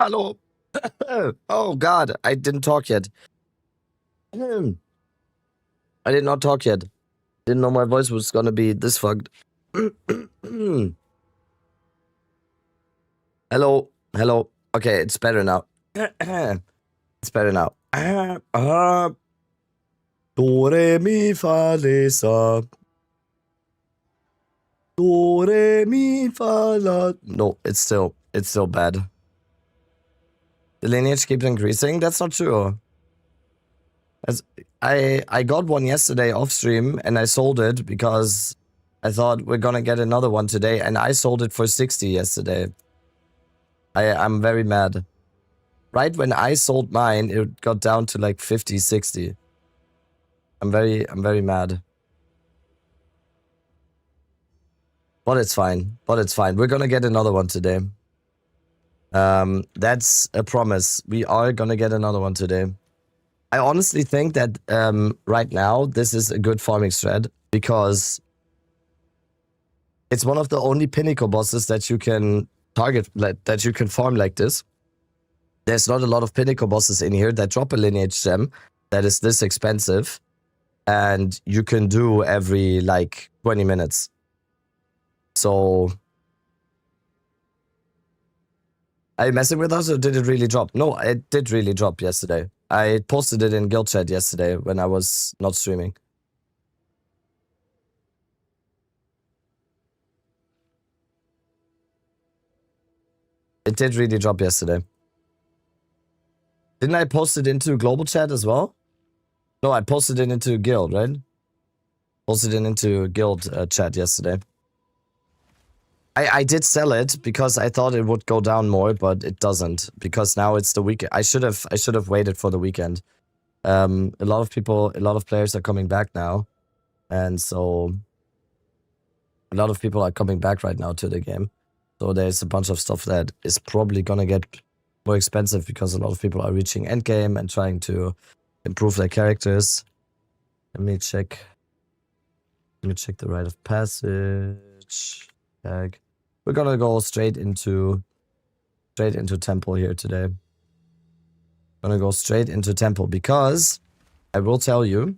Hello. Oh God, I didn't talk yet. I did not talk yet. Didn't know my voice was gonna be this fucked. Hello. Hello. Okay, it's better now. It's better now. Do, re, mi, fa, le, sa. Do, re, mi, fa, la. No, it's still bad. The lineage keeps increasing? That's not true. As I got one yesterday off stream and I sold it because I thought we're gonna get another one today, and I sold it for 60 yesterday. I'm very mad. Right when I sold mine, it got down to like 50, 60. I'm very mad. But it's fine. We're gonna get another one today. That's a promise. We are gonna get another one today. I honestly think that right now this is a good farming strat because it's one of the only pinnacle bosses that you can target, that you can farm like this. There's not a lot of pinnacle bosses in here that drop a lineage gem that is this expensive, and you can do every like 20 minutes. So, are you messing with us, or did it really drop? No, it did really drop yesterday. I posted it in guild chat yesterday when I was not streaming. It did really drop yesterday. Didn't I post it into global chat as well? No, I posted it into guild, right? Posted it into guild chat yesterday. I did sell it because I thought it would go down more, but it doesn't, because now it's the weekend. I should have waited for the weekend. A lot of players are coming back now, and so a lot of people are coming back right now to the game. So there's a bunch of stuff that is probably gonna get more expensive because a lot of people are reaching endgame and trying to improve their characters. Let me check the rite of passage tag. We're gonna go straight into temple here today. Gonna go straight into temple because I will tell you,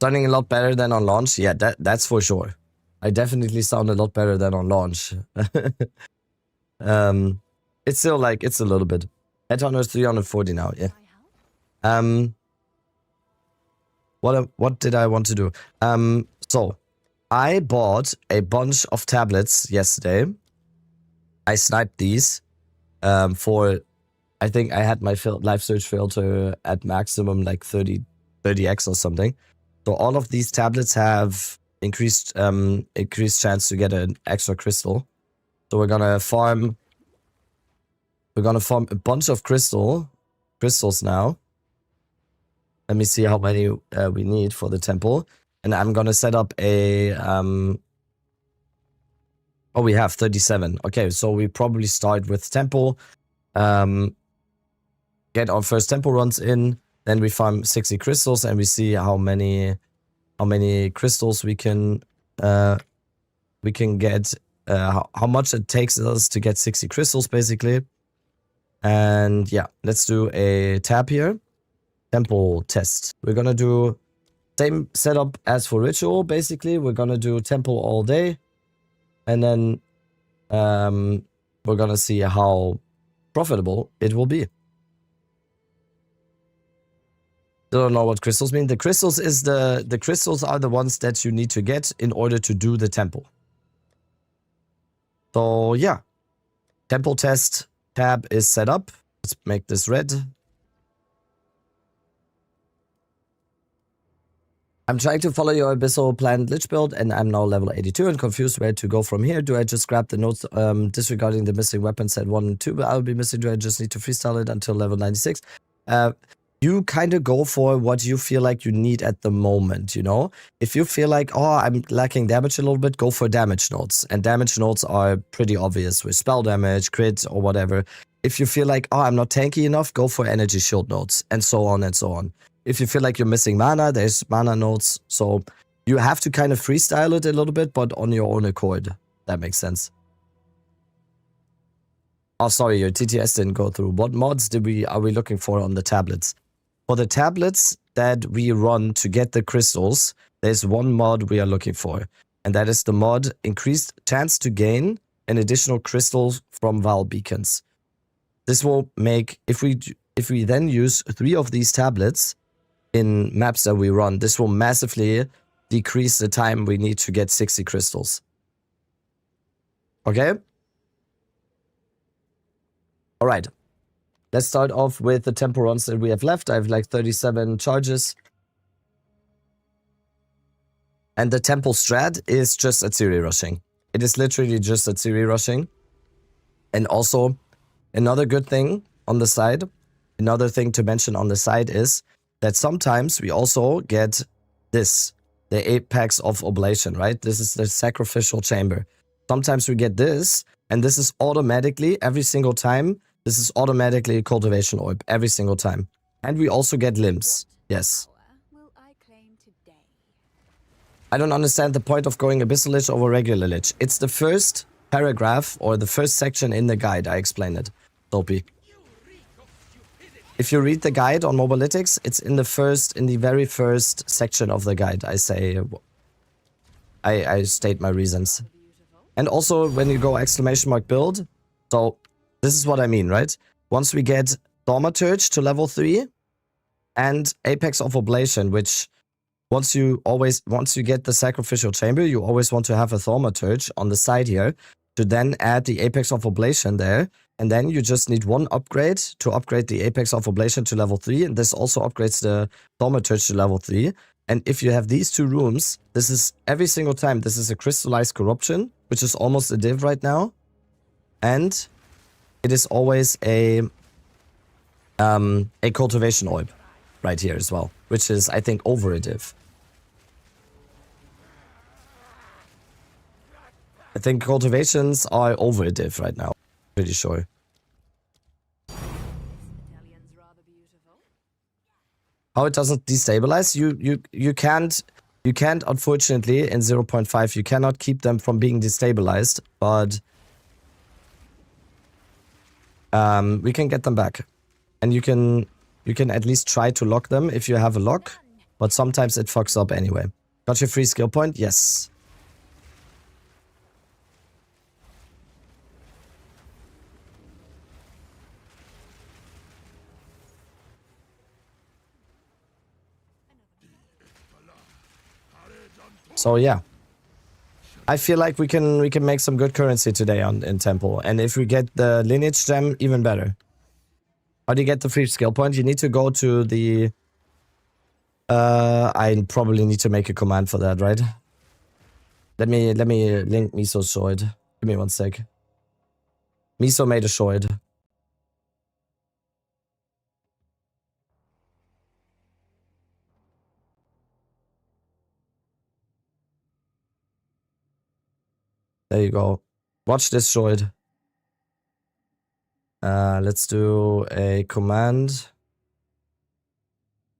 sounding a lot better than on launch. Yeah, that's for sure. I definitely sound a lot better than on launch. It's still like, it's a little bit. Headhunter's 340 now, yeah. What did I want to do? So I bought a bunch of tablets yesterday. I sniped these for, I think I had my live search filter at maximum like 30x or something. So all of these tablets have increased chance to get an extra crystal. So we're gonna farm a bunch of crystals now. Let me see how many we need for the temple. And I'm gonna set up a oh, we have 37. Okay, so we probably start with temple. Get our first temple runs in, then we farm 60 crystals, and we see how many crystals we can get, how much it takes us to get 60 crystals basically. And yeah, let's do a tab here. Temple test. We're gonna do same setup as for ritual. Basically, we're gonna do temple all day, and then we're gonna see how profitable it will be. Don't know what crystals mean. The crystals is the crystals are the ones that you need to get in order to do the temple. So yeah, temple test tab is set up. Let's make this red. I'm trying to follow your Abyssal planned Lich build, and I'm now level 82 and confused where to go from here. Do I just grab the notes disregarding the missing weapons at 1 and 2, but I'll be missing? Do I just need to freestyle it until level 96? You kind of go for what you feel like you need at the moment, you know? If you feel like, oh, I'm lacking damage a little bit, go for damage notes. And damage notes are pretty obvious with spell damage, crit, or whatever. If you feel like, oh, I'm not tanky enough, go for energy shield notes, and so on and so on. If you feel like you're missing mana, there's mana notes. So you have to kind of freestyle it a little bit, but on your own accord. That makes sense. Oh, sorry, your TTS didn't go through. What mods are we looking for on the tablets? For the tablets that we run to get the crystals, there's one mod we are looking for. And that is the mod increased chance to gain an additional crystals from Val beacons. This will make, if we then use 3 of these tablets in maps that we run, this will massively decrease the time we need to get 60 crystals. Okay? Alright. Let's start off with the tempo runs that we have left. I have like 37 charges. And the tempo strat is just Atziri rushing. It is literally just Atziri rushing. And also, another good thing on the side, another thing to mention on the side is that sometimes we also get this, the Apex of Oblation, right? This is the sacrificial chamber. Sometimes we get this, and this is automatically, every single time, this is automatically a cultivation orb, every single time. And we also get limbs, yes. I don't understand the point of going Abyssal Lich over regular Lich. It's the first paragraph, or the first section in the guide, I explained it, Dopey. If you read the guide on Mobalytics, it's in the very first section of the guide. I say, I state my reasons. And also, when you go exclamation mark build, so this is what I mean, right? Once we get Thaumaturge to level 3 and Apex of Oblation, which once you get the Sacrificial Chamber, you always want to have a Thaumaturge on the side here to then add the Apex of Oblation there. And then you just need one upgrade to upgrade the Apex of Oblation to level 3. And this also upgrades the Thaumaturge to level 3. And if you have these 2 rooms, this is every single time. This is a Crystallized Corruption, which is almost a div right now. And it is always a Cultivation Orb right here as well, which is, I think, over a div. I think cultivations are over a div right now. Pretty sure. How it doesn't destabilize? You can't unfortunately in 0.5 you cannot keep them from being destabilized, but we can get them back. And you can at least try to lock them if you have a lock, but sometimes it fucks up anyway. Got your free skill point? Yes. So yeah, I feel like we can make some good currency today in Temple, and if we get the lineage gem, even better. How do you get the free skill point? You need to go to the. I probably need to make a command for that, right? Let me link Miso's sword. Give me one sec. Miso made a sword. There you go. Watch this droid. Let's do a command.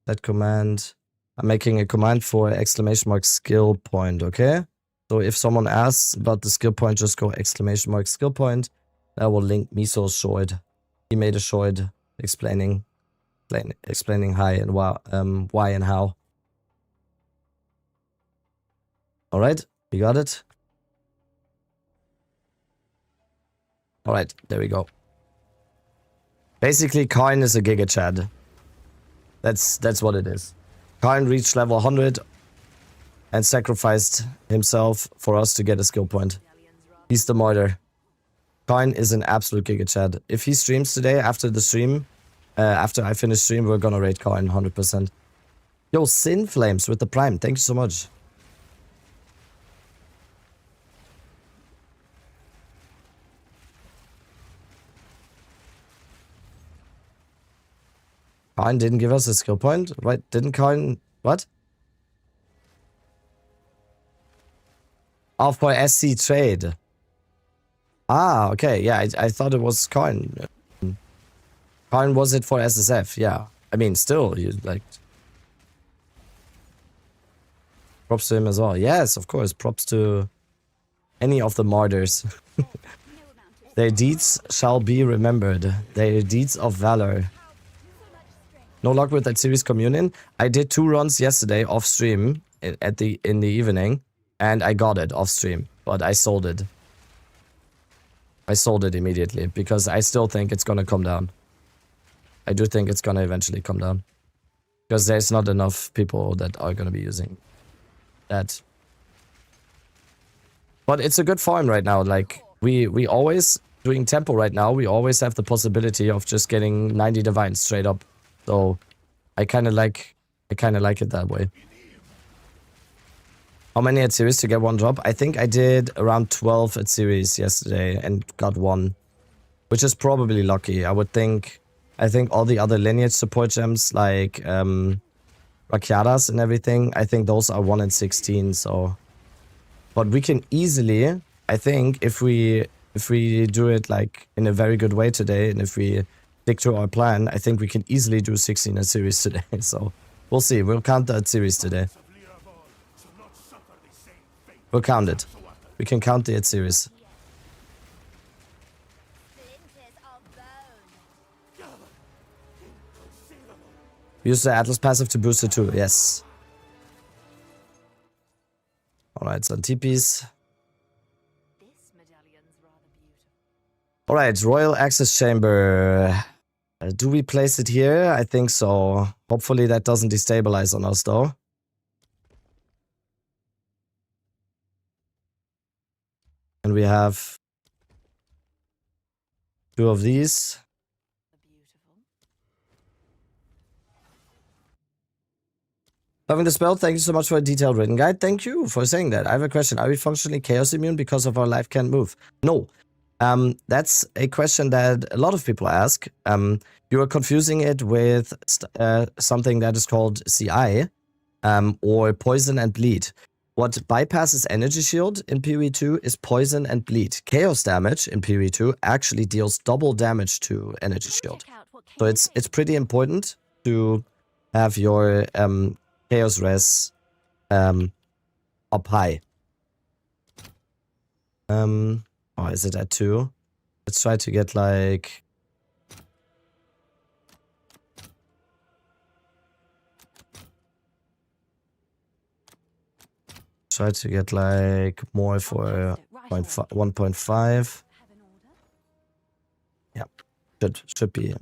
That command. I'm making a command for exclamation mark skill point, okay? So if someone asks about the skill point, just go exclamation mark skill point. That will link Miso's droid. He made a droid explaining hi and why and how. Alright, you got it? Alright, there we go. Basically, Karn is a Giga Chad. That's what it is. Karn reached level 100 and sacrificed himself for us to get a skill point. He's the martyr. Karn is an absolute Giga Chad. If he streams today, after the stream, after I finish stream, we're gonna raid Karn 100%. Yo, Sin Flames with the Prime. Thank you so much. Karn didn't give us a skill point, right? Didn't Karn... What? Oh, for SC trade. Ah, okay. Yeah, I thought it was Karn. Karn was it for SSF, yeah. I mean, still, you like... Props to him as well. Yes, of course. Props to any of the martyrs. Their deeds shall be remembered. Their deeds of valor. No luck with that series communion. I did 2 runs yesterday off stream in the evening, and I got it off stream, but I sold it. I sold it immediately because I still think it's gonna come down. I do think it's gonna eventually come down because there's not enough people that are gonna be using that. But it's a good farm right now. Like we always doing tempo right now. We always have the possibility of just getting 90 divines straight up. So I kind of like it that way. How many at series to get 1 drop? I think I did around 12 at series yesterday and got 1, which is probably lucky. I think all the other lineage support gems like Rakiadas and everything, I think those are 1 in 16. So, but we can easily, I think, if we do it like in a very good way today, and if we stick to our plan, I think we can easily do 16 at series today. So we'll see. We'll count that series today. We'll count it. We can count the at series. Use the Atlas passive to boost it too. Yes. Alright, so TPs. Alright, Royal Access Chamber. Do we place it here? I think so. Hopefully that doesn't destabilize on us though. And we have 2 of these. Loving the spell, thank you so much for a detailed written guide. Thank you for saying that. I have a question. Are we functionally chaos immune because of our life can't move? No. That's a question that a lot of people ask. You are confusing it with something that is called CI, or poison and bleed. What bypasses energy shield in PoE2 is poison and bleed. Chaos damage in PoE2 actually deals double damage to energy shield. So it's pretty important to have your chaos res up high. Oh, is it at 2? Let's try to get like... Try to get like more for 1.5. Yeah, should be.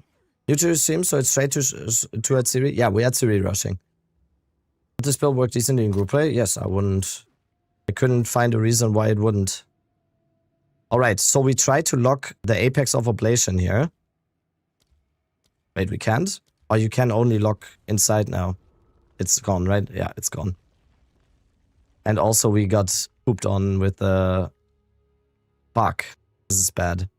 New to stream, so it's straight to at series. Yeah, we had series rushing. Would this build work decently in group play? Yes, I couldn't find a reason why it wouldn't. Alright, so we try to lock the Apex of Oblation here. Wait, we can't? Or you can only lock inside now. It's gone, right? Yeah, it's gone. And also we got pooped on with the... Fuck. This is bad.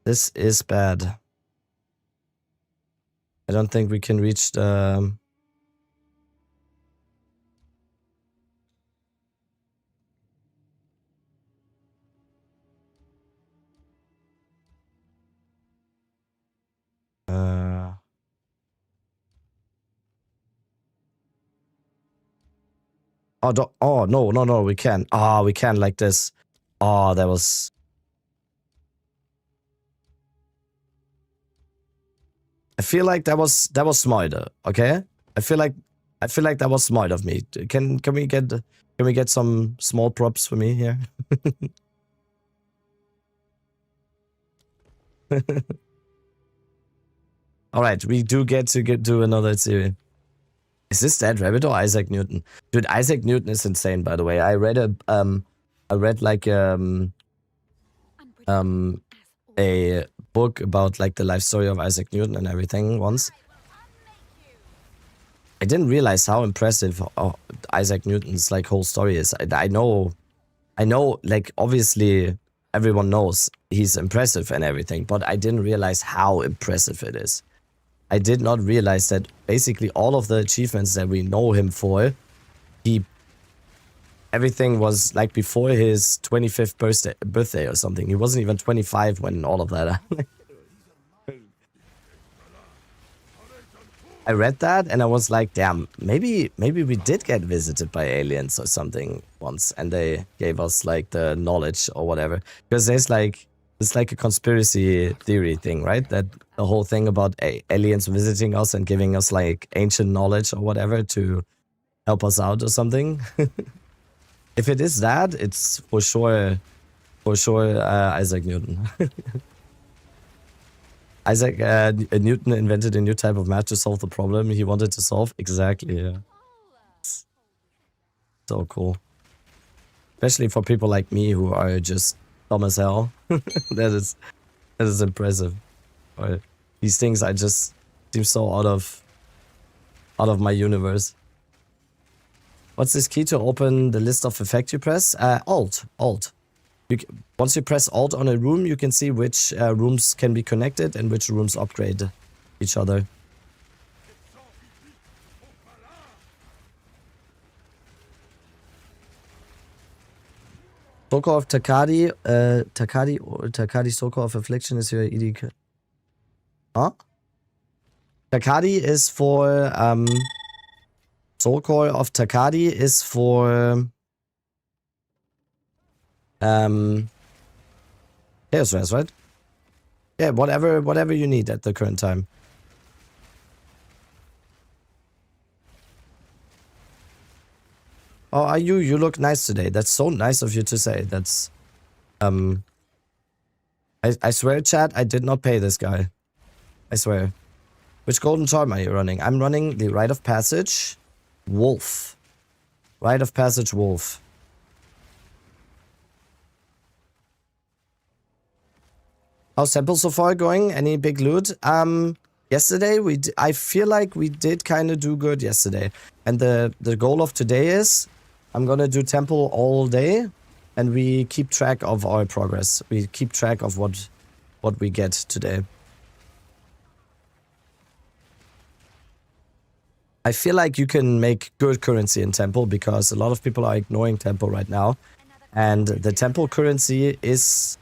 This is bad. I don't think we can reach the... Oh, no, we can. Ah, we can like this. Oh, that was... I feel like that was smarter, okay? I feel like that was smart of me. Can we get some small props for me here? Alright, we do get to do another series. Is this Dead Rabbit or Isaac Newton? Dude, Isaac Newton is insane, by the way. I read like a book about like the life story of Isaac Newton and everything once. I didn't realize how impressive Isaac Newton's like whole story is. I know, like obviously everyone knows he's impressive and everything, but I didn't realize how impressive it is. I did not realize that basically all of the achievements that we know him for, everything was like before his 25th birthday or something. He wasn't even 25 when all of that happened. I read that and I was like, damn, maybe we did get visited by aliens or something once, and they gave us like the knowledge or whatever. Because it's like a conspiracy theory thing, right? That the whole thing about aliens visiting us and giving us like ancient knowledge or whatever to help us out or something. If it is that, it's for sure Isaac Newton. Isaac Newton invented a new type of math to solve the problem he wanted to solve. Exactly, yeah. So cool. Especially for people like me who are just dumb as hell. that is impressive. Or these things I just seem so out of my universe. What's this key to open the list of effect you press? Alt. Once you press Alt on a room, you can see which rooms can be connected and which rooms upgrade each other. Soul of Takadi, Takadi Soul of Affliction is your ED. Huh? Takadi is for Soul Core of Takadi is for Chaos Rest, right? Yeah, whatever you need at the current time. Oh, are you? You look nice today. That's so nice of you to say. That's I swear, chat, I did not pay this guy. I swear. Which golden charm are you running? I'm running the Rite of Passage Wolf. Rite of Passage Wolf. How's Temple so far going? Any big loot? Yesterday I feel like we did kind of do good yesterday. And the goal of today is I'm gonna do Temple all day, and we keep track of our progress. We keep track of what we get today. I feel like you can make good currency in Temple because a lot of people are ignoring Temple right now. And the Temple currency is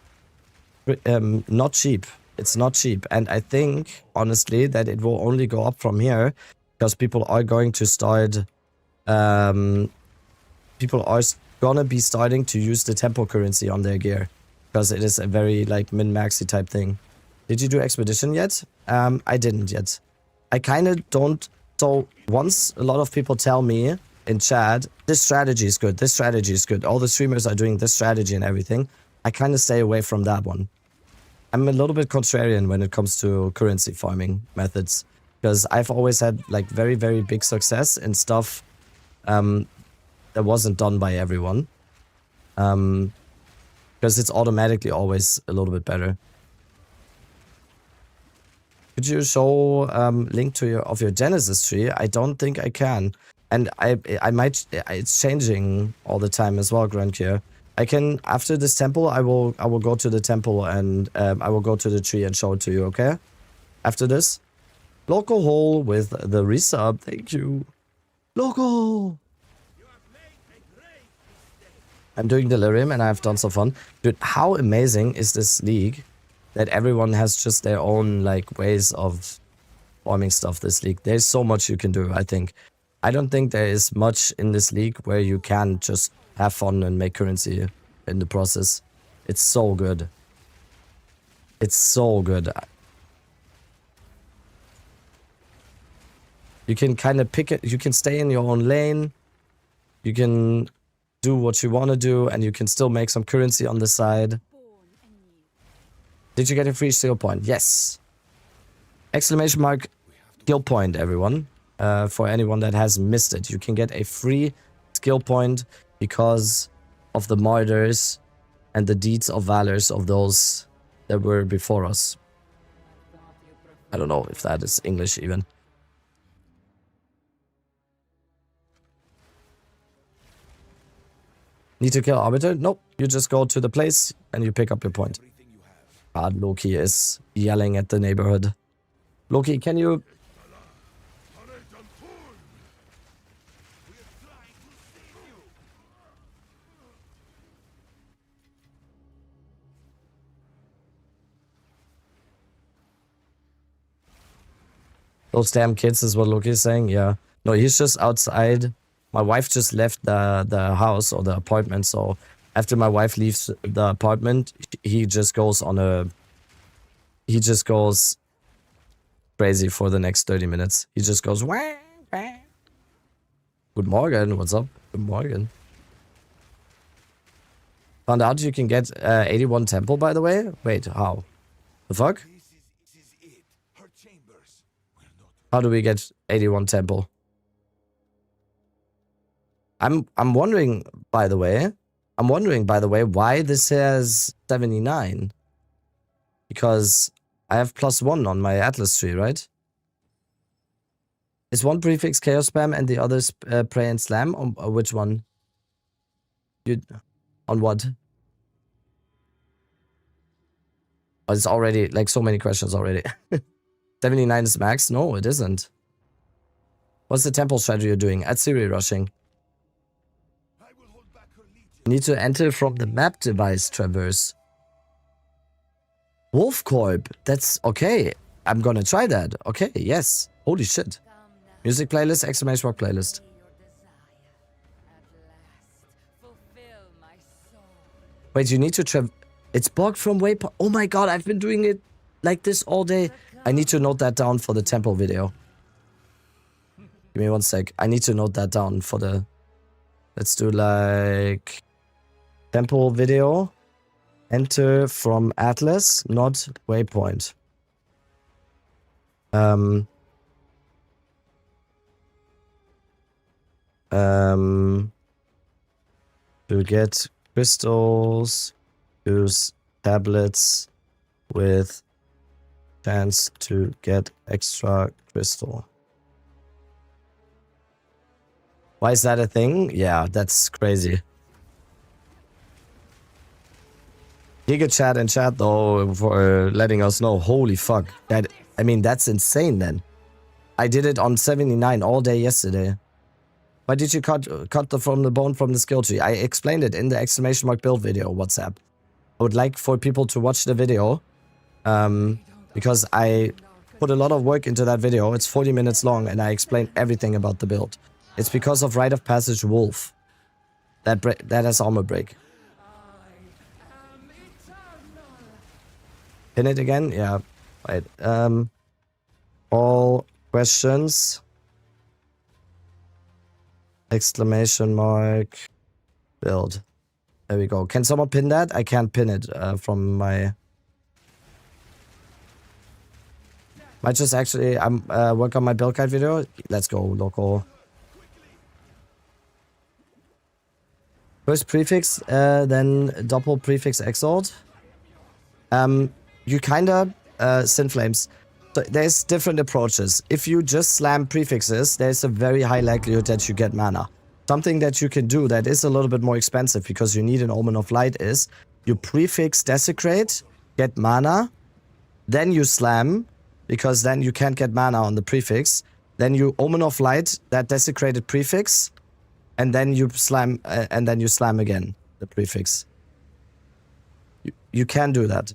not cheap. It's not cheap. And I think, honestly, that it will only go up from here because people are going to start... people are gonna be starting to use the Temple currency on their gear because it is a very, like, min-maxy type thing. Did you do Expedition yet? I didn't yet. I kind of don't... So, once a lot of people tell me in chat, this strategy is good, this strategy is good, all the streamers are doing this strategy and everything, I kind of stay away from that one. I'm a little bit contrarian when it comes to currency farming methods, because I've always had like very, very big success in stuff that wasn't done by everyone. Because it's automatically always a little bit better. Could you show link to your Genesis tree? I don't think I can. And I might, it's changing all the time as well, Grunkier. I can, after this temple, I will go to the temple and I will go to the tree and show it to you, okay? After this. Local hole with the resub, thank you. Local! I'm doing Delirium and I've done so fun. Dude, how amazing is this league that everyone has just their own like ways of farming stuff this league. There's so much you can do, I think. I don't think there is much in this league where you can just have fun and make currency in the process. It's so good. It's so good. You can kind of pick it. You can stay in your own lane. You can do what you want to do and you can still make some currency on the side. Did you get a free skill point? Yes. Exclamation mark skill point, everyone. For anyone that has missed it. You can get a free skill point because of the martyrs and the deeds of valors of those that were before us. I don't know if that is English even. Need to kill Arbiter? Nope. You just go to the place and you pick up your point. God, Loki is yelling at the neighborhood. Loki, can you... Those damn kids is what Loki is saying. Yeah. No, he's just outside. My wife just left the house or the apartment. So after my wife leaves the apartment, he just goes on a. He just goes crazy for the next 30 minutes. He just goes. Wah, wah. Good morning. What's up? Good morning. Found out you can get 81 temple, by the way. Wait, how? The fuck? How do we get 81 temple? I'm wondering, by the way. I'm wondering, by the way, why this says 79. Because I have +1 on my Atlas tree, right? Is one prefix chaos spam and the others pray and slam? Or which one? On what? Oh, it's already, like, so many questions already. 79 is max? No, it isn't. What's the temple strategy you're doing? At Siri rushing. You need to enter from the map device, Traverse. Wolf Corp. That's okay. I'm gonna try that. Okay, yes. Holy shit. Music playlist, exclamation mark playlist. Wait, you need to it's blocked from waypoint. Oh my god, I've been doing it like this all day. I need to note that down for the temple video. Give me one sec. I need to note that down for the... Let's do like... Temple video. Enter from Atlas, not waypoint. To get crystals, use tablets with chance to get extra crystal. Why is that a thing? Yeah, that's crazy. Giga chat and chat though for letting us know. Holy fuck. I mean, that's insane then. I did it on 79 all day yesterday. Why did you cut from the bone from the skill tree? I explained it in the exclamation mark build video WhatsApp. I would like for people to watch the video. Because I put a lot of work into that video. It's 40 minutes long and I explained everything about the build. It's because of Rite of Passage Wolf. That has armor break. Pin it again? Yeah. Right. All questions. Exclamation mark. Build. There we go. Can someone pin that? I can't pin it from my... Might just actually work on my build guide video. Let's go, local. First prefix, then double prefix exalt. You kinda Sin Flames. So there's different approaches. If you just slam prefixes, there's a very high likelihood that you get mana. Something that you can do that is a little bit more expensive because you need an Omen of Light is you prefix Desecrate, get mana, then you slam, because then you can't get mana on the prefix. Then you Omen of Light, that desecrated prefix, and then you slam, again, the prefix. You can do that.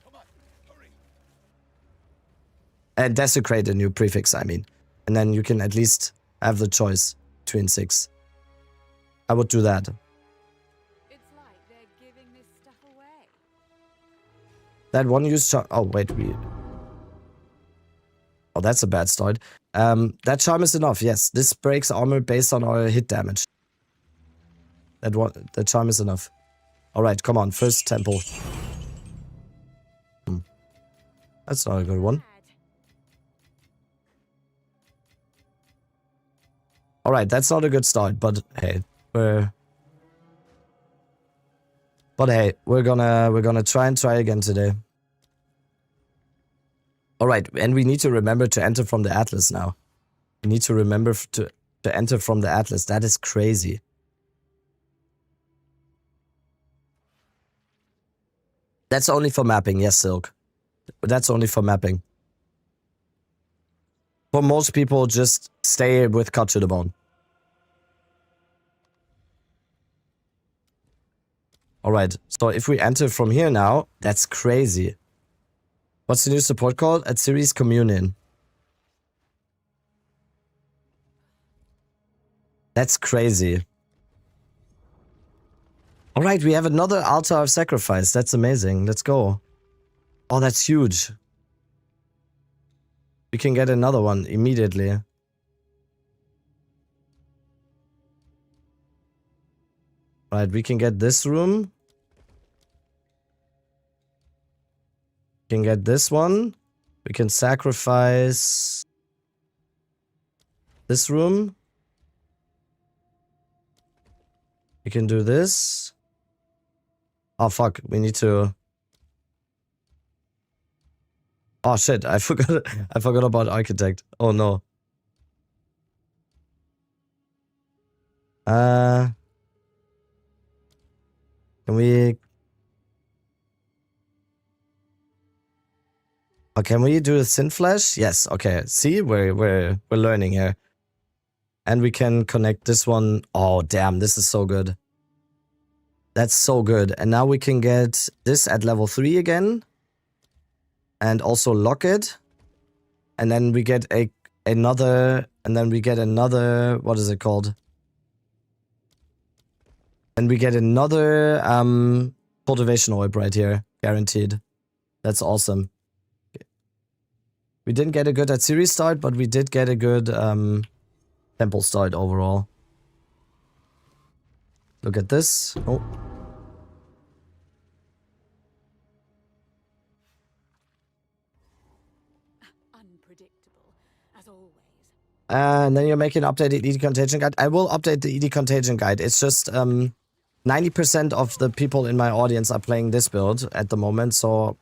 And desecrate a new prefix, I mean. And then you can at least have the choice between 6. I would do that. It's like they're giving this stuff away. That one use charm. Oh, wait, oh, that's a bad start. That charm is enough, yes. This breaks armor based on our hit damage. That charm is enough. Alright, come on, first temple. That's not a good one. Alright, that's not a good start, but hey, we're gonna try again today. Alright, and we need to remember to enter from the Atlas now. We need to remember to enter from the Atlas. That is crazy. That's only for mapping, yes, Silk. That's only for mapping. For most people, just stay with cut to the bone. Alright, so if we enter from here now, that's crazy. What's the new support called? At Series Communion. That's crazy. All right, we have another altar of sacrifice. That's amazing. Let's go. Oh, that's huge. We can get another one immediately. Right, we can get this room. We can get this one. We can sacrifice this room. We can do this. Oh fuck, we need to... Oh shit, I forgot about architect. Oh no. Can we... Oh, can we do a Sin Flash? Yes, okay. See, we're learning here. And we can connect this one. Oh damn, this is so good. That's so good. And now we can get this at level 3 again. And also lock it. And then we get another, what is it called? And we get another cultivation orb right here. Guaranteed. That's awesome. We didn't get a good at series start, but we did get a good temple start overall. Look at this. Oh. Unpredictable, as always. And then you're making an updated ED Contagion Guide. I will update the ED Contagion Guide. It's just 90% of the people in my audience are playing this build at the moment. So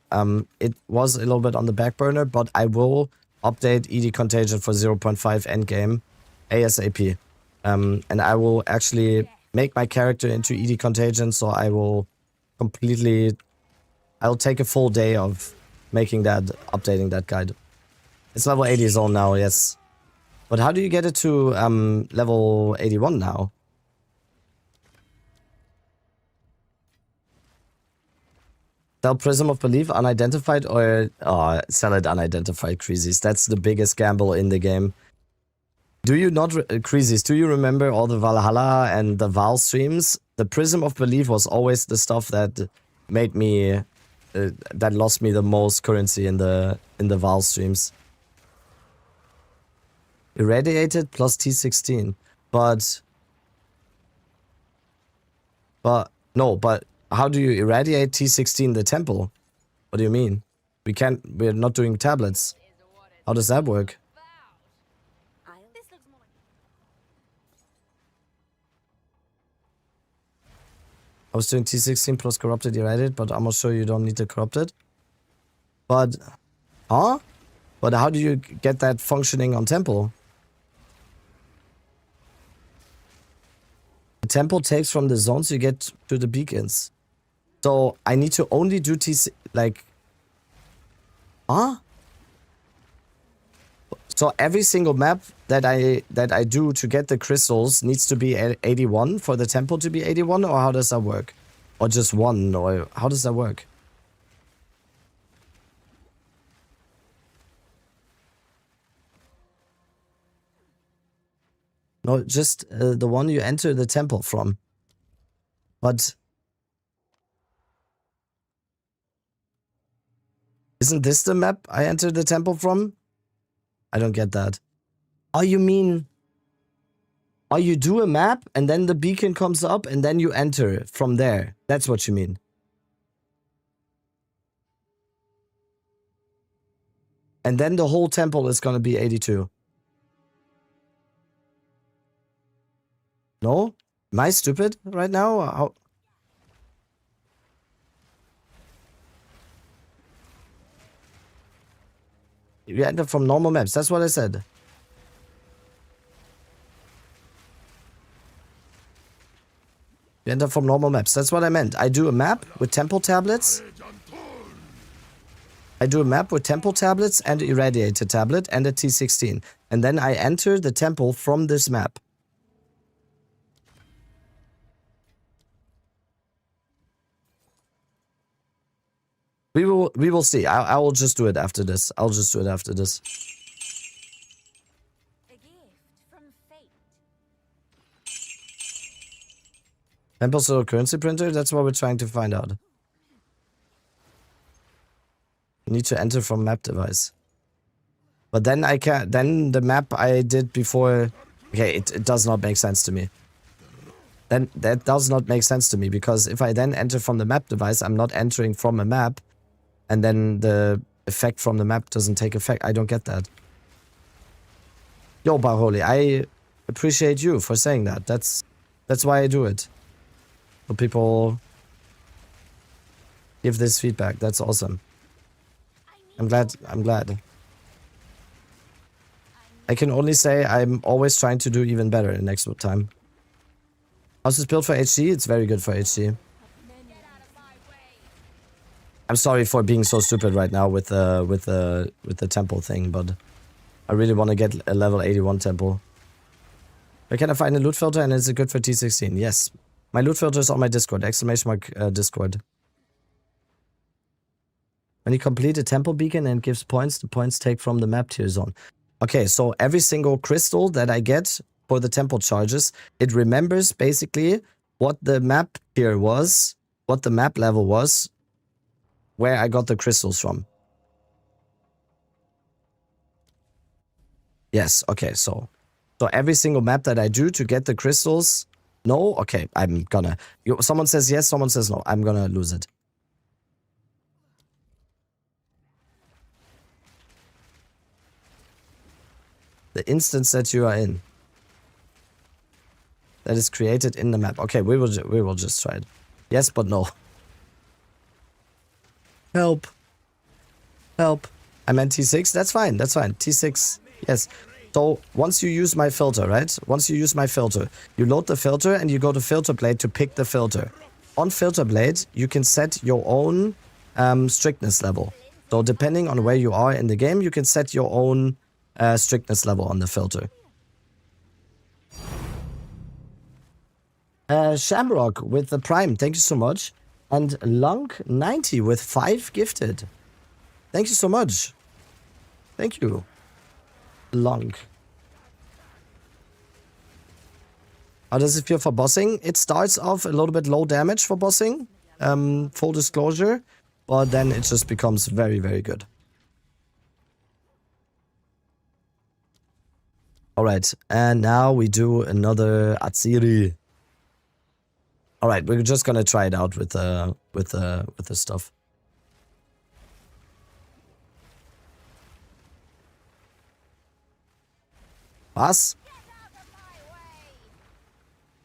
it was a little bit on the back burner, but I will update ED Contagion for 0.5 endgame ASAP. And I will actually make my character into ED Contagion. So I will I'll take a full day of making that, updating that guide. It's level 80 zone now, yes. But how do you get it to level 81 now? Sell Prism of Belief unidentified or sell it unidentified, Creasies. That's the biggest gamble in the game. Do you not, Creasies, do you remember all the Valhalla and the Val streams? The Prism of Belief was always the stuff that made me, that lost me the most currency in the Val streams. Irradiated plus T16. But how do you irradiate T16 the temple? What do you mean? We're not doing tablets. How does that work? I was doing T16 plus corrupted irradiated, but I'm not sure you don't need the corrupted. But, huh? But how do you get that functioning on temple? The temple takes from the zones you get to the beacons. So I need to only do huh? So every single map that I do to get the crystals needs to be 81 for the temple to be 81, or how does that work? Or just one, or how does that work? No, just the one you enter the temple from. But isn't this the map I entered the temple from? I don't get that. Oh, you mean... Oh, you do a map and then the beacon comes up and then you enter from there. That's what you mean. And then the whole temple is gonna be 82. No? Am I stupid right now? How? You enter from normal maps. That's what I said. You enter from normal maps. That's what I meant. I do a map with temple tablets. I do a map with temple tablets and irradiated tablet and a T16. And then I enter the temple from this map. We will see. I will just do it after this. I'll just do it after this. A gift from fate. Temple's a currency printer? That's what we're trying to find out. You need to enter from map device. But then I can't, then the map I did before, okay, it does not make sense to me. Then that does not make sense to me, because if I then enter from the map device, I'm not entering from a map, and then the effect from the map doesn't take effect. I don't get that. Yo, Barholi, I appreciate you for saying that. That's why I do it. So people give this feedback. That's awesome. I'm glad. I can only say I'm always trying to do even better next time. How's this build for HG? It's very good for HG. I'm sorry for being so stupid right now with the temple thing, but I really want to get a level 81 temple. Where can I find a loot filter, and is it good for T16? Yes. My loot filter is on my Discord. Exclamation mark Discord. When you complete a temple beacon and it gives points, the points take from the map tier zone. Okay, so every single crystal that I get for the temple charges, it remembers basically what the map tier was, what the map level was, where I got the crystals from. Yes, okay, so every single map that I do to get the crystals, no? Okay, I'm gonna... someone says yes, someone says no. I'm gonna lose it. The instance that you are in. That is created in the map. Okay, we will just try it. Yes, but no. Help. Help. I meant T6. That's fine. That's fine. T6. Yes. So once you use my filter, right? Once you use my filter, you load the filter and you go to filter blade to pick the filter. On filter blade, you can set your own strictness level. So depending on where you are in the game, you can set your own strictness level on the filter. Shamrock with the Prime, thank you so much. And Lunk90 with 5 gifted. Thank you so much. Thank you. Lunk. How does it feel for bossing? It starts off a little bit low damage for bossing. Full disclosure. But then it just becomes very, very good. Alright, and now we do another Atsiri. Alright, we're just gonna try it out with the stuff. Was?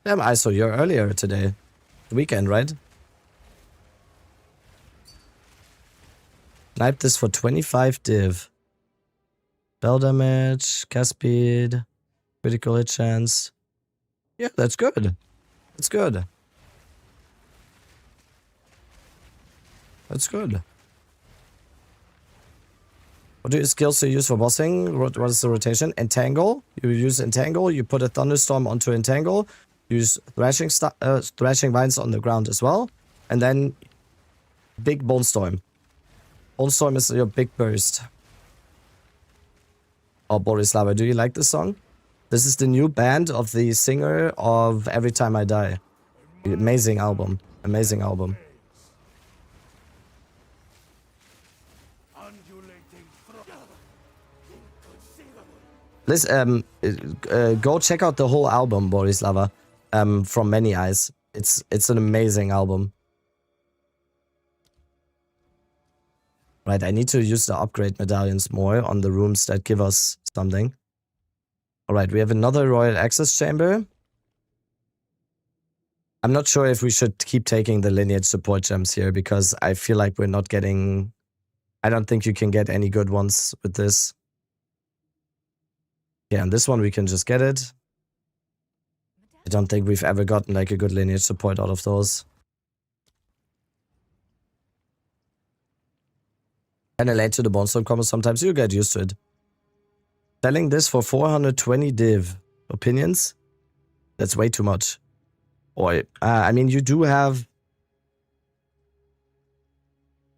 Damn, I saw you earlier today. The weekend, right? Snipe this for 25 div. Spell damage, cast speed, critical hit chance. Yeah, that's good. That's good. That's good. What do skills do you use for bossing? What is the rotation? Entangle. You use Entangle. You put a Thunderstorm onto Entangle. Use Thrashing Vines on the ground as well. And then big Bone Storm. Bone Storm is your big burst. Oh, Borislava, do you like this song? This is the new band of the singer of Every Time I Die. Amazing album. Amazing album. Listen, go check out the whole album, Borislava. From Many Eyes. It's an amazing album. Right, I need to use the upgrade medallions more on the rooms that give us something. Alright, we have another Royal Access Chamber. I'm not sure if we should keep taking the lineage support gems here, because I feel like we're not getting... I don't think you can get any good ones with this. Yeah, and this one we can just get it. I don't think we've ever gotten like a good lineage support out of those. And I late to the Bone Storm combo, sometimes you get used to it. Selling this for 420 div. Opinions? That's way too much. Or, I mean, you do have...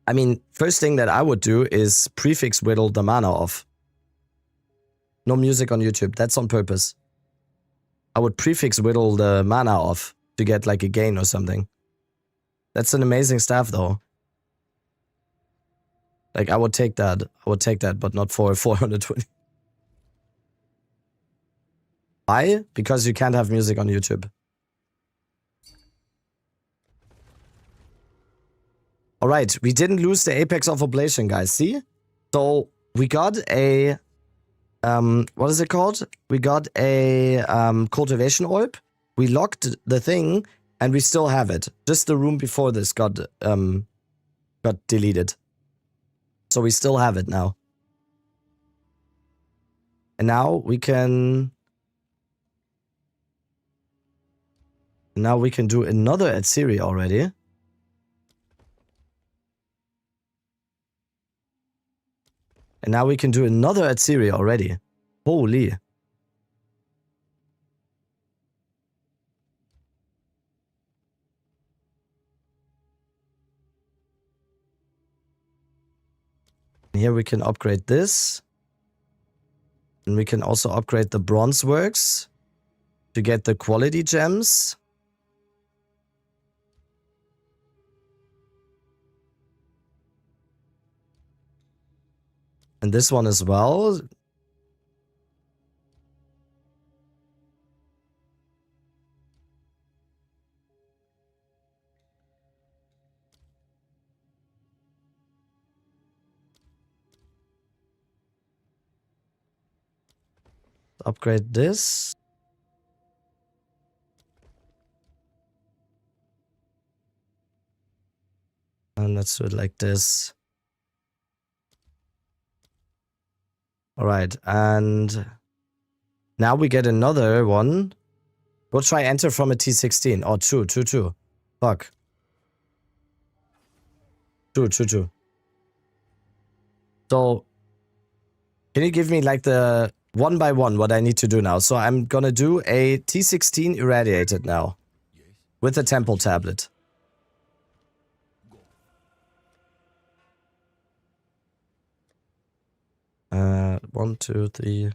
I mean, first thing that I would do is prefix whittle the mana off. No music on YouTube. That's on purpose. I would prefix whittle the mana off to get like a gain or something. That's an amazing staff though. Like I would take that. I would take that, but not for 420. Why? Because you can't have music on YouTube. Alright, we didn't lose the Apex of Oblation, guys. See? So we got a what is it called? We got a cultivation orb. We locked the thing and we still have it. Just the room before this got deleted. So we still have it now. And now we can do another at Siri already. And now we can do another at Siri already. Holy. Here we can upgrade this. And we can also upgrade the bronze works to get the quality gems. And this one as well. Upgrade this. And let's do it like this. Alright, and now we get another one. We'll try enter from a T16. Oh, two. Fuck. Two. So, can you give me like the one by one what I need to do now? So I'm gonna do a T16 irradiated now. With a temple tablet. One, two, three.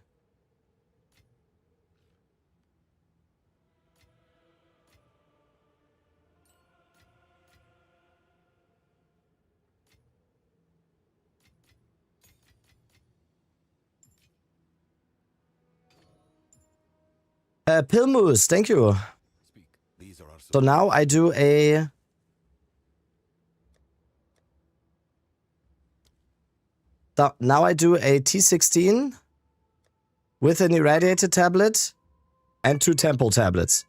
Pilmoose, thank you. So now I do a... Now I do a T16 with an irradiated tablet and 2 temple tablets.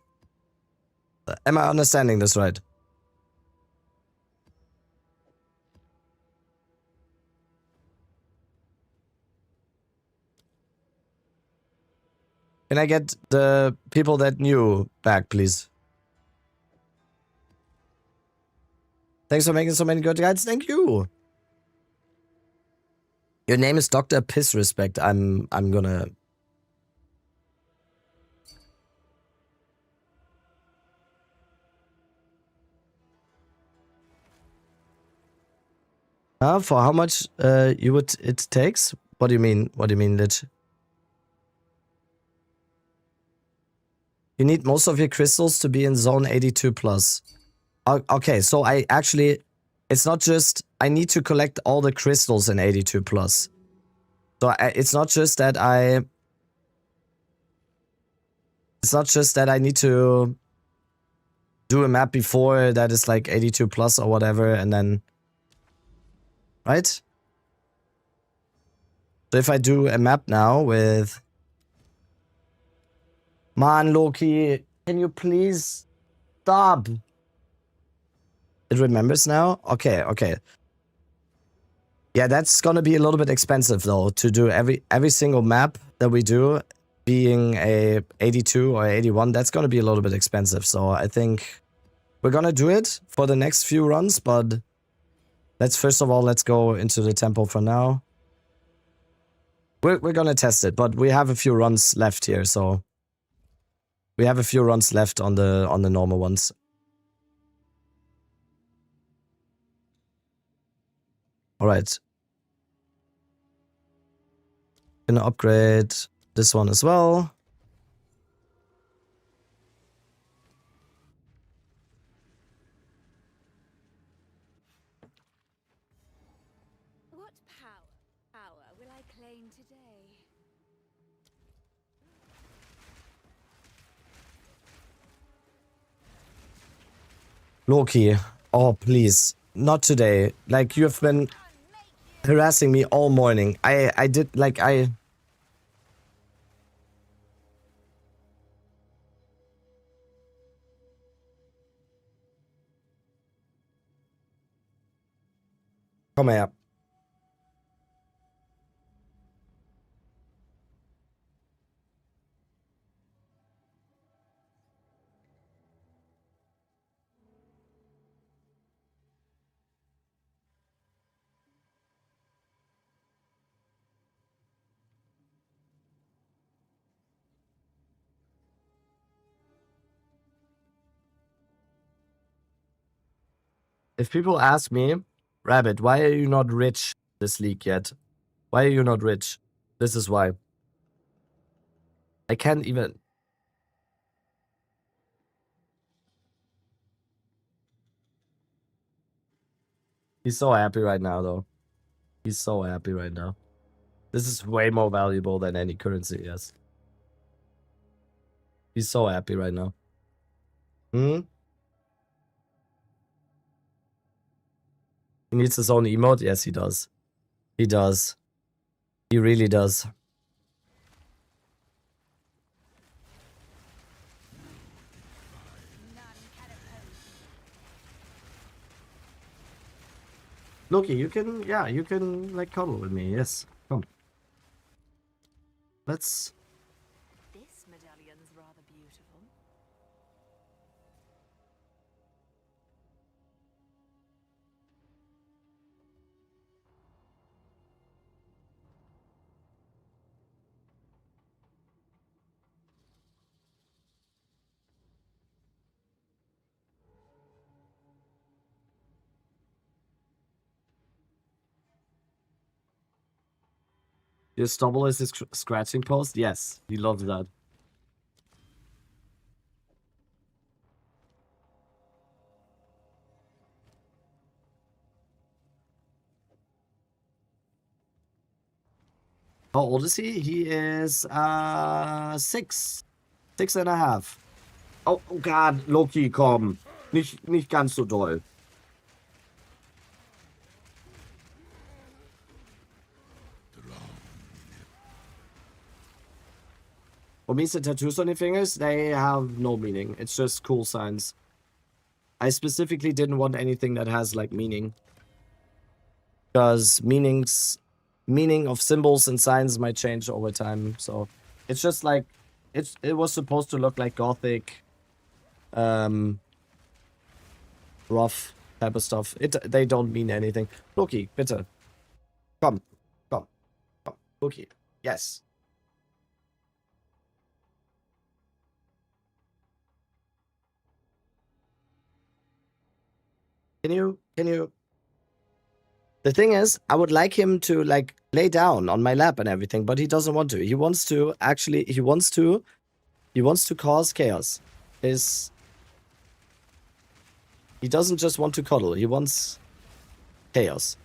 Am I understanding this right? Can I get the people that knew back, please? Thanks for making so many good guides. Thank you. Your name is Dr. Piss Respect. I'm gonna... For how much it takes? What do you mean? What do you mean, Lich? You need most of your crystals to be in zone 82 plus. Okay, so I actually... It's not just... I need to collect all the crystals in 82 plus. So it's not just that I... It's not just that I need to do a map before that is like 82 plus or whatever, and then... Right? So if I do a map now with... Man, Loki, can you please stop? It remembers now? Okay. Yeah, that's gonna be a little bit expensive though, to do every single map that we do being a 82 or 81. That's gonna be a little bit expensive. So I think we're gonna do it for the next few runs, but let's first of all, let's go into the temple for now. We're gonna test it, but we have a few runs left here, so we have a few runs left on the normal ones. All right. Gonna upgrade this one as well. power will I claim today? Loki, oh please, not today. Like, you have been harassing me all morning. I did, like, Komm her. If people ask me, Rabbit, why are you not rich this league yet? Why are you not rich? This is why. I can't even... He's so happy right now, though. He's so happy right now. This is way more valuable than any currency, yes. He's so happy right now. Hmm? He needs his own emote? Yes, he does. He does. He really does. Loki, you can, yeah, you can, like, cuddle with me, yes. Come. Let's... This medallion's rather beautiful. Your stubble is his scratching post? Yes, he loves that. How old is he? He is, 6. 6.5. Oh, oh God, Loki, komm. Nicht ganz so doll. What means the tattoos on your fingers? They have no meaning. It's just cool signs. I specifically didn't want anything that has, like, meaning. Because meaning of symbols and signs might change over time. So it's just like, it was supposed to look like gothic, rough type of stuff. They don't mean anything. Loki, bitte. Komm. Loki. Yes. Can you? The thing is, I would like him to, like, lay down on my lap and everything, but he doesn't want to. He wants to, actually, he wants to cause chaos. He doesn't just want to cuddle, he wants chaos.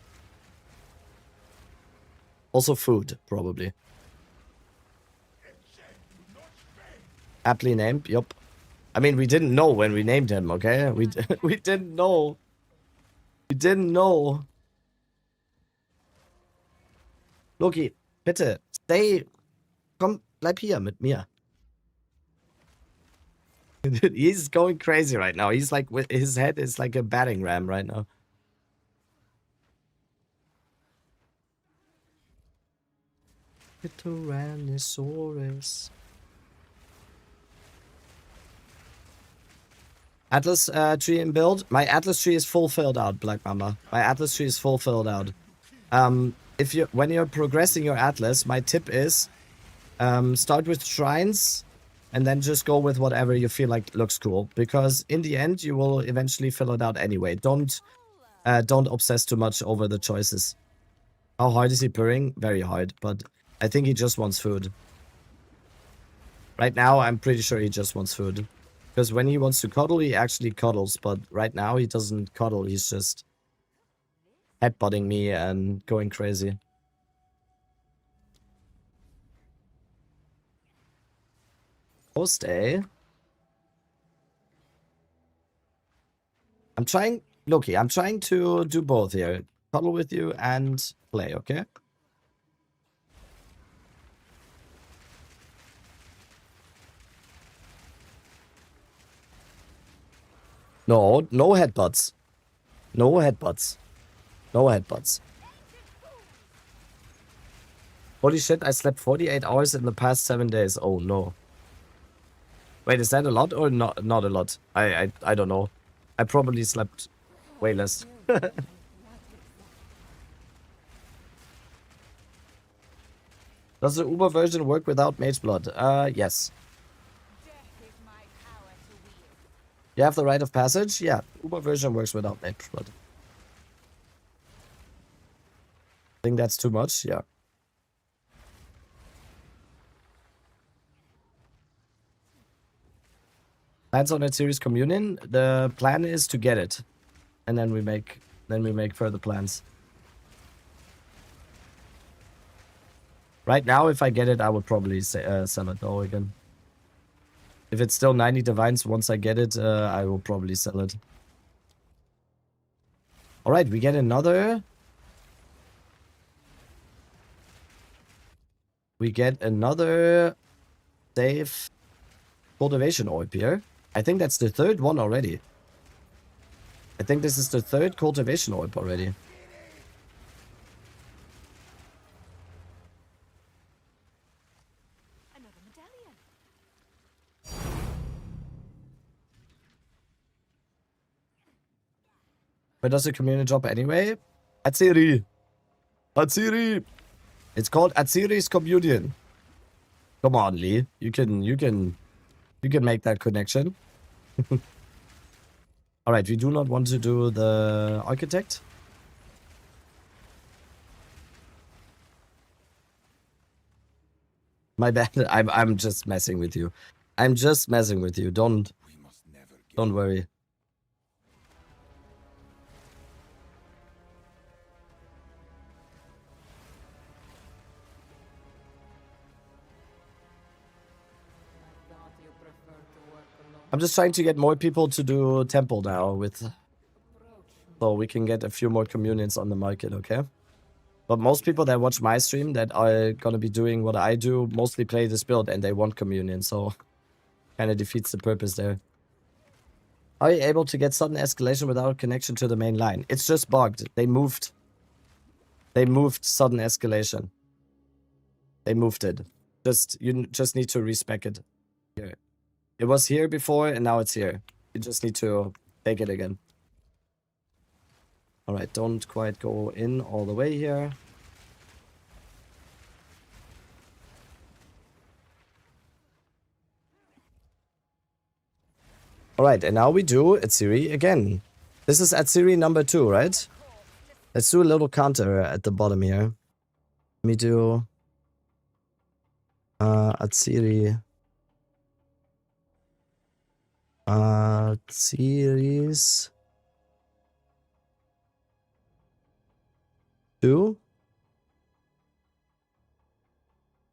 Also food, probably. Aptly named, yup. I mean, we didn't know when we named him, okay? We didn't know. We didn't know. Loki, bitte, stay. Komm, bleib hier mit mir. He's going crazy right now. He's like, his head is like a battering ram right now. Tyrannosaurus. Atlas tree and build. My Atlas tree is full filled out, Black Mamba. My Atlas tree is full filled out. When you're progressing your Atlas, my tip is start with shrines and then just go with whatever you feel like looks cool. Because in the end, you will eventually fill it out anyway. Don't obsess too much over the choices. How hard is he purring? Very hard, but I think he just wants food. Right now, I'm pretty sure he just wants food. Because when he wants to cuddle, he actually cuddles. But right now, he doesn't cuddle. He's just headbutting me and going crazy. Post A. I'm trying, Loki, I'm trying to do both here. Cuddle with you and play, okay? No, no headbutts. No headbutts. No headbutts. Holy shit, I slept 48 hours in the past 7 days. Oh no. Wait, is that a lot or not a lot? I don't know. I probably slept way less. Does the Uber version work without Mage Blood? Yes. You have the rite of passage? Yeah, Uber version works without Mage Blood. Think that's too much? Yeah. Plans on that series communion? The plan is to get it. And then we make further plans. Right now, if I get it, I would probably say, sell it though again. If it's still 90 divines once I get it, I will probably sell it. Alright, we get another... We get another safe cultivation orb here. I think that's the third one already. I think this is the third cultivation orb already. Another medallion. Where does the communion drop anyway? Atziri. Atziri. It's called Atziri's Communion. Come on, Lee. You can make that connection. Alright, we do not want to do the architect. My bad. I'm just messing with you. I'm just messing with you. Don't worry. I'm just trying to get more people to do temple now so we can get a few more communions on the market, okay? But most people that watch my stream that are gonna be doing what I do mostly play this build and they want communion, so kind of defeats the purpose there. Are you able to get sudden escalation without connection to the main line? It's just bugged. They moved sudden escalation. They moved it. You just need to respec it. Here. It was here before and now it's here. You just need to take it again. Alright, don't quite go in all the way here. Alright, and now we do Atziri again. This is Atziri number 2, right? Let's do a little counter at the bottom here. Let me do Atziri. Series 2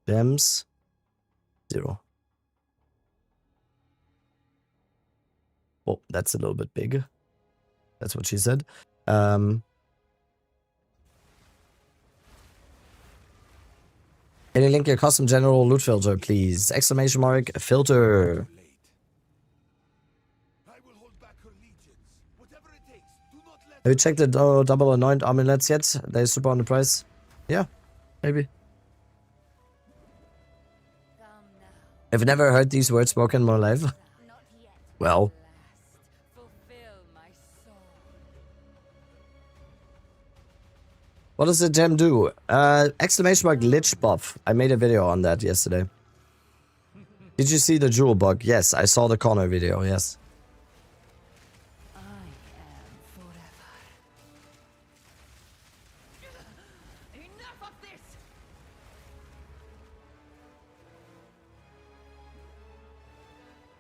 gems 0. Oh, that's a little bit big. That's what she said. Can you link your custom general loot filter, please? Exclamation mark filter. Have you checked the double anoint amulets yet? They're super on the price. Yeah, maybe. I've never heard these words spoken in my life. Well. What does the gem do? Exclamation mark Lich buff. I made a video on that yesterday. Did you see the jewel bug? Yes, I saw the Connor video, yes.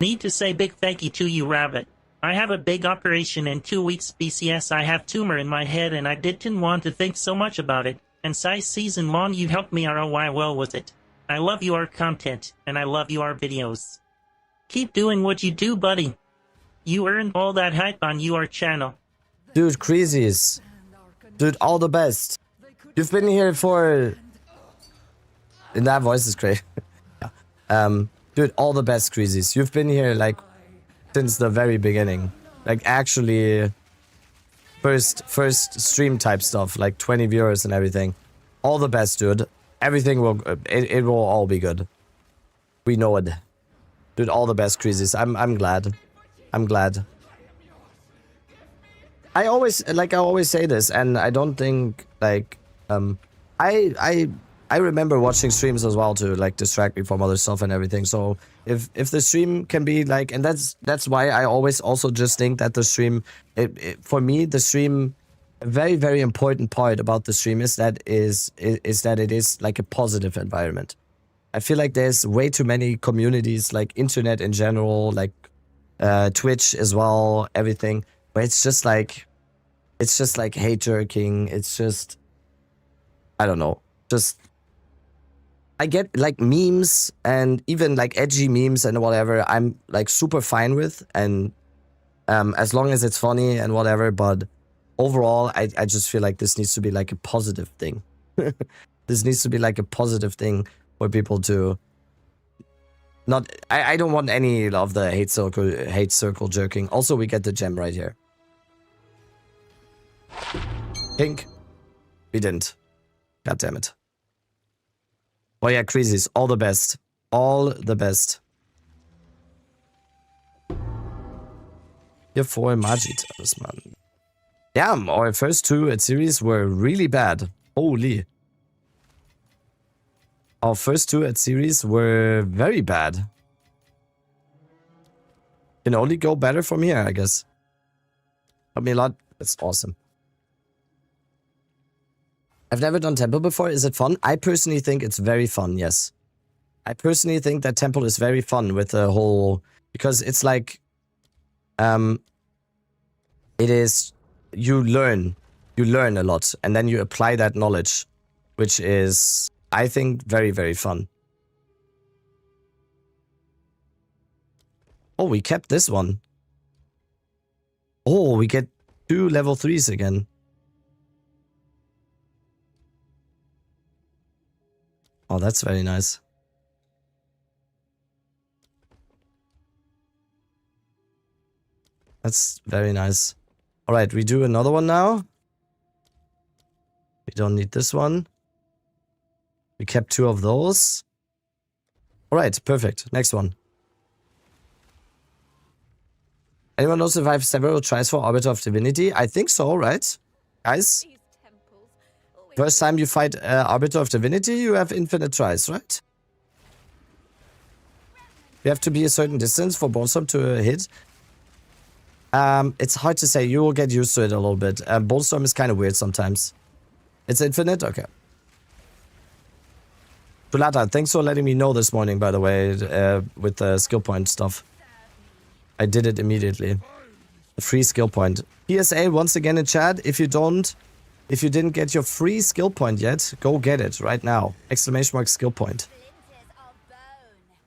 Need to say big thank you to you, Rabbit. I have a big operation in 2 weeks BCS. I have tumor in my head and I didn't want to think so much about it. And size season long you helped me ROI well with it. I love your content and I love your videos. Keep doing what you do, buddy. You earned all that hype on your channel. Dude, crazies. Dude, all the best. You've been here for... And that voice is great. Yeah. Dude, all the best, crazies. You've been here, like, since the very beginning. Like, actually... First stream type stuff, like 20 viewers and everything. All the best, dude. Everything will... It will all be good. We know it. Dude, all the best, crazies. I'm glad. I'm glad. I always say this, and I don't think, like, I remember watching streams as well to, like, distract me from other stuff and everything. So if the stream can be, like, and that's why I always also just think that the stream, for me, the stream, a very, very important part about the stream is that it is, like, a positive environment. I feel like there's way too many communities, like internet in general, like Twitch as well, everything, where it's just like hate jerking. It's just, I don't know, just, I get like memes and even like edgy memes and whatever, I'm like super fine with, and as long as it's funny and whatever, but overall I just feel like this needs to be like a positive thing. This needs to be like a positive thing for people to not, I don't want any of the hate circle jerking. Also, we get the gem right here. Pink. We didn't. God damn it. Oh yeah, crazies. All the best. All the best. Hier vor Magi Talisman. Yeah, our first two at series were really bad. Holy. Our first two at series were very bad. Can only go better from here, I guess. Help me a lot. That's awesome. I've never done Temple before. Is it fun? I personally think it's very fun, yes. I personally think that Temple is very fun with the whole... Because it's like... it is... You learn a lot. And then you apply that knowledge. Which is, I think, very, very fun. Oh, we kept this one. Oh, we get 2 level 3s again. Oh, that's very nice. That's very nice. Alright, we do another one now. We don't need this one. We kept 2 of those. Alright, perfect. Next one. Anyone knows if I have several tries for Arbiter of Divinity? I think so, right? Guys? First time you fight Arbiter of Divinity, you have infinite tries, right? You have to be a certain distance for Bolestorm to hit. It's hard to say. You will get used to it a little bit. Bolestorm is kind of weird sometimes. It's infinite? Okay. Tulata, thanks for letting me know this morning, by the way, with the skill point stuff. I did it immediately. A free skill point. PSA once again in chat, if you didn't get your free skill point yet, go get it right now. Exclamation mark skill point.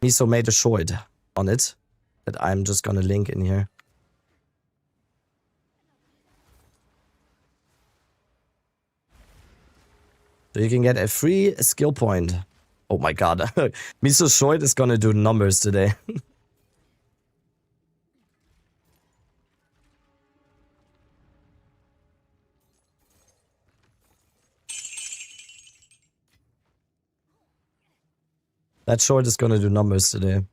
Miso made a short on it that I'm just gonna link in here. So you can get a free skill point. Oh my god. Miso short is gonna do numbers today. That short is gonna do numbers today.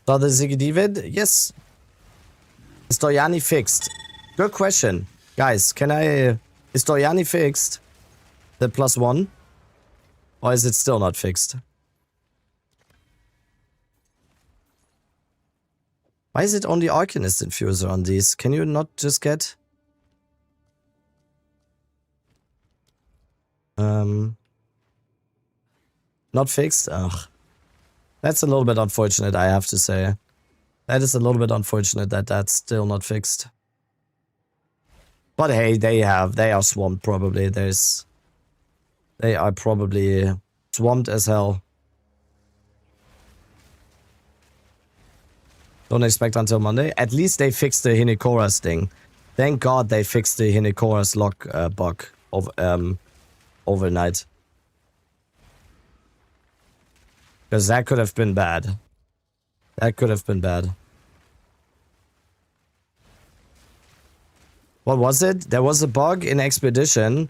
Saw the Ziggy David? Yes. Is Doyani fixed? Good question. Guys, is Doyani fixed? The +1? Or is it still not fixed? Why is it only Arcanist Infuser on these? Can you not just get... Not fixed? Ugh. That's a little bit unfortunate, I have to say. That is a little bit unfortunate that that's still not fixed. But hey, they are swamped probably. They are probably swamped as hell. Don't expect until Monday. At least they fixed the Hinicora's thing. Thank God they fixed the Hinicora's lock bug overnight. Because that could have been bad. That could have been bad. What was it? There was a bug in Expedition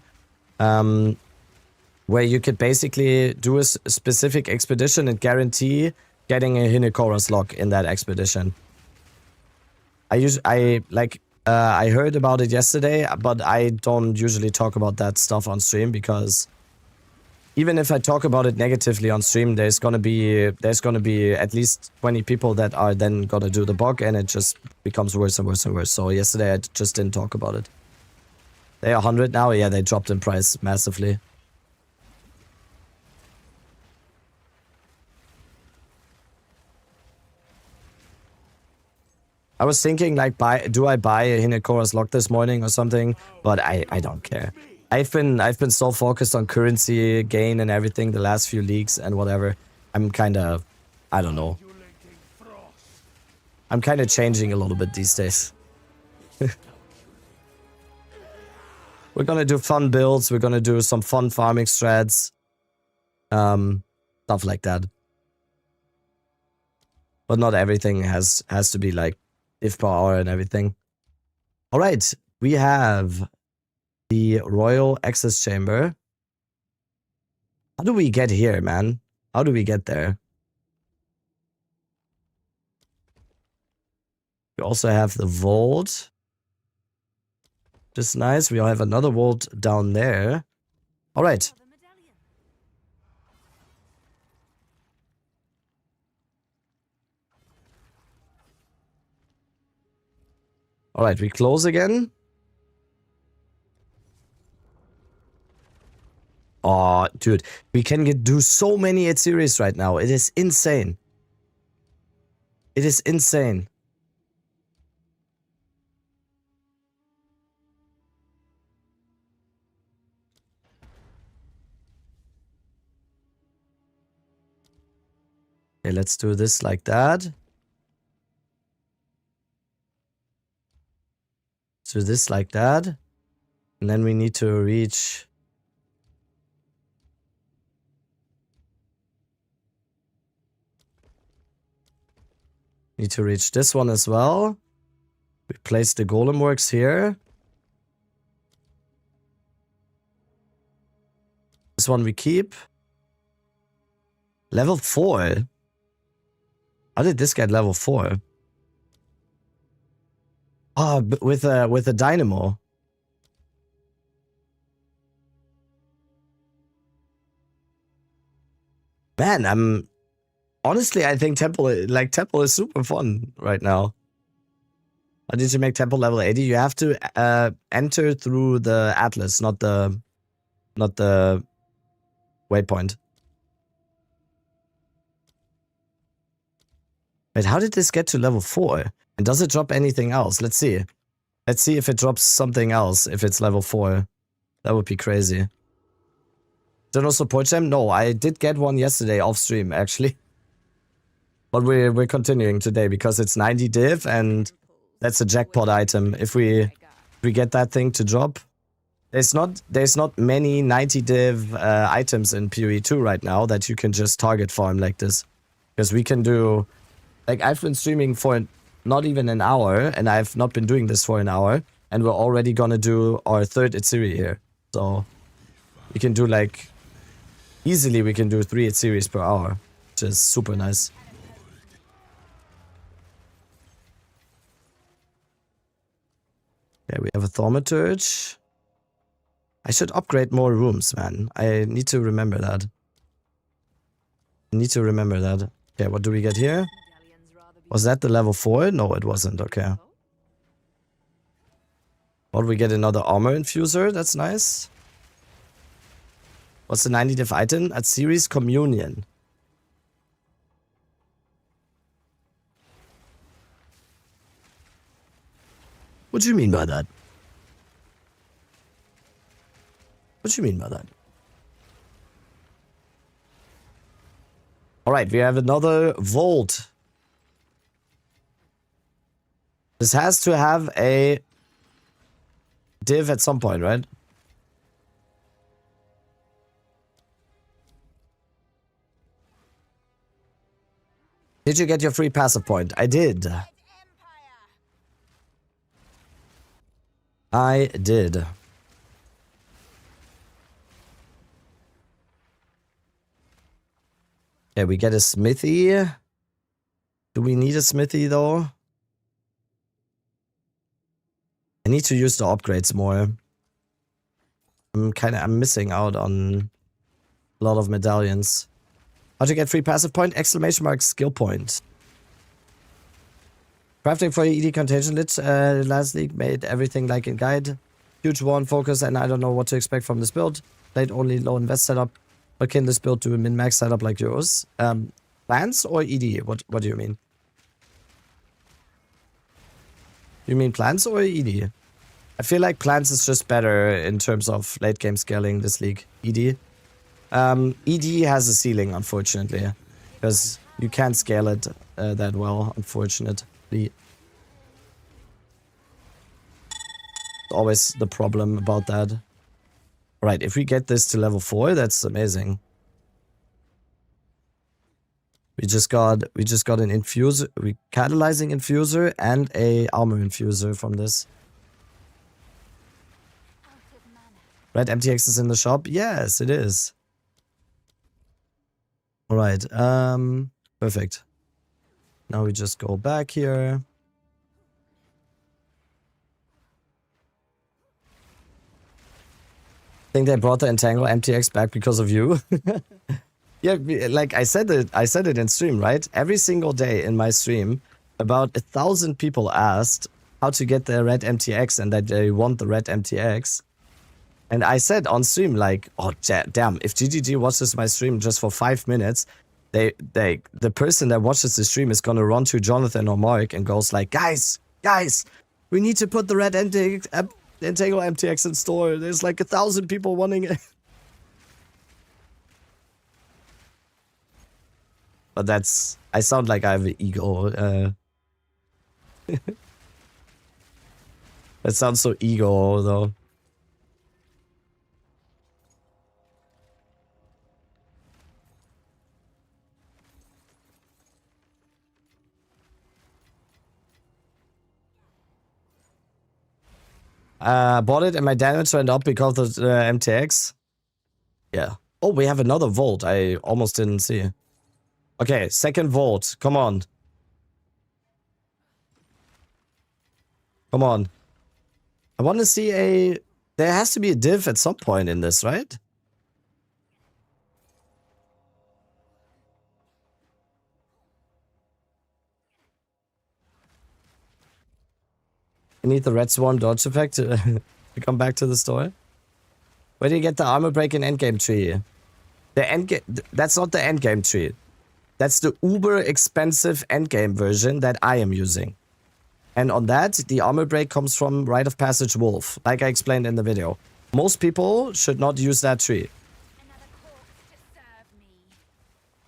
where you could basically do a specific expedition and guarantee getting a Hinicora's lock in that expedition. I heard about it yesterday, but I don't usually talk about that stuff on stream because even if I talk about it negatively on stream, there's gonna be at least 20 people that are then gonna do the bug, and it just becomes worse and worse and worse. So yesterday I just didn't talk about it. They are 100 now. Yeah, they dropped in price massively. I was thinking like, do I buy a Hinicora's lock this morning or something? But I don't care. I've been so focused on currency gain and everything the last few leagues and whatever. I'm kind of, I don't know. I'm kind of changing a little bit these days. We're gonna do fun builds. We're gonna do some fun farming strats. Stuff like that. But not everything has to be like if per hour and everything. All right, we have the Royal Access Chamber. How do we get here, man? How do we get there? We also have the vault. Just nice. We have another vault down there. All right. All right, we close again. Oh, dude, we can do so many at series right now. It is insane. It is insane. Okay, let's do this like that. Let's do this like that. And then we need to reach... Need to reach this one as well. We place the golem works here. This one we keep. Level 4. How did this get level 4? Oh, with a dynamo. Man, honestly, I think Temple is super fun right now. How did you make Temple level 80? You have to enter through the Atlas, not the waypoint. Wait, how did this get to level 4? And does it drop anything else? Let's see. Let's see if it drops something else if it's level 4. That would be crazy. General support gem? No, I did get one yesterday off stream, actually. But we're continuing today because it's 90 div and that's a jackpot item. If we get that thing to drop. There's not many 90 div items in PoE 2 right now that you can just target farm like this. Because we can do... Like, I've been streaming for not even an hour, and I've not been doing this for an hour, and we're already gonna do our third Itsiri here. So, we can do like... Easily we can do 3 Itsiris per hour, which is super nice. Okay, we have a Thaumaturge. I should upgrade more rooms, man. I need to remember that. Okay, what do we get here? Medallion's rather Was that the level 4? No, it wasn't. Okay. What, we get another armor infuser? That's nice. What's the 90 div item? At series communion. What do you mean by that? What do you mean by that? Alright, we have another vault. This has to have a div at some point, right? Did you get your free passive point? I did. I did. Yeah, we get a smithy. Do we need a smithy though? I need to use the upgrades more. I'm missing out on a lot of medallions. How to get free passive point? Exclamation mark skill point. Crafting for ED Contagion Lich last league made everything like in guide. Huge one focus, and I don't know what to expect from this build. Played only low invest setup. But can this build do a min-max setup like yours? Plants or ED? What do you mean? You mean plants or ED? I feel like plants is just better in terms of late game scaling this league. ED. ED has a ceiling, unfortunately. Because you can't scale it that well, unfortunately. Always the problem about that. Right, if we get this to level 4, that's amazing. We just got an infuser, catalyzing infuser and a armor infuser from this. Red MTX is in the shop? Yes, it is. Alright, perfect. Now we just go back here. I think they brought the Entangle MTX back because of you. Yeah, like I said it in stream, right? Every single day in my stream, about 1,000 people asked how to get the red MTX and that they want the red MTX. And I said on stream, like, oh damn, if GGG watches my stream just for 5 minutes, the person that watches the stream is gonna run to Jonathan or Mark and goes like, guys, we need to put the red Entangle MTX in store. There's like 1,000 people wanting it. But that's... I sound like I have an ego. That sounds so ego, though. Bought it and my damage went up because of the MTX. Yeah. Oh, we have another vault. I almost didn't see. Okay, second vault. Come on. Come on. I want to see a... There has to be a div at some point in this, right? I need the red swarm dodge effect to come back to the store. Where do you get the armor break in endgame tree? The endgame... That's not the endgame tree. That's the uber expensive endgame version that I am using. And on that, the armor break comes from Rite of Passage Wolf, like I explained in the video. Most people should not use that tree.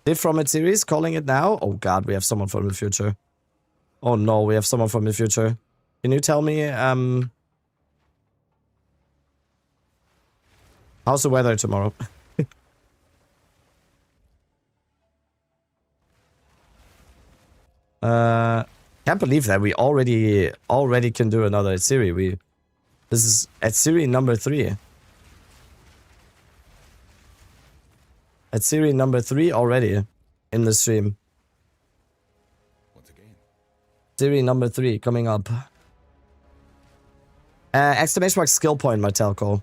Div from it series, calling it now? Oh god, we have someone from the future. Oh no, we have someone from the future. Can you tell me, how's the weather tomorrow? Can't believe that we already can do another series. This is at series number 3. At series number 3 already in the stream. Once again. Series number 3 coming up. Exclamation mark skill point, Martelco.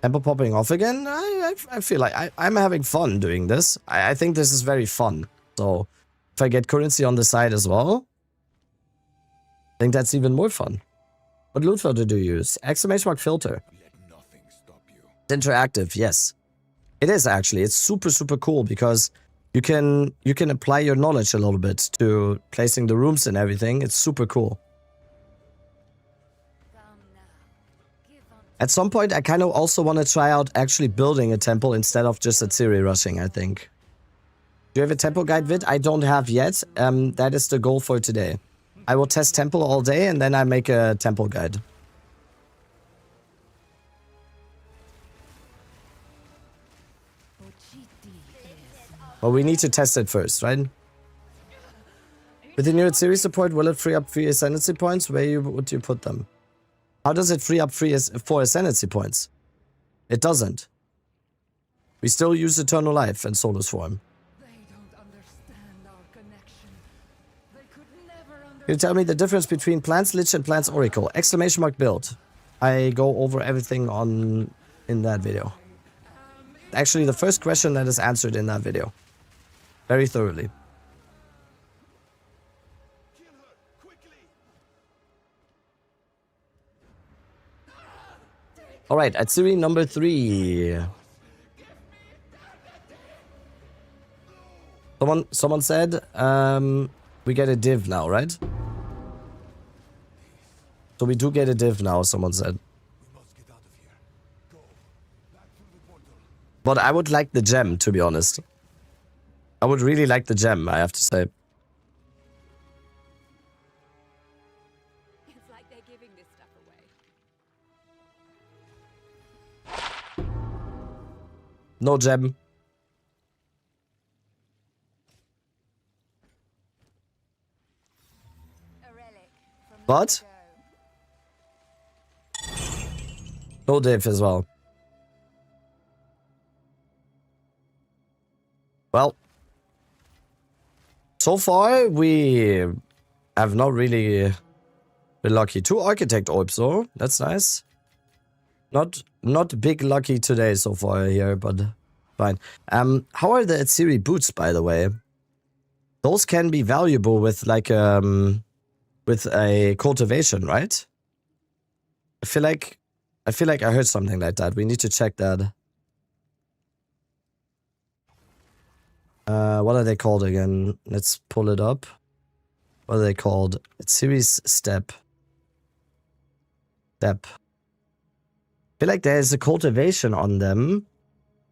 Tempo popping off again? I feel like I'm having fun doing this. I think this is very fun. So if I get currency on the side as well, I think that's even more fun. What loot filter do you use? Exclamation mark filter. Let nothing stop you. It's interactive, yes. It is actually. It's super, super cool because you can apply your knowledge a little bit to placing the rooms and everything. It's super cool. At some point, I kind of also want to try out actually building a temple instead of just a Ciri rushing, I think. Do you have a temple guide vid? I don't have yet. That is the goal for today. I will test temple all day and then I make a temple guide. But we need to test it first, right? With the new series support, will it free up 3 ascendancy points? Where would you put them? How does it free up 4 ascendancy points? It doesn't. We still use Eternal Life and Soulless Form. Can you tell me the difference between Plants Lich and Plants Oracle? Exclamation mark build. I go over everything in that video. Actually, the first question that is answered in that video. Very thoroughly. Alright, Atsiri number 3. Someone said, we get a div now, right? So we do get a div now, someone said. But I would like the gem, to be honest. I would really like the gem, I have to say. It's like they're giving this stuff away. No gem. But no div as well. Well, so far we have not really been lucky. 2 architect orbs though, that's nice. Not big lucky today so far here, but fine. How are the Atsiri boots, by the way? Those can be valuable with like with a cultivation, right? I feel like I heard something like that. We need to check that. What are they called again? Let's pull it up. What are they called? It's series step. Step. I feel like there's a cultivation on them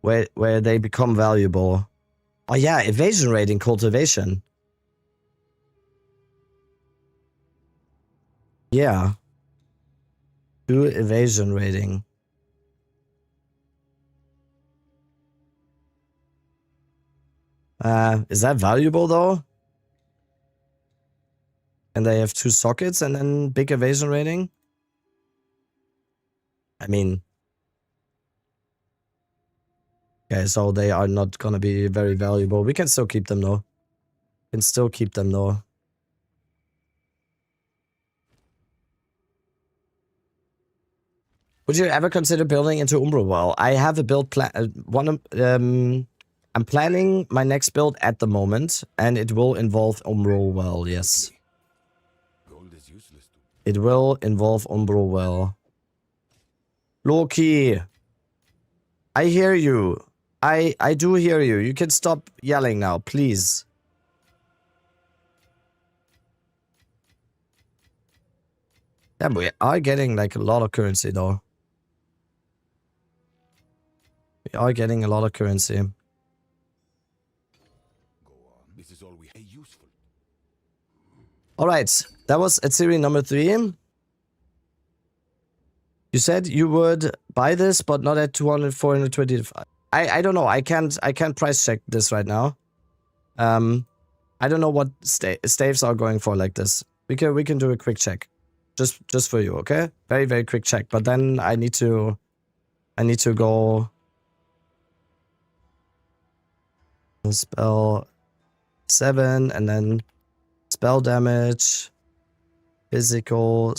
where they become valuable. Oh yeah, evasion rating cultivation. Yeah. 2 evasion rating. Is that valuable though? And they have 2 sockets and then big evasion rating? I mean... Okay, so they are not gonna be very valuable. We can still keep them though. Can still keep them though. Would you ever consider building into Umbral Well? I have a build plan. I'm planning my next build at the moment, and it will involve Umbral Well. Yes, Gold is useless to it will involve Umbral Well. Loki, I hear you. I do hear you. You can stop yelling now, please. Yeah, we are getting like a lot of currency though. We are getting a lot of currency. go on. This is all we have. Useful. Alright, that was Atsiri number 3. You said you would buy this, but not at 200, 425. I don't know. I can't price check this right now. I don't know what staves are going for like this. We can do a quick check. Just for you, okay? Very, very quick check. But then I need to go spell 7 and then spell damage, physical,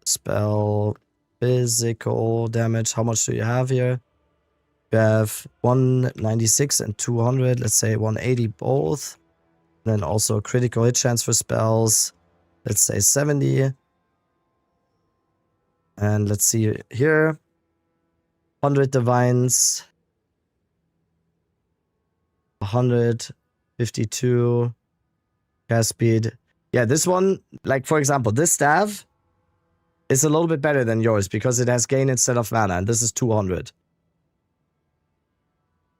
spell physical damage. How much do you have here? We have 196 and 200. Let's say 180 both. Then also critical hit chance for spells. Let's say 70. And let's see here. 100 divines. 152. Cast speed. Yeah, this one, like for example, this staff is a little bit better than yours because it has gain instead of mana, and this is 200.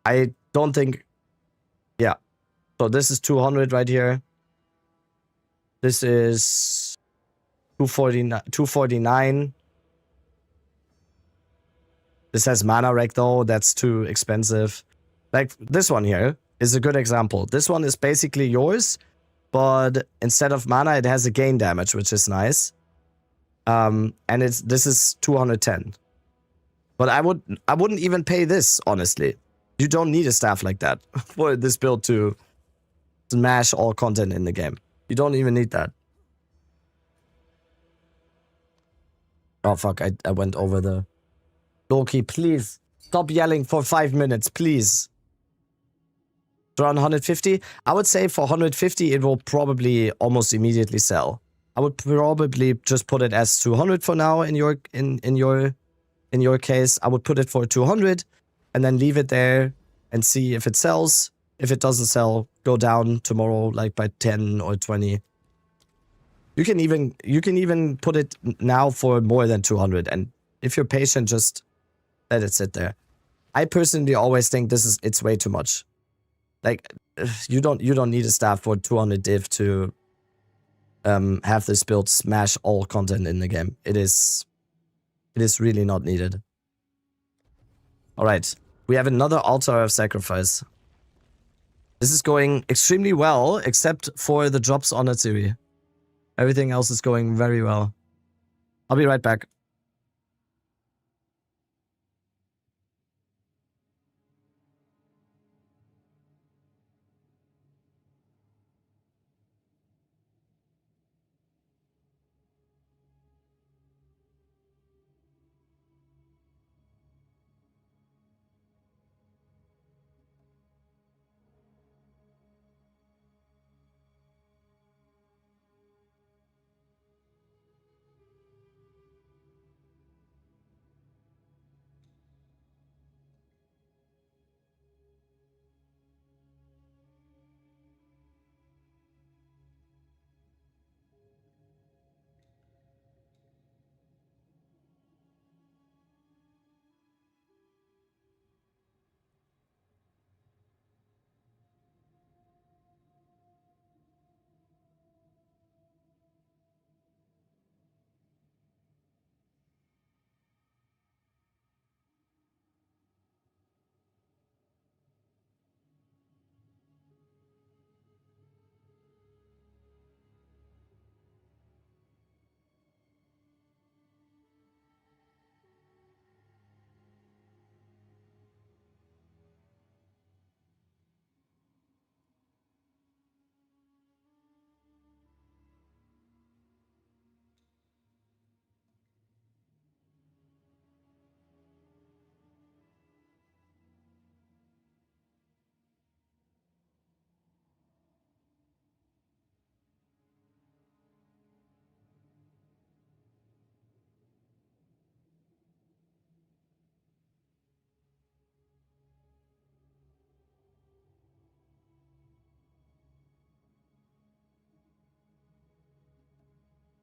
I don't think... Yeah. So this is 200 right here. This is 249. This has mana rec though. That's too expensive. Like this one here is a good example. This one is basically yours, but instead of mana, it has a gain damage, which is nice. And this is 210. But I wouldn't even pay this, honestly. You don't need a staff like that for this build to smash all content in the game. You don't even need that. Oh fuck, I went over the... Loki, please stop yelling for 5 minutes, please. Around 150? I would say for 150 it will probably almost immediately sell. I would probably just put it as 200 for now in your case. I would put it for 200 and then leave it there and see if it sells. If it doesn't sell, go down tomorrow like by 10 or 20. You can even put it now for more than 200, and if you're patient, just let it sit there. I personally always think it's way too much. Like you don't need a staff for 200 div to have this build smash all content in the game. It is really not needed. All right, we have another altar of sacrifice. This is going extremely well, except for the drops on Atsiri. Everything else is going very well. I'll be right back.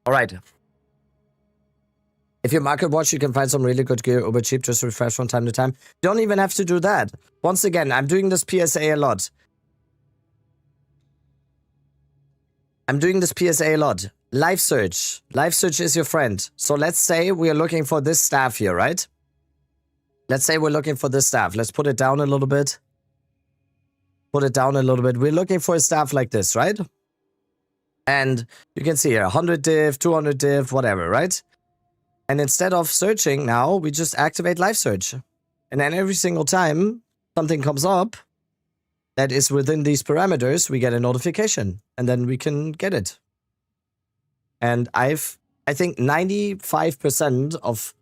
All right. If you market watch, you can find some really good gear over cheap, just refresh from time to time. You don't even have to do that. Once again, I'm doing this PSA a lot. Life search. Life search is your friend. So let's say we are looking for this staff here, right? Let's say we're looking for this staff. Let's put it down a little bit. We're looking for a staff like this, right? And you can see here, 100 div, 200 div, whatever, right? And instead of searching now, we just activate live search. And then every single time something comes up that is within these parameters, we get a notification. And then we can get it. And I think 95% of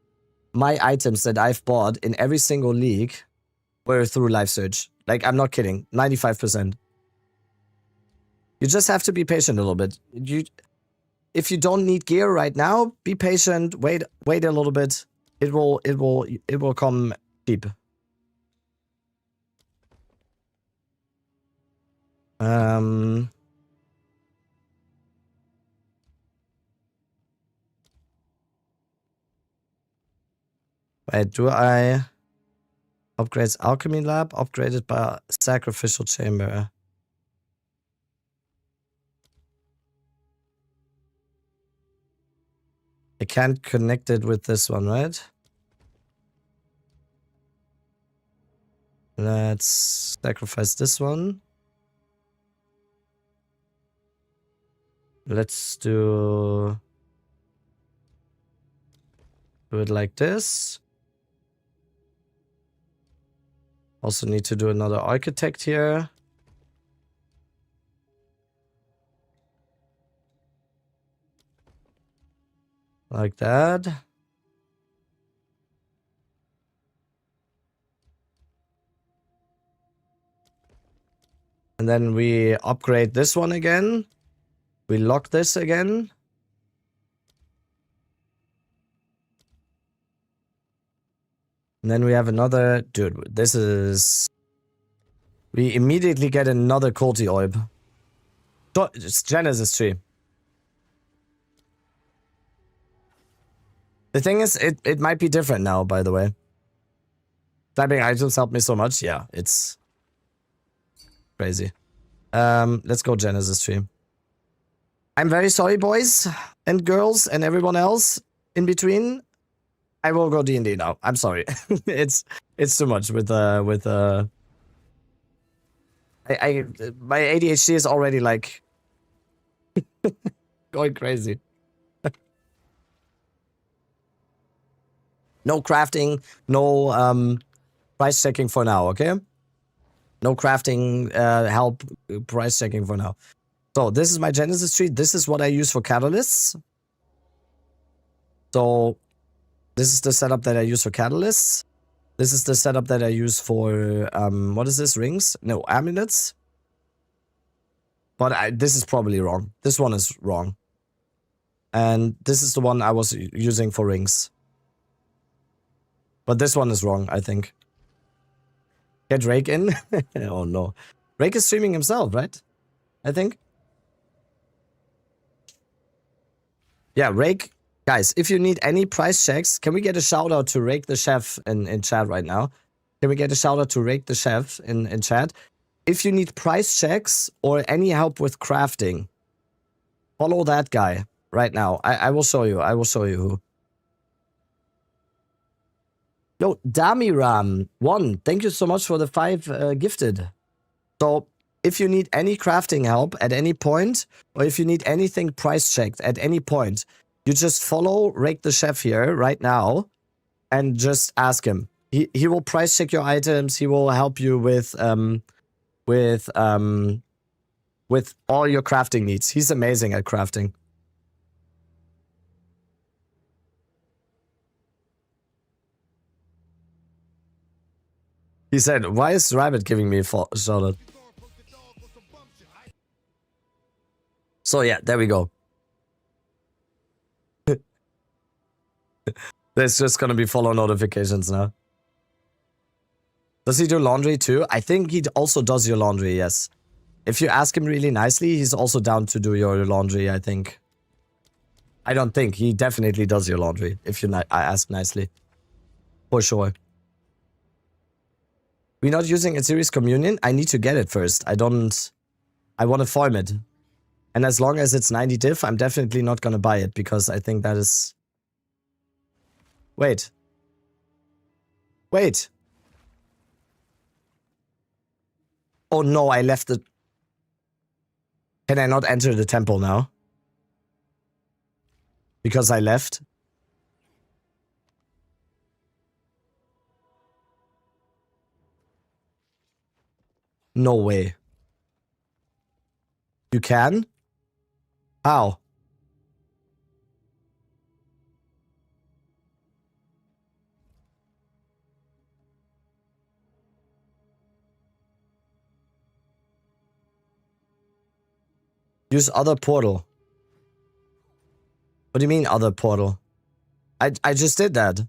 my items that I've bought in every single league We're through Life Surge. Like, I'm not kidding. 95%. You just have to be patient a little bit. If you don't need gear right now, be patient. Wait a little bit. It will come cheap. Wait, do I upgrades Alchemy Lab upgraded by Sacrificial Chamber? I can't connect it with this one, right? Let's sacrifice this one. Let's do it like this. Also need to do another architect here. Like that. And then we upgrade this one again. We lock this again. And then we have another... Dude, this is... We immediately get another Culty Orb. So, it's Genesis Tree. The thing is, it might be different now, by the way. Typing items helped me so much. Yeah, it's... crazy. Let's go Genesis Tree. I'm very sorry, boys and girls and everyone else in between. I will go D&D now. I'm sorry. it's too much with my ADHD is already like going crazy. No crafting, no price checking for now, okay? No crafting help price checking for now. So this is my Genesis tree. This is what I use for catalysts. So this is the setup that I use for catalysts. This is the setup that I use for, what is this? Rings? No, amulets. But this is probably wrong. This one is wrong. And this is the one I was using for rings. But this one is wrong, I think. Get Rake in? Oh no. Rake is streaming himself, right? I think. Yeah, Rake. Guys, if you need any price checks, can we get a shout out to Rake the Chef in chat right now? Can we get a shout out to Rake the Chef in chat? If you need price checks or any help with crafting, follow that guy right now. I will show you. I will show you who. Yo, Damiram1, thank you so much for the 5 gifted. So, if you need any crafting help at any point, or if you need anything price checked at any point, you just follow Rake the Chef here right now and just ask him. He will price check your items. He will help you with all your crafting needs. He's amazing at crafting. He said, "Why is Rabbit giving me a shout out?" So yeah, there we go. There's just gonna be follow notifications now. Does he do laundry too? I think he also does your laundry, yes. If you ask him really nicely, he's also down to do your laundry, I think. I don't think. He definitely does your laundry, if you ask nicely. For sure. We're not using a series communion? I need to get it first. I want to farm it. And as long as it's 90 diff, I'm definitely not gonna buy it, because I think that is... Wait. Wait. Oh no, I left the... Can I not enter the temple now? Because I left? No way. You can? How? Use other portal. What do you mean other portal? I just did that.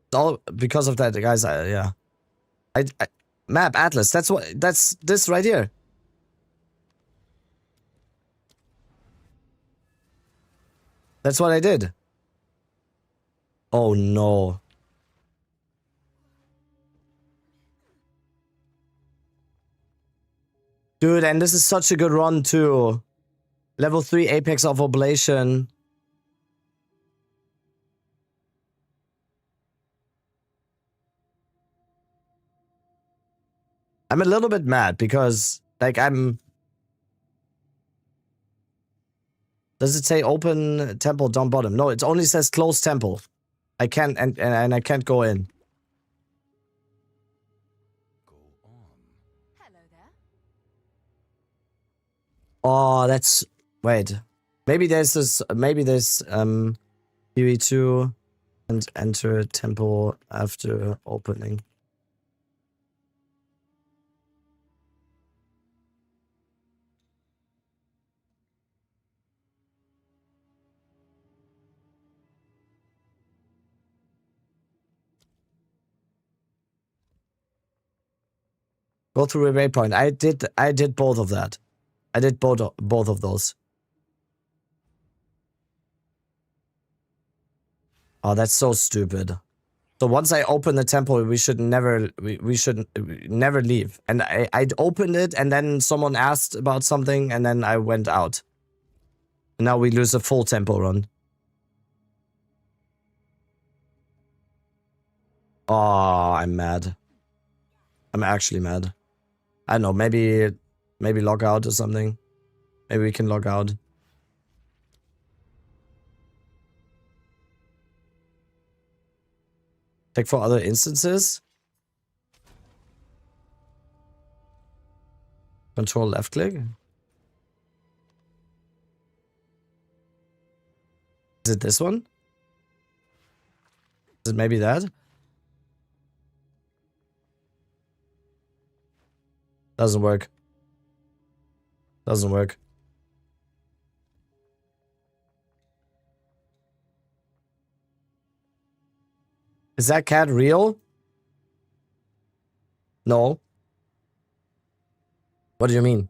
It's all because of that, guys. Yeah. I map Atlas. That's this right here. That's what I did. Oh no. Dude, and this is such a good run too. Level 3 Apex of Oblation. I'm a little bit mad because, like, Does it say open temple down bottom? No, it only says closed temple. I can't, and I can't go in. Go on. Hello there. Oh, that's... Wait. Maybe there's this... Maybe there's, PV2 and enter temple after opening. Go through a waypoint. I did both of that. I did both of those. Oh, that's so stupid. So once I open the temple, we should never never leave. And I opened it, and then someone asked about something, and then I went out. And now we lose a full temple run. Oh, I'm mad. I'm actually mad. I don't know, maybe log out or something. Maybe we can log out. Check for other instances. Control left click. Is it this one? Is it maybe that? Doesn't work. Doesn't work. Is that cat real? No. What do you mean?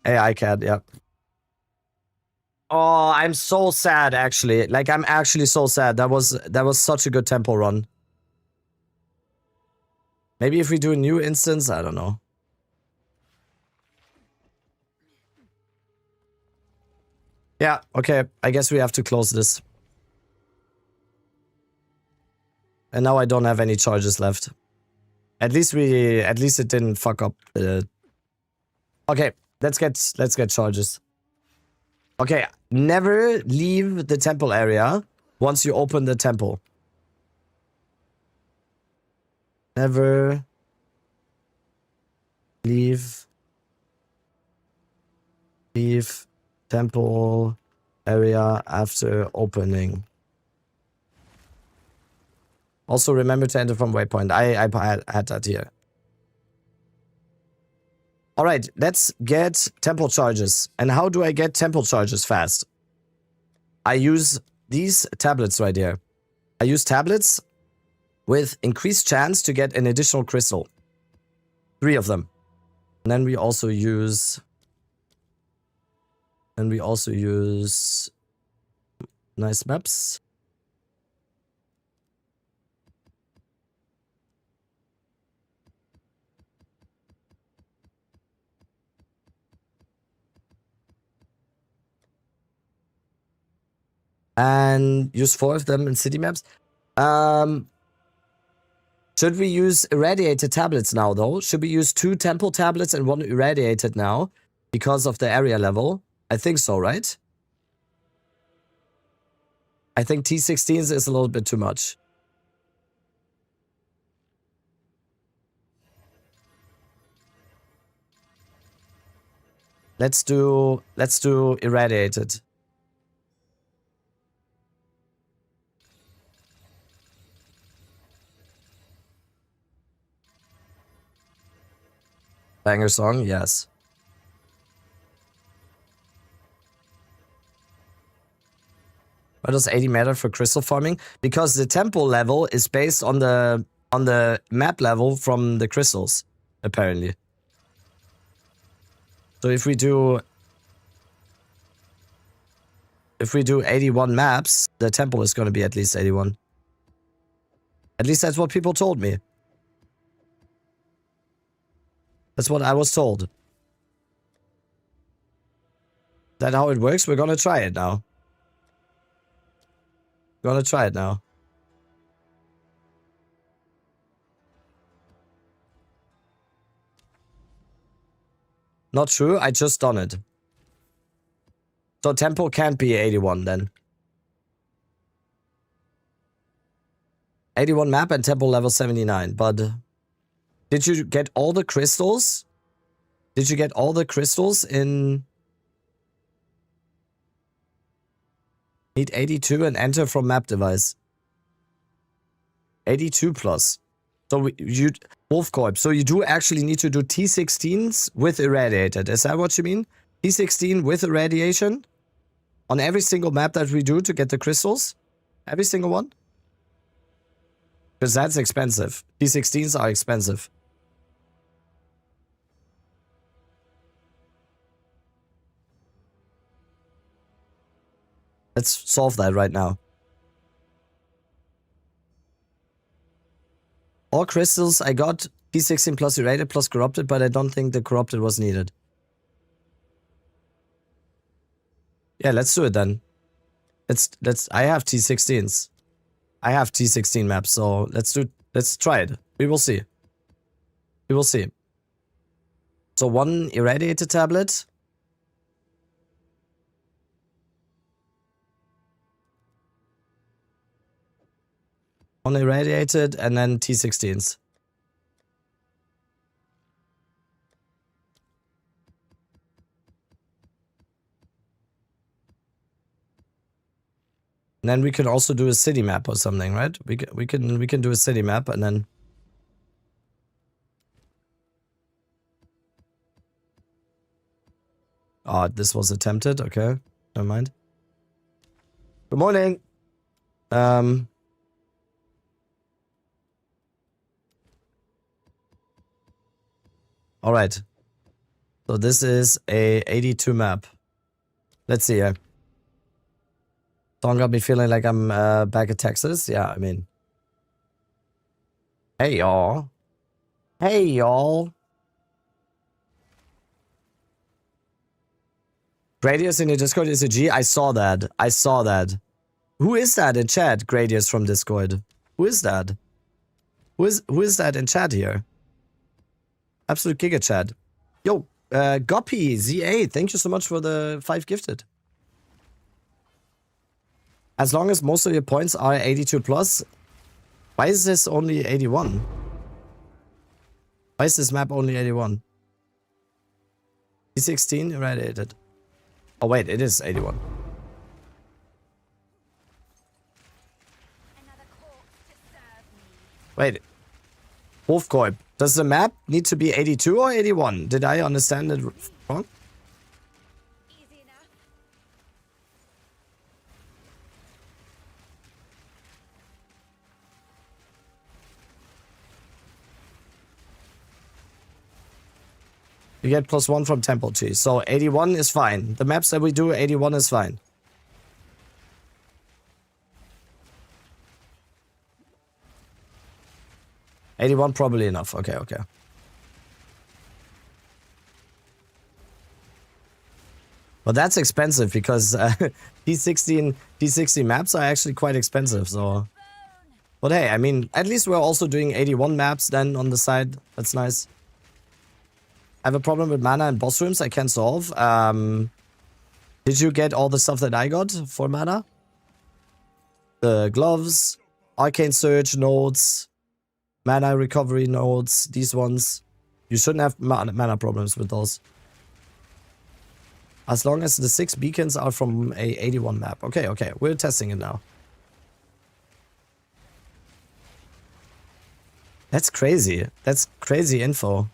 AI cat, yeah. Oh, I'm so sad actually. Like, I'm actually so sad. That was such a good tempo run. Maybe if we do a new instance, I don't know. Yeah, okay. I guess we have to close this. And now I don't have any charges left. At least it didn't fuck up the... Okay, let's get charges. Okay, never leave the temple area once you open the temple. Never leave temple area after opening. Also remember to enter from waypoint. I had that here. All right, let's get temple charges. And how do I get temple charges fast? I use these tablets right here. I use tablets with increased chance to get an additional crystal. 3 of them. And then we also use... nice maps. And use 4 of them in city maps. Should we use irradiated tablets now, though? Should we use 2 temple tablets and 1 irradiated now? Because of the area level? I think so, right? I think T16s is a little bit too much. Let's do irradiated. Banger song, yes. Why does 80 matter for crystal farming? Because the tempo level is based on the map level from the crystals, apparently. So if we do 81 maps, the tempo is going to be at least 81. At least that's what people told me. That's what I was told. That how it works? We're gonna try it now. Gonna try it now. Not true, I just done it. So tempo can't be 81 then. 81 map and tempo level 79, but did you get all the crystals? Did you get all the crystals in... Need 82 and enter from map device. 82 plus. So you... Wolfcorp, so you do actually need to do T16s with irradiated. Is that what you mean? T16 with irradiation? On every single map that we do to get the crystals? Every single one? Because that's expensive. T16s are expensive. Let's solve that right now. All crystals I got T16 plus irradiated plus corrupted, but I don't think the corrupted was needed. Yeah, let's do it then. I have T16s. I have T16 maps, so let's try it. We will see. We will see. So one irradiated tablet. One irradiated and then T16s. And then we can also do a city map or something, right? We can do a city map and then... Oh, this was attempted. Okay, never mind. Good morning. All right. So this is a 82 map. Let's see here. Song got me feeling like I'm back at Texas. Yeah, I mean. Hey, y'all. Hey, y'all. Gradius in your Discord is a G. I saw that. I saw that. Who is that in chat? Gradius from Discord. Who is that? Who is that in chat here? Absolute Giga Chat. Yo, Goppy, Z8, thank you so much for the 5 gifted. As long as most of your points are 82 plus, why is this only 81? Why is this map only 81? T16 irradiated. Oh wait, it is 81. Wait. Wolfcorp, does the map need to be 82 or 81? Did I understand it wrong? Easy enough. You get +1 from Temple Cheese. So 81 is fine. The maps that we do, 81 is fine. $81 probably enough. Okay, okay. But that's expensive because T16 maps are actually quite expensive. So, but hey, I mean, at least we're also doing 81 maps then on the side. That's nice. I have a problem with mana and boss rooms I can't solve. Did you get all the stuff that I got for mana? The gloves, arcane surge nodes, mana recovery nodes, these ones. You shouldn't have mana problems with those. As long as the 6 beacons are from a 81 map. Okay, okay, we're testing it now. That's crazy. That's crazy info.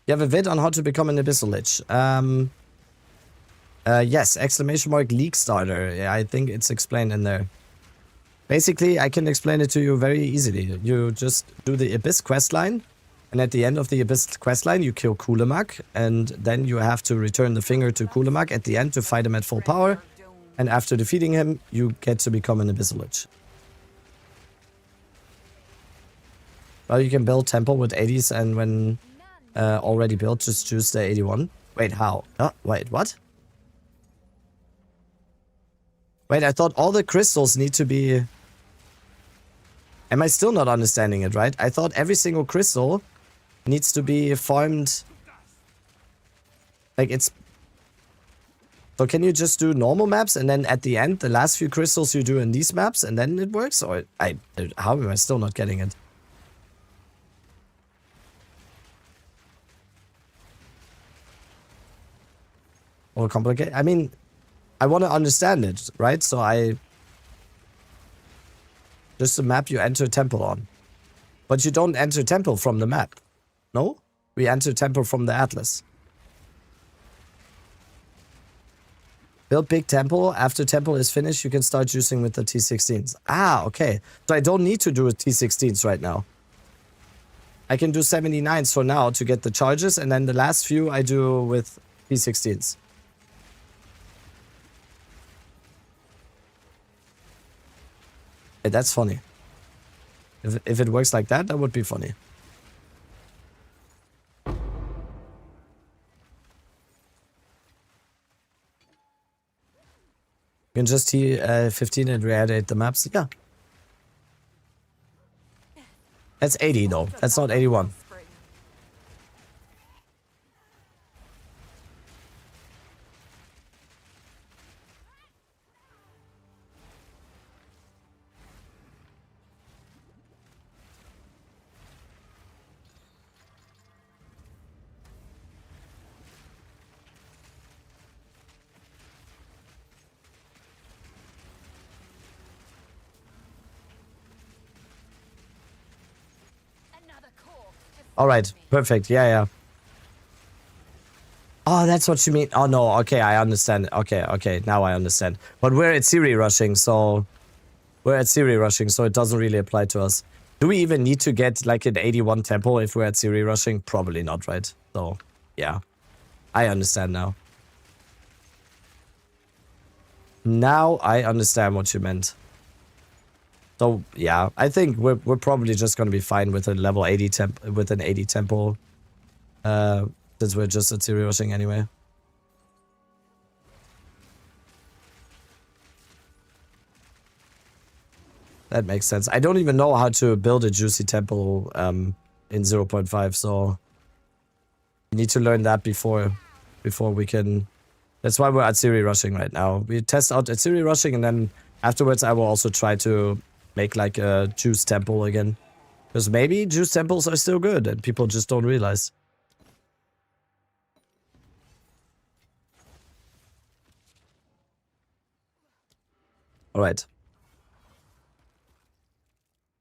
You have a vid on how to become an Abyssal Lich. Yes, exclamation mark league starter. Yeah, I think it's explained in there. Basically, I can explain it to you very easily. You just do the Abyss questline, and at the end of the Abyss questline, you kill Kulemak, and then you have to return the finger to Kulemak at the end to fight him at full power, and after defeating him, you get to become an Abyssal Lich. Well, you can build temple with 80s, and when already built, just choose the 81. Wait, how? Wait, what? Wait, I thought all the crystals need to be... Am I still not understanding it, right? I thought every single crystal needs to be farmed... Like, it's... So can you just do normal maps, and then at the end, the last few crystals you do in these maps, and then it works? Or how am I still not getting it? Or complicated? I mean, I want to understand it, right? So just a map you enter temple on. But you don't enter temple from the map. No? We enter temple from the atlas. Build big temple. After temple is finished, you can start using with the T16s. Ah, okay. So I don't need to do T16s right now. I can do 79s for now to get the charges, and then the last few I do with T16s. Hey, that's funny. If it works like that, that would be funny. You can just T15 and re-edit the maps. Yeah. That's 80 though. That's not 81. All right, perfect. Yeah, yeah. Oh, that's what you mean. Oh, no. Okay, I understand. Okay. Now I understand. But we're at Siri rushing, so... it doesn't really apply to us. Do we even need to get, like, an 81 tempo if we're at Siri rushing? Probably not, right? So, yeah. I understand now. Now I understand what you meant. So yeah, I think we're probably just gonna be fine with a level 80 with an 80 tempo, since we're just at Siri rushing anyway. That makes sense. I don't even know how to build a juicy temple in 0.5, so we need to learn that before we can. That's why we're at Siri rushing right now. We test out at Siri rushing, and then afterwards I will also try to make like a juice temple again. Because maybe juice temples are still good and people just don't realize. Alright.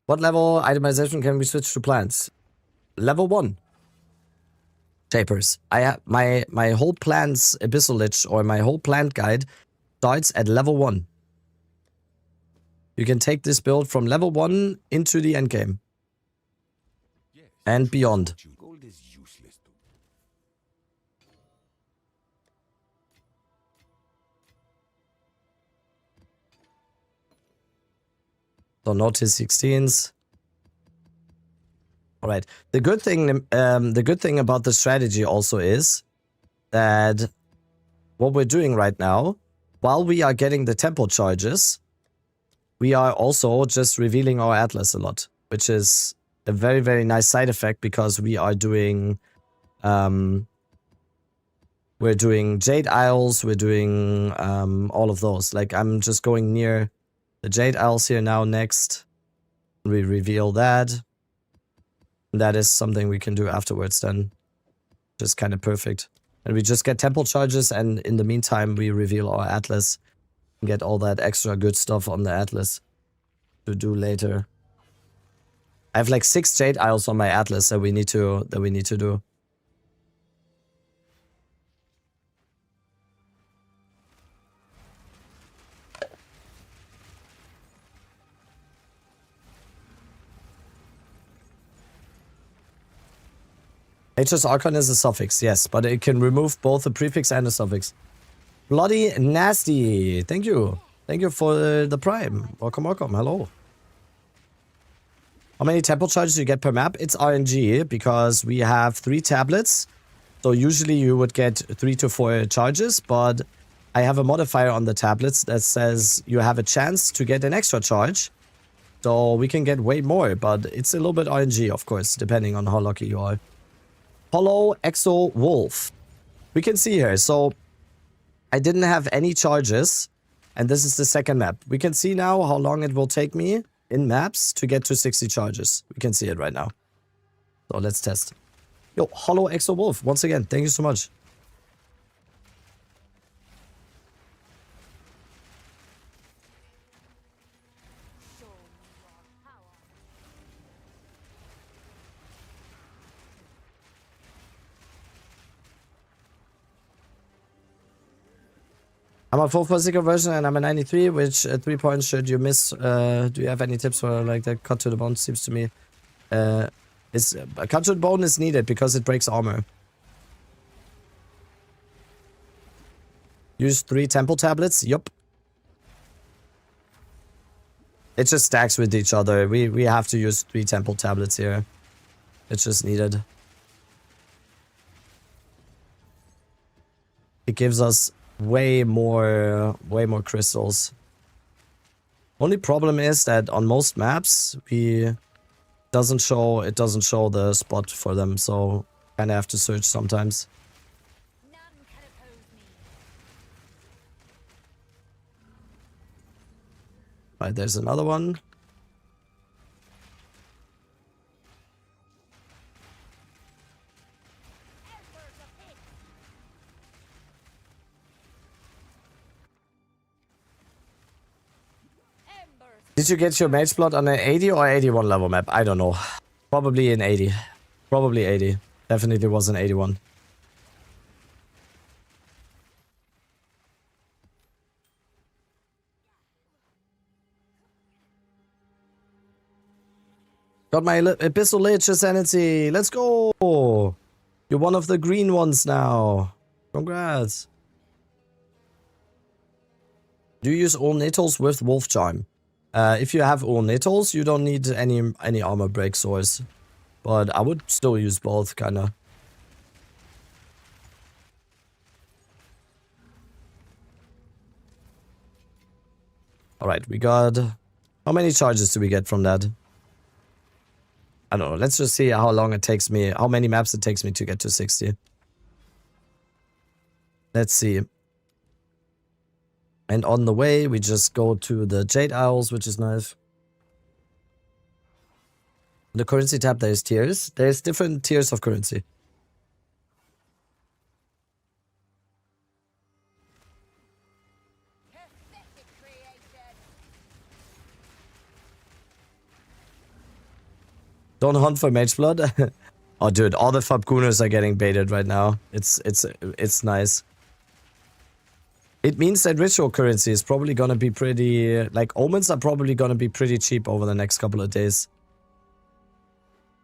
What level itemization can we switch to plants? Level 1. Shapers. I have my whole plants Abyssal Lich, or my whole plant guide starts at level 1. You can take this build from level 1 into the endgame. Yes. And beyond. Gold is useless to So no T16s. Alright. The good thing about the strategy also is that what we're doing right now, while we are getting the tempo charges, we are also just revealing our atlas a lot, which is a very, very nice side effect because we are doing we're doing Jade Isles, we're doing all of those. Like, I'm just going near the Jade Isles here now next. We reveal that. That is something we can do afterwards then. Just kind of perfect. And we just get temple charges, and in the meantime we reveal our atlas. Get all that extra good stuff on the atlas to do later. I have like 6 Jade Isles on my atlas that we need to do. HS Archon is a suffix, yes, but it can remove both a prefix and a suffix. Bloody nasty. Thank you. Thank you for the prime. Welcome, welcome. Hello. How many temple charges you get per map? It's RNG because we have 3 tablets. So usually you would get 3 to 4 charges, but I have a modifier on the tablets that says you have a chance to get an extra charge. So we can get way more, but it's a little bit RNG, of course, depending on how lucky you are. Hollow Exo Wolf. We can see here. So I didn't have any charges, and this is the second map. We can see now how long it will take me in maps to get to 60 charges. We can see it right now. So let's test. Yo, Hollow Exo Wolf, once again, thank you so much. I'm a full physical version and I'm a 93, which 3 points should you miss? Do you have any tips for like that cut to the bone? Seems to me a cut to the bone is needed because it breaks armor. Use 3 temple tablets? Yup. It just stacks with each other. We have to use 3 temple tablets here. It's just needed. It gives us way more crystals. Only problem is that on most maps it doesn't show the spot for them, so kinda have to search sometimes. None can oppose me. Right, there's another one. Did you get your mage blood on an 80 or 81 level map? I don't know. Probably an 80. Probably 80. Definitely was an 81. Got my Abyssal Lich Ascendancy. Let's go. You're one of the green ones now. Congrats. Do you use all Nettles with Wolf Charm? If you have all Nettles, you don't need any armor break source. But I would still use both, kinda. Alright, we got... How many charges do we get from that? I don't know, let's just see how long it takes me, how many maps it takes me to get to 60. Let's see. And on the way, we just go to the Jade Isles, which is nice. The currency tab, there's tiers. There's different tiers of currency. Pathetic creation. Don't hunt for mage blood. Oh, dude, all the Fabguners are getting baited right now. It's nice. It means that ritual currency is probably gonna be pretty... Like, omens are probably gonna be pretty cheap over the next couple of days.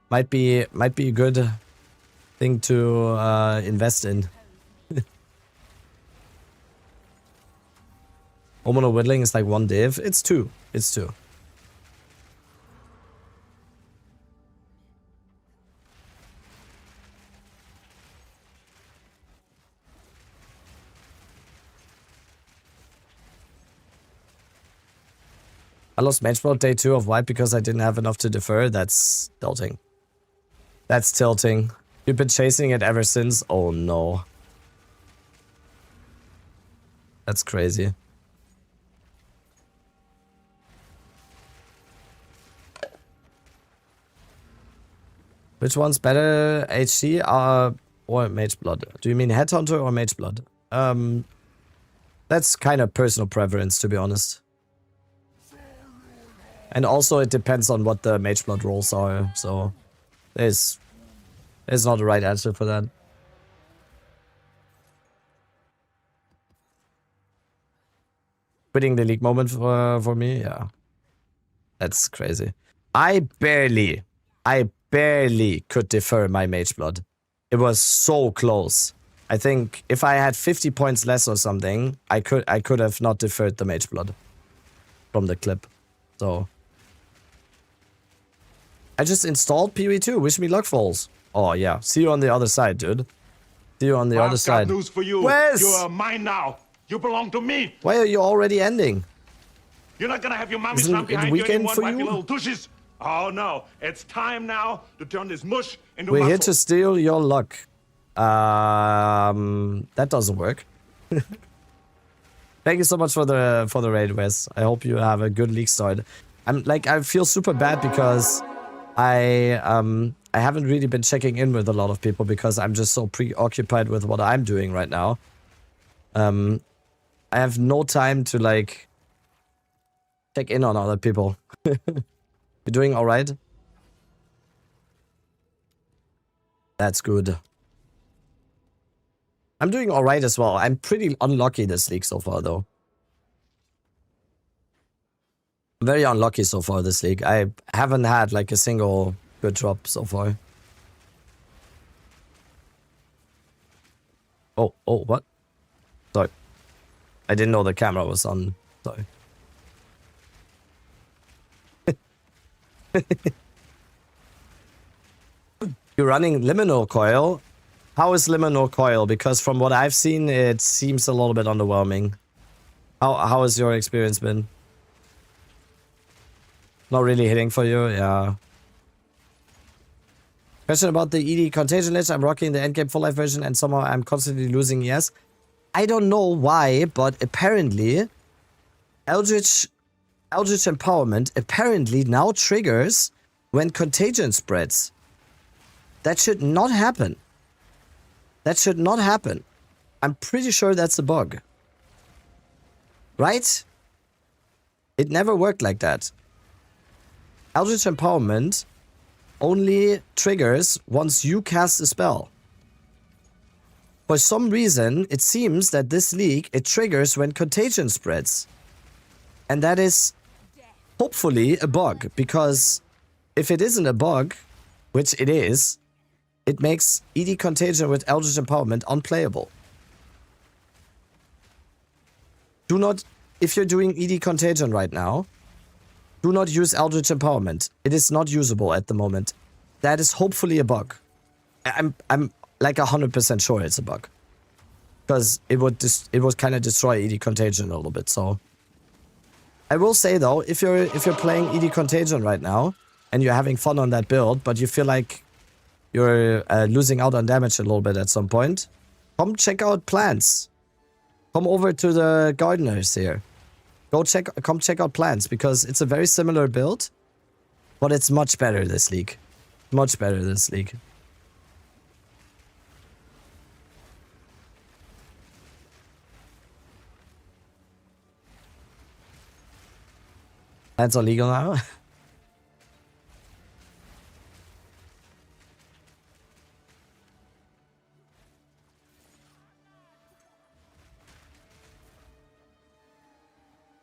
Might be a good thing to invest in. Omen of Whittling is like 1 div. It's 2. It's 2. I lost Matchblood day 2 of White because I didn't have enough to defer. That's tilting. That's tilting. You've been chasing it ever since? Oh no. That's crazy. Which one's better, HC or Mageblood? Do you mean Headhunter or Mageblood? That's kind of personal preference, to be honest. And also it depends on what the Mageblood rolls are, so there's not a right answer for that. Quitting the league moment for me, yeah. That's crazy. I barely could defer my Mageblood. It was so close. I think if I had 50 points less or something, I could have not deferred the Mage Blood from the clip. So I just installed PV2. Wish me luck, Falls. Oh yeah. See you on the other side, dude. See you on the other I've side. got news for you. Wes! You are mine now. You belong to me. Why are you already ending? You're not gonna have your mommy Isn't stomp it behind you weekend anymore for and wipe you? your little tushes. Oh no. It's time now to turn this mush into We're muscle. here to steal your luck. That doesn't work. Thank you so much for the raid, Wes. I hope you have a good league start. I feel super bad because I haven't really been checking in with a lot of people because I'm just so preoccupied with what I'm doing right now. I have no time to like check in on other people. You doing all right? That's good. I'm doing all right as well. I'm pretty unlucky this league so far, though. Very unlucky so far this league. I haven't had like a single good drop so far. Oh, what? Sorry. I didn't know the camera was on. Sorry. You're running Liminal Coil? How is Liminal Coil? Because from what I've seen, it seems a little bit underwhelming. How has your experience been? Not really hitting for you? Yeah. Question about the ED Contagion Lich. I'm rocking the endgame full life version and somehow I'm constantly losing ES. I don't know why, but apparently Eldritch Empowerment apparently now triggers when Contagion spreads. That should not happen. That should not happen. I'm pretty sure that's a bug. Right? It never worked like that. Eldritch Empowerment only triggers once you cast a spell. For some reason, it seems that this league, it triggers when Contagion spreads. And that is hopefully a bug, because if it isn't a bug, which it is, it makes ED Contagion with Eldritch Empowerment unplayable. Do not, if you're doing ED Contagion right now, do not use Eldritch Empowerment. It is not usable at the moment. That is hopefully a bug. I'm like 100% sure it's a bug. Because it would kind of destroy ED Contagion a little bit, so. I will say though, if you're playing ED Contagion right now, and you're having fun on that build, but you feel like you're losing out on damage a little bit at some point, come check out plants. Come over to the gardeners here. Come check out plants, because it's a very similar build, but it's much better this league. Much better this league. Plants are legal now.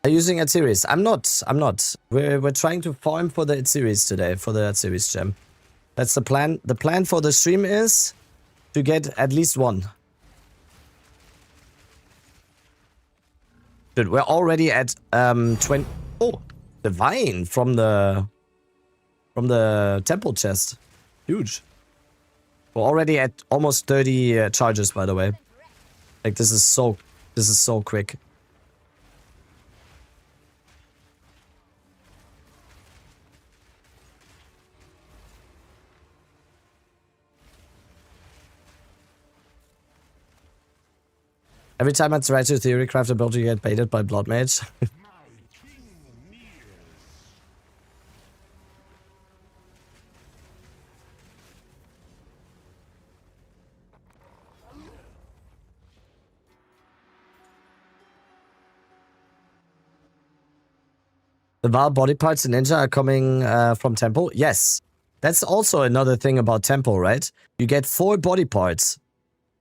Are you using Ad series? I'm not. We're trying to farm for the Ad series today, for the Ad series gem. That's the plan. The plan for the stream is to get at least one. Dude, we're already at 20. Oh, divine from the temple chest. Huge. We're already at almost 30 charges, by the way. Like this is so quick. Every time I try to theory craft a build, you get baited by Blood Mage. The Val body parts in Ninja are coming from Temple? Yes. That's also another thing about Temple, right? You get 4 body parts.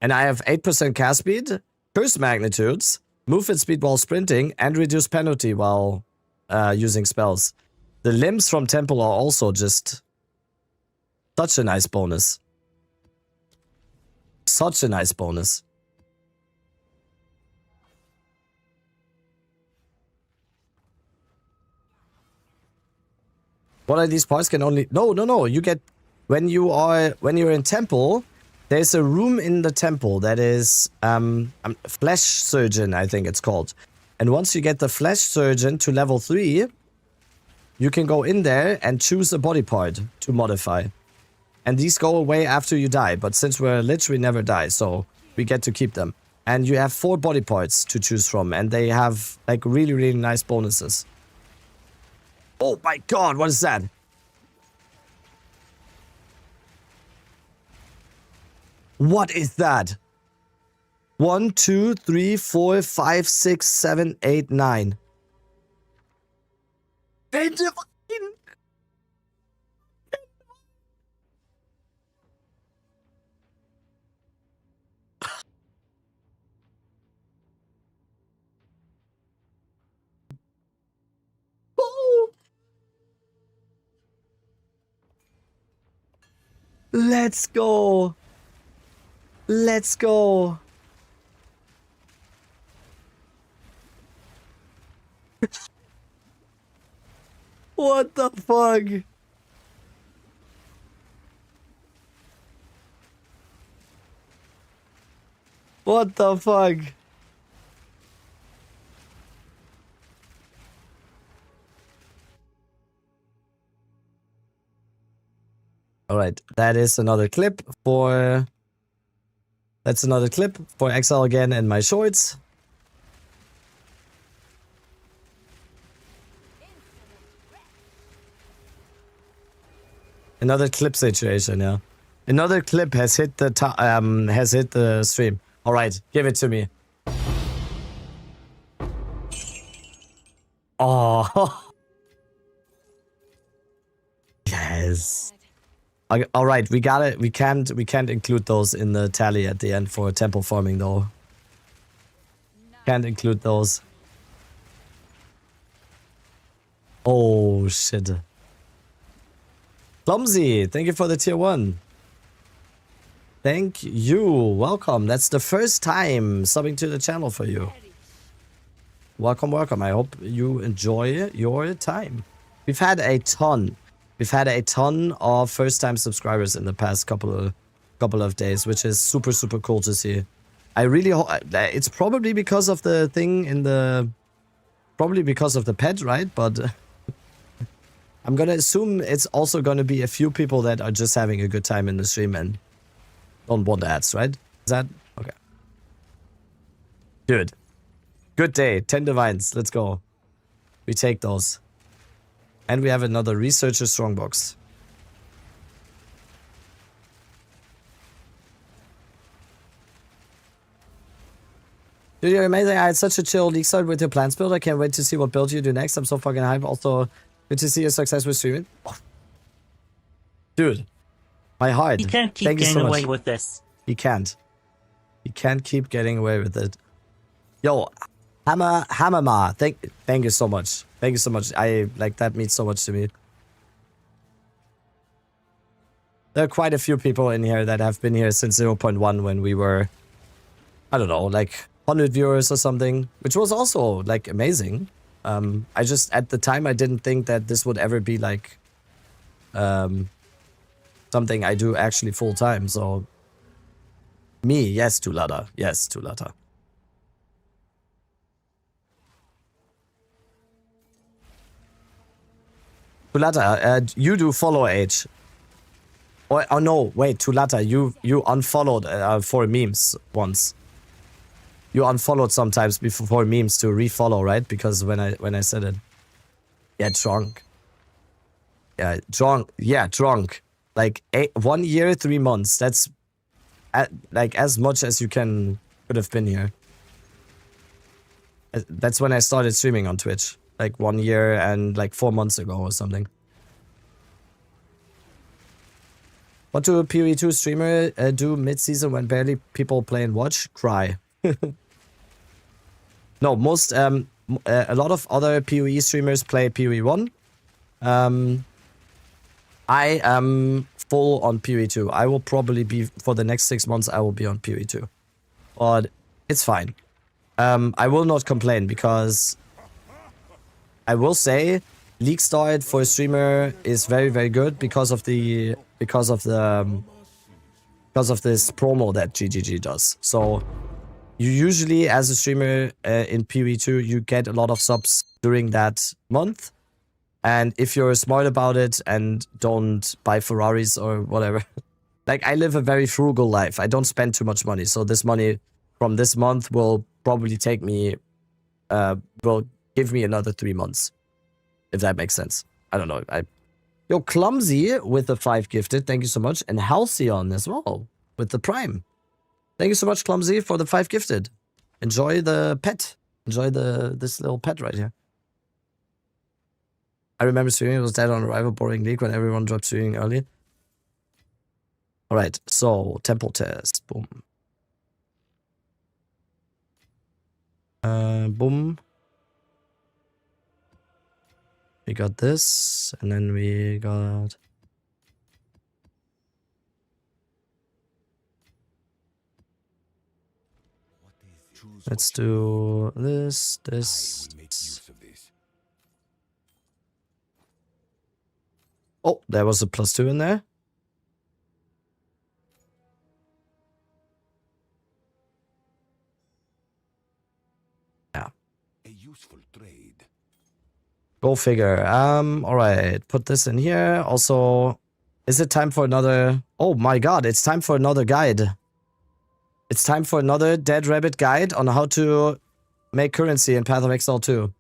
And I have 8% cast speed, curse magnitudes, movement speed while sprinting, and reduced penalty while using spells. The limbs from Temple are also just such a nice bonus. Such a nice bonus. What are these parts? Can only... No. You get... When you're in temple, there's a room in the temple that is... Flesh Surgeon, I think it's called. And once you get the Flesh Surgeon to level 3, you can go in there and choose a body part to modify. And these go away after you die. But since we're Lich, we never die. So we get to keep them. And you have 4 body parts to choose from. And they have like really, really nice bonuses. Oh my god, what is that? What is that? 1, 2, 3, 4, 5, 6, 7, 8, 9. Let's go. Let's go. What the fuck? What the fuck? All right, that is another clip for... That's another clip for Exile again in my shorts. Another clip situation, yeah. Another clip has hit the stream. All right, give it to me. Oh. Yes. All right, we got it. We can't include those in the tally at the end for temple farming though. Can't include those. Oh shit. Clumsy, thank you for the tier 1. Thank you. Welcome. That's the first time subbing to the channel for you. Welcome, welcome. I hope you enjoy your time. We've had a ton of first-time subscribers in the past couple of days, which is super, super cool to see. I really hope... It's probably because of the thing in the... Probably because of the pet, right? But... I'm gonna assume it's also gonna be a few people that are just having a good time in the stream and don't want ads, right? Is that... Okay. Dude. Good day. 10 divines. Let's go. We take those. And we have another Researcher Strongbox. Dude, you're amazing. I had such a chill league start with your plans build. I can't wait to see what build you do next. I'm so fucking hyped. Also, good to see your success with streaming. Dude, my heart. You can't keep getting away with this. He can't. He can't keep getting away with it. Yo, Hamama, thank you so much. Thank you so much. That means so much to me. There are quite a few people in here that have been here since 0.1 when we were, I don't know, like 100 viewers or something, which was also like amazing. I just, at the time, I didn't think that this would ever be like something I do actually full time. So me, yes, Tulata. Yes, Tulata. Tulata, you do follow age. Oh no, wait, Tulata, you unfollowed for memes once. You unfollowed sometimes before memes to refollow, right? Because when I said it. Yeah, drunk. Yeah, drunk. Yeah, drunk. Like 1 year, 3 months. That's like as much as you could have been here. That's when I started streaming on Twitch. Like 1 year and like 4 months ago or something. What do a PoE2 streamer do mid-season when barely people play and watch? Cry. No, a lot of other PoE streamers play PoE1. full on PoE2. I will probably be, for the next 6 months, I will be on PoE2. But it's fine. I will not complain because I will say League Start for a streamer is very, very good because of this promo that GGG does. So you usually, as a streamer in PoE2, you get a lot of subs during that month. And if you're smart about it and don't buy Ferraris or whatever, like I live a very frugal life. I don't spend too much money. So this money from this month will probably take me, will give me another 3 months. If that makes sense. I don't know. Yo, Clumsy with the 5 gifted. Thank you so much. And Halcyon as well with the Prime. Thank you so much, Clumsy, for the 5 gifted. Enjoy the pet. Enjoy this little pet right here. I remember streaming. It was dead on arrival, boring league when everyone dropped streaming early. Alright, so temple test. Boom. Boom. We got this, and then we got... Let's do this. Oh, there was a +2 in there. Yeah. A useful trade. Go figure. Alright. Put this in here. Also, is it time for another... Oh my god, it's time for another guide. It's time for another Dead Rabbit guide on how to make currency in Path of Exile 2.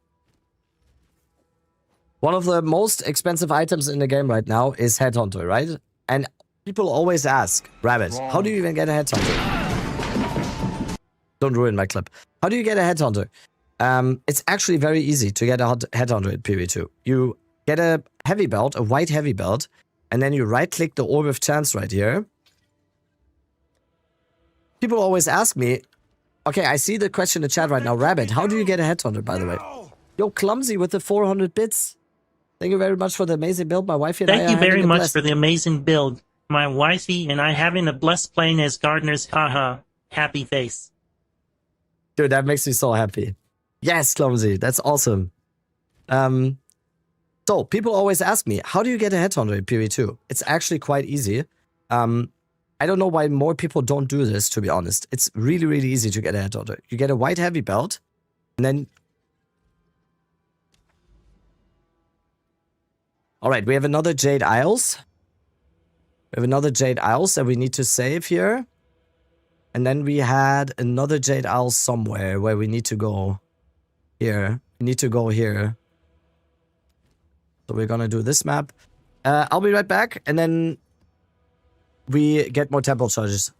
One of the most expensive items in the game right now is Headhunter, right? And people always ask, Rabbit, how do you even get a Headhunter? Don't ruin my clip. How do you get a Headhunter? It's actually very easy to get a Headhunter in PoE2. You get a heavy belt, a white heavy belt, and then you right-click the Orb of Chance right here. People always ask me, okay, I see the question in the chat right now, Rabbit, how do you get a Headhunter, by the way? Yo, Clumsy with the 400 bits. Thank you very much for the amazing build. My wifey and I are Thank you very having a much blast. for the amazing build. My wifey and I having a blessed playing as gardeners. Haha. Happy face. Dude, that makes me so happy. Yes, Clumsy. That's awesome. So, people always ask me, how do you get a Headhunter in PoE2? It's actually quite easy. I don't know why more people don't do this, to be honest. It's really, really easy to get a Headhunter. You get a white heavy belt, and then... Alright, we have another Jade Isles. We have another Jade Isles that we need to save here. And then we had another Jade Isles somewhere where we need to go. Here. We need to go here. So we're gonna do this map. I'll be right back, and then we get more temple charges.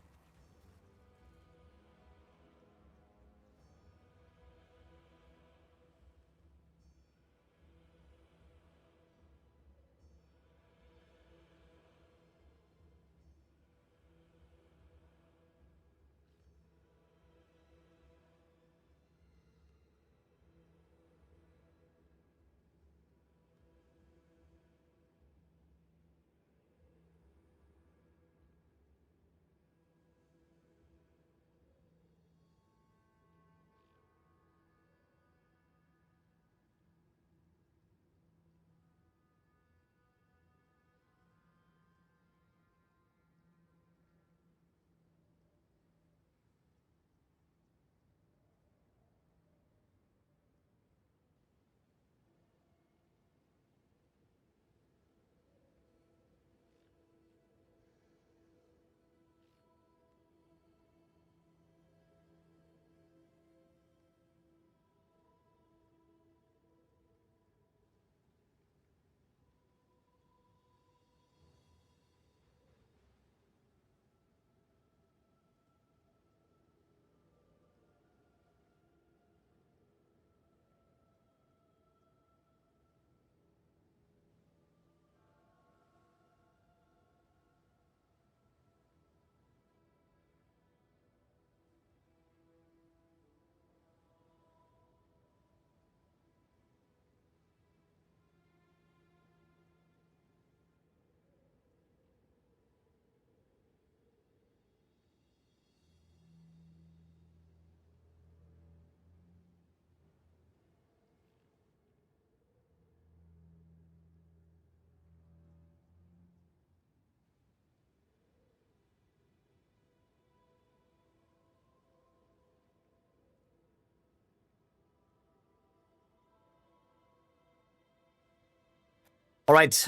All right.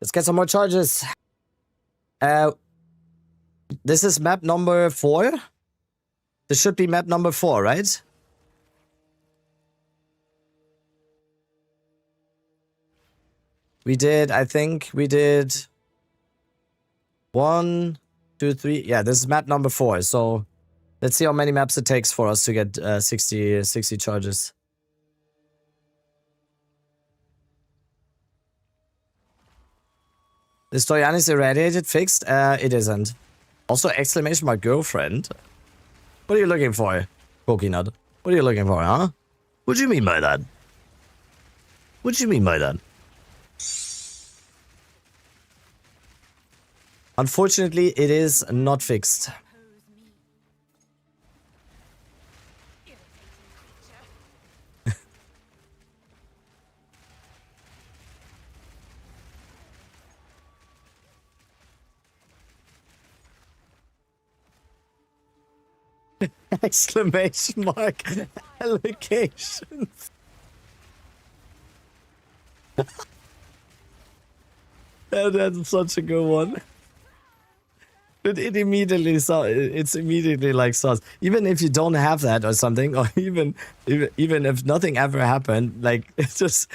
Let's get some more charges. This is map number 4. This should be map number 4, right? We did, I think we did 1, 2, 3. Yeah, this is map number 4. So let's see how many maps it takes for us to get 60 charges. Is Stoyanis irradiated? Fixed? It isn't. Also, exclamation mark girlfriend. What are you looking for, Coconut? What are you looking for, huh? What do you mean by that? What do you mean by that? Unfortunately, it is not fixed. Exclamation mark allocations. That's such a good one. But it immediately it's immediately like sauce. Even if you don't have that or something, or even if nothing ever happened, like it's just.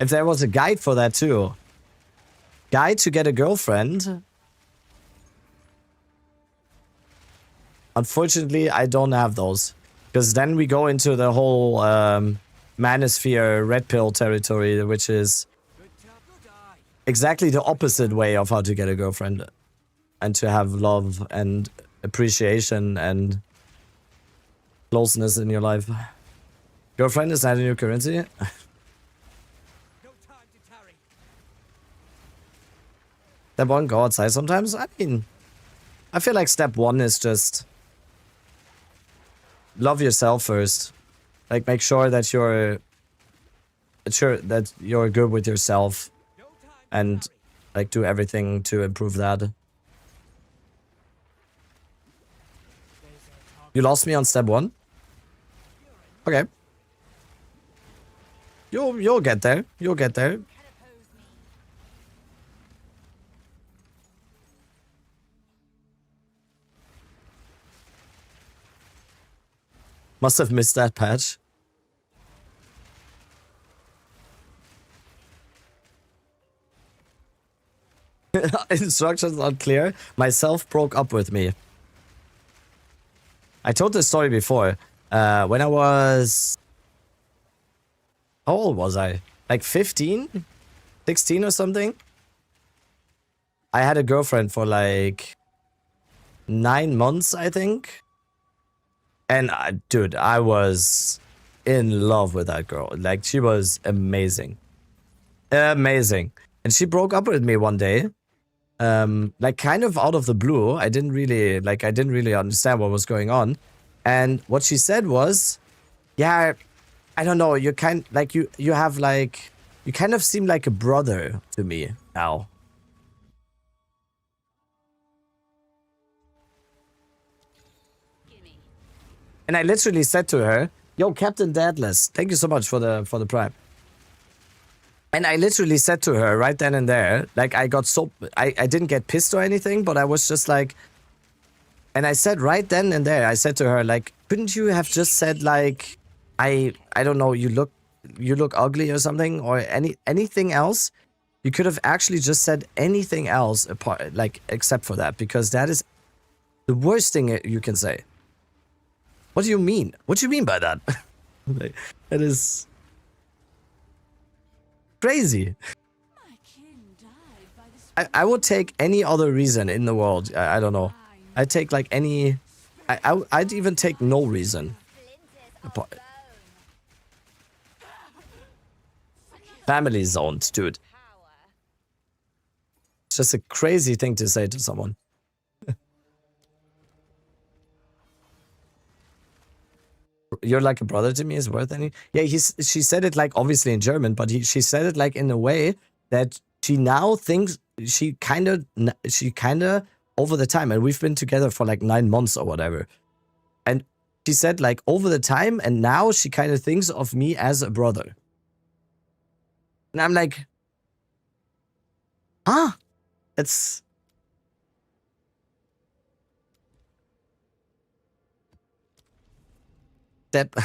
If there was a guide for that too. Guide to get a girlfriend. Unfortunately, I don't have those. Because then we go into the whole manosphere red pill territory, which is exactly the opposite way of how to get a girlfriend. And to have love and appreciation and closeness in your life. Girlfriend, is that a new currency? Step 1, go outside sometimes? I mean, I feel like step 1 is just love yourself first. Like, make sure that you're good with yourself and like do everything to improve that. You lost me on step 1? Okay. You'll get there. You'll get there. Must have missed that patch. Instructions unclear. Myself broke up with me. I told this story before. When I was... How old was I? Like 15? 16 or something? I had a girlfriend for like 9 months, I think. And dude, I was in love with that girl. Like, she was amazing. Amazing. And she broke up with me one day. Like, kind of out of the blue. I didn't really understand what was going on. And what she said was, yeah, I don't know, you kind of seem like a brother to me now. And I literally said to her, yo, Captain Dadless, thank you so much for the prime. And I literally said to her right then and there, like, I didn't get pissed or anything, but I was just like, and I said right then and there, I said to her, like, couldn't you have just said, like, I don't know, you look ugly or something, or anything else? You could have actually just said anything else apart, like, except for that, because that is the worst thing you can say. What do you mean? What do you mean by that? Like, that is crazy. I would take any other reason in the world. I don't know. I'd take like any... I'd even take no reason. Family zoned, dude. It's just a crazy thing to say to someone. You're like a brother to me, is worth any? Yeah, she said it like obviously in German, but she said it like in a way that she now thinks she kind of over the time, and we've been together for like 9 months or whatever. And she said like over the time, and now she kind of thinks of me as a brother. And I'm like, huh? It's step.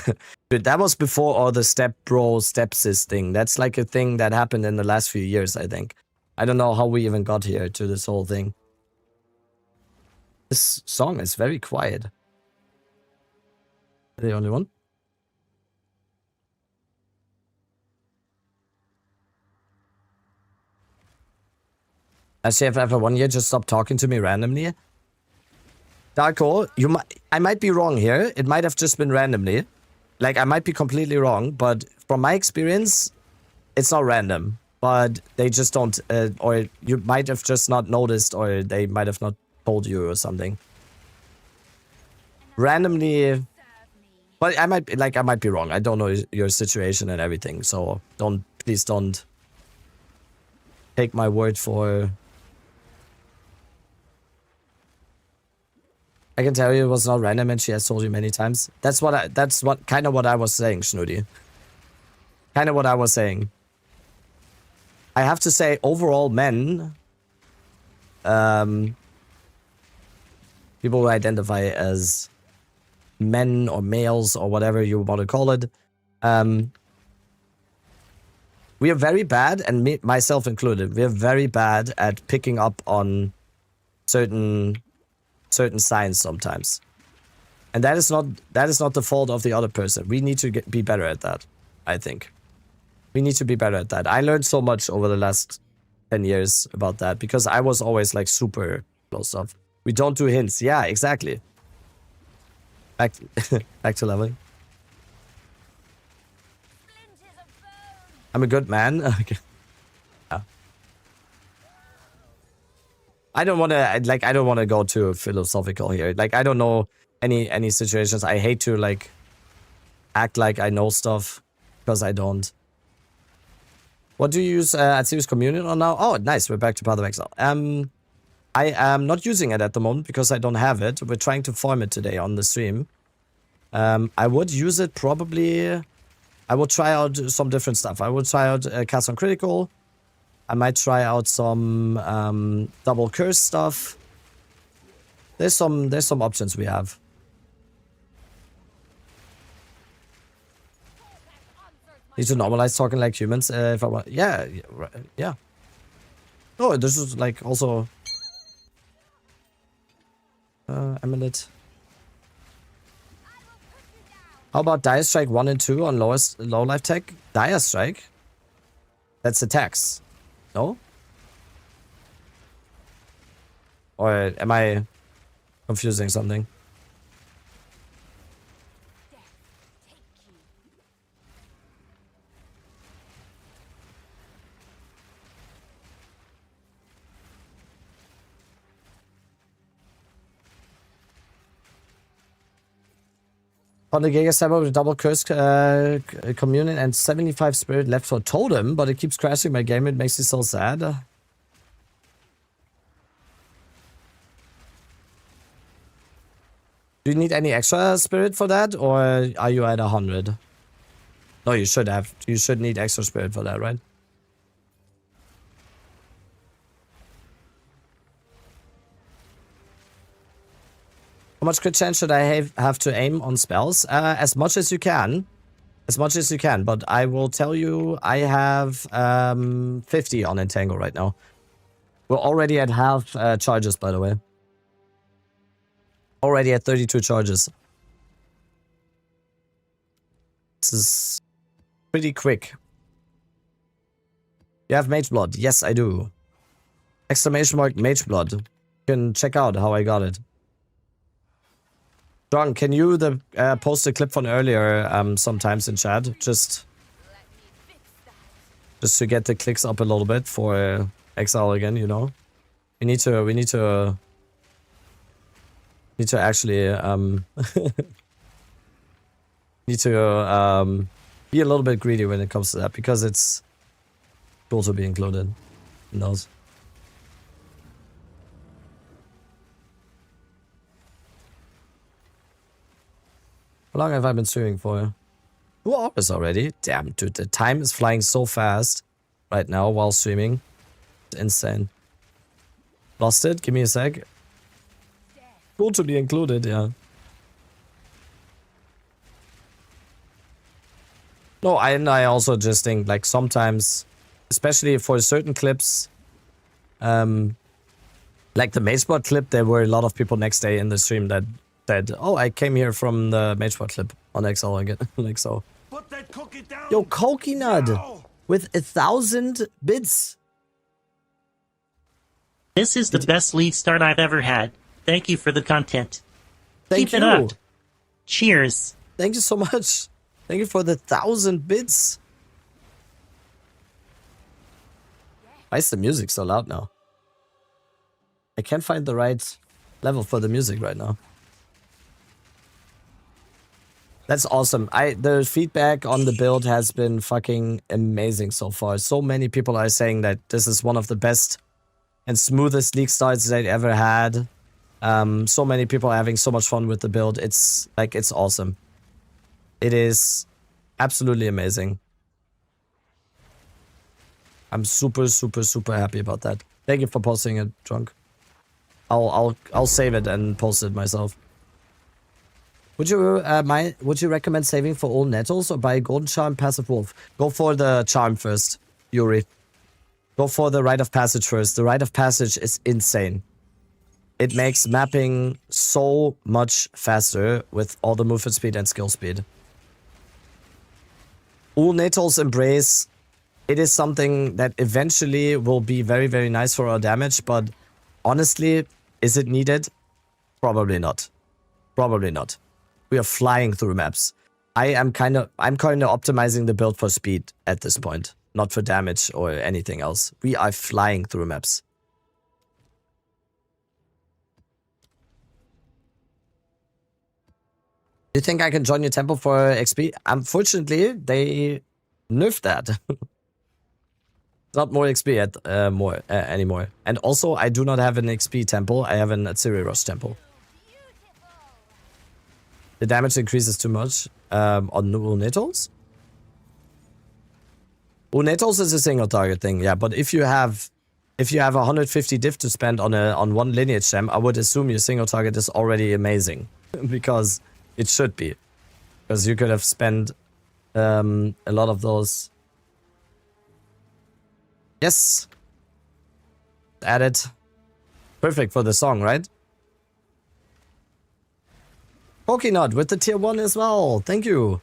But that was before all the step bro, step sis thing. That's like a thing that happened in the last few years, I think. I don't know how we even got here to this whole thing. This song is very quiet. The only one? Has she ever 1 year just stopped talking to me randomly? Darko, I might be wrong here. It might have just been randomly. Like, I might be completely wrong, but from my experience, it's not random. But they just don't, or you might have just not noticed, or they might have not told you or something. Randomly, but I might be wrong. I don't know your situation and everything, so please don't take my word for. I can tell you it was not random, and she has told you many times. That's kind of what I was saying, Schnudi. Kind of what I was saying. I have to say, overall, men, people who identify as men or males or whatever you want to call it, we are very bad, and myself included, we are very bad at picking up on certain signs sometimes. And that is not the fault of the other person. We need to be better at that, I think. We need to be better at that. I learned so much over the last 10 years about that, because I was always like super close off. We don't do hints. Yeah, exactly. Back to leveling. I'm a good man. Okay. Yeah. I don't want to go too philosophical here. Like, I don't know any situations. I hate to like act like I know stuff, because I don't. What do you use at Serious Communion on now? Oh, nice. We're back to Path of Exile. I am not using it at the moment because I don't have it. We're trying to farm it today on the stream. I would use it probably. I will try out some different stuff. I will try out Cast on Critical. I might try out some double curse stuff. There's some options we have. Need to normalize talking like humans if I want. Yeah, yeah. Oh, this is like also Amulet. How about Dire Strike 1 and 2 on low life tech? Dire Strike? That's attacks. No? Or am I confusing something? On the Giga Cyber with a double curse communion and 75 spirit left for totem, but it keeps crashing my game. It makes me so sad. Do you need any extra spirit for that, or are you at 100? No, you should have. You should need extra spirit for that, right? How much crit chance should I have to aim on spells? As much as you can. As much as you can. But I will tell you, I have 50 on Entangle right now. We're already at half charges, by the way. Already at 32 charges. This is pretty quick. You have Mage Blood? Yes, I do. Exclamation mark Mage Blood. You can check out how I got it. John, can you post a clip from earlier sometimes in chat? Just to get the clicks up a little bit for Exile again, you know? We need to actually need to be a little bit greedy when it comes to that, because it's cool to be included in those. How long have I been streaming for? 2 hours already? Damn, dude, the time is flying so fast right now while streaming. It's insane. Lost it? Give me a sec. Cool to be included, yeah. No, I also just think, like, sometimes, especially for certain clips, like the MageBot clip, there were a lot of people next day in the stream that said, oh, I came here from the MageBot clip on XL again. Like so. Put that cookie down. Yo, Coconut now. with 1,000 bits. This is the best lead start I've ever had. Thank you for the content. Thank Keep you. it up. Cheers. Thank you so much. Thank you for the 1,000 bits. Why is the music so loud now? I can't find the right level for the music right now. That's awesome. The feedback on the build has been fucking amazing so far. So many people are saying that this is one of the best and smoothest league starts they've ever had. So many people are having so much fun with the build. It's awesome. It is absolutely amazing. I'm super, super, super happy about that. Thank you for posting it, Drunk. I'll save it and post it myself. Would you recommend saving for all nettles or buy golden charm passive wolf? Go for the charm first, Yuri. Go for the rite of passage first. The rite of passage is insane. It makes mapping so much faster with all the movement speed and skill speed. All nettles embrace. It is something that eventually will be very, very nice for our damage, but honestly, is it needed? Probably not. Probably not. We are flying through maps. I'm kind of optimizing the build for speed at this point, not for damage or anything else. We are flying through maps. Do you think I can join your temple for XP? Unfortunately, they nerfed that. Not more XP anymore. And also, I do not have an XP temple. I have an Atziri Rush temple. The damage increases too much on Unetals? Unetals is a single target thing, yeah. But if you have 150 diff to spend on one lineage gem, I would assume your single target is already amazing. Because it should be. Because you could have spent a lot of those. Yes. Add it. Perfect for the song, right? Coconut with the tier 1 as well. Thank you.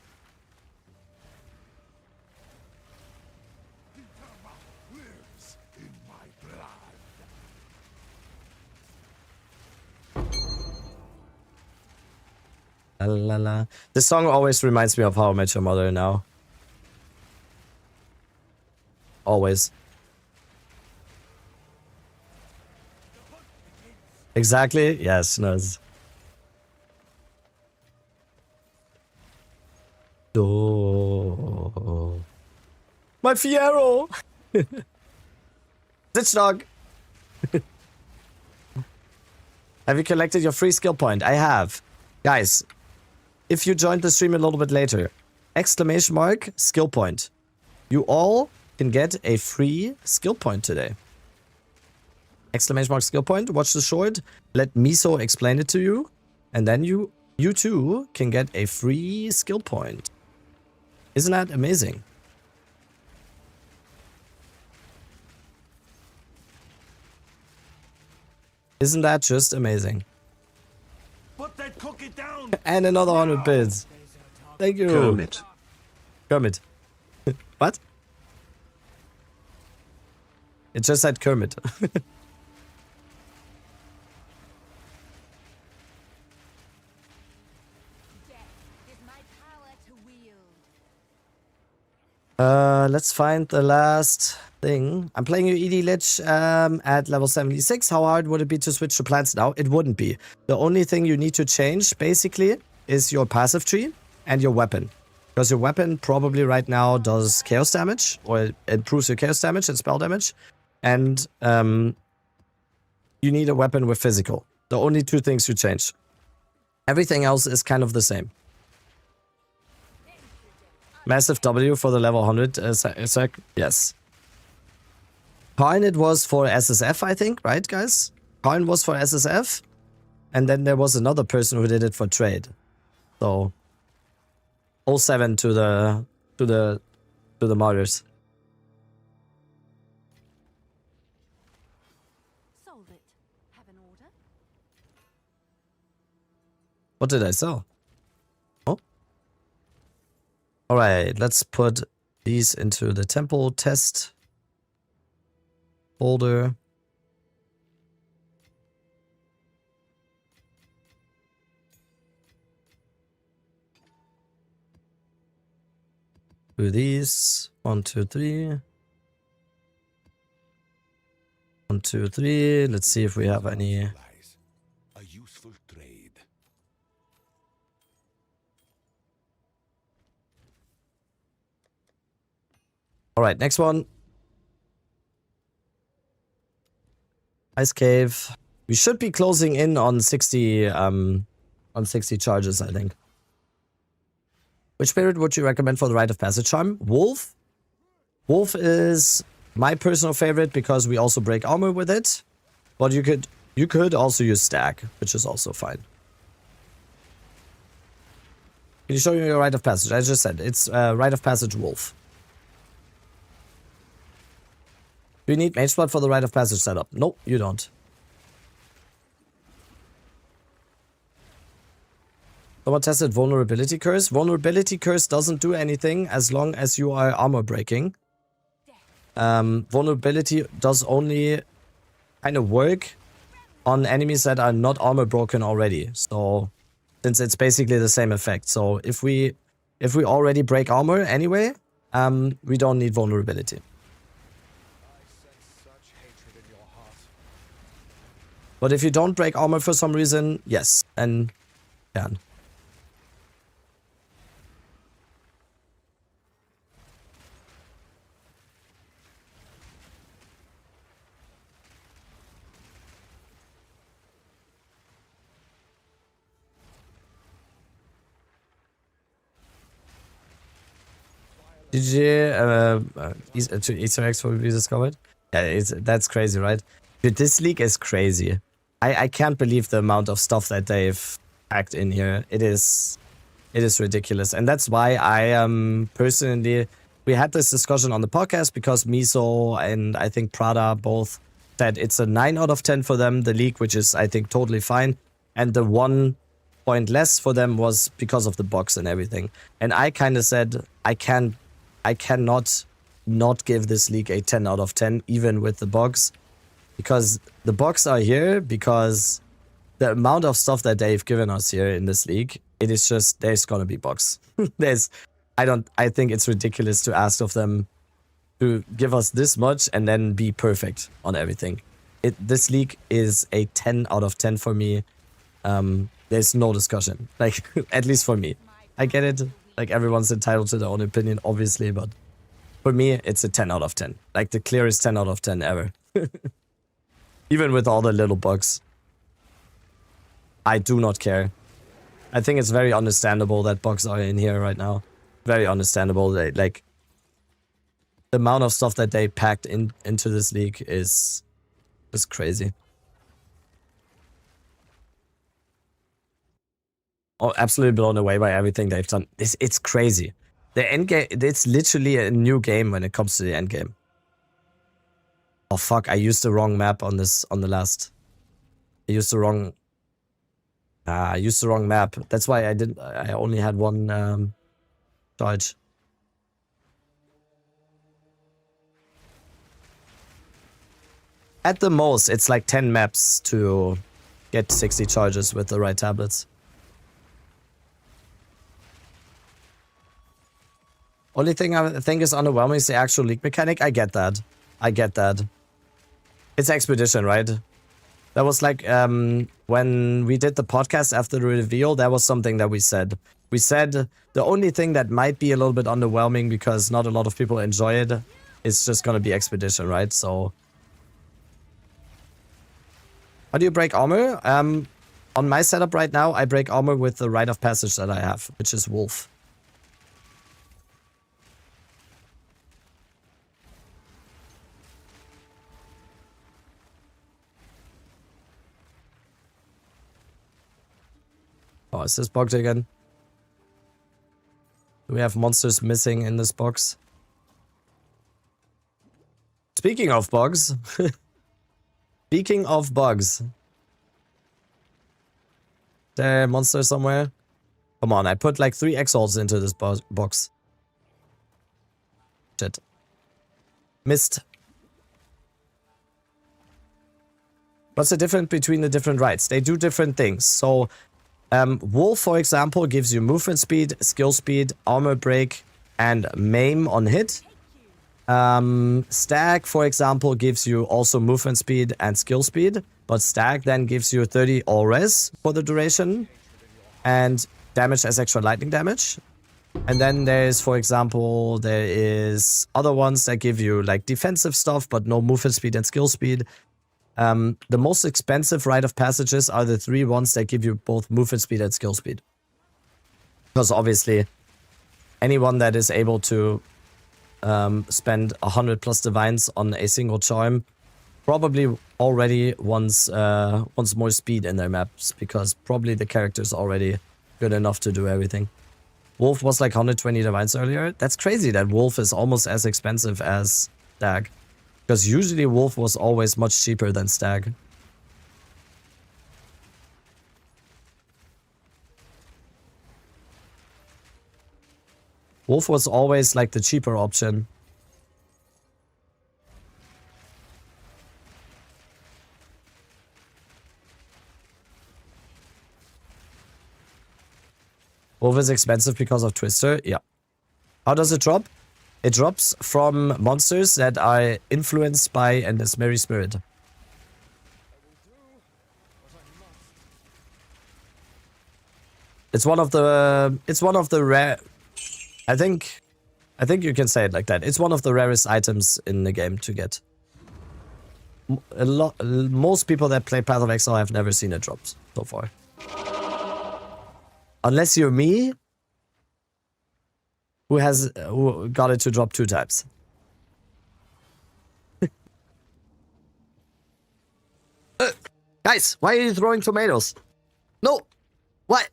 La la la. This song always reminds me of How I Met Your Mother now. Always. Exactly. Yes, nice. Oh. My Fiero! Ditch dog! Have you collected your free skill point? I have. Guys, if you joined the stream a little bit later, exclamation mark, skill point. You all can get a free skill point today. Exclamation mark, skill point. Watch the short. Let Miso explain it to you. And then you too can get a free skill point. Isn't that amazing? Isn't that just amazing? Put that cookie down. And another 100 bits. Thank you. Kermit. Kermit. What? It just said Kermit. Let's find the last thing. I'm playing your ED Lich at level 76. How hard would it be to switch to plants now? It wouldn't be. The only thing you need to change, basically, is your passive tree and your weapon. Because your weapon probably right now does chaos damage, or improves your chaos damage and spell damage. And you need a weapon with physical. The only two things you change. Everything else is kind of the same. Massive W for the level 100 sec. Yes. Coin it was for SSF, I think, right, guys? Coin was for SSF. And then there was another person who did it for trade. So 07 to the martyrs. Sold it. Have an order? What did I sell? Oh. Alright, let's put these into the temple test folder. Do these. 1, 2, 3. 1, 2, 3. Let's see if we have any. Supplies. A useful trade. Alright, next one. Ice Cave. We should be closing in on 60 charges, I think. Which spirit would you recommend for the Rite of Passage charm? Wolf? Wolf is my personal favorite because we also break armor with it. But you could also use Stag, which is also fine. Can you show me your Rite of Passage? I just said it's Rite of Passage Wolf. Do you need Mage Blood for the Rite of Passage setup? Nope, you don't. Someone tested Vulnerability Curse. Vulnerability Curse doesn't do anything as long as you are armor breaking. Vulnerability does only kind of work on enemies that are not armor broken already. So, since it's basically the same effect. So, if we already break armor anyway, we don't need vulnerability. But if you don't break armor for some reason, yes, and can. GG, Easter eggs will be discovered. Yeah, that's crazy, right? Dude, this league is crazy. I can't believe the amount of stuff that they've packed in here. It is ridiculous. And that's why I personally, we had this discussion on the podcast because Miso and I think Prada both said it's a 9 out of 10 for them, the league, which is I think totally fine. And the 1 point less for them was because of the box and everything. And I kind of said I cannot not give this league a 10 out of 10 even with the box. Because the bugs are here because the amount of stuff that they've given us here in this league, it is just, there's gonna be bugs. I think it's ridiculous to ask of them to give us this much and then be perfect on everything. This league is a 10 out of 10 for me. There's no discussion, like, at least for me. I get it, like everyone's entitled to their own opinion, obviously, but for me, it's a 10 out of 10. Like the clearest 10 out of 10 ever. Even with all the little bugs. I do not care. I think it's very understandable that bugs are in here right now. Very understandable. Like, the amount of stuff that they packed into this league is crazy. Oh, absolutely blown away by everything they've done. It's crazy. The end game, it's literally a new game when it comes to the end game. Oh fuck, I used the wrong map on the last. I used the wrong map. That's why I only had one charge. At the most, it's like 10 maps to get 60 charges with the right tablets. Only thing I think is underwhelming is the actual league mechanic. I get that. It's Expedition, right? That was like when we did the podcast after the reveal, that was something that we said. We said the only thing that might be a little bit underwhelming because not a lot of people enjoy it is just gonna be Expedition, right? So how do you break armor? On my setup right now, I break armor with the Rite of Passage that I have, which is Wolf. Oh, is this bugged again? Do we have monsters missing in this box? Speaking of bugs. Speaking of bugs. There a monster somewhere? Come on, I put like 3 exalts into this box. Shit. Missed. What's the difference between the different rights? They do different things. So, Wolf, for example, gives you movement speed, skill speed, armor break, and maim on hit. Stag, for example, gives you also movement speed and skill speed. But Stag then gives you 30 all res for the duration. And damage as extra lightning damage. And then there's, for example, there is other ones that give you like defensive stuff, but no movement speed and skill speed. The most expensive rite of passages are the 3 ones that give you both movement speed and skill speed. Because obviously, anyone that is able to spend 100 plus divines on a single charm probably already wants more speed in their maps, because probably the character is already good enough to do everything. Wolf was like 120 divines earlier. That's crazy that Wolf is almost as expensive as Stag. Because usually Wolf was always much cheaper than Stag. Wolf was always like the cheaper option. Wolf is expensive because of Twister. Yeah. How does it drop? It drops from monsters that are influenced by an Mesmeri spirit. It's one of the rare. I think you can say it like that. It's one of the rarest items in the game to get. Most people that play Path of Exile have never seen it dropped so far. Unless you're me, who got it to drop 2 times. Guys, why are you throwing tomatoes? No! What?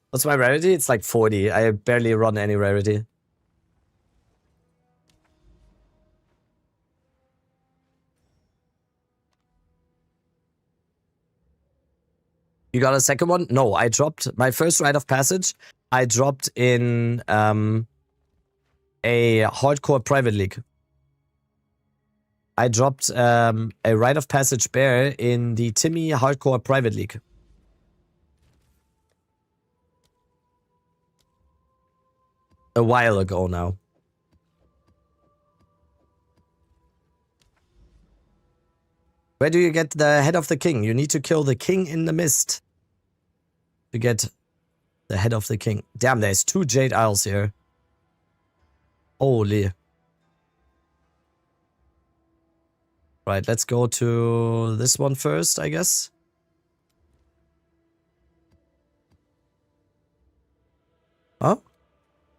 What's my rarity? It's like 40. I barely run any rarity. You got a second one? No, I dropped my first rite of passage. I dropped in a hardcore private league. I dropped a rite of passage bear in the Timmy hardcore private league. A while ago now. Where do you get the head of the king? You need to kill the king in the mist to get the head of the king. Damn, there's 2 Jade Isles here. Holy. Right, let's go to this one first, I guess. Oh?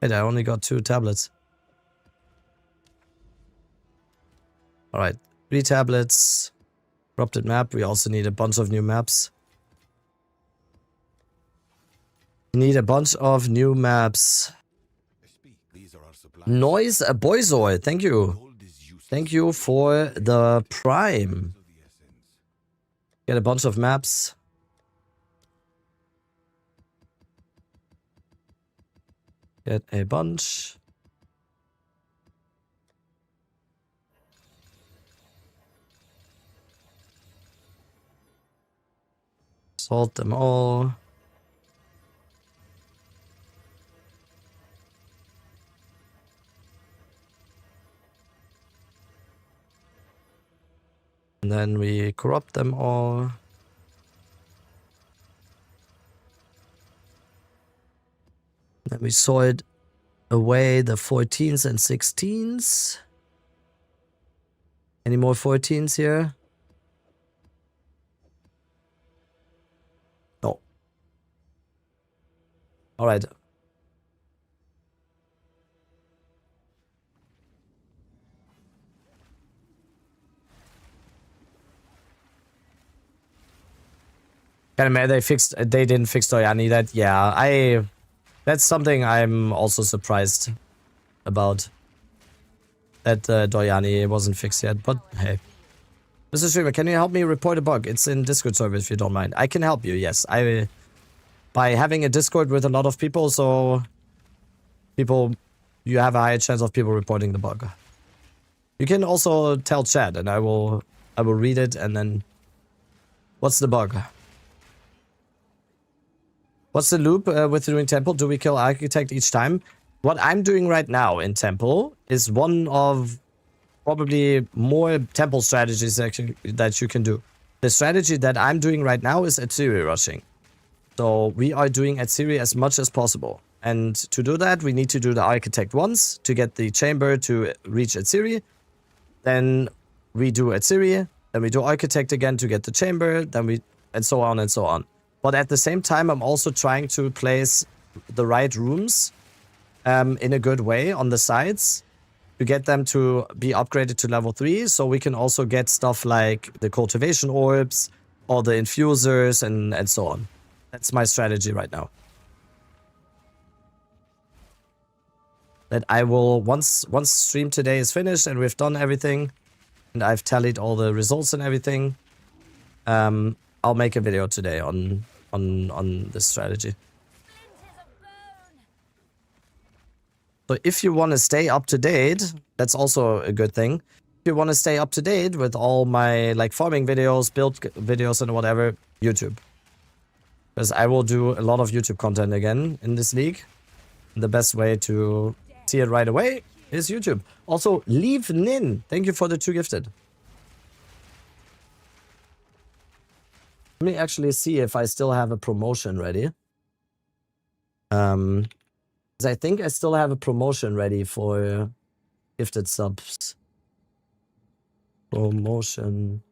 Wait, I only got 2 tablets. Alright, 3 tablets. Corrupted map. We also need a bunch of new maps. We need a bunch of new maps. Noise Boyzoy, thank you. Thank you for the prime. Get a bunch of maps. Get a bunch. Sort them all. And then we corrupt them all. Then we sort away the 14s and 16s. Any more 14s here? No. Alright. They didn't fix Doyani. That's something I'm also surprised about. That Doyani wasn't fixed yet, but hey. Mr. Streamer, can you help me report a bug? It's in Discord server if you don't mind. I can help you, yes. By having a Discord with a lot of people, so you have a higher chance of people reporting the bug. You can also tell chat and I will read it and then... What's the bug? What's the loop with doing temple? Do we kill architect each time? What I'm doing right now in temple is one of probably more temple strategies that you can do. The strategy that I'm doing right now is Atziri rushing. So we are doing Atziri as much as possible. And to do that, we need to do the architect once to get the chamber to reach Atziri. Then we do Atziri. Then we do architect again to get the chamber. And so on and so on. But at the same time, I'm also trying to place the right rooms in a good way on the sides to get them to be upgraded to level 3. So we can also get stuff like the cultivation orbs or the infusers and so on. That's my strategy right now. That I will, once stream today is finished and we've done everything, and I've tallied all the results and everything, I'll make a video today on this strategy. So if you want to stay up to date, that's also a good thing. If you want to stay up to date with all my like farming videos, build videos and whatever, YouTube. Because I will do a lot of YouTube content again in this league. The best way to see it right away is YouTube. Also, Leave Nin, thank you for the 2 gifted. Let me actually see if I still have a promotion ready. I think I still have a promotion ready for gifted subs. Promotion.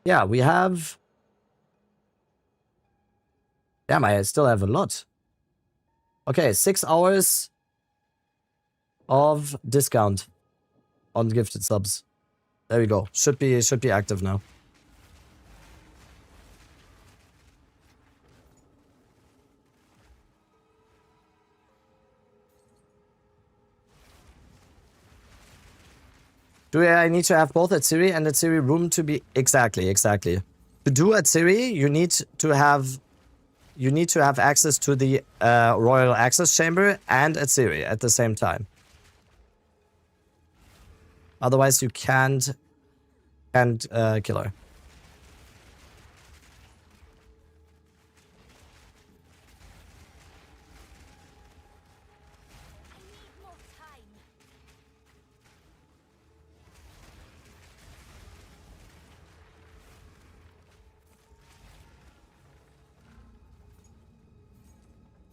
Yeah, we have... Damn, I still have a lot. Okay, 6 hours of discount on gifted subs. There we go. Should be active now. Do I need to have both Atziri and Atziri room to be... Exactly. To do Atziri, you need to have access to the Royal Access Chamber and Atziri at the same time. Otherwise, you can't kill her.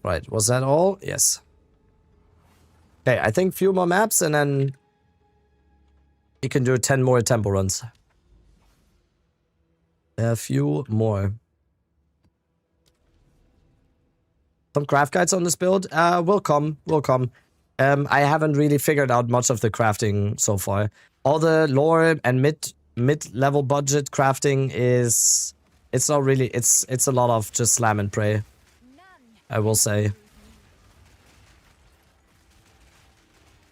Right, was that all? Yes. Okay, I think few more maps and then you can do 10 more temple runs. A few more. Some craft guides on this build? Will come. I haven't really figured out much of the crafting so far. All the lower and mid-level budget crafting is... It's not really... It's a lot of just slam and pray, I will say.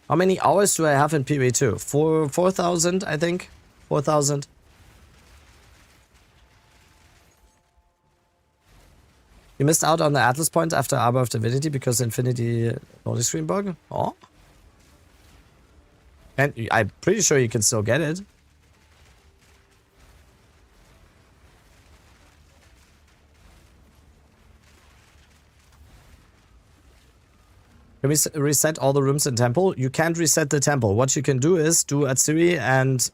How many hours do I have in PvE2? 4,000, I think. 4,000. You missed out on the Atlas point after Arbor of Divinity because Infinity loading screen bug? Oh. And I'm pretty sure you can still get it. Can we reset all the rooms in temple? You can't reset the temple. What you can do is do Atziri and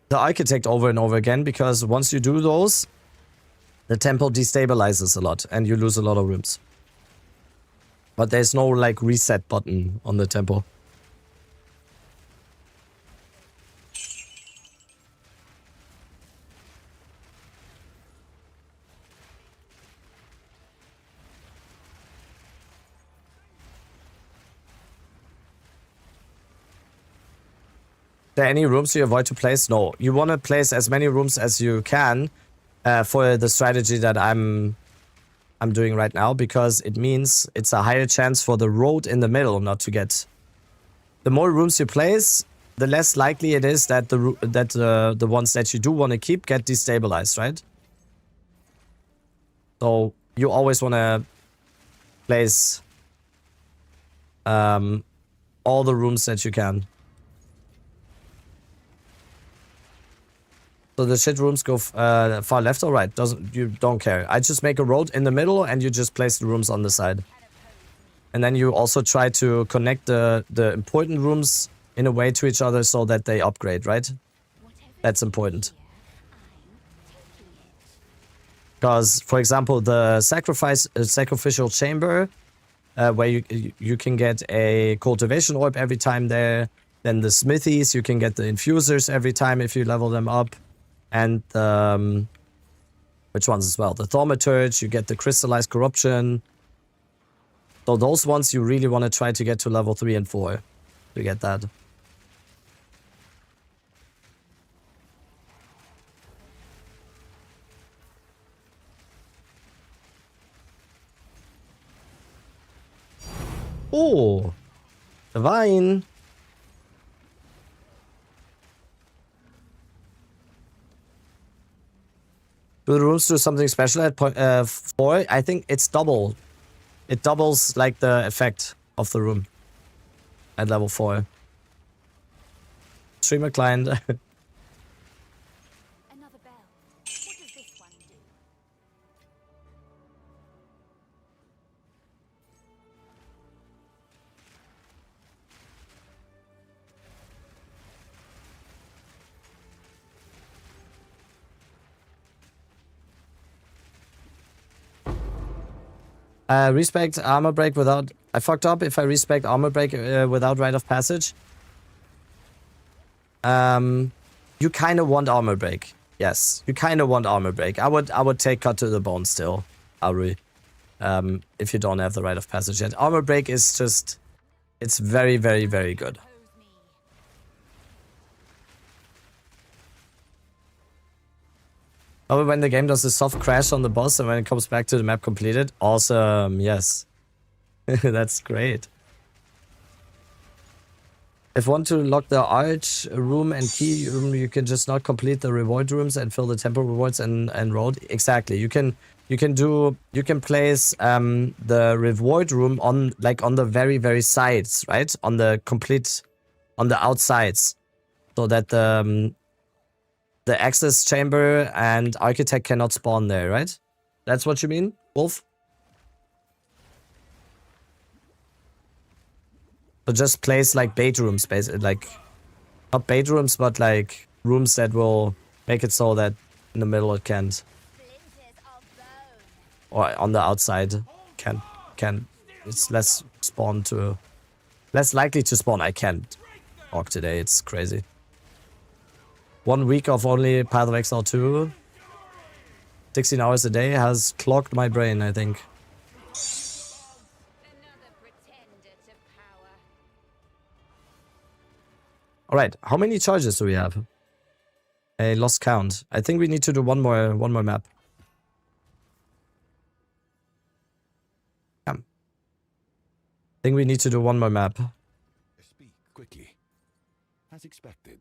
the architect over and over again, because once you do those, the temple destabilizes a lot and you lose a lot of rooms. But there's no like reset button on the temple. Are there any rooms you avoid to place? No. You want to place as many rooms as you can. for the strategy that I'm doing right now, because it means it's a higher chance for the road in the middle not to get. The more rooms you place, the less likely it is that the ones that you do want to keep get destabilized, right? So you always want to place all the rooms that you can. So the shit rooms go far left or right? You don't care. I just make a road in the middle and you just place the rooms on the side. And then you also try to connect the important rooms in a way to each other so that they upgrade, right? That's important. Because, for example, the sacrificial chamber, where you can get a cultivation orb every time there. Then the smithies, you can get the infusers every time if you level them up. And which ones as well? The thaumaturge, you get the crystallized corruption. So those ones you really want to try to get to level 3 and 4 to get that. Oh, divine. Do the rooms do something special at point 4? I think it's double. It doubles like the effect of the room at level 4. Streamer client. Another bell. What does this one do? Respect armor break without... I fucked up if I respect armor break without rite of passage. You kind of want armor break. Yes, you kind of want armor break. I would take cut to the bone still, Auri. If you don't have the rite of passage yet. Armor break is just... It's very, very, very good. Oh, when the game does a soft crash on the boss and when it comes back to the map completed. Awesome, yes. That's great. If want to lock the arch room and key room, you can just not complete the reward rooms and fill the temple rewards and road. Exactly. You can place the reward room on the very, very sides, right? On the outsides. So that the access chamber and architect cannot spawn there, right? That's what you mean, Wolf? So just place like bait rooms, basically, like not bait rooms, but like rooms that will make it so that in the middle it can't, or on the outside can. It's less likely to spawn. I can't talk today. It's crazy. 1 week of only Path of Exile 2, 16 hours a day has clogged my brain, I think. Alright, how many charges do we have? I lost count. I think we need to do one more map. Yeah. I think we need to do one more map. Speak quickly. As expected.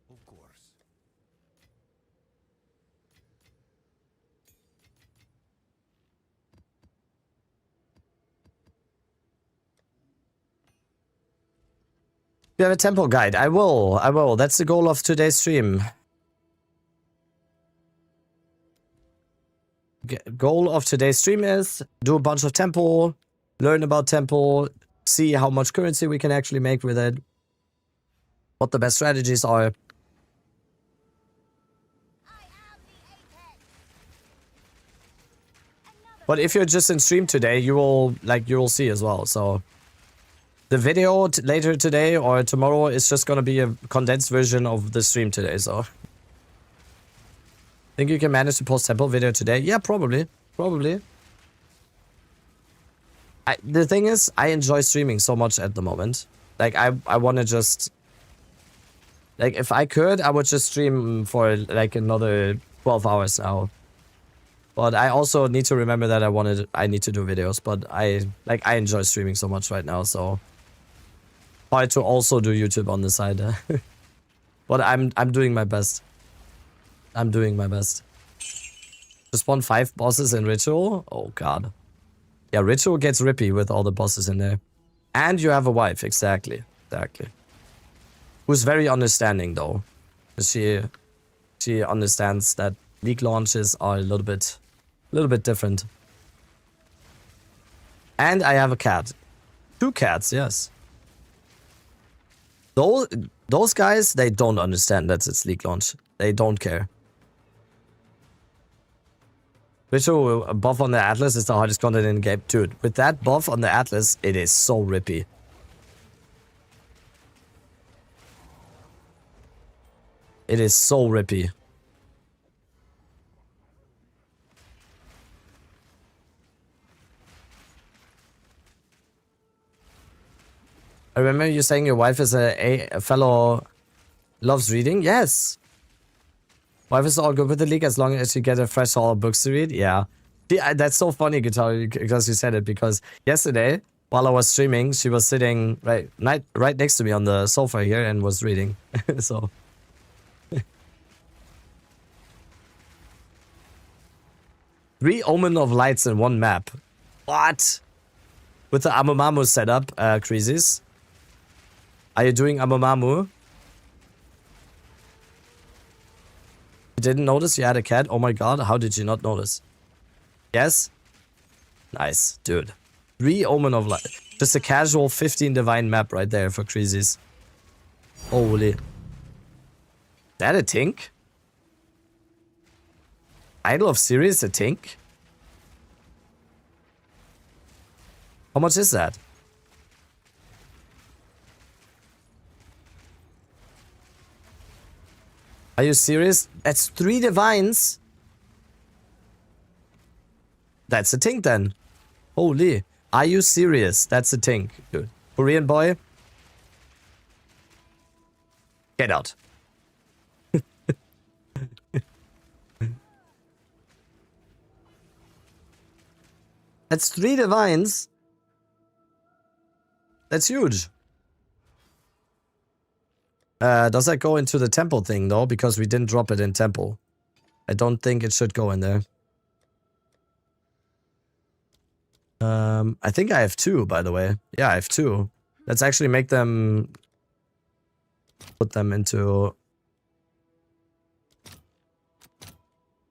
Of course. You have a temple guide. I will. That's the goal of today's stream. Goal of today's stream is do a bunch of temple, learn about temple, see how much currency we can actually make with it, what the best strategies are. But if you're just in stream today, you will see as well. So the video later today or tomorrow is just gonna be a condensed version of the stream today. So think you can manage to post temple video today? Yeah, probably. The thing is, I enjoy streaming so much at the moment. Like I want to just, like, if I could, I would just stream for like another 12 hours now. But I also need to remember that I need to do videos, but I enjoy streaming so much right now, so try to also do YouTube on the side. But I'm doing my best. I'm doing my best. Just spawn 5 bosses in Ritual? Oh god. Yeah, Ritual gets rippy with all the bosses in there. And you have a wife, exactly. Exactly. Who's very understanding though. She understands that League launches are a little bit different. And I have a cat. 2 cats, yes. Those guys, they don't understand that it's League launch. They don't care. Ritual buff on the Atlas is the hardest content in the game. Dude, with that buff on the Atlas, it is so rippy. It is so rippy. I remember you saying your wife is a fellow loves reading. Yes. Wife is all good with the League as long as you get a fresh haul of books to read. Yeah. That's so funny, Guitar, because you said it. Because yesterday, while I was streaming, she was sitting right next to me on the sofa here and was reading. So. 3 Omen of Lights in 1 map. What? With the Amumamu setup, Crisis. Are you doing Amumamu? You didn't notice you had a cat? Oh my god, how did you not notice? Yes? Nice, dude. 3 Omen of Light. Just a casual 15 Divine map right there for Crisis. Holy. Is that a Tink? Idol of Sirius, a Tink? How much is that? Are you serious? That's 3 Divines? That's a Tink then. Holy. Are you serious? That's a Tink, dude. Korean boy? Get out. That's 3 Divines. That's huge. Does that go into the temple thing though? Because we didn't drop it in temple. I don't think it should go in there. I think I have 2, by the way. Yeah, I have 2. Let's actually make them... Put them into...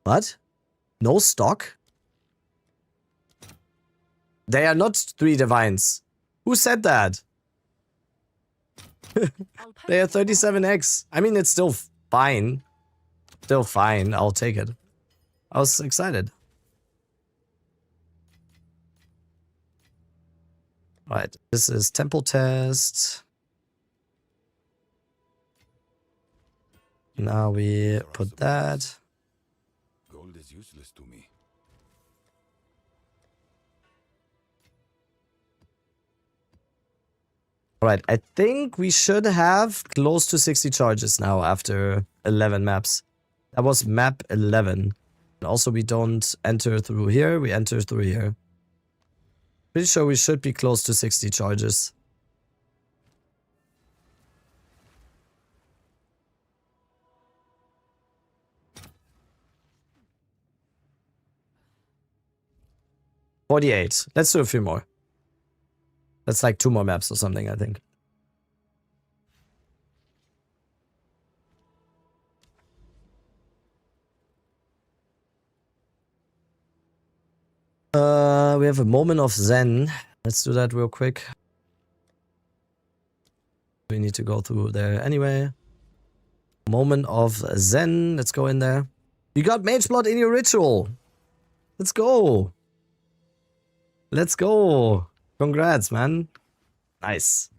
What? No stock? They are not 3 Divines. Who said that? They are 37x. I mean, it's still fine. Still fine. I'll take it. I was excited. Right. This is temple test. Now we put that. Gold is useless to me. Alright, I think we should have close to 60 charges now after 11 maps. That was map 11. And also we don't enter through here, we enter through here. Pretty sure we should be close to 60 charges. $48. Let's do a few more. That's like 2 more maps or something, I think. We have a moment of Zen. Let's do that real quick. We need to go through there anyway. Moment of Zen. Let's go in there. You got Mage Blood in your ritual. Let's go. Let's go. Congrats, man. Nice.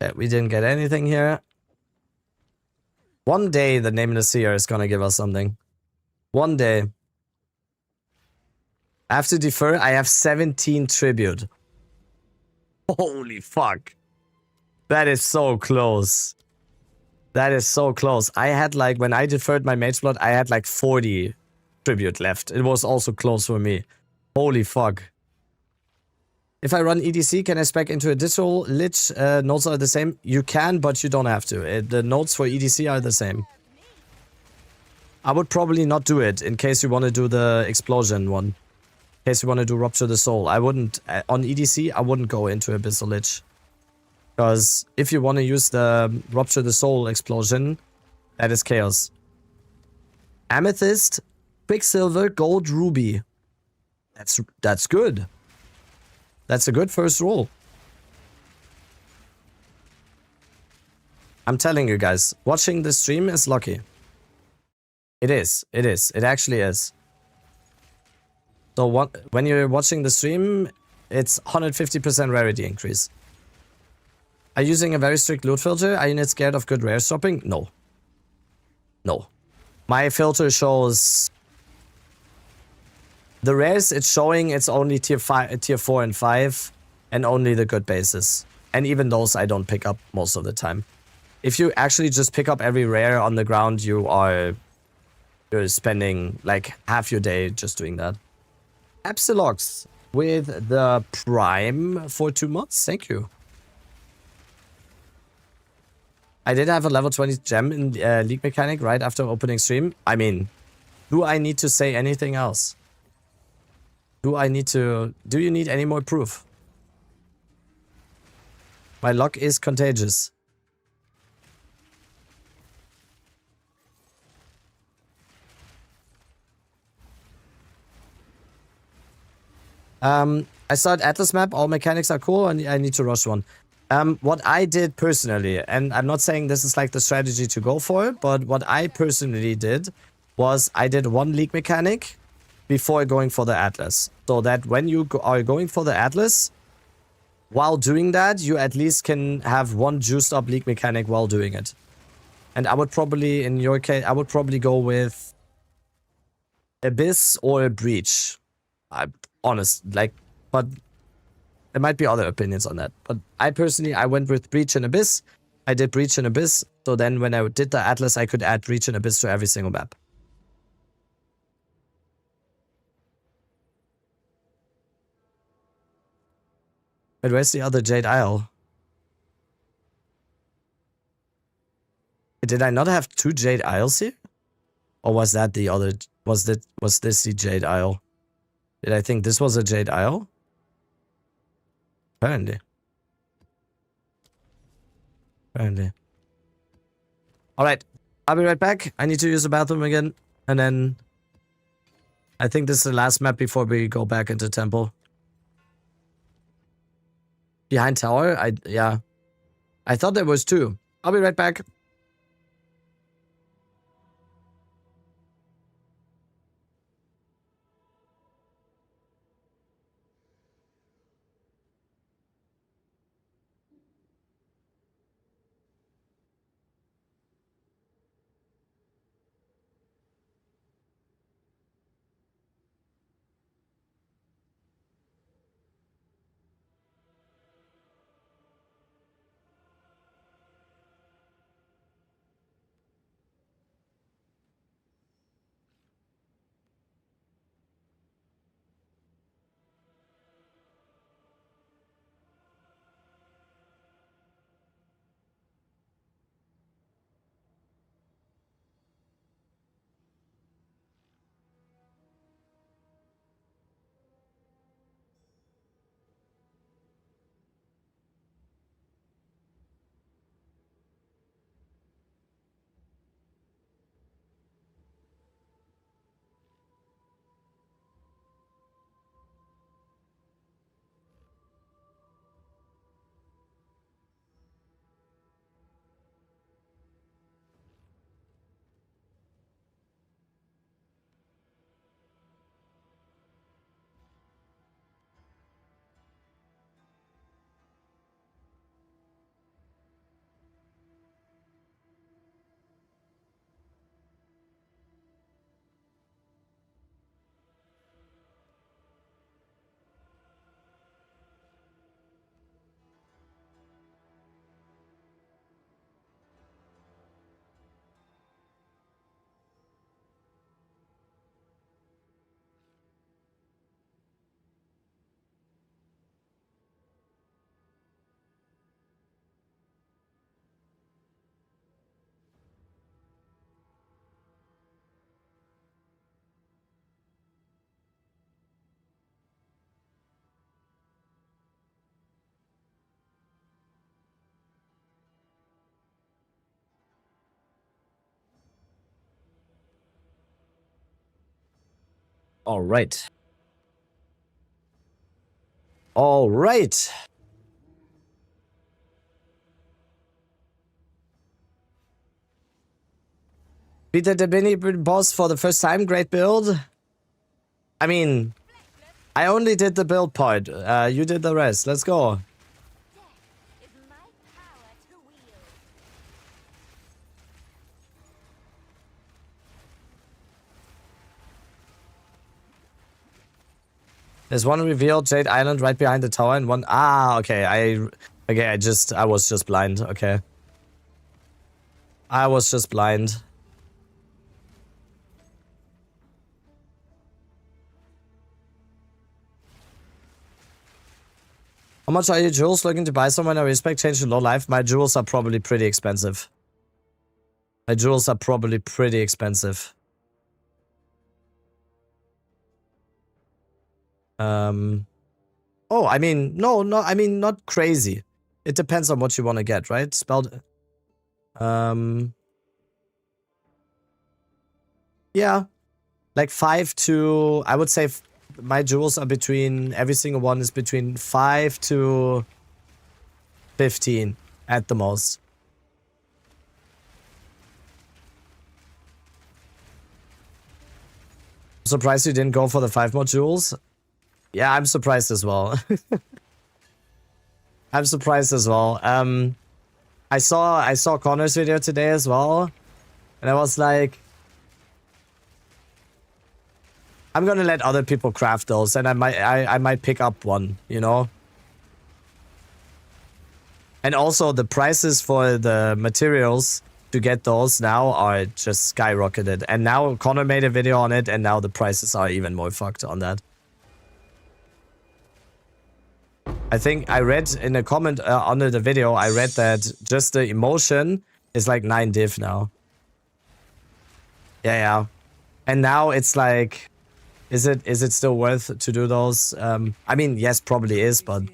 Yeah, we didn't get anything here. One day the Nameless Seer is gonna give us something. One day. I have to defer. I have 17 tribute. Holy fuck. That is so close. That is so close. I had like, when I deferred my mage blood, I had like 40 tribute left. It was also close for me. Holy fuck. If I run EDC, can I spec into Abyssal Lich? Nodes are the same. You can, but you don't have to. The nodes for EDC are the same. I would probably not do it in case you want to do the explosion one. In case you want to do Rupture the Soul. I wouldn't, on EDC, I wouldn't go into Abyssal Lich. Because if you want to use the Rupture the Soul explosion, that is chaos. Amethyst, Quicksilver, Gold, Ruby. That's good. That's a good first roll. I'm telling you guys, watching the stream is lucky. It is. It is. It actually is. So when you're watching the stream, it's 150% rarity increase. Are you using a very strict loot filter? Are you not scared of good rare stopping? No. No. My filter shows... The rares it's showing, it's only tier 4 and 5, and only the good bases. And even those I don't pick up most of the time. If you actually just pick up every rare on the ground, you're spending like half your day just doing that. Epsilox with the Prime for 2 months. Thank you. I did have a level 20 gem in League Mechanic right after opening stream. I mean, do I need to say anything else? Do you need any more proof? My luck is contagious. I started Atlas map, all mechanics are cool, and I need to rush one. What I did personally, and I'm not saying this is like the strategy to go for, but what I personally did was I did one League mechanic before going for the Atlas. So that when you are going for the Atlas, while doing that, you at least can have one juiced up League mechanic while doing it. And I would probably, in your case, I would probably go with Abyss or Breach. But there might be other opinions on that. But I personally, I went with Breach and Abyss. I did Breach and Abyss. So then when I did the Atlas, I could add Breach and Abyss to every single map. But where's the other Jade Isle? Did I not have 2 Jade Isles here? Or was that the other... Was this the Jade Isle? Did I think this was a Jade Isle? Apparently. Alright. I'll be right back. I need to use the bathroom again. And then... I think this is the last map before we go back into Temple. Behind tower? Yeah. I thought there was 2. I'll be right back. All right. All right. Beat the mini boss for the first time. Great build. I mean, I only did the build part. You did the rest. Let's go. Is my power to wield. There's one revealed Jade Island right behind the tower and one... Ah, okay. I was just blind. Okay. I was just blind. How much are your jewels looking to buy someone I respect? Change to low life? My jewels are probably pretty expensive. My jewels are probably pretty expensive. Oh, I mean, no, I mean, not crazy. It depends on what you want to get, right? Spelled... Yeah. Like 5 to... I would say my jewels are between... Every single one is between 5 to 15 at the most. Surprised you didn't go for the 5 more jewels? Yeah, I'm surprised as well. I'm surprised as well. I saw Connor's video today as well, and I was like, I'm gonna let other people craft those, and I might pick up one, you know. And also the prices for the materials to get those now are just skyrocketed, and now Connor made a video on it, and now the prices are even more fucked on that. I think I read in a comment under the video, I read that just the emotion is like 9 div now. Yeah. And now it's like, is it still worth to do those? I mean, yes, probably is, but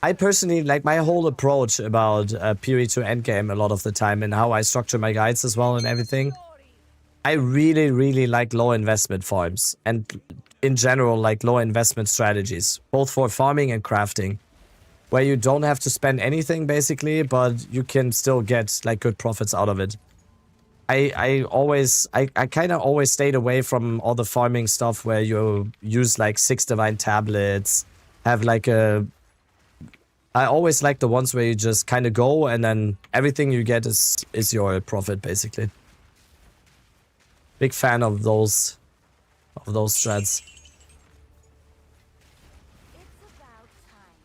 I personally, like my whole approach about PoE to endgame a lot of the time and how I structure my guides as well and everything. I really, really like low investment farms and in general like low investment strategies, both for farming and crafting, where you don't have to spend anything basically, but you can still get like good profits out of it. I kind of always stayed away from all the farming stuff where you use like 6 divine tablets, have like a... I always like the ones where you just kind of go and then everything you get is your profit basically. Big fan of those strats. It's about time.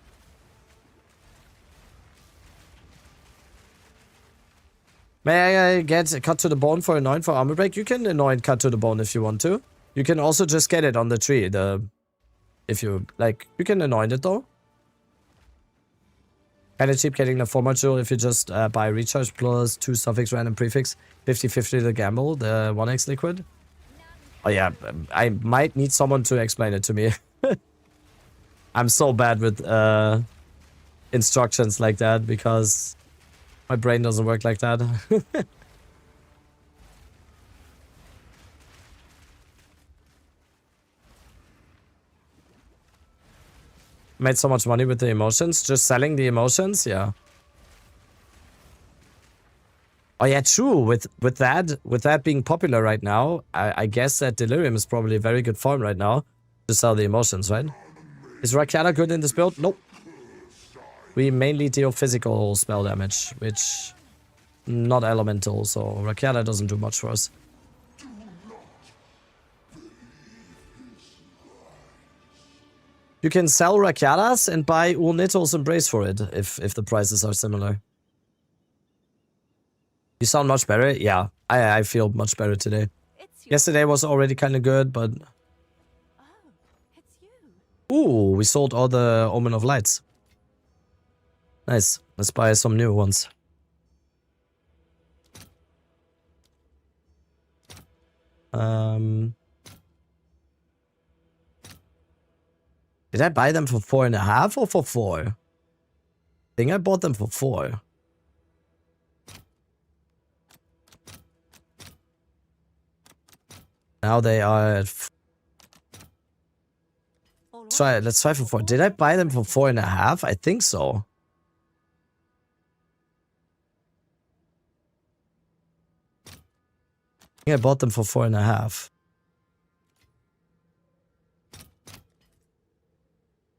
May I get cut to the bone for anoint for armor break? You can anoint cut to the bone if you want to. You can also just get it on the tree. If you like, you can anoint it though. Kinda cheap getting the 4 module if you just buy recharge plus 2 suffix random prefix. 50-50 the gamble, the 1x liquid. Oh yeah, I might need someone to explain it to me. I'm so bad with instructions like that because my brain doesn't work like that. Made so much money with the emotions. Just selling the emotions, yeah. Oh yeah, true. With that being popular right now, I guess that Delirium is probably a very good farm right now to sell the emotions, right? Is Rakata good in this build? Nope. We mainly deal physical spell damage, which not elemental, so Rakata doesn't do much for us. You can sell Rakatas and buy Unito's Embrace for it if the prices are similar. You sound much better? Yeah, I feel much better today. Yesterday was already kind of good, but... Oh, it's you. Ooh, we sold all the Omen of Lights. Nice. Let's buy some new ones. Did I buy them for 4.5 or for 4? I think I bought them for 4. Now they are at... Let's try for 4. Did I buy them for 4.5? I think so. I think I bought them for 4.5.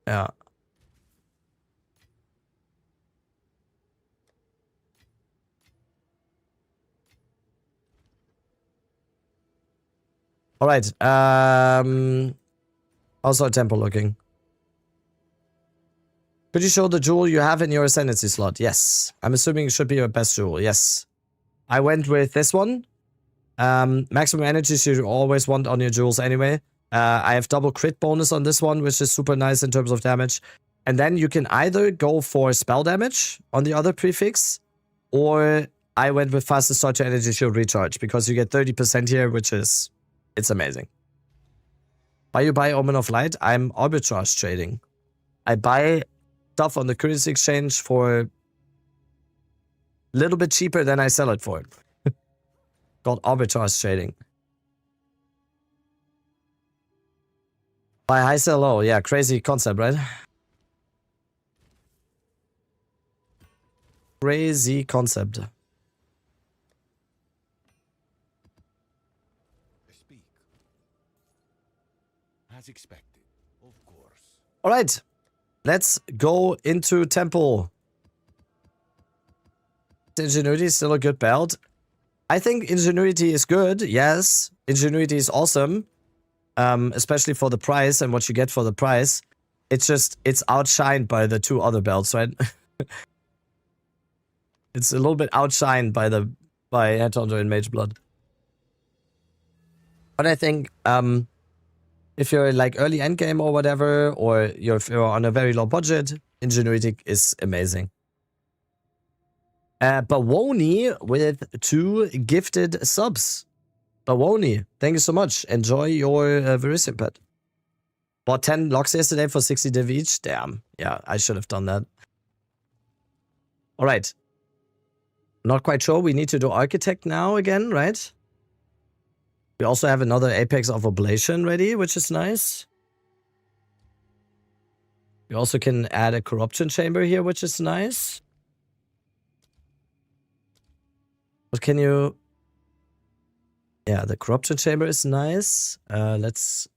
Yeah. All right. How's our temple looking? Could you show the jewel you have in your ascendancy slot? Yes. I'm assuming it should be your best jewel. Yes. I went with this one. Maximum energy you always want on your jewels anyway. I have double crit bonus on this one, which is super nice in terms of damage. And then you can either go for spell damage on the other prefix, or I went with fastest start to energy shield recharge because you get 30% here, which is, it's amazing. Why you buy Omen of Light? I'm arbitrage trading. I buy stuff on the currency exchange for a little bit cheaper than I sell it for. Called arbitrage trading. Buy high, sell low. Yeah, crazy concept, right? Crazy concept. Speak. As expected, of course. All right, let's go into temple. Ingenuity is still a good belt. I think ingenuity is good. Yes, ingenuity is awesome, especially for the price and what you get for the price. It's just it's outshined by the two other belts, right? It's a little bit outshined by Headhunter and Mage Blood. But I think if you're like early endgame or whatever, or if you're on a very low budget, ingenuity is amazing. Bawoni with 2 gifted subs. Bawoni, thank you so much. Enjoy your Verisium pet. Bought 10 locks yesterday for 60 div each. Damn. Yeah, I should have done that. Alright. Not quite sure. We need to do Architect now again, right? We also have another Apex of Oblation ready, which is nice. We also can add a Corruption Chamber here, which is nice. What can you... Yeah, the Corruption Chamber is nice. Let's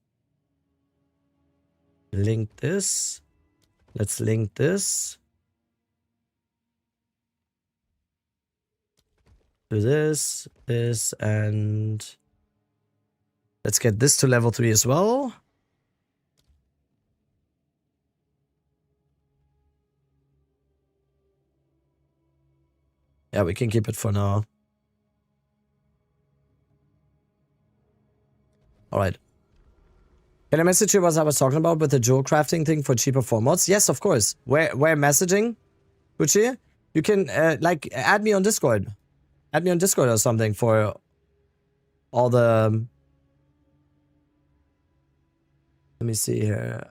link this. Let's link this. Do this, and... Let's get this to level 3 as well. Yeah, we can keep it for now. Alright. Can I message you what I was talking about with the jewel crafting thing for cheaper formats? Yes, of course. Where messaging? Gucci? You can, like, add me on Discord. Add me on Discord or something for all the... Let me see here.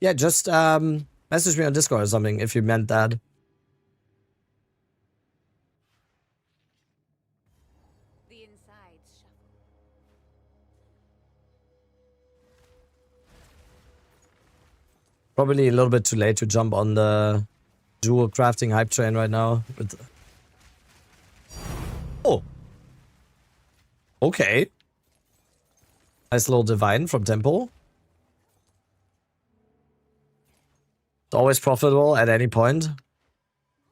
Yeah, just message me on Discord or something if you meant that. The insides shuffle. Probably a little bit too late to jump on the jewel crafting hype train right now. Oh. Okay. Nice little divine from Temple. It's always profitable at any point.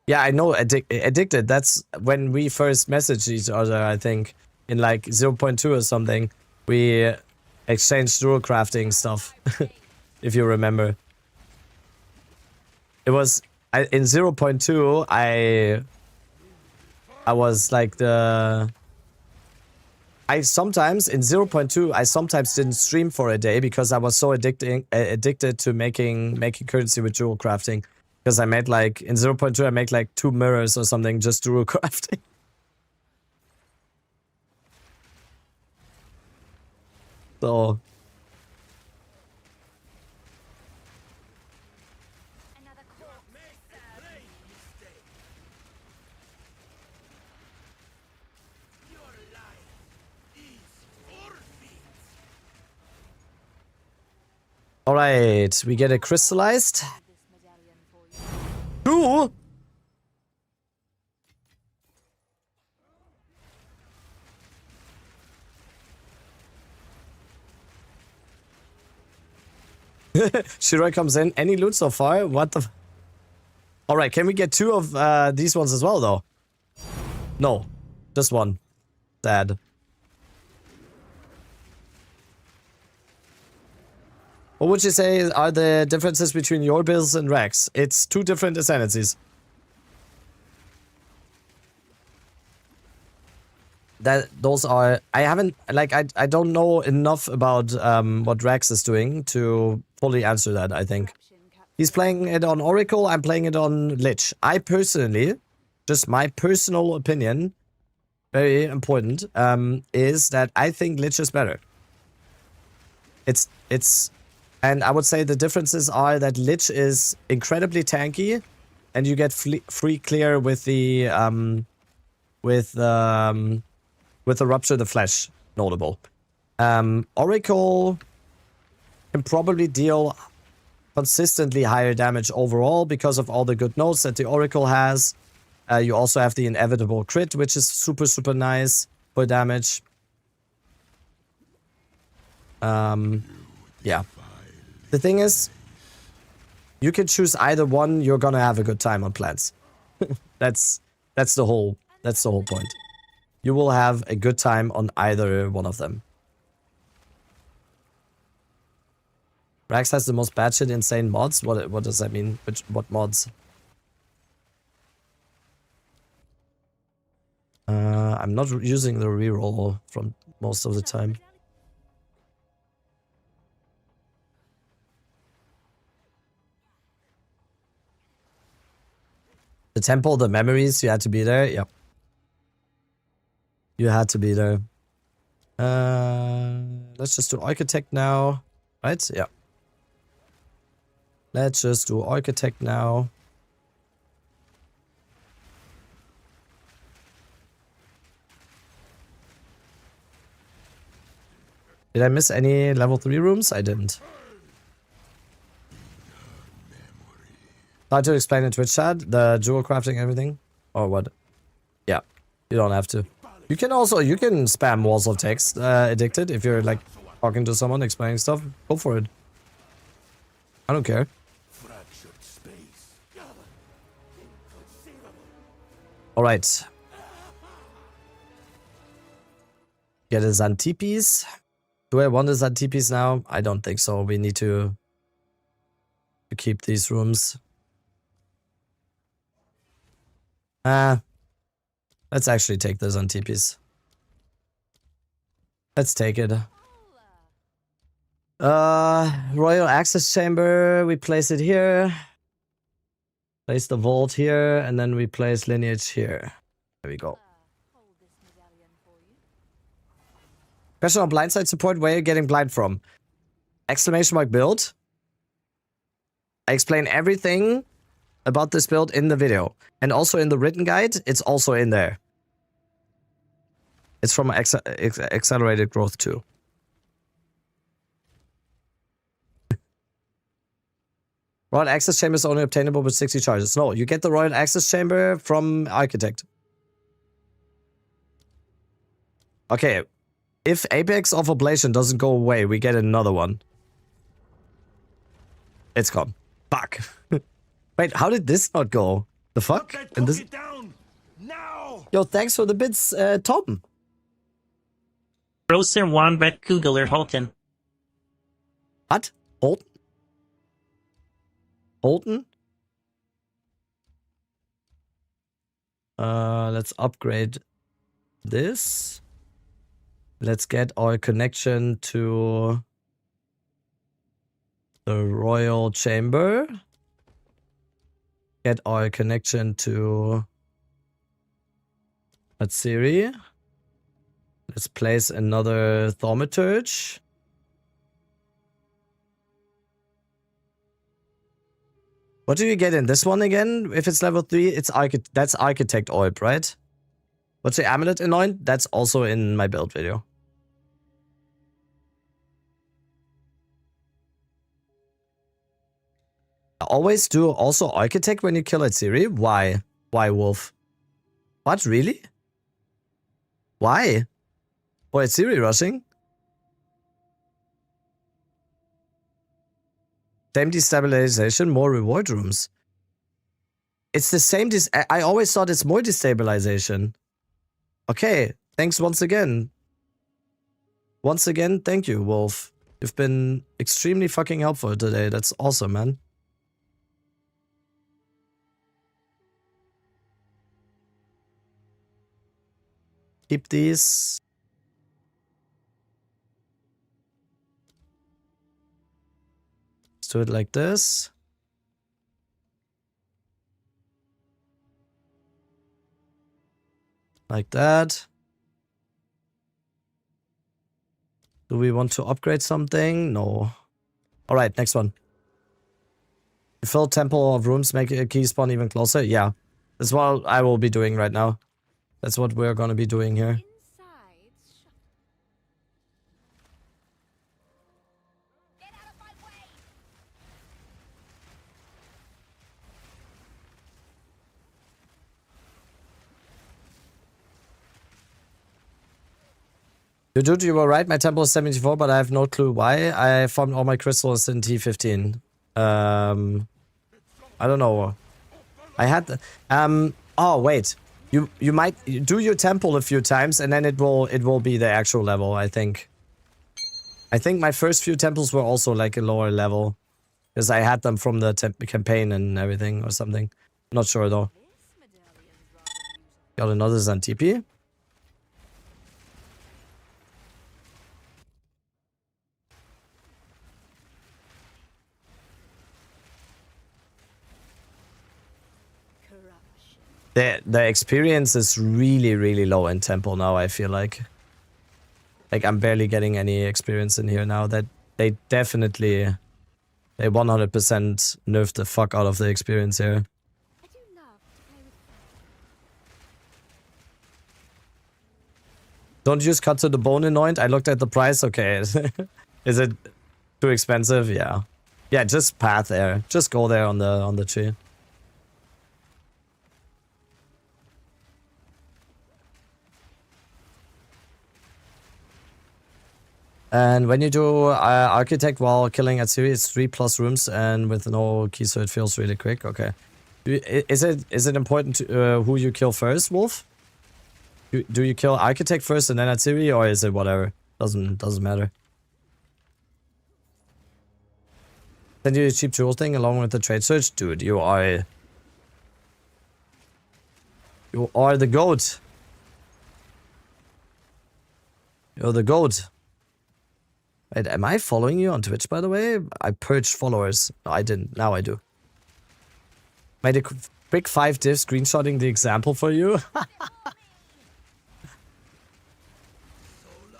Yeah, I know. Addicted. That's when we first messaged each other, I think. In like 0.2 or something. We exchanged jewel crafting stuff. If you remember. It was... in 0.2, I was like the... I sometimes, in 0.2, I sometimes didn't stream for a day because I was so addicted to making currency with jewel crafting. Because I made like, in 0.2, I made like 2 mirrors or something just jewel crafting. So... Alright, we get a crystallized. This medallion for you. 2? Shiro comes in. Any loot so far? What the... Alright, can we get 2 of these ones as well, though? No. Just 1. Sad. What would you say are the differences between your builds and Rex? It's 2 different ascendancies. Those are... I haven't... Like, I don't know enough about what Rex is doing to fully answer that, I think. He's playing it on Oracle, I'm playing it on Lich. I personally, just my personal opinion, very important, is that I think Lich is better. It's... And I would say the differences are that Lich is incredibly tanky, and you get free clear with the Rupture of the Flesh, notable. Oracle can probably deal consistently higher damage overall because of all the good notes that the Oracle has. You also have the inevitable crit, which is super, super nice for damage. Yeah. The thing is, you can choose either one, you're gonna have a good time on plants. That's the whole point. You will have a good time on either one of them. Rax has the most batshit insane mods? What does that mean? What mods? I'm not using the reroll from most of the time. The temple, the memories, you had to be there? Yep. You had to be there. Let's just do Architect now. Right? Yeah. Let's just do Architect now. Did I miss any level 3 rooms? I didn't. Try to explain in Twitch chat, the jewel crafting everything? Or what? Yeah, you don't have to. You can spam walls of text, addicted, if you're like talking to someone, explaining stuff. Go for it. I don't care. Alright. Get a Xantipes. Do I want a Xantipes now? I don't think so. We need to keep these rooms. Let's actually take this on TPs. Let's take it. Royal Access Chamber, we place it here. Place the vault here, and then we place lineage here. There we go. Hold this medallion for you. Question on blindside support, where are you getting blind from? Exclamation mark build. I explain everything about this build in the video. And also in the written guide, it's also in there. It's from Accelerated Growth 2. Royal Access Chamber is only obtainable with 60 charges. No, you get the Royal Access Chamber from Architect. Okay, if Apex of Ablation doesn't go away, we get another one. It's gone. Fuck. Wait, how did this not go? The fuck? And this... Down now. Yo, thanks for the bits, Tom. Großer Wandret Kugler Holten. What? Holton? Holton? Let's upgrade this. Let's get our connection to the Royal Chamber. Get our connection to Atsiri. Let's place another Thaumaturge. What do you get in this one again? If it's level 3, it's that's Architect Orb, right? What's the Amulet Anoint? That's also in my build video. Always do also Architect when you kill a Siri? Why? Why, Wolf? What, really? Why? For a Siri rushing? Same destabilization, more reward rooms. It's the same I always thought it's more destabilization. Okay, thanks once again. Once again, thank you, Wolf. You've been extremely fucking helpful today. That's awesome, man. Keep these. Let's do it like this. Like that. Do we want to upgrade something? No. Alright, next one. Fill Temple of Rooms, make a key spawn even closer? Yeah. That's what I will be doing right now. That's what we're gonna be doing here. Get out of my way! Dude, you were right. My temple is 74, but I have no clue why. I farmed all my crystals in T15. I don't know. I had the, oh wait. You might do your temple a few times and then it will be the actual level, I think. I think my first few temples were also like a lower level because I had them from the campaign and everything or something. Not sure though. Got another Zantipi. The experience is really low in Temple now, I feel like. Like, I'm barely getting any experience in here now. That they definitely... They 100% nerfed the fuck out of the experience here. I do love to play with Don't use cut to the bone anoint. I looked at the price. Okay. Is it too expensive? Yeah. Yeah, just path there. Just go there on the tree. And when you do Architect while killing at series, it's 3+ rooms and with no key, so it feels really quick. Okay. Is it important to, who you kill first, Wolf? Do you kill Architect first and then at series, or is it whatever? Doesn't matter. Then you do a cheap jewel thing along with the trade search, dude. You are the goat. You're the goat. Wait, am I following you on Twitch, by the way? I purged followers. No, I didn't. Now I do. Made a quick 5 diff screenshotting the example for you.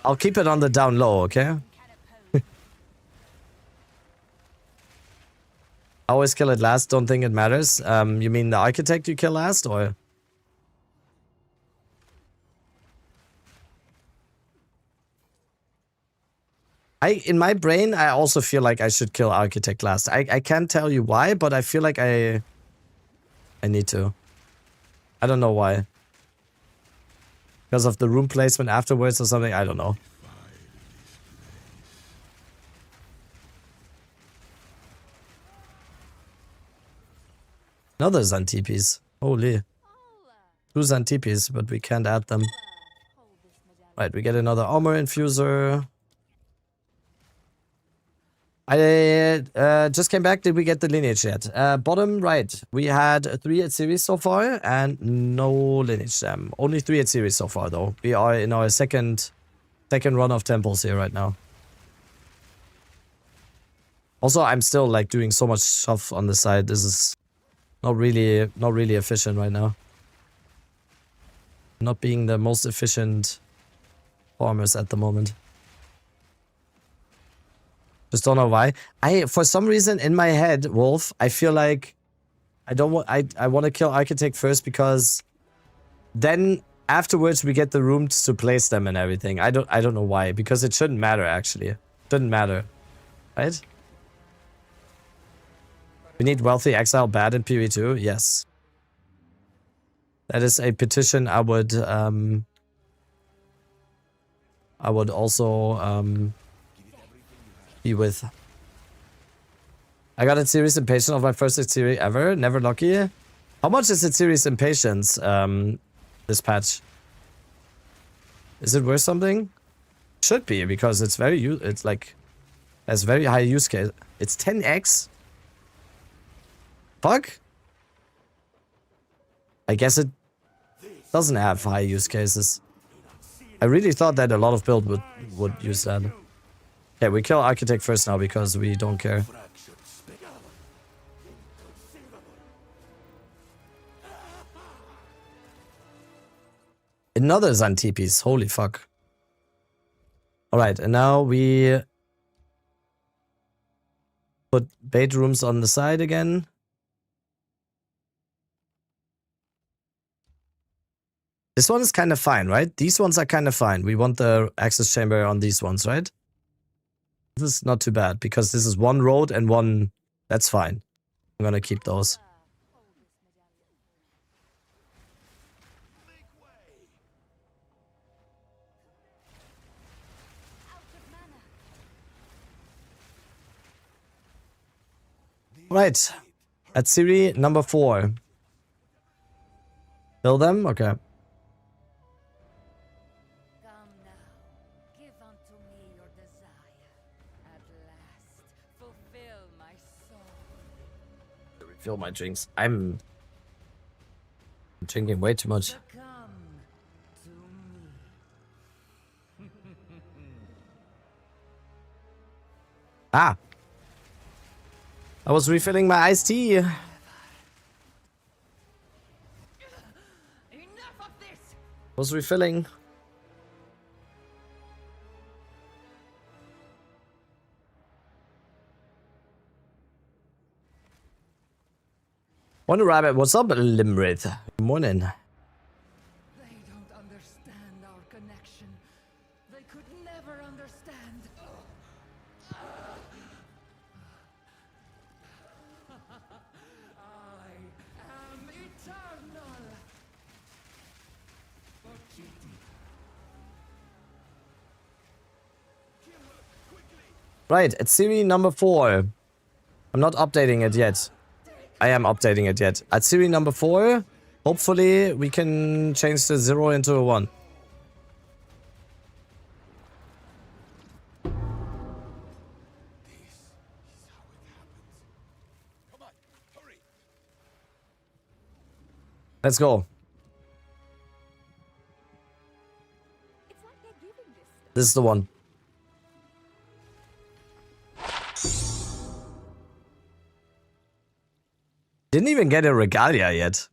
I'll keep it on the down low, okay? I always kill it last. Don't think it matters. You mean the Architect you kill last, or? In my brain, I also feel like I should kill Architect last. I can't tell you why, but I feel like I need to. I don't know why. Because of the room placement afterwards or something, I don't know. Another Zantipis. Holy. 2 Zantipis, but we can't add them. Right, we get another armor infuser. I just came back. Did we get the lineage yet? Bottom right. We had 3 at series so far and no lineage. Only 3 at series so far though. We are in our second run of temples here right now. Also, I'm still like doing so much stuff on the side. This is not really efficient right now. Not being the most efficient farmers at the moment. Just don't know why. For some reason in my head, Wolf, I feel like I want to kill Architect first because then afterwards we get the rooms to place them and everything. I don't know why, because it shouldn't matter actually. It shouldn't matter. Right? We need Wealthy Exile bad in PV2? Yes. That is a petition I would also be with. I got a Series Impatient of my first series ever. Never lucky. How much is it Series Impatience this patch? Is it worth something? Should be, because it's it's like has very high use case. It's 10x. Fuck. I guess it doesn't have high use cases. I really thought that a lot of build would use that. Okay, we kill Architect first now because we don't care. Another Xantipes. Holy fuck. Alright, and now we put bait rooms on the side again. This one is kind of fine, right? These ones are kind of fine. We want the access chamber on these ones, right? This is not too bad because this is one road and one... That's fine. I'm gonna keep those. Right. At Siri number 4. Kill them? Okay. Come now, give unto me your desire. At last, fulfill my soul. Refill my drinks. I'm drinking way too much. Come to me. Ah! I was refilling my iced tea. Enough of this! Was refilling. Wonder Rabbit, what's up, Limrith? Good morning. They don't understand our connection. They could never understand. I am eternal. Right, at Siri number 4. I'm not updating it yet. I am updating it yet. At Siri number 4, hopefully we can change the 0 into a 1. Let's go. It's like they're giving this stuff. This is the one. Didn't even get a regalia yet.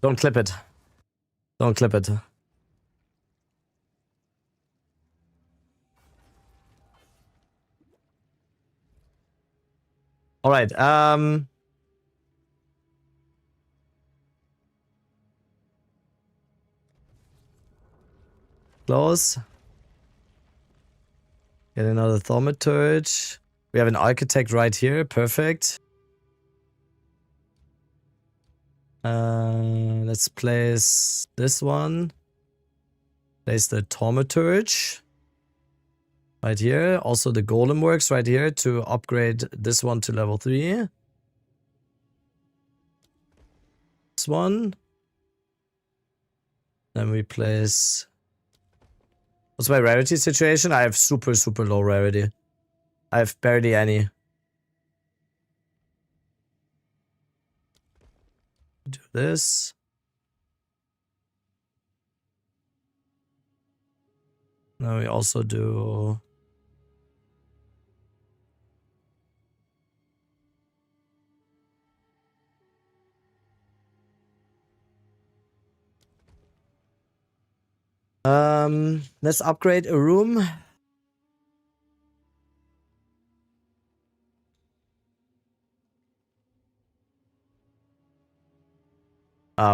Don't clip it. Don't clip it. All right. Close. Get another thaumaturge. We have an architect right here. Perfect. Let's place this one. Place the thaumaturge right here. Also the golem works right here to upgrade this one to level 3. This one. Then we place... What's my rarity situation? I have super, super low rarity. I have barely any. Do this. Now we also do... let's upgrade a room.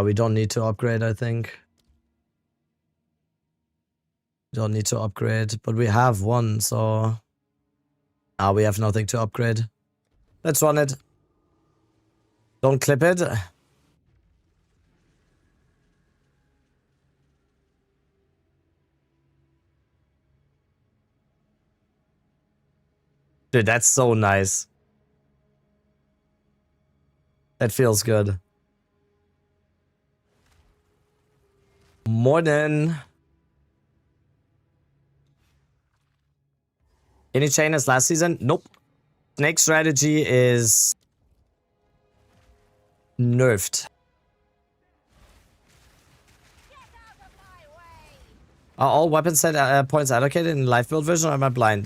We don't need to upgrade, I think. Don't need to upgrade, but we have one, so... we have nothing to upgrade. Let's run it. Don't clip it. Dude, that's so nice. That feels good. Morning. Any changes last season? Nope. Snake strategy is nerfed. Are all weapon set points allocated in live build version, or am I blind?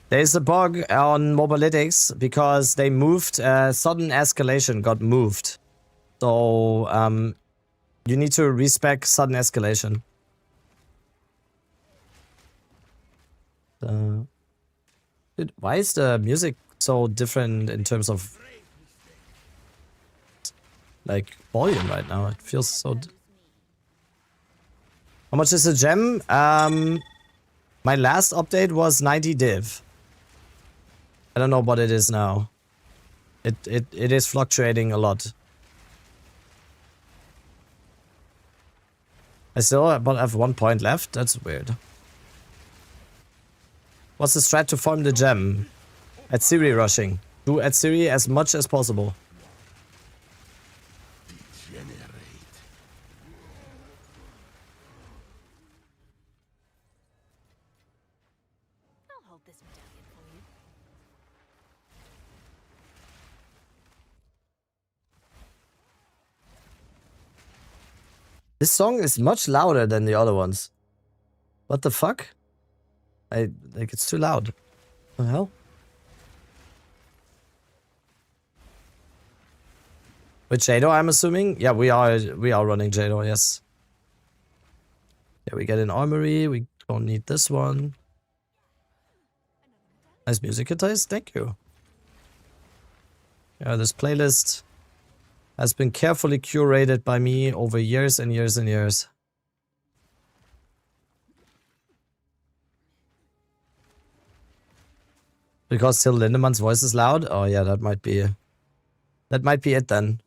There's a bug on Mobalytics because they moved, sudden escalation got moved. So, you need to respec sudden escalation. Dude, why is the music so different in terms of like volume right now? It feels so... How much is a gem? My last update was 90 div. I don't know what it is now. It is fluctuating a lot. I still have 1 point left. That's weird. What's the strat to farm the gem? At Siri rushing. Do at Siri as much as possible. I'll hold this medallion for you. This song is much louder than the other ones. What the fuck? I think it's too loud. What the hell? With Jado, I'm assuming? Yeah, we are running Jado, yes. Yeah, we get an armory. We don't need this one. Nice music guitars, thank you. Yeah, this playlist has been carefully curated by me over years and years and years. Because Till Lindemann's voice is loud? Oh yeah, that might be it then.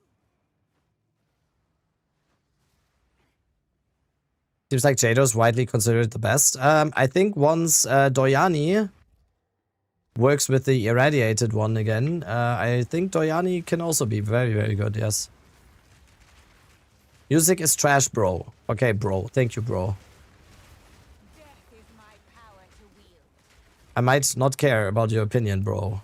Seems like Jado's widely considered the best. I think once Doyani works with the irradiated one again, I think Doyani can also be very, very good, yes. Music is trash, bro. Okay, bro. Thank you, bro. I might not care about your opinion, bro.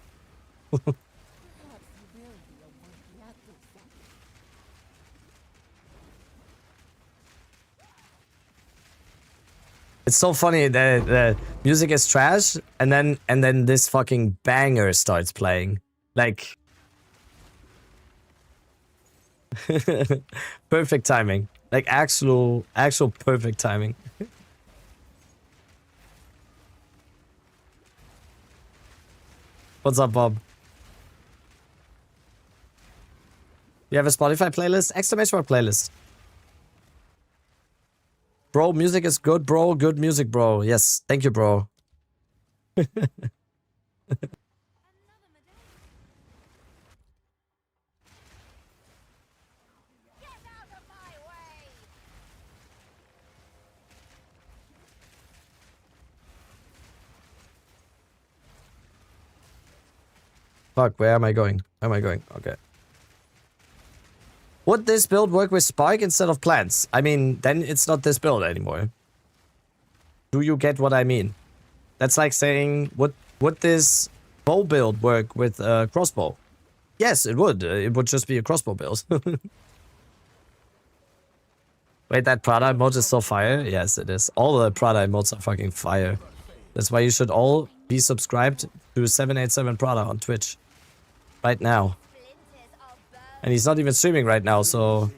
It's so funny that the music is trash, and then this fucking banger starts playing. Like perfect timing. Like actual perfect timing. What's up, Bob? You have a Spotify playlist? Exclamation mark playlist. Bro, music is good, bro. Good music, bro. Yes, thank you, bro. Fuck, where am I going? Where am I going? Okay. Would this build work with Spark instead of plants? I mean, then it's not this build anymore. Do you get what I mean? That's like saying, would this bow build work with a crossbow? Yes, it would. It would just be a crossbow build. Wait, that Prada emote is so fire? Yes, it is. All the Prada emotes are fucking fire. That's why you should all be subscribed to 787 Prada on Twitch. Right now. And he's not even streaming right now, so...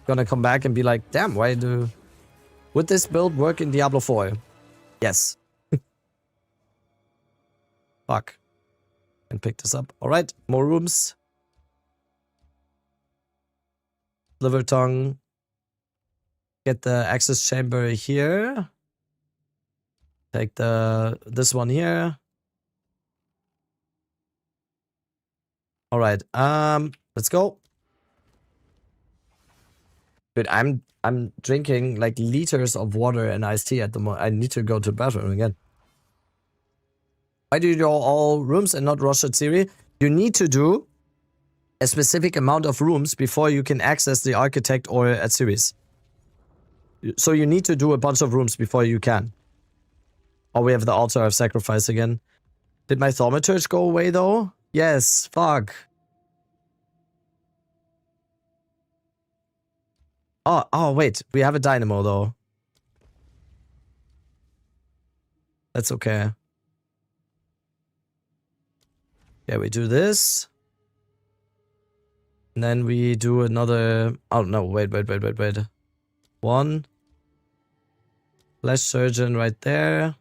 Gonna come back and be like, damn, why do... Would this build work in Diablo 4? Yes. Fuck. And pick this up. Alright, more rooms. Liver tongue. Get the access chamber here. Take this one here. Alright, let's go. Dude, I'm drinking like liters of water and iced tea at the moment. I need to go to the bathroom again. Why do you do all rooms and not rush at Siri? You need to do a specific amount of rooms before you can access the architect or at series. So you need to do a bunch of rooms before you can. Oh, we have the altar of sacrifice again. Did my thaumaturge go away though? Yes, fuck. Oh, wait. We have a dynamo, though. That's okay. Yeah, we do this. And then we do another... Oh, no. Wait. One. Flesh surgeon right there.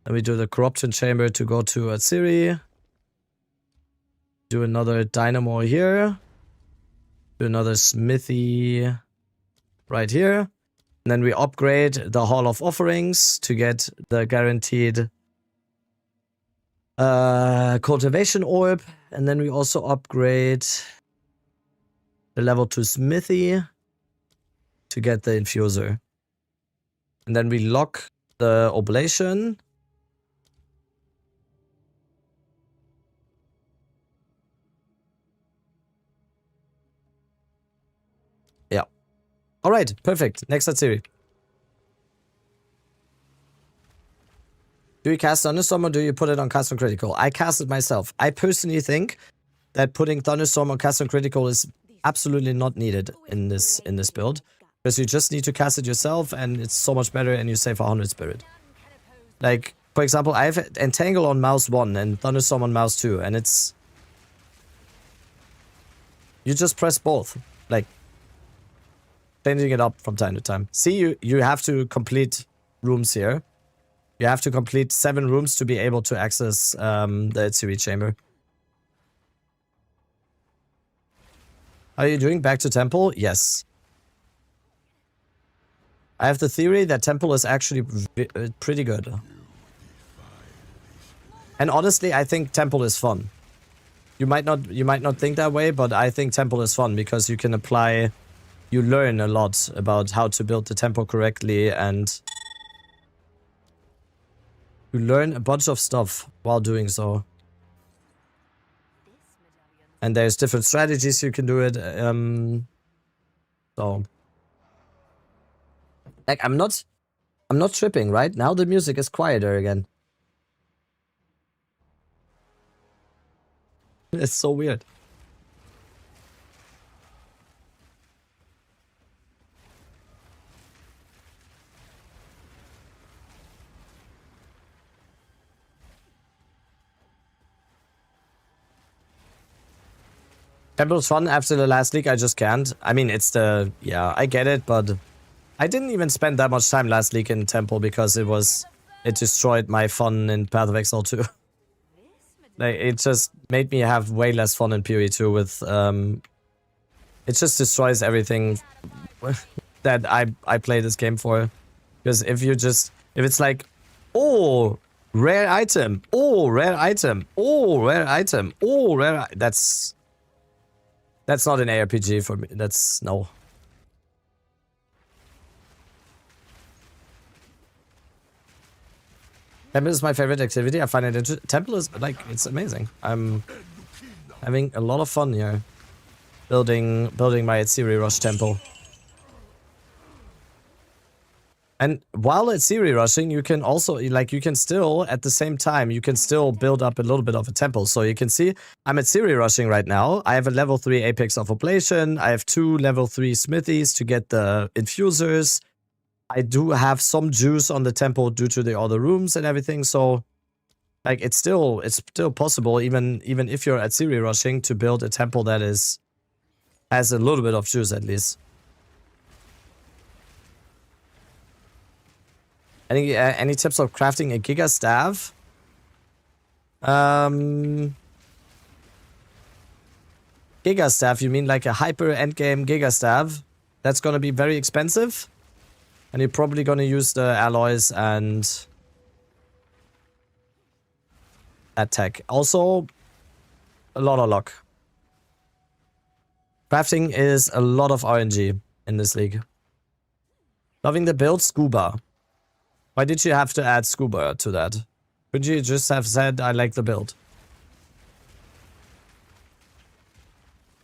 Then we do the corruption chamber to go to Atsiri. Do another dynamo here. Do another smithy right here. And then we upgrade the Hall of Offerings to get the guaranteed cultivation orb. And then we also upgrade the level 2 smithy to get the infuser. And then we lock the oblation. Yeah. All right, perfect. Next Atsiri. Do you cast Thunderstorm or do you put it on Cast on Critical? I cast it myself. I personally think that putting Thunderstorm on Cast on Critical is absolutely not needed in this build. Because you just need to cast it yourself and it's so much better and you save 100 spirit. Like, for example, I have Entangle on mouse 1 and Thunderstorm on mouse 2 and it's... You just press both. Like, changing it up from time to time. See, you have to complete rooms here. You have to complete 7 rooms to be able to access the Atsiri chamber. Are you doing back to temple? Yes. I have the theory that temple is actually pretty good. And honestly, I think temple is fun. You might not think that way, but I think temple is fun because you can apply, you learn a lot about how to build the temple correctly and you learn a bunch of stuff while doing so. And there's different strategies you can do it. So like I'm not tripping, right? Now the music is quieter again. It's so weird. Temple's fun after the last league, I just can't. I mean, it's the... Yeah, I get it, but... I didn't even spend that much time last league in Temple because it destroyed my fun in Path of Exile 2. Like, it just made me have way less fun in PoE 2 with... It just destroys everything that I play this game for. Because if it's like, oh, rare item, oh, rare item, oh, rare item, oh, rare... That's not an ARPG for me. That's... No. Temple is my favorite activity. I find it interesting. Temple is, like, it's amazing. I'm having a lot of fun here. Building my Atsiri Rush temple. And while at Siri rushing, you can also, like, you can still, at the same time, you can still build up a little bit of a temple. So you can see, I'm at Siri rushing right now. I have a level 3 Apex of Oblation. I have 2 level 3 smithies to get the infusers. I do have some juice on the temple due to the other rooms and everything. So, like, it's still possible, even if you're at Siri rushing, to build a temple that has a little bit of juice at least. Any tips of crafting a Giga Staff? Giga Staff, you mean like a hyper endgame Giga Staff? That's gonna be very expensive. And you're probably gonna use the alloys and attack. Also, a lot of luck. Crafting is a lot of RNG in this league. Loving the build, Scuba. Why did you have to add Scuba to that? Could you just have said, I like the build?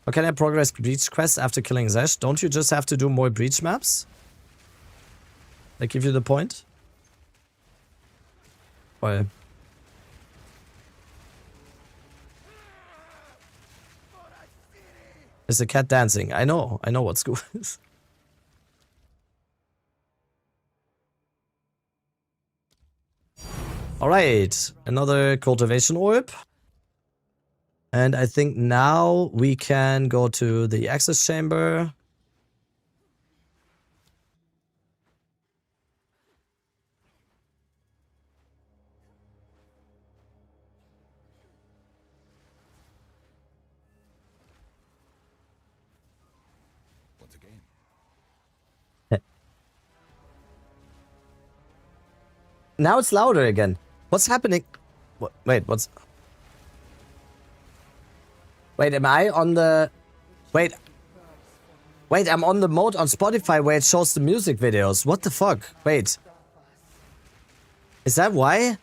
How can I progress Breach Quest after killing Zesh? Don't you just have to do more Breach maps? That give you the point? Why? Is the cat dancing? I know what Scuba is. Alright, another cultivation orb. And I think now we can go to the access chamber. Once again. Now it's louder again. What's happening? Wait, what's... Wait, am I on the... Wait, I'm on the mode on Spotify where it shows the music videos. What the fuck? Wait. Is that why? Let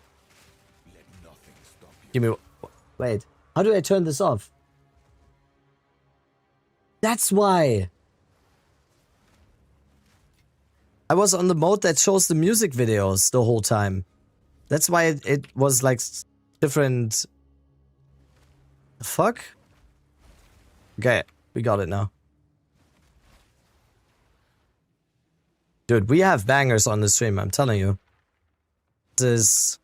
nothing stop you. Give me... Wait. How do I turn this off? That's why. I was on the mode that shows the music videos the whole time. That's why it was like different... The fuck? Okay, we got it now. Dude, we have bangers on the stream, I'm telling you. This is...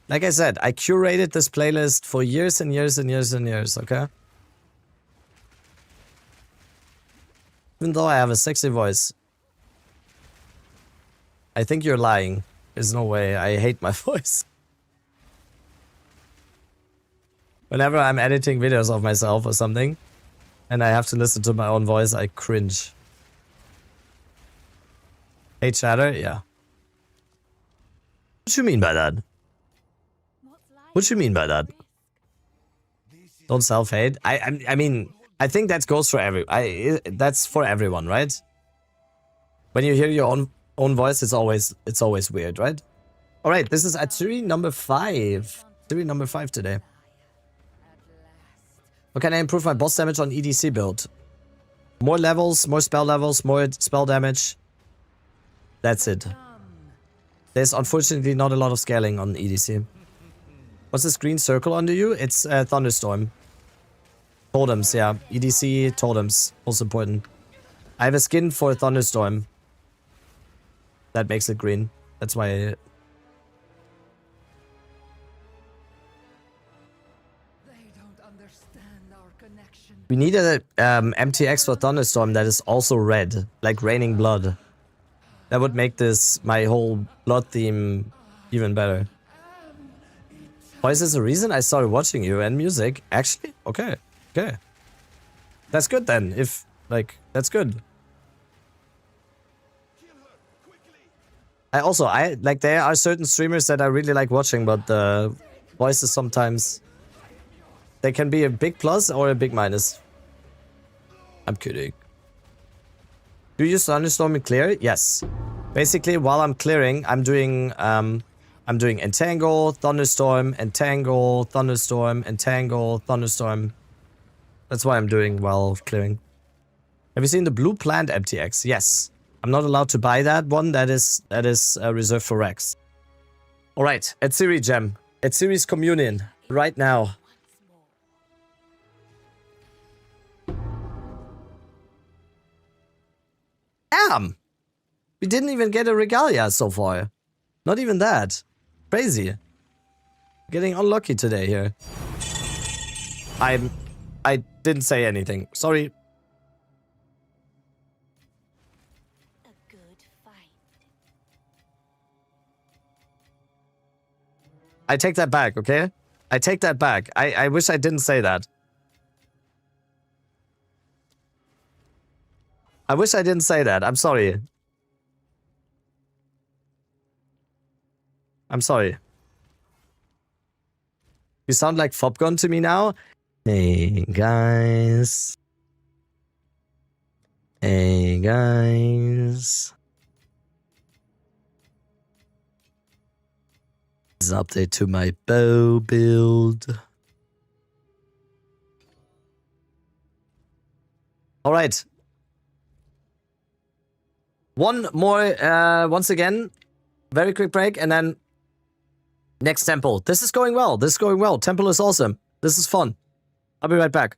Like I said, I curated this playlist for years and years and years and years, okay? Even though I have a sexy voice. I think you're lying. There's no way. I hate my voice. Whenever I'm editing videos of myself or something, and I have to listen to my own voice, I cringe. Hate chatter? Yeah. What you mean by that? What you mean by that? Don't self-hate? I mean, I think that goes for that's for everyone, right? When you hear your own voice, it's always weird, right? All right, this is Atsuri number 5. Atsuri number 5 today. How can I improve my boss damage on EDC build? More levels, more spell damage. That's it. There's unfortunately not a lot of scaling on EDC. What's this green circle under you? It's Thunderstorm. Totems, yeah. EDC totems, most important. I have a skin for Thunderstorm. That makes it green. That's why... We need a MTX for Thunderstorm that is also red, like Raining Blood. That would make this, my whole blood theme, even better. Why is this a reason I started watching you and music? Actually? Okay. Okay. That's good then, if, like, that's good. Like, there are certain streamers that I really like watching, but the voices sometimes... They can be a big plus or a big minus. I'm kidding. Do you use Thunderstorm in clear? Yes. Basically, while I'm clearing, I'm doing Entangle, Thunderstorm, Entangle, Thunderstorm, Entangle, Thunderstorm. That's what I'm doing while clearing. Have you seen the blue plant MTX? Yes. I'm not allowed to buy that one. That is reserved for Rex. All right, at Siri Gem, at Siri's Communion, right now. Damn! We didn't even get a Regalia so far. Not even that. Crazy. Getting unlucky today here. I didn't say anything. Sorry. A good fight. I take that back, okay? I take that back. I wish I didn't say that. I wish I didn't say that. I'm sorry. I'm sorry. You sound like Fopgun to me now. Hey, guys. Hey, guys. This is an update to my bow build. All right. One more, once again, very quick break, and then next temple. This is going well. This is going well. Temple is awesome. This is fun. I'll be right back.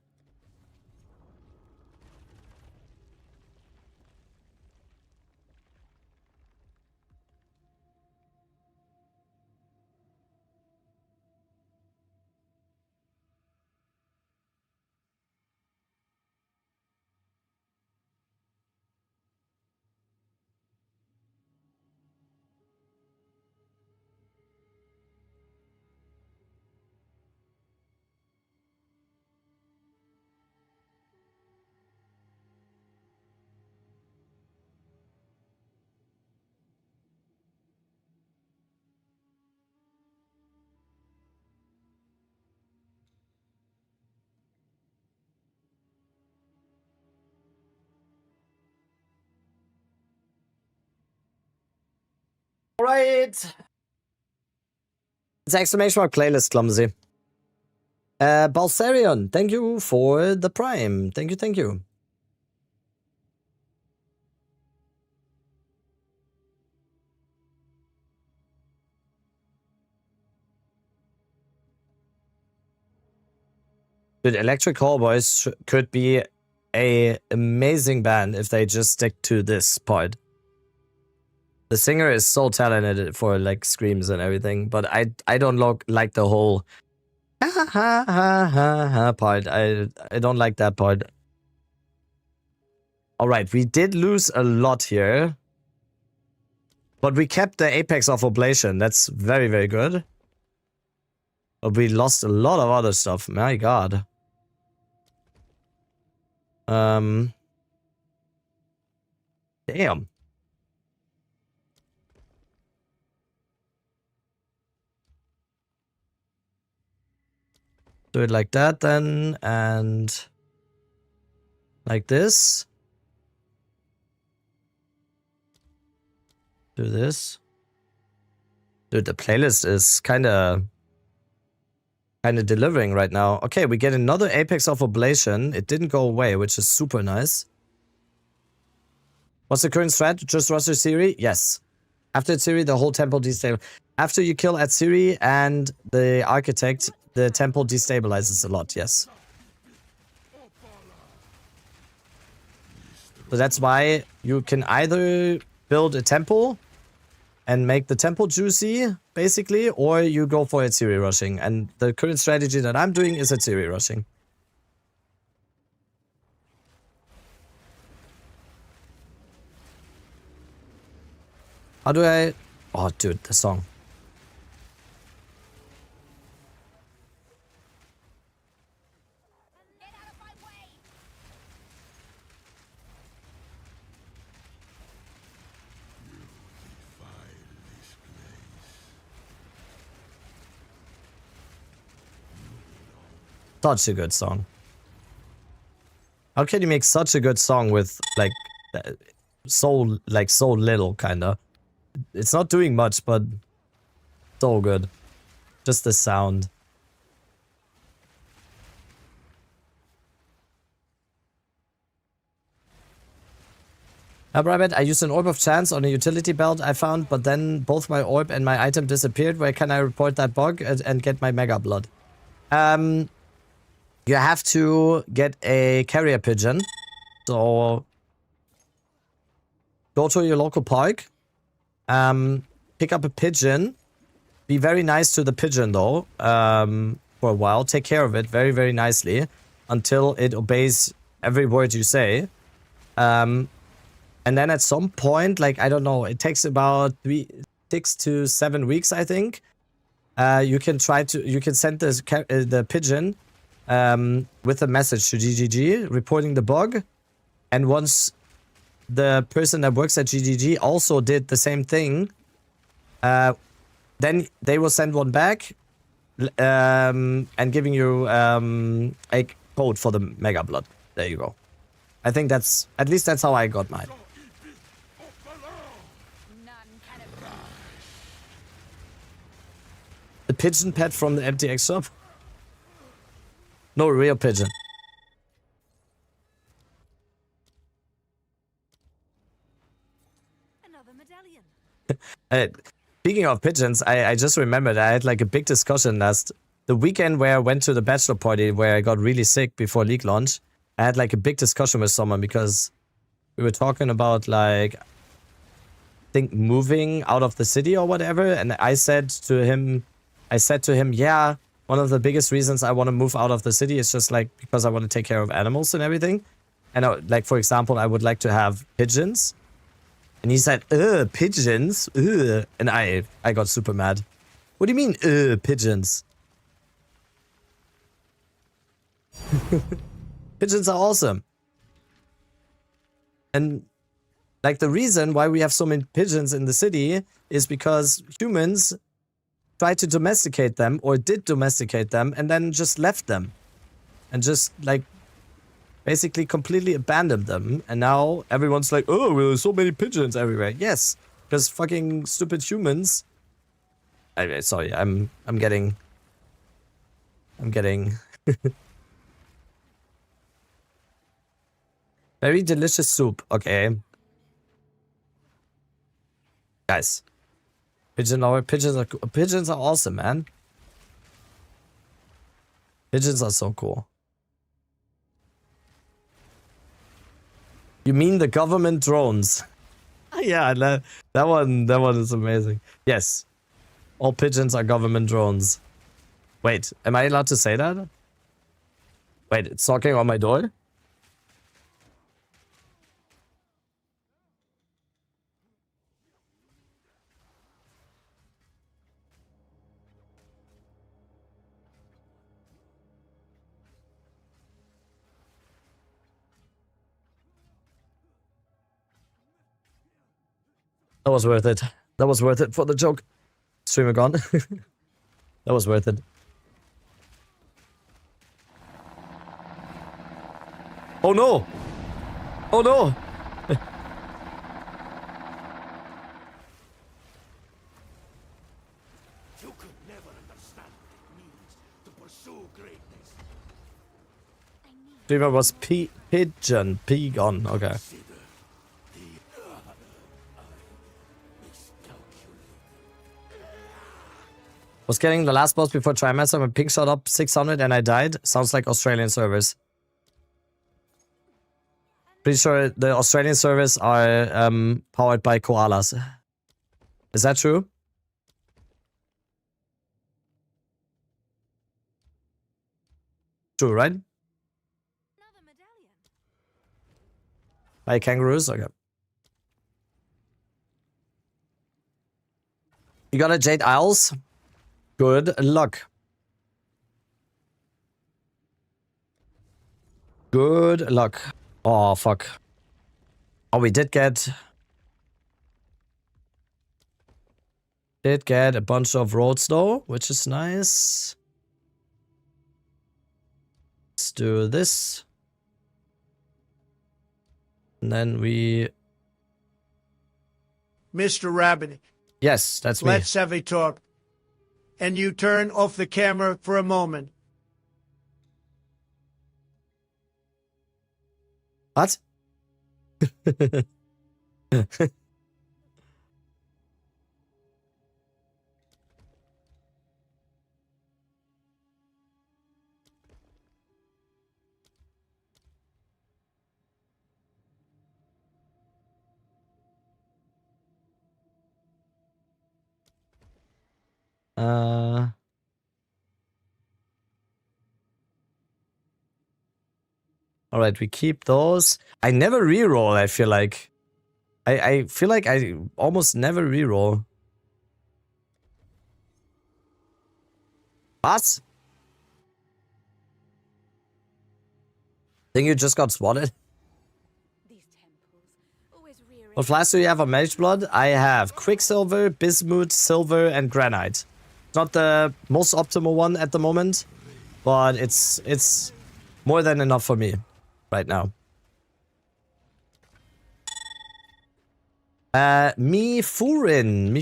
All right. It's exclamation mark playlist clumsy. Balsarion, thank you for the prime. Thank you, thank you. Dude, Electric Callboys could be a amazing band if they just stick to this part. The singer is so talented for like screams and everything, but I don't like the whole ha ha ha ha ha part. I don't like that part. All right, we did lose a lot here, but we kept the Apex of Oblation. That's very, very good. But we lost a lot of other stuff. My God. Damn. Do it like that then, and like this. Do this. Dude, the playlist is kinda delivering right now. Okay, we get another Apex of Oblation. It didn't go away, which is super nice. What's the current strat? Just roster Siri? Yes. After Siri, the whole temple destabilizes. After you kill at Siri and the Architect, the temple destabilizes a lot, yes. So that's why you can either build a temple and make the temple juicy, basically, or you go for a Siri rushing. And the current strategy that I'm doing is a Siri rushing. How do I... Oh, dude, the song. Such a good song. How can you make such a good song with like so little kinda? It's not doing much, but so good. Just the sound. Rabbit, I used an Orb of Chance on a utility belt I found, but then both my orb and my item disappeared. Where can I report that bug and get my Mega Blood? You have to get a carrier pigeon. So go to your local park. Pick up a pigeon. Be very nice to the pigeon though. For a while. Take care of it very, very nicely. Until it obeys every word you say. And then at some point, like, I don't know, it takes about 6 to 7 weeks, I think. You can send the pigeon with a message to GGG reporting the bug. And once the person that works at GGG also did the same thing, then they will send one back and giving you a code for the Mega Blood. There you go. I think at least that's how I got mine. A pigeon pet from the MTX shop? No, real pigeon. Another medallion. Speaking of pigeons, I just remembered I had like a big discussion the weekend where I went to the bachelor party where I got really sick before League launch. I had like a big discussion with someone because we were talking about like, I think moving out of the city or whatever. And I said to him, yeah, one of the biggest reasons I want to move out of the city is just like because I want to take care of animals and everything. And like, for example, I would like to have pigeons. And he said, pigeons? Ugh. And I got super mad. What do you mean, pigeons? Pigeons are awesome. And like the reason why we have so many pigeons in the city is because humans tried to domesticate them or did domesticate them and then just left them. And just like basically completely abandoned them. And now everyone's like, oh, well, there's so many pigeons everywhere. Yes, because fucking stupid humans. Sorry, I'm getting very delicious soup. Okay. Guys. Pigeons are awesome, man. Pigeons are so cool. You mean the government drones? Yeah, that one is amazing. Yes. All pigeons are government drones. Wait, am I allowed to say that? Wait, it's knocking on my door? That was worth it. That was worth it for the joke. Streamer gone. That was worth it. Oh no! Oh no! You could never understand what it means to pursue greatness. Streamer was pigeon. Pegon. Okay. Was getting the last boss before Trimester when ping shot up 600 and I died. Sounds like Australian servers. Pretty sure the Australian servers are powered by koalas. Is that true? True, right? Another medallion. By kangaroos? Okay. You got a Jade Isles? Good luck. Good luck. Oh, fuck. Oh, we did get a bunch of roads though, which is nice. Let's do this. And then we... Mr. Rabbit, Yes, that's me. let's have a talk. And you turn off the camera for a moment. What? All right, we keep those. I never reroll, I feel like. I feel like I almost never reroll. What? Think you just got swatted? These temples always rear What flasks do you have on Mage Blood? I have Quicksilver, Bismuth, Silver, and Granite. Not the most optimal one at the moment, but it's more than enough for me right now. Mifurin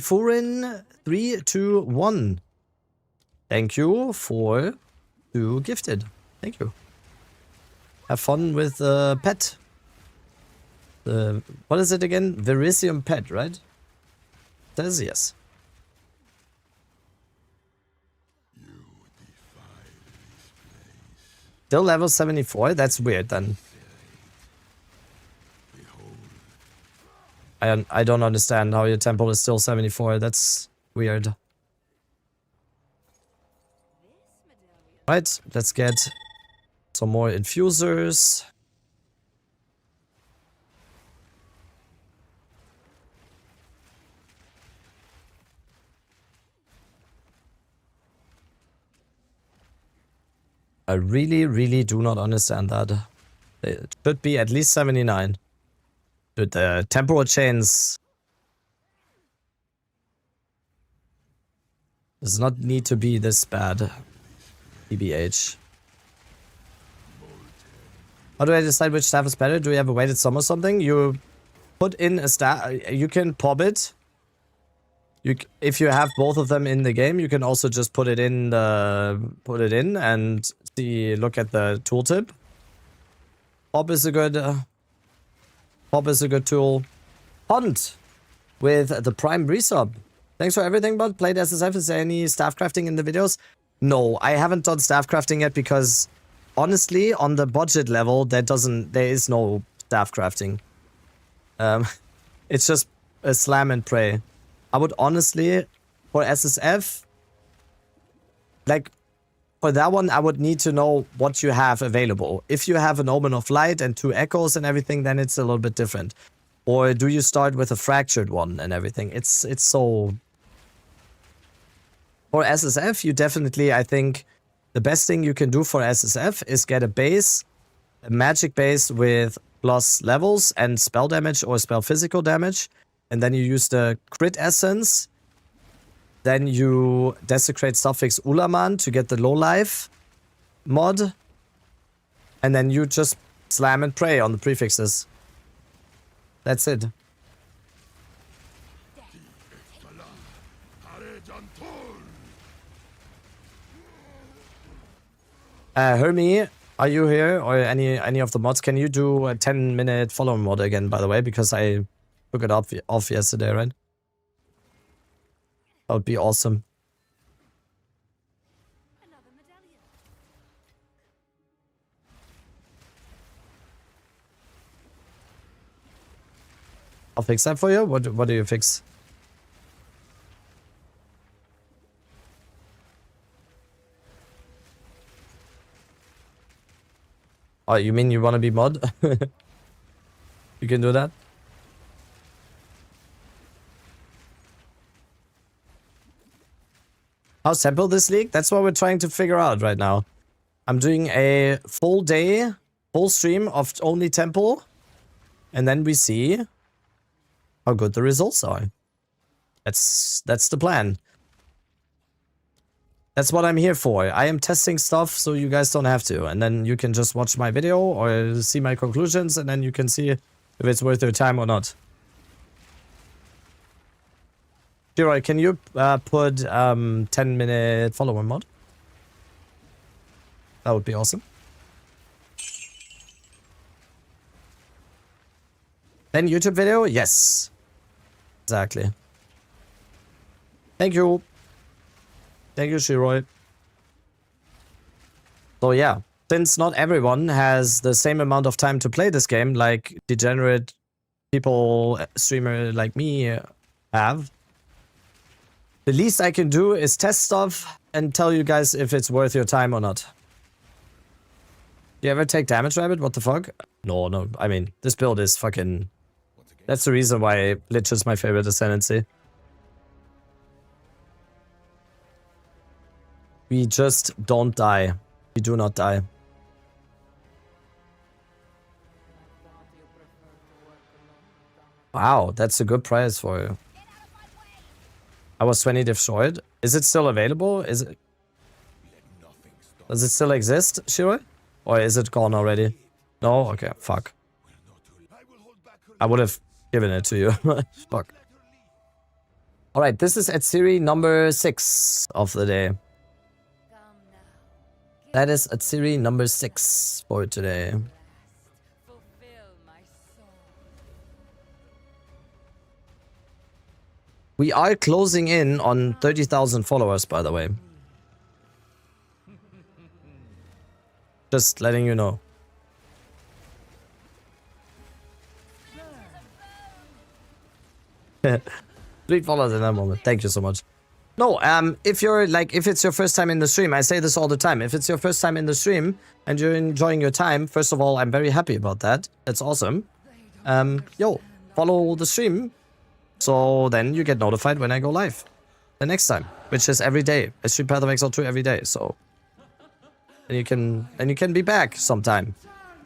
321. Thank you for 2 gifted. Thank you. Have fun with pet. What is it again? Verisium pet, right? Says yes. Still level 74? That's weird then. I don't understand how your temple is still 74. That's weird. Right, let's get some more infusers. I really do not understand that. It should be at least 79. Dude, the temporal chains does not need to be this bad. TBH. How do I decide which staff is better? Do we have a weighted sum or something? You put in a staff. You can pop it. If you have both of them in the game, you can also just put it in and see. Look at the tooltip. Pop is a good. Pop is a good tool. Hunt with the Prime resub. Thanks for everything, but played SSF. Is there any staff crafting in the videos? No, I haven't done staff crafting yet because honestly, on the budget level, there is no staff crafting. It's just a slam and pray. I would honestly, for SSF, like, for that one, I would need to know what you have available. If you have an Omen of Light and 2 Echoes and everything, then it's a little bit different. Or do you start with a Fractured one and everything? It's so... For SSF, you definitely, I think, the best thing you can do for SSF is get a base, a magic base with plus levels and spell damage or spell physical damage. And then you use the crit essence. Then you desecrate suffix Ulaman to get the low life mod. And then you just slam and pray on the prefixes. That's it. Hermie, are you here? Or any of the mods? Can you do a 10-minute follow mod again, by the way? Because I took it off yesterday, right? That would be awesome. another medallion. I'll fix that for you. What do you fix? Oh, you mean you want to be mod? You can do that. How's tempo this league? That's what we're trying to figure out right now. I'm doing a full day, full stream of only tempo. And then we see how good the results are. That's the plan. That's what I'm here for. I am testing stuff so you guys don't have to. And then you can just watch my video or see my conclusions and then you can see if it's worth your time or not. Leroy, can you put 10-minute follower mod? That would be awesome. Then YouTube video? Yes. Exactly. Thank you. Thank you, Shiroi. So yeah, since not everyone has the same amount of time to play this game, like degenerate people, streamer like me have, the least I can do is test stuff and tell you guys if it's worth your time or not. Do you ever take damage, Rabbit? What the fuck? No, no. I mean, this build is fucking... That's the reason why Lich is my favorite ascendancy. We just don't die. We do not die. Wow, that's a good price for you. I was 20 div short. Is it still available? Is it... Does it still exist, Shiro? Or is it gone already? No? Okay, fuck. I would have given it to you. Fuck. Alright, this is at series number 6 of the day. That is at series number 6 for today. We are closing in on 30,000 followers, by the way. Just letting you know. Three followers in that moment. Thank you so much. No, if you're like, if it's your first time in the stream, I say this all the time. If it's your first time in the stream and you're enjoying your time, first of all, I'm very happy about that. That's awesome. Yo, follow the stream. So then you get notified when I go live the next time, which is every day. I stream Path of Exile 2 every day, so and you can be back sometime.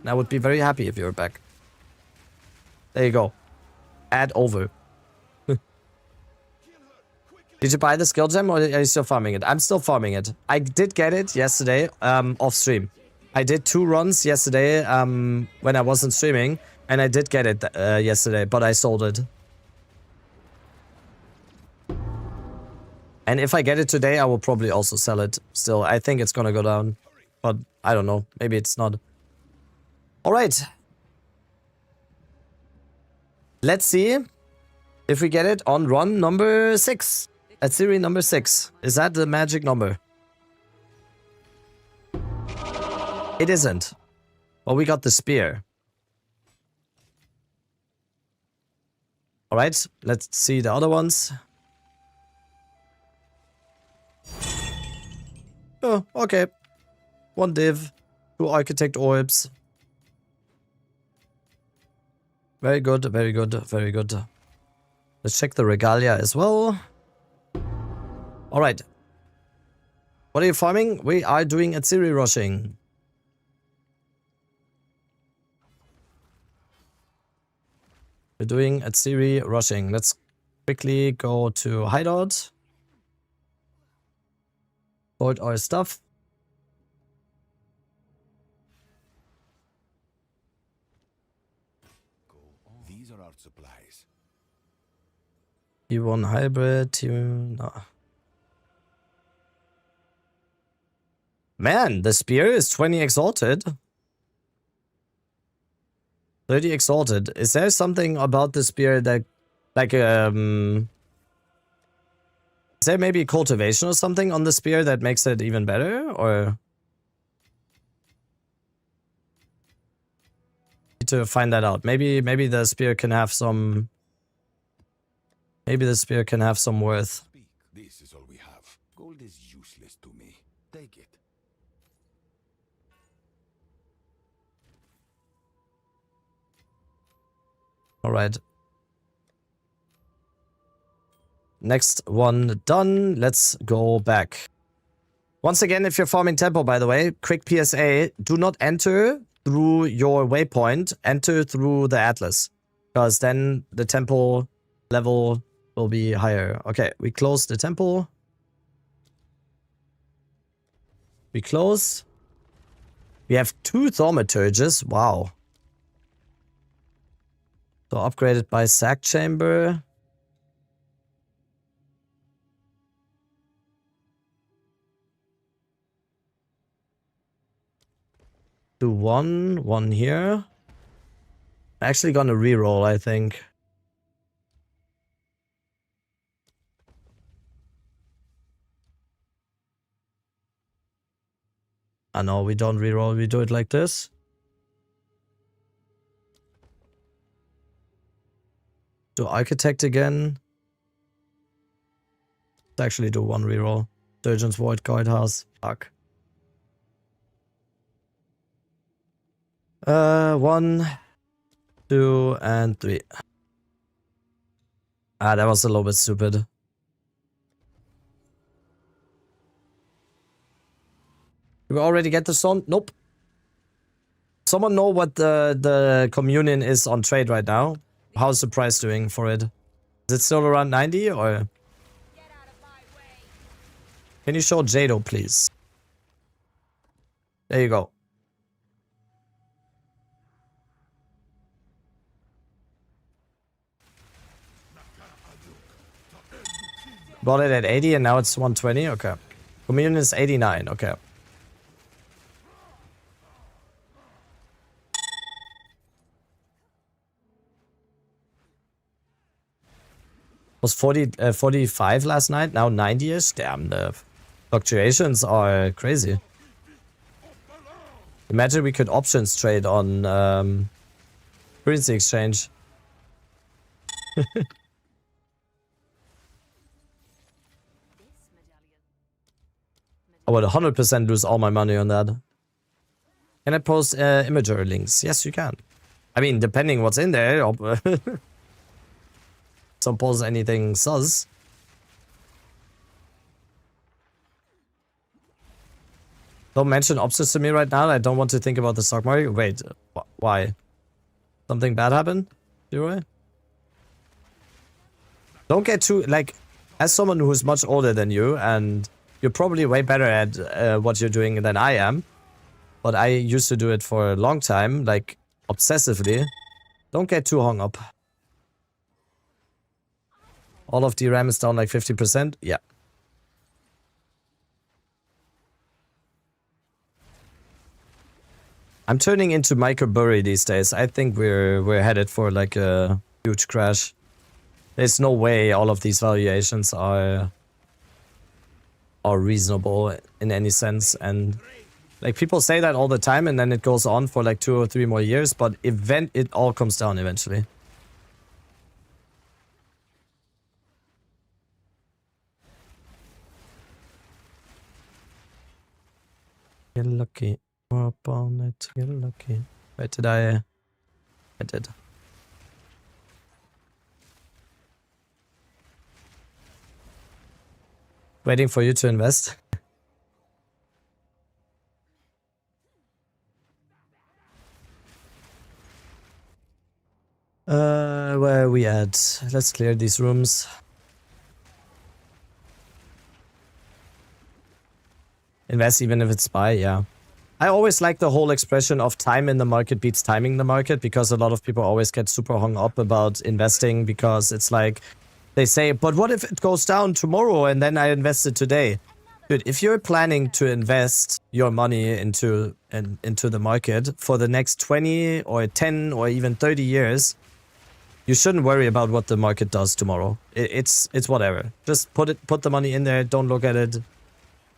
And I would be very happy if you're back. There you go. Add over. Did you buy the skill gem or are you still farming it? I'm still farming it. I did get it yesterday off stream. I did 2 runs yesterday when I wasn't streaming, and I did get it yesterday, but I sold it. And if I get it today, I will probably also sell it still. I think it's gonna go down, but I don't know. Maybe it's not. All right. Let's see if we get it on run number 6. At series number 6. Is that the magic number? It isn't. Well, we got the spear. All right. Let's see the other ones. Oh, okay. 1 div, 2 architect orbs. Very good, very good, very good. Let's check the regalia as well. Alright. What are you farming? We are doing Atziri rushing. We're doing Atziri rushing. Let's quickly go to hideout. Sort our stuff. These are our supplies. T1 hybrid, T1... No. Man, the spear is 20 exalted. 30 exalted. Is there something about the spear that, like, is there maybe cultivation or something on the spear that makes it even better, or? Need to find that out. Maybe the spear can have some... Maybe the spear can have some worth. This is all we have. Gold is useless to me. Take it. Alright. Next one done. Let's go back. Once again, if you're farming tempo, by the way, quick PSA, do not enter through your waypoint. Enter through the atlas. Because then the tempo level will be higher. Okay, we close the temple. We close. We have 2 thaumaturges. Wow. So upgraded by sack chamber. Do one here. Actually gonna reroll, I think. I know we don't reroll, we do it like this. Do Architect again. Let's actually do one reroll. Surgeon's Void, Guardhouse. Fuck. 1, 2, and 3. Ah, that was a little bit stupid. Did we already get the zone? Nope. Someone know what the communion is on trade right now? How's the price doing for it? Is it still around 90 or? Can you show Jado, please? There you go. Bought it at 80 and now it's 120? Okay. Communion is 89, okay. Was 45 last night, now 90-ish? Damn, the fluctuations are crazy. Imagine we could options trade on currency exchange. I would 100% lose all my money on that. Can I post imager links? Yes, you can. I mean, depending what's in there. Don't post anything sus. Don't mention options to me right now. I don't want to think about the stock market. Wait, why? Something bad happened? Leroy? Don't get too, like, as someone who's much older than you, and you're probably way better at what you're doing than I am, but I used to do it for a long time, like, obsessively. Don't get too hung up. All of DRAM is down like 50%? Yeah. I'm turning into Michael Burry these days. I think we're headed for like a huge crash. There's no way all of these valuations are reasonable in any sense, and like people say that all the time and then it goes on for like 2 or 3 more years, but it all comes down eventually. Get lucky. Up on it. Get lucky. Wait, did I did. Waiting for you to invest. Where are we at? Let's clear these rooms. Invest even if it's buy, yeah. I always like the whole expression of time in the market beats timing the market, because a lot of people always get super hung up about investing, because it's like they say, but what if it goes down tomorrow and then I invested today? Dude, if you're planning to invest your money into the market for the next 20 or 10 or even 30 years, you shouldn't worry about what the market does tomorrow. It's whatever. Just put the money in there, don't look at it.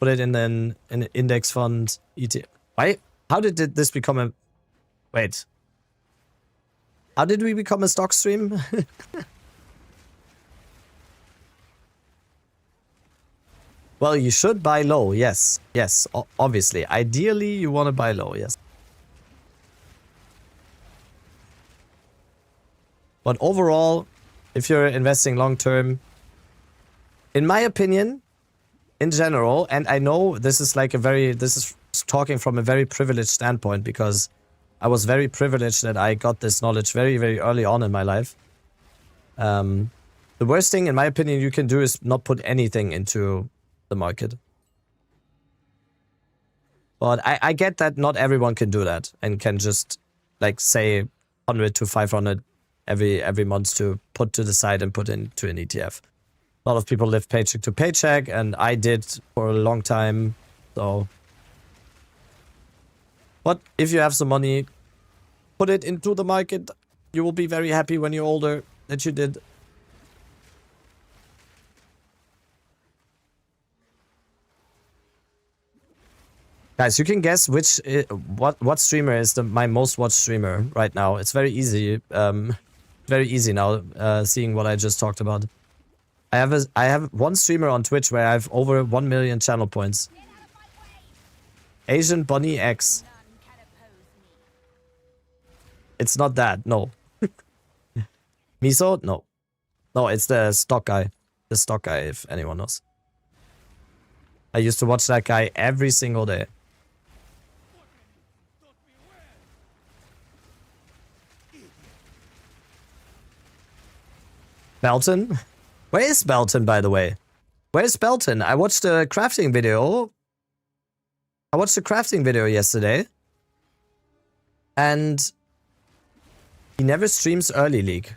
Put it in an index fund, ETF. Why? How did this become a... Wait. How did we become a stock stream? Well, you should buy low, yes. Yes, obviously. Ideally, you want to buy low, yes. But overall, if you're investing long term, in my opinion, in general, and I know this is like this is talking from a very privileged standpoint, because I was very privileged that I got this knowledge very, very early on in my life. The worst thing, in my opinion, you can do is not put anything into the market. But I get that not everyone can do that and can just like say 100 to 500 every month to put to the side and put into an ETF. A lot of people live paycheck to paycheck, and I did for a long time. So, but if you have some money, put it into the market. You will be very happy when you're older that you did. Guys, you can guess which what streamer is my most watched streamer right now. It's very easy. Very easy now. Seeing what I just talked about. I have one streamer on Twitch where I have over 1 million channel points. Asian Bunny X. It's not that. No. Miso? No. No, it's the stock guy. The stock guy, if anyone knows. I used to watch that guy every single day. Belton? Where is Belton, by the way? Where's Belton? I watched a crafting video. I watched a crafting video yesterday. And he never streams early league.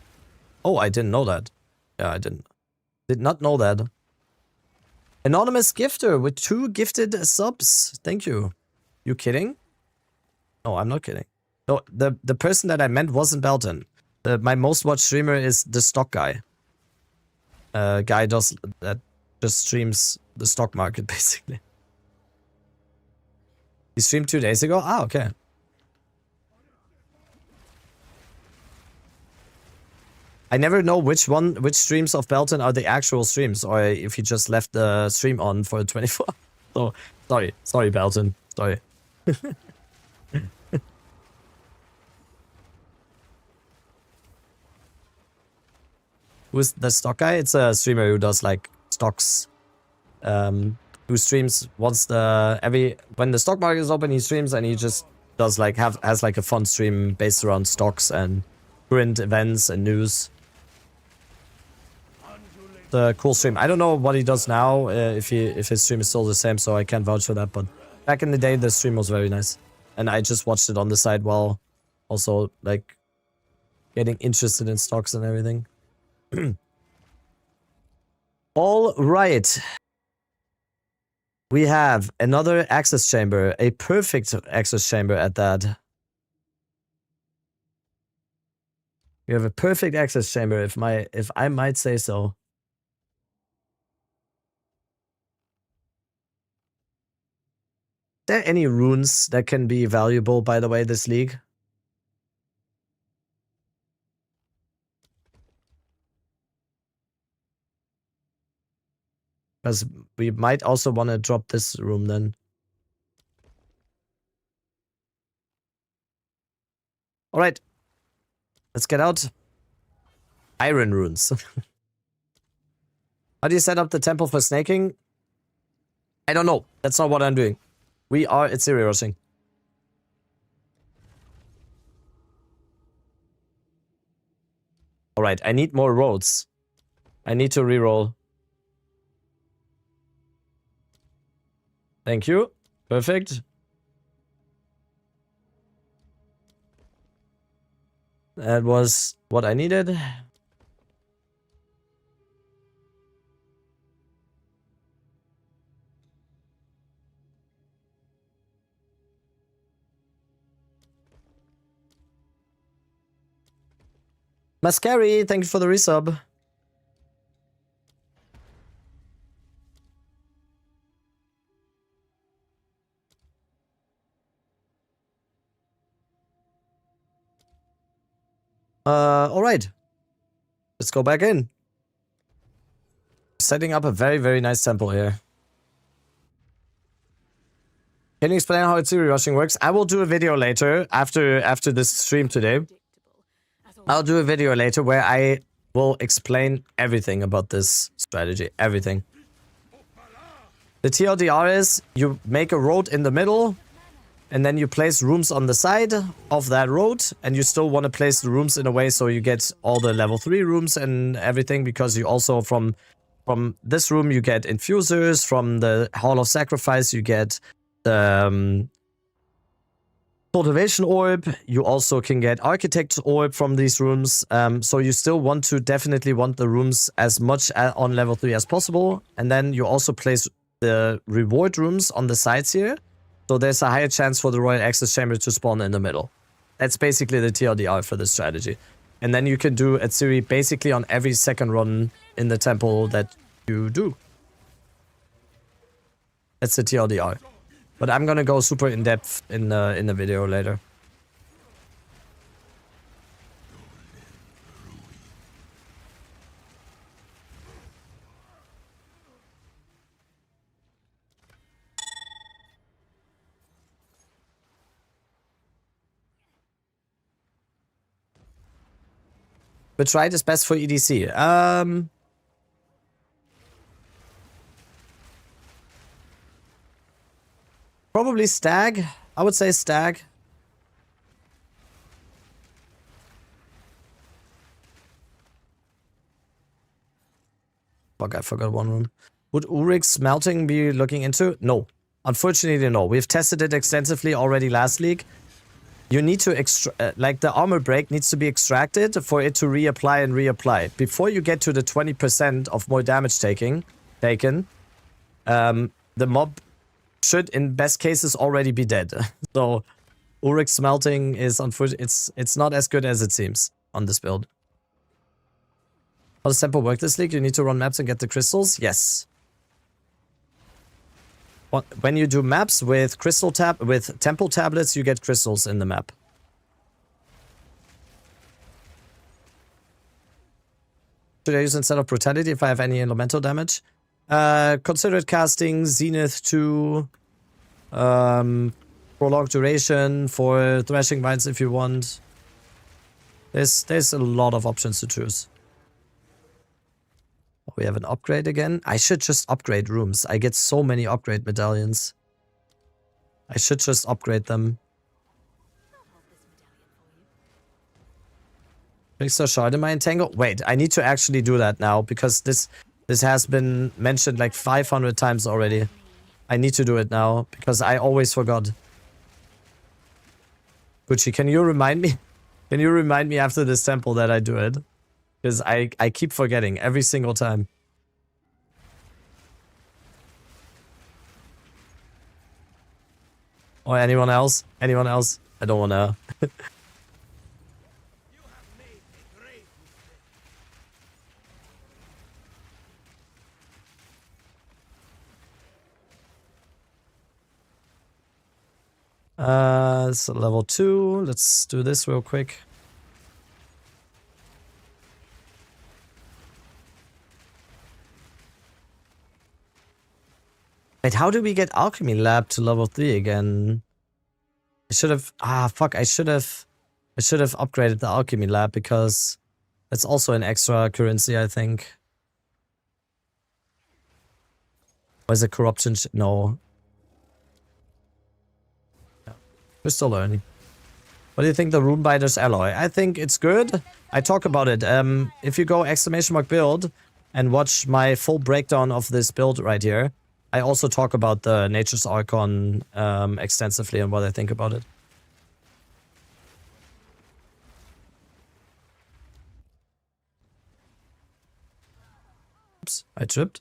Oh, I didn't know that. Yeah, I did not know that. Anonymous gifter with 2 gifted subs. Thank you. You kidding? No, I'm not kidding. No, the person that I meant wasn't Belton. My most watched streamer is the stock guy. Guy that just streams the stock market, basically. He streamed 2 days ago? Ah, okay. I never know which streams of Belton are the actual streams, or if he just left the stream on for 24. So, sorry, Belton. Sorry. Who's the stock guy? It's a streamer who does like stocks. Who streams once when the stock market is open, he streams and he just does like has like a fun stream based around stocks and current events and news. The cool stream. I don't know what he does now, if his stream is still the same, so I can't vouch for that. But back in the day, the stream was very nice, and I just watched it on the side while also like getting interested in stocks and everything. All right. We have another access chamber, a perfect access chamber at that. We have a perfect access chamber, if I might say so. Are there any runes that can be valuable, by the way, this league? Because we might also want to drop this room then. Alright. Let's get out. Iron runes. How do you set up the temple for snaking? I don't know. That's not what I'm doing. We are at Syria rushing. Alright, I need more roads. I need to reroll. Thank you. Perfect. That was what I needed. Mascari, thank you for the resub. Alright. Let's go back in. Setting up a very, very nice temple here. Can you explain how Atsuri rushing works? I will do a video later, after this stream today. I'll do a video later where I will explain everything about this strategy. Everything. The TLDR is, you make a road in the middle, and then you place rooms on the side of that road, and you still want to place the rooms in a way so you get all the level 3 rooms and everything, because you also, from this room, you get infusers, from the Hall of Sacrifice, you get the Cultivation Orb, you also can get Architect's Orb from these rooms, so you still definitely want the rooms as much on level 3 as possible, and then you also place the reward rooms on the sides here. So there's a higher chance for the Royal Access Chamber to spawn in the middle. That's basically the TLDR for this strategy. And then you can do Atziri basically on every second run in the temple that you do. That's the TLDR. But I'm gonna go super in depth in the video later. Which ride is best for EDC? Probably Stag. I would say Stag. Fuck, I forgot one room. Would Ulrich's smelting be looking into? No. Unfortunately, no. We've tested it extensively already last league. You need to like the armor break needs to be extracted for it to reapply and reapply. Before you get to the 20% of more damage taken, the mob should in best cases already be dead. So Ulrich smelting is unfortunately it's not as good as it seems on this build. How does tempo work this league? You need to run maps and get the crystals? Yes. When you do maps with temple tablets, you get crystals in the map. Should I use instead of brutality if I have any elemental damage? Consider it casting Zenith to prolonged duration for thrashing vines if you want. There's a lot of options to choose. We have an upgrade again. I should just upgrade rooms. I get so many upgrade medallions. I should just upgrade them. Trickster shard in my entangle. Wait, I need to actually do that now because this has been mentioned like 500 times already. I need to do it now because I always forgot. Gucci, can you remind me? Can you remind me after this temple that I do it? Because I keep forgetting every single time. Or anyone else? Anyone else? I don't wanna. So level 2. Let's do this real quick. Wait, how do we get Alchemy Lab to level 3 again? I should have... fuck. I should have upgraded the Alchemy Lab because that's also an extra currency, I think. Or is it corruption? No. Yeah. We're still learning. What do you think the Runebiter's alloy? I think it's good. I talk about it. If you go !build and watch my full breakdown of this build right here, I also talk about the Nature's Archon extensively and what I think about it. Oops, I tripped.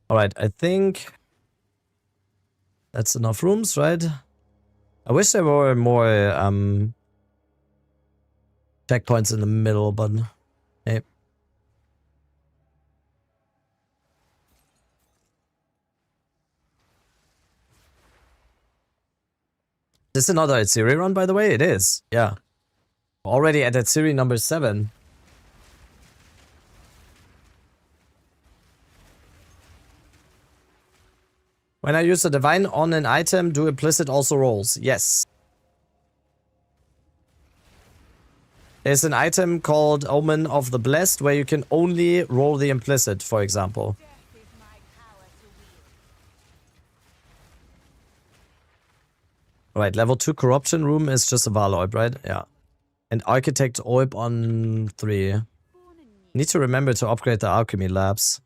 Alright, I think that's enough rooms, right? I wish there were more checkpoints in the middle, but hey. This is another Atziri run, by the way? It is, yeah. Already at Atziri number 7. When I use a divine on an item, do implicit also rolls? Yes. There's an item called Omen of the Blessed where you can only roll the implicit, for example. Alright, level 2 corruption room is just a Varloib, right? Yeah. And Architect Orb on 3. Need to remember to upgrade the alchemy labs.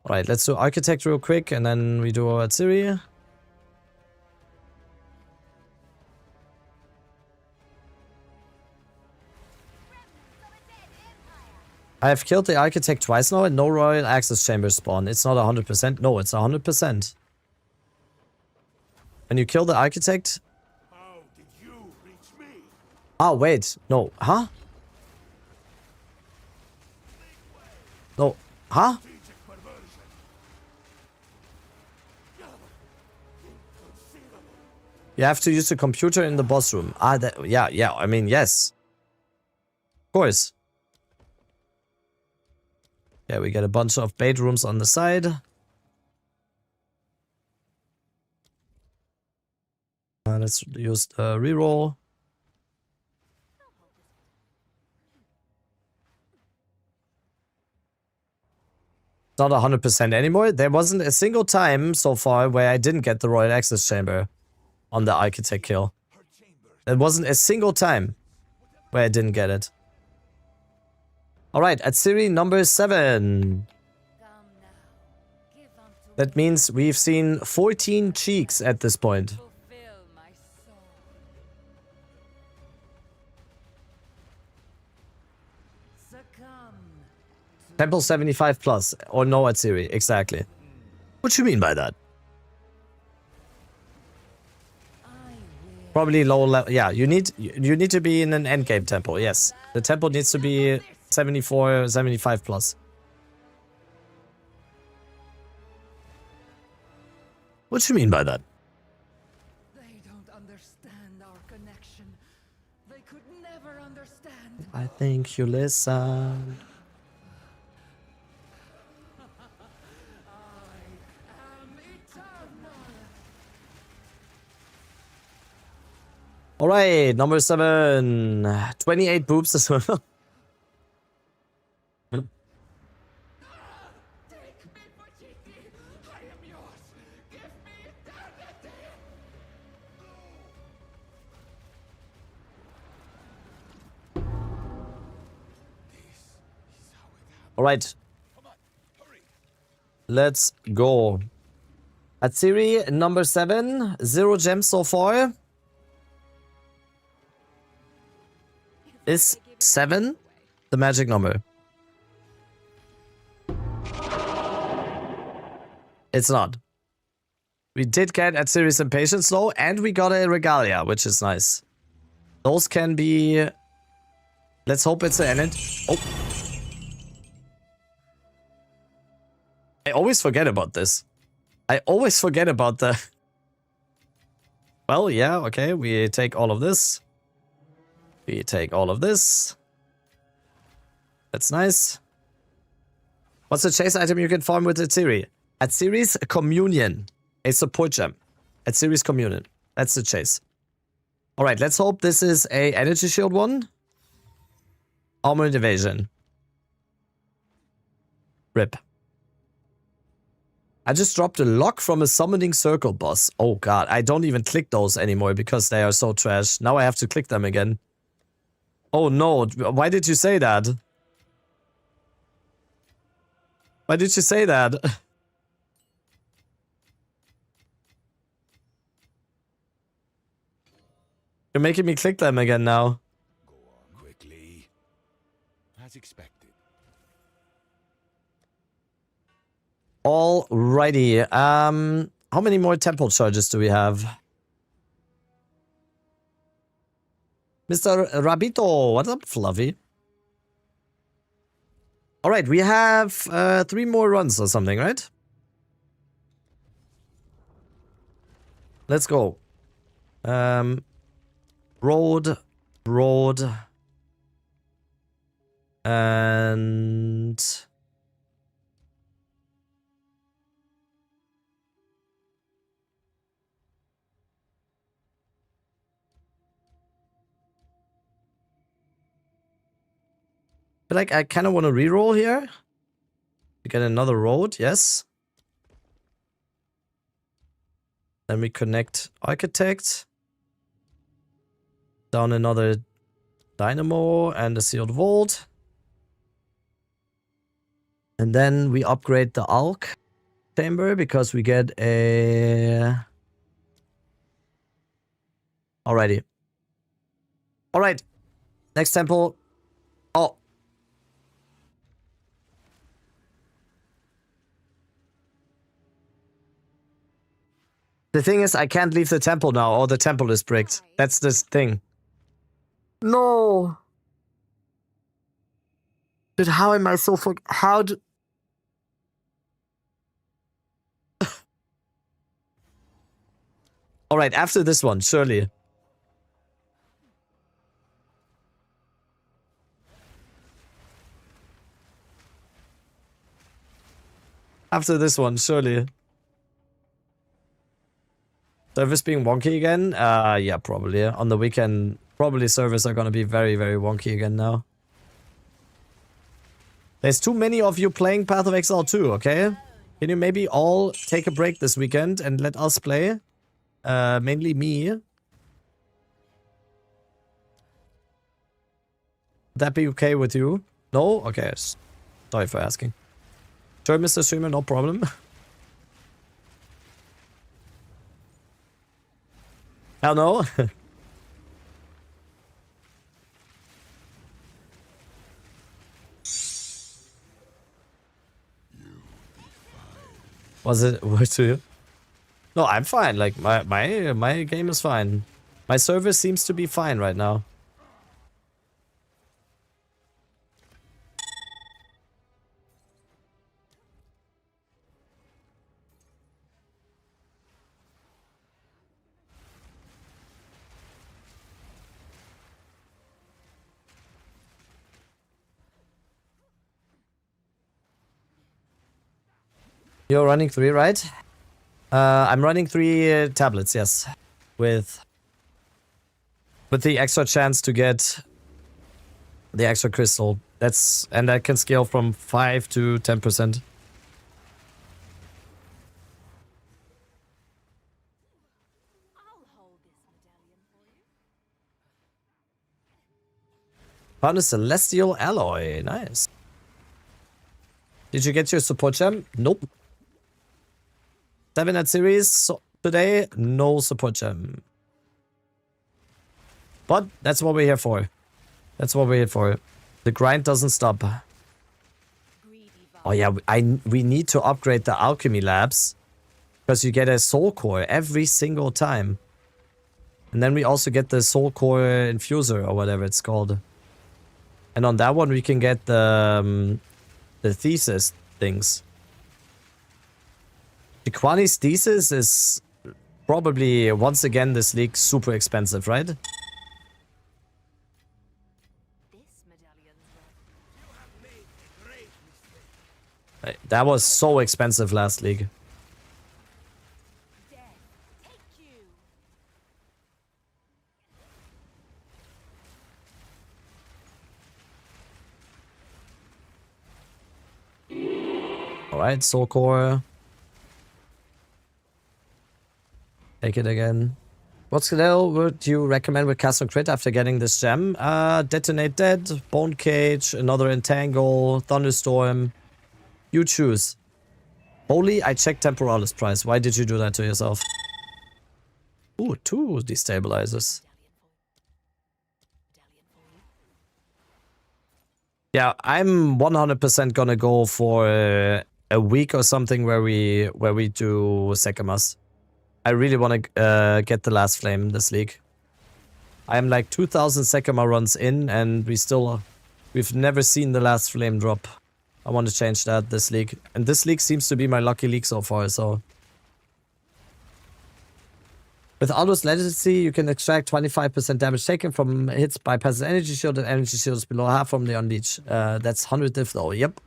Alright, let's do Architect real quick, and then we do our Atziri. I have killed the Architect twice now and no Royal Access Chamber spawn. It's not 100%. No, it's 100%. When you kill the Architect... How did you reach me? Oh, wait. No. Huh? No. Huh? Strategic perversion. Inconceivable. You have to use the computer in the boss room. Ah, yeah. I mean, yes. Of course. Yeah, we get a bunch of bait rooms on the side. Let's use the reroll. It's not 100% anymore. There wasn't a single time so far where I didn't get the Royal Access Chamber on the Architect kill. There wasn't a single time where I didn't get it. Alright, Atziri number 7. That means we've seen 14 cheeks at this point. Fulfill my soul. Succumb. Temple 75 plus. Or no Atziri, exactly. What do you mean by that? Probably low level. Yeah, you need to be in an endgame temple, yes. The temple needs to be 74, 75 plus. What do you mean by that? They don't understand our connection. They could never understand. I think you listen. Am eternal. Alright, number 7. 28 boobs as well. Take me for cheating. I am yours. Give me eternity. Alright. Let's go. Atziri number 7. 0 gems so far. Is 7 the magic number? It's not. We did get Atziri's Impatience though, and we got a Regalia, which is nice. Those can be... Let's hope it's an end. Oh. I always forget about this. I always forget about the... Well, yeah, okay, we take all of this. We take all of this. That's nice. What's the chase item you can farm with Atziri? Atziri's Communion. A support gem. Atziri's Communion. That's the chase. Alright, let's hope this is a energy shield one. Armored evasion. Rip. I just dropped a lock from a summoning circle boss. Oh god, I don't even click those anymore because they are so trash. Now I have to click them again. Oh no, why did you say that? Why did you say that? You're making me click them again now. Go on quickly. As expected. Alrighty. How many more temple charges do we have? Mr. Rabito, what's up, Fluffy? Alright, we have 3 more runs or something, right? Let's go. Road. And... But like, I kind of want to reroll here. We get another road, yes. Then we connect Architect. Down another Dynamo and a Sealed Vault. And then we upgrade the Alk. chamber because we get a... Alrighty. Alright. Next temple. Oh. The thing is, I can't leave the temple now, or the temple is bricked. That's this thing. No. But how am I so how do... Alright, after this one, surely. After this one, surely. Service being wonky again? Yeah, probably. On the weekend, probably servers are gonna be very, very wonky again now. There's too many of you playing Path of Exile 2, okay? Can you maybe all take a break this weekend and let us play? Mainly me. Would that be okay with you? No? Okay. Sorry for asking. Sure, Mr. Streamer, no problem. Hell no. Was it weird to you? No, I'm fine. Like my game is fine. My service seems to be fine right now. You're running 3, right? I'm running 3 tablets, yes. With the extra chance to get the extra crystal. And that can scale from 5 to 10%. Found a celestial alloy. Nice. Did you get your support gem? Nope. 7 at series today, no support gem. But that's what we're here for. That's what we're here for. The grind doesn't stop. Oh yeah, we need to upgrade the alchemy labs. Because you get a soul core every single time. And then we also get the soul core infuser or whatever it's called. And on that one we can get the thesis things. The Kwani's thesis is probably, once again, this league super expensive, right? That was so expensive last league. Alright, soul core. Take it again. What skill would you recommend with cast on crit after getting this gem? Detonate Dead, Bone Cage, another Entangle, Thunderstorm. You choose. Holy, I checked Temporalis price. Why did you do that to yourself? Ooh, 2 destabilizers. Yeah, I'm 100% gonna go for a week or something where we do Sekimas. I really want to get the last flame this league. I'm like 2,000 Sekima runs in and we've never seen the last flame drop. I want to change that this league. And this league seems to be my lucky league so far, so. With Alot's Legacy, you can extract 25% damage taken from hits by passive energy shield and energy shields below half from the unleash. That's 100 diff though, yep.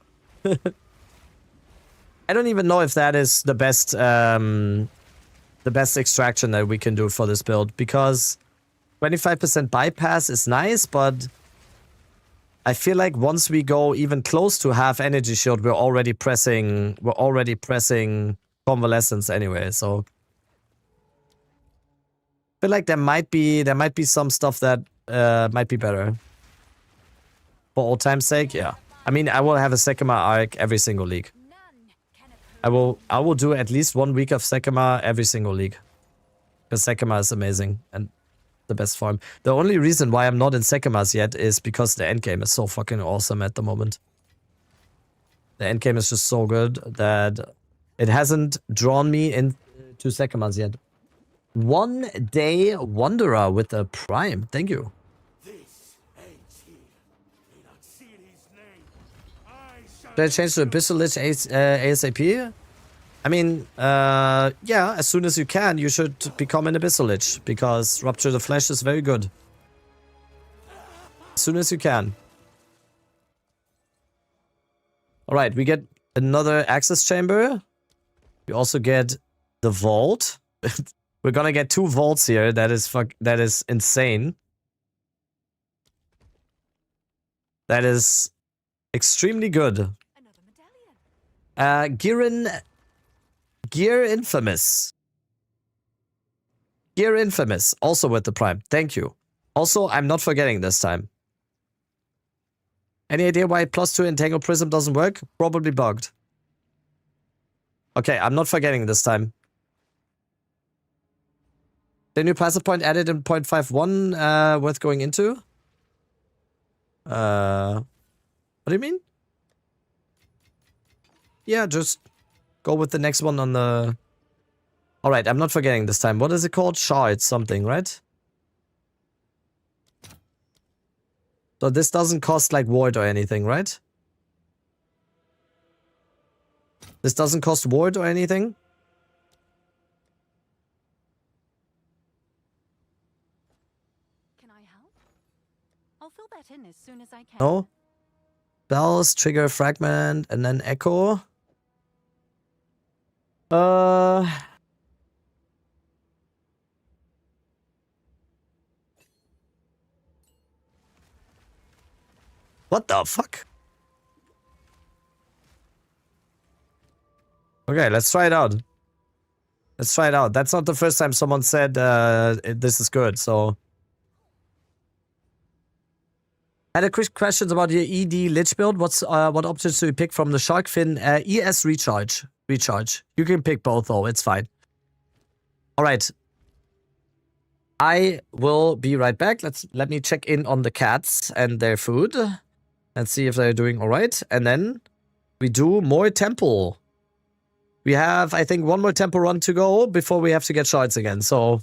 I don't even know if that is the best extraction that we can do for this build, because 25% bypass is nice, but I feel like once we go even close to half energy shield, we're already pressing convalescence anyway, so I feel like there might be some stuff that might be better. For old time's sake, yeah. I mean, I will have a Sekima arc every single league. I will do at least 1 week of Sekima every single league. Because Sekima is amazing and the best farm. The only reason why I'm not in Sekimas yet is because the endgame is so fucking awesome at the moment. The endgame is just so good that it hasn't drawn me into Sekimas yet. 1 day wanderer with a prime. Thank you. This ends here. In Atsiri's name, I shall Should I change to Abyssal Lich ASAP? I mean, yeah, as soon as you can, you should become an Abyssal Lich, because Rupture the Flesh is very good. As soon as you can. Alright, we get another access chamber. We also get the vault. We're gonna get 2 vaults here. That is insane. That is extremely good. Another medallion. Gear Infamous. Gear Infamous, also with the Prime. Thank you. Also, I'm not forgetting this time. Any idea why +2 Entangle Prism doesn't work? Probably bugged. Okay, I'm not forgetting this time. The new passive point added in 0.51 worth going into? What do you mean? Yeah, just go with the next one on the... Alright, I'm not forgetting this time. What is it called? Shard something, right? So this doesn't cost like ward or anything, right? This doesn't cost ward or anything? Can I help? I'll fill that in as soon as I can. No? Bells, trigger, fragment, and then echo. What the fuck? Okay, let's try it out. Let's try it out. That's not the first time someone said this is good, so... I had a quick questions about your ED Lich build. What options do you pick from the Shark Fin? ES Recharge. Recharge. You can pick both though, it's fine. Alright. I will be right back. Let me check in on the cats and their food. And see if they're doing alright. And then we do more temple. We have, I think, 1 more temple run to go before we have to get shards again. So,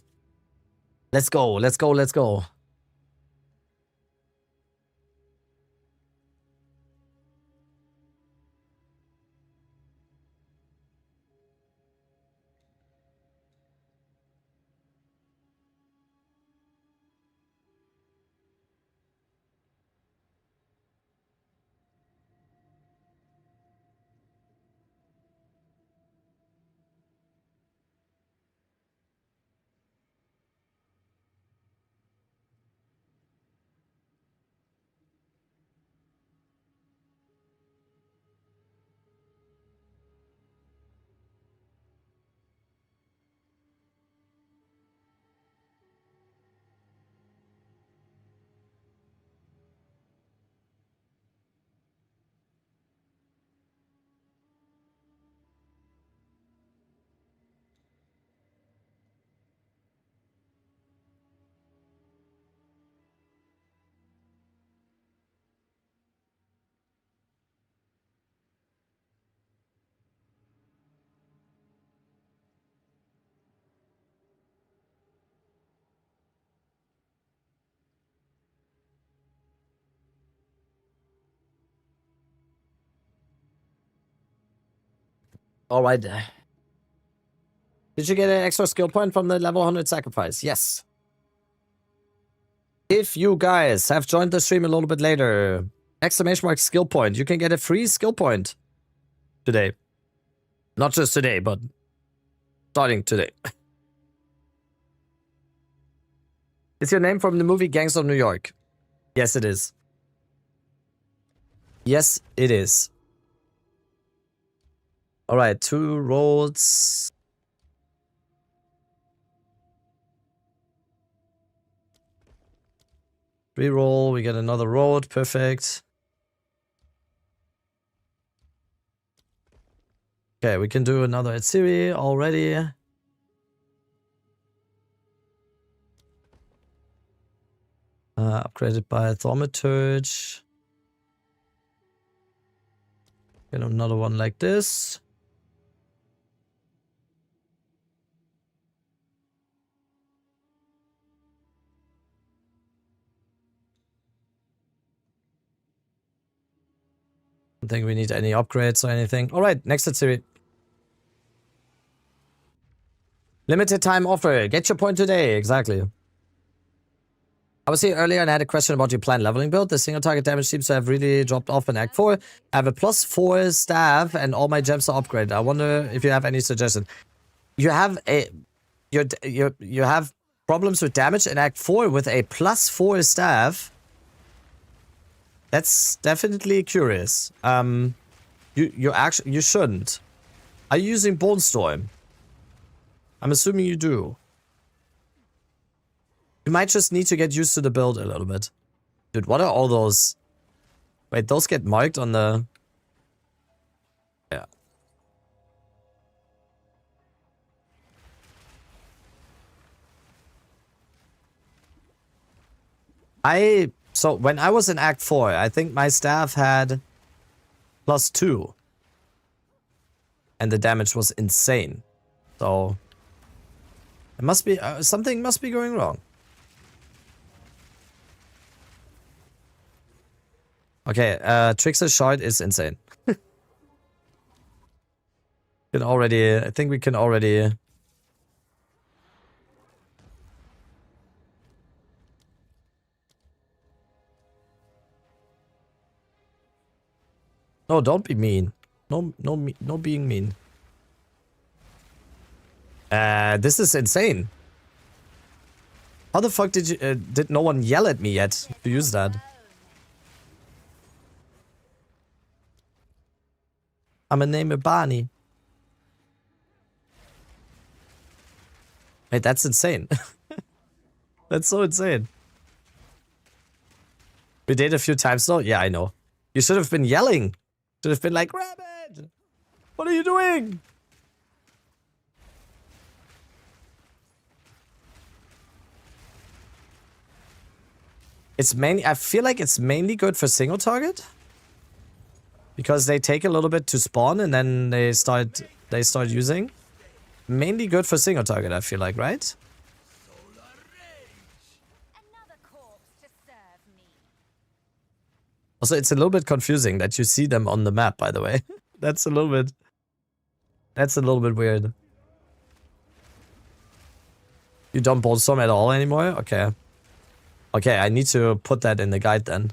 let's go, let's go, let's go. Alright. Did you get an extra skill point from the level 100 sacrifice? Yes. If you guys have joined the stream a little bit later, exclamation mark skill point, you can get a free skill point today. Not just today, but starting today. Is your name from the movie Gangs of New York? Yes, it is. Yes, it is. Alright, 2 rolls. Reroll, we get another road, perfect. Okay, we can do another Atsiri already. Upgraded by Thaumaturge. Get another one like this. Don't think we need any upgrades or anything. Alright, next Atsiri. Limited time offer. Get your point today. Exactly. I was here earlier and I had a question about your planned leveling build. The single target damage seems to have really dropped off in Act 4. I have a +4 staff and all my gems are upgraded. I wonder if you have any suggestion. You have a you have problems with damage in Act 4 with a +4 staff. That's definitely curious. You shouldn't. Are you using Bone Storm? I'm assuming you do. You might just need to get used to the build a little bit. Dude, what are all those? Wait, those get marked on the... Yeah. So when I was in Act 4, I think my staff had +2. And the damage was insane. So it must be something must be going wrong. Okay, Trickster's Shard is insane. I think we can already... No, don't be mean. No being mean. This is insane. How the fuck did no one yell at me yet to use that? I'm gonna name it Barney. Wait, that's insane. That's so insane. We did a few times though. Yeah, I know. You should have been yelling. Should have been like, Rabbit! What are you doing? It's mainly, I feel like it's mainly good for single target. Because they take a little bit to spawn and then they start using. Mainly good for single target, I feel like, right? Another corpse to serve me. Also, it's a little bit confusing that you see them on the map, by the way. That's a little bit weird. You don't Bone Storm at all anymore? Okay. Okay, I need to put that in the guide then.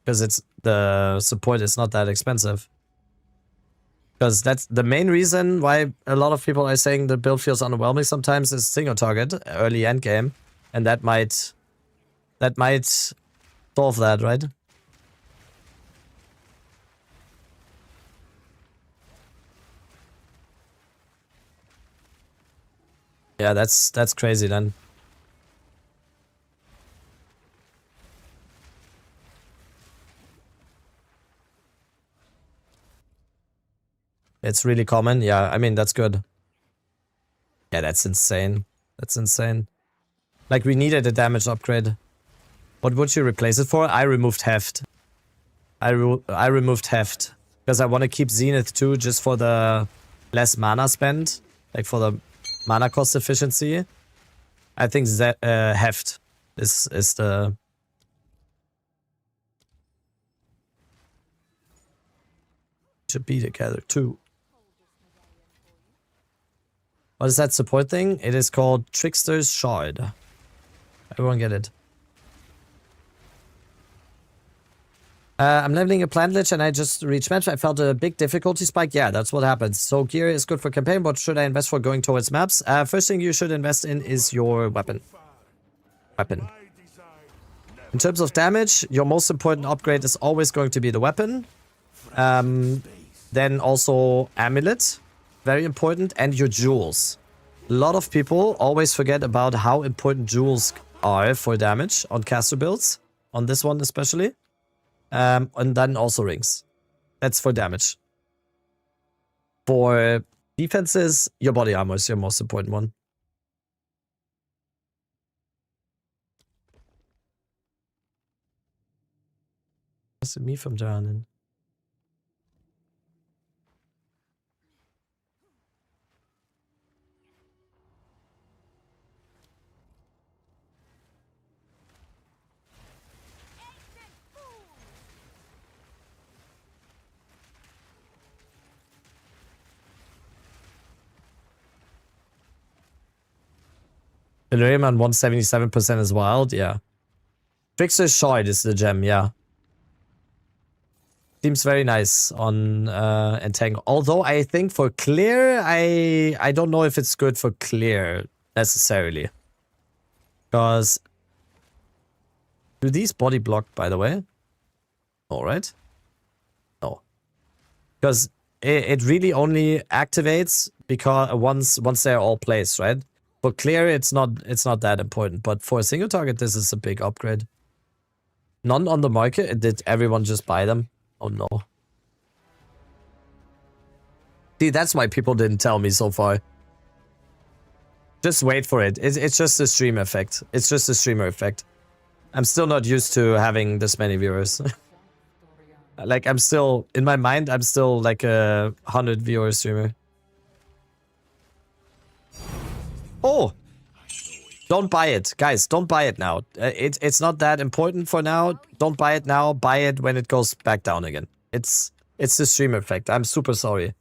Because the support is not that expensive. Because that's the main reason why a lot of people are saying the build feels underwhelming sometimes is single target, early end game. And that might solve that, right? Yeah, that's crazy then. It's really common. Yeah, I mean, that's good. Yeah, that's insane. That's insane. Like, we needed a damage upgrade. What would you replace it for? I removed Heft. I removed Heft. Because I want to keep Zenith too, just for the less mana spend. Like, for the mana cost efficiency. I think Heft is the... Should be together too. What is that support thing? It is called Trickster's Shard. Everyone get it. I'm leveling a Plant Lich and I just reached match. I felt a big difficulty spike. Yeah, that's what happens. So gear is good for campaign. What should I invest for going towards maps? First thing you should invest in is your weapon. In terms of damage, your most important upgrade is always going to be the weapon. Then also Amulet. Very important. And your jewels. A lot of people always forget about how important jewels are for damage on caster builds. On this one especially. And then also rings. That's for damage. For defenses, your body armor is your most important one. Is it me from drowning? Rayman 177% is wild, yeah. Trickster's Shard is the gem, yeah. Seems very nice on Entangle. Although I think for clear, I don't know if it's good for clear necessarily. Because do these body block, by the way? Alright. No. Because it really only activates because once they're all placed, right? For clear, it's not that important, but for a single target, this is a big upgrade. None on the market. Did everyone just buy them? Oh no. See, that's why people didn't tell me so far. Just wait for it. It's just a stream effect. It's just a streamer effect. I'm still not used to having this many viewers. Like, I'm still, in my mind, I'm still like a 100 viewer streamer. Oh! Don't buy it. Guys, don't buy it now. It's not that important for now. Don't buy it now. Buy it when it goes back down again. It's the stream effect. I'm super sorry.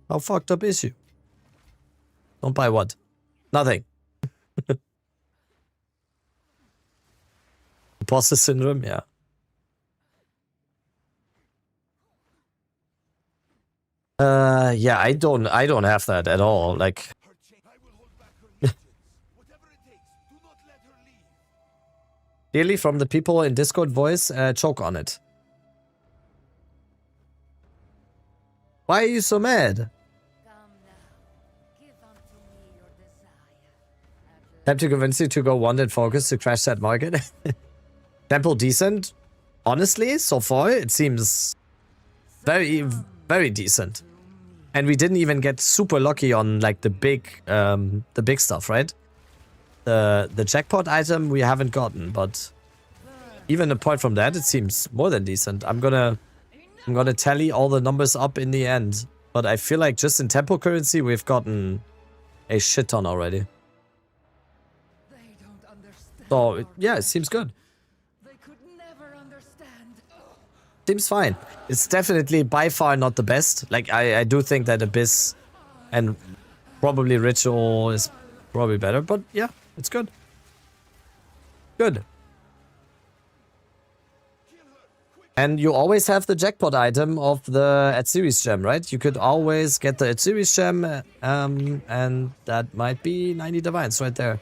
How fucked up is you? Don't buy what? Nothing. Imposter syndrome, yeah. Yeah, I don't have that at all. Like, clearly from the people in Discord voice, choke on it. Why are you so mad? Time to convince you to go wanted focus to crash that market. Temple decent. Honestly, so far it seems very, very decent. And we didn't even get super lucky on like the big stuff, right? The jackpot item we haven't gotten, but even apart from that, it seems more than decent. I'm gonna tally all the numbers up in the end, but I feel like just in temple currency we've gotten a shit ton already. So yeah, it seems good. They could never understand. Seems fine. It's definitely by far not the best. Like, I do think that Abyss and probably Ritual is probably better, but yeah, it's good. Good. And you always have the jackpot item of the Atsiris gem, right? You could always get the Atsiris gem, and that might be 90 divines right there.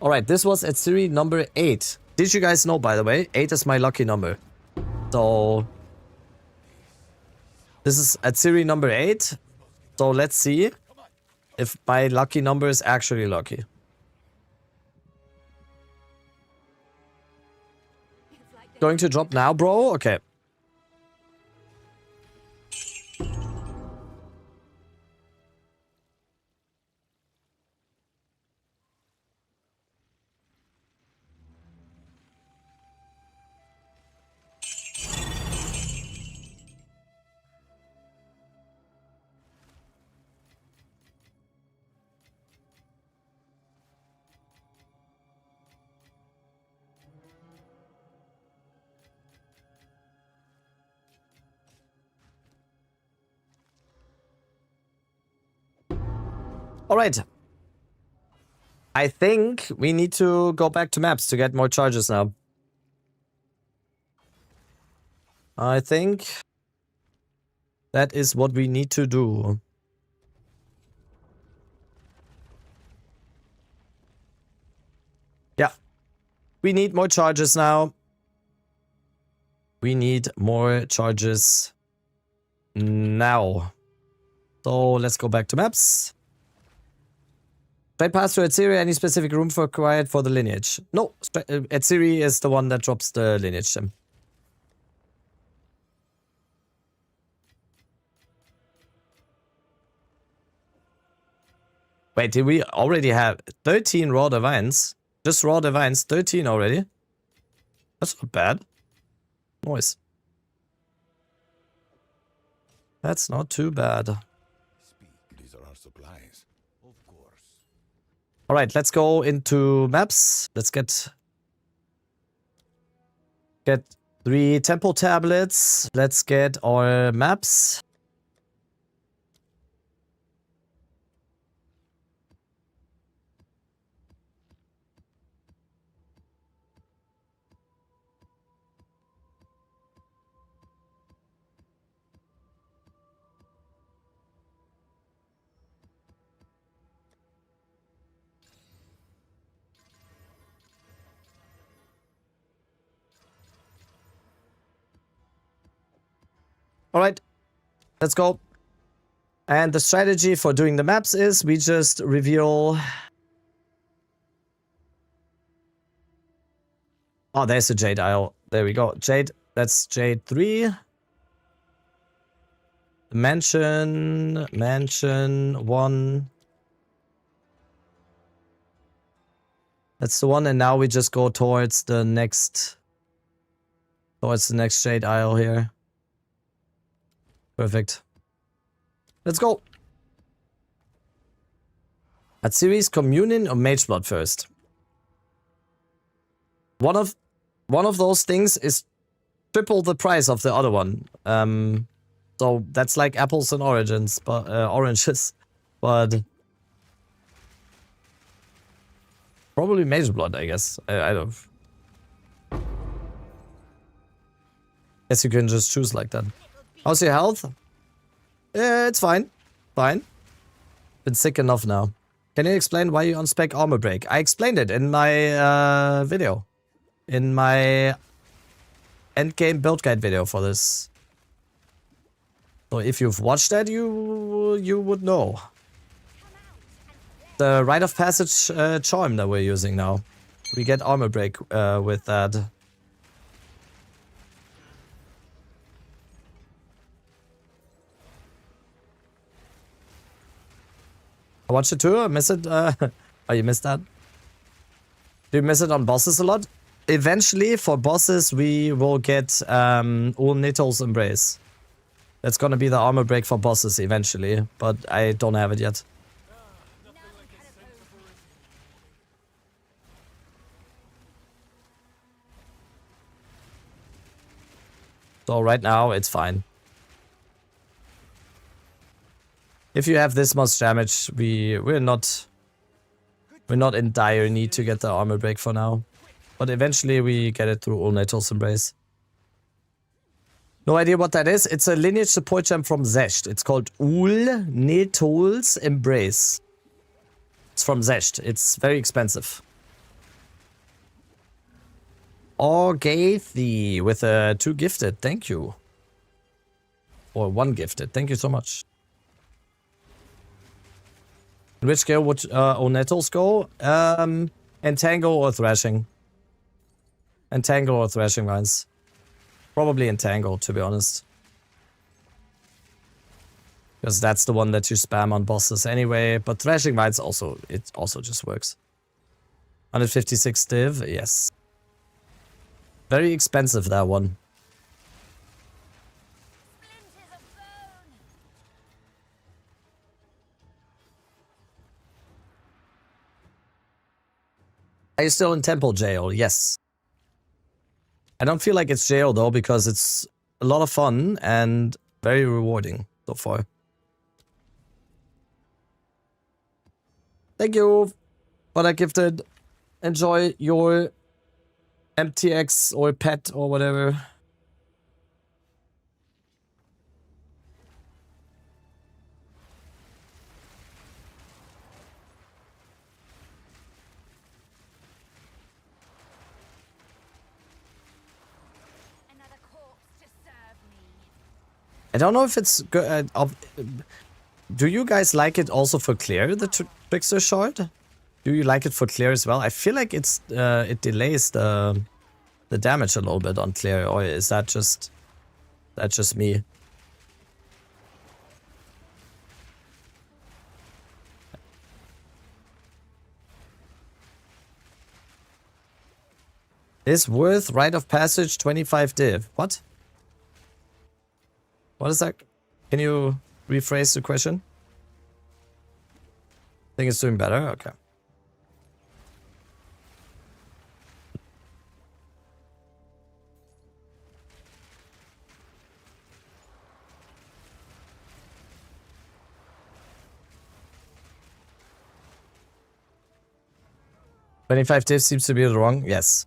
Alright, this was Atsiri number 8. Did you guys know, by the way, 8 is my lucky number. So this is Atsiri number 8. So let's see if my lucky number is actually lucky. Going to drop now, bro? Okay. Alright. I think we need to go back to maps to get more charges now. I think that is what we need to do. Yeah. We need more charges now. We need more charges now. So let's go back to maps. Straight pass to Atsiri, any specific room required for the lineage? No, Atsiri is the one that drops the lineage gem. Wait, did we already have 13 raw divines? Just raw divines, 13 already? That's not bad. Nice. That's not too bad. Speak. These are our supplies. Of course. Alright, let's go into maps. Let's get 3 tempo tablets. Let's get our maps. Alright, let's go. And the strategy for doing the maps is we just reveal... Oh, there's a Jade Isle. There we go. Jade, that's Jade 3. Mansion 1. That's the one, and now we just go towards the next Jade Isle here. Perfect. Let's go. At series Communion or Mageblood first. One of those things is triple the price of the other one. So that's like apples and oranges, but but probably Mageblood, I guess. I don't. Guess you can just choose like that. How's your health? It's fine. Fine. Been sick enough now. Can you explain why you unspec armor break? I explained it in my video. In my endgame build guide video for this. So if you've watched that, you would know. The rite of passage charm that we're using now. We get armor break with that. I watched it too. I miss it. Oh, you missed that? Do you miss it on bosses a lot? Eventually, for bosses, we will get Neto's Embrace. That's gonna be the armor break for bosses eventually, but I don't have it yet. So right now, it's fine. If you have this much damage, we're not in dire need to get the armor break for now. But eventually we get it through Neto's Embrace. No idea what that is. It's a lineage support gem from Zesht. It's called Neto's Embrace. It's from Zesht. It's very expensive. Orgathy with a 2 gifted. Thank you. Or 1 gifted. Thank you so much. In which scale would Neto's go? Entangle or Thrashing? Entangle or Thrashing Vines? Probably Entangle, to be honest. Because that's the one that you spam on bosses anyway. But Thrashing Vines also, it also just works. 156 div, yes. Very expensive, that one. Are you still in Temple Jail? Yes. I don't feel like it's jail though, because it's a lot of fun and very rewarding so far. Thank you for that gifted. Enjoy your MTX or pet or whatever. I don't know if it's good. Do you guys like it also for clear, the Trickster shard? Do you like it for clear as well? I feel like it's it delays the damage a little bit on clear, or is that just me? Is worth rite of passage 25 div. What? What is that? Can you rephrase the question? Think it's doing better? Okay. $25 div seems to be wrong. Yes.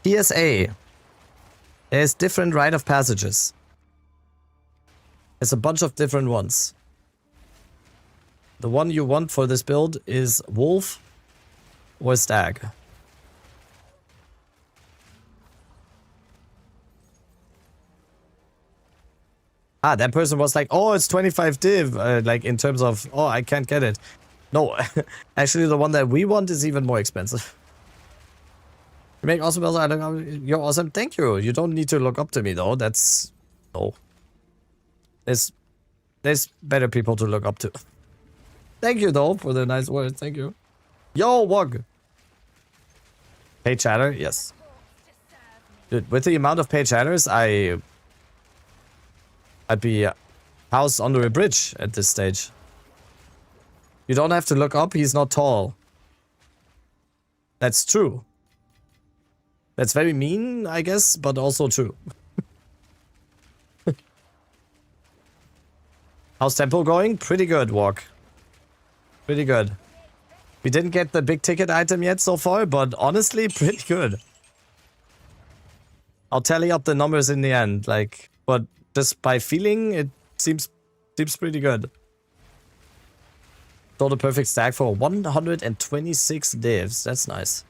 PSA. There's different rite of passages. There's a bunch of different ones. The one you want for this build is wolf or stag. Ah, that person was like, oh, it's 25 div. Like in terms of, oh, I can't get it. No, actually the one that we want is even more expensive. You make awesome builds. You're awesome. Thank you. You don't need to look up to me though. That's no. There's better people to look up to. Thank you though for the nice words. Thank you. Yo, Wog. Paid chatter? Yes. Dude, with the amount of paid chatters, I'd be housed under a bridge at this stage. You don't have to look up. He's not tall. That's true. That's very mean, I guess, but also true. How's tempo going? Pretty good, Walk. Pretty good. We didn't get the big ticket item yet so far, but honestly, pretty good. I'll tally up the numbers in the end, like, but just by feeling, it seems pretty good. Got a perfect stack for 126 divs. That's nice.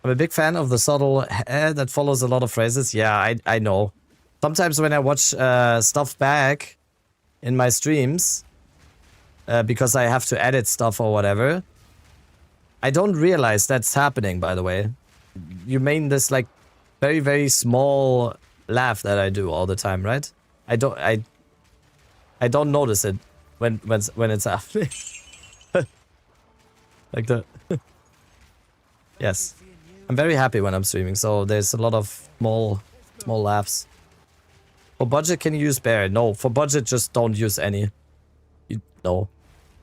I'm a big fan of the subtle that follows a lot of phrases. Yeah, I know. Sometimes when I watch stuff back in my streams, because I have to edit stuff or whatever, I don't realize that's happening, by the way. You mean this like very, very small laugh that I do all the time, right? I don't notice it when it's happening. Like the yes. I'm very happy when I'm streaming, so there's a lot of small laughs. For budget, can you use bear? No, for budget, just don't use any. No.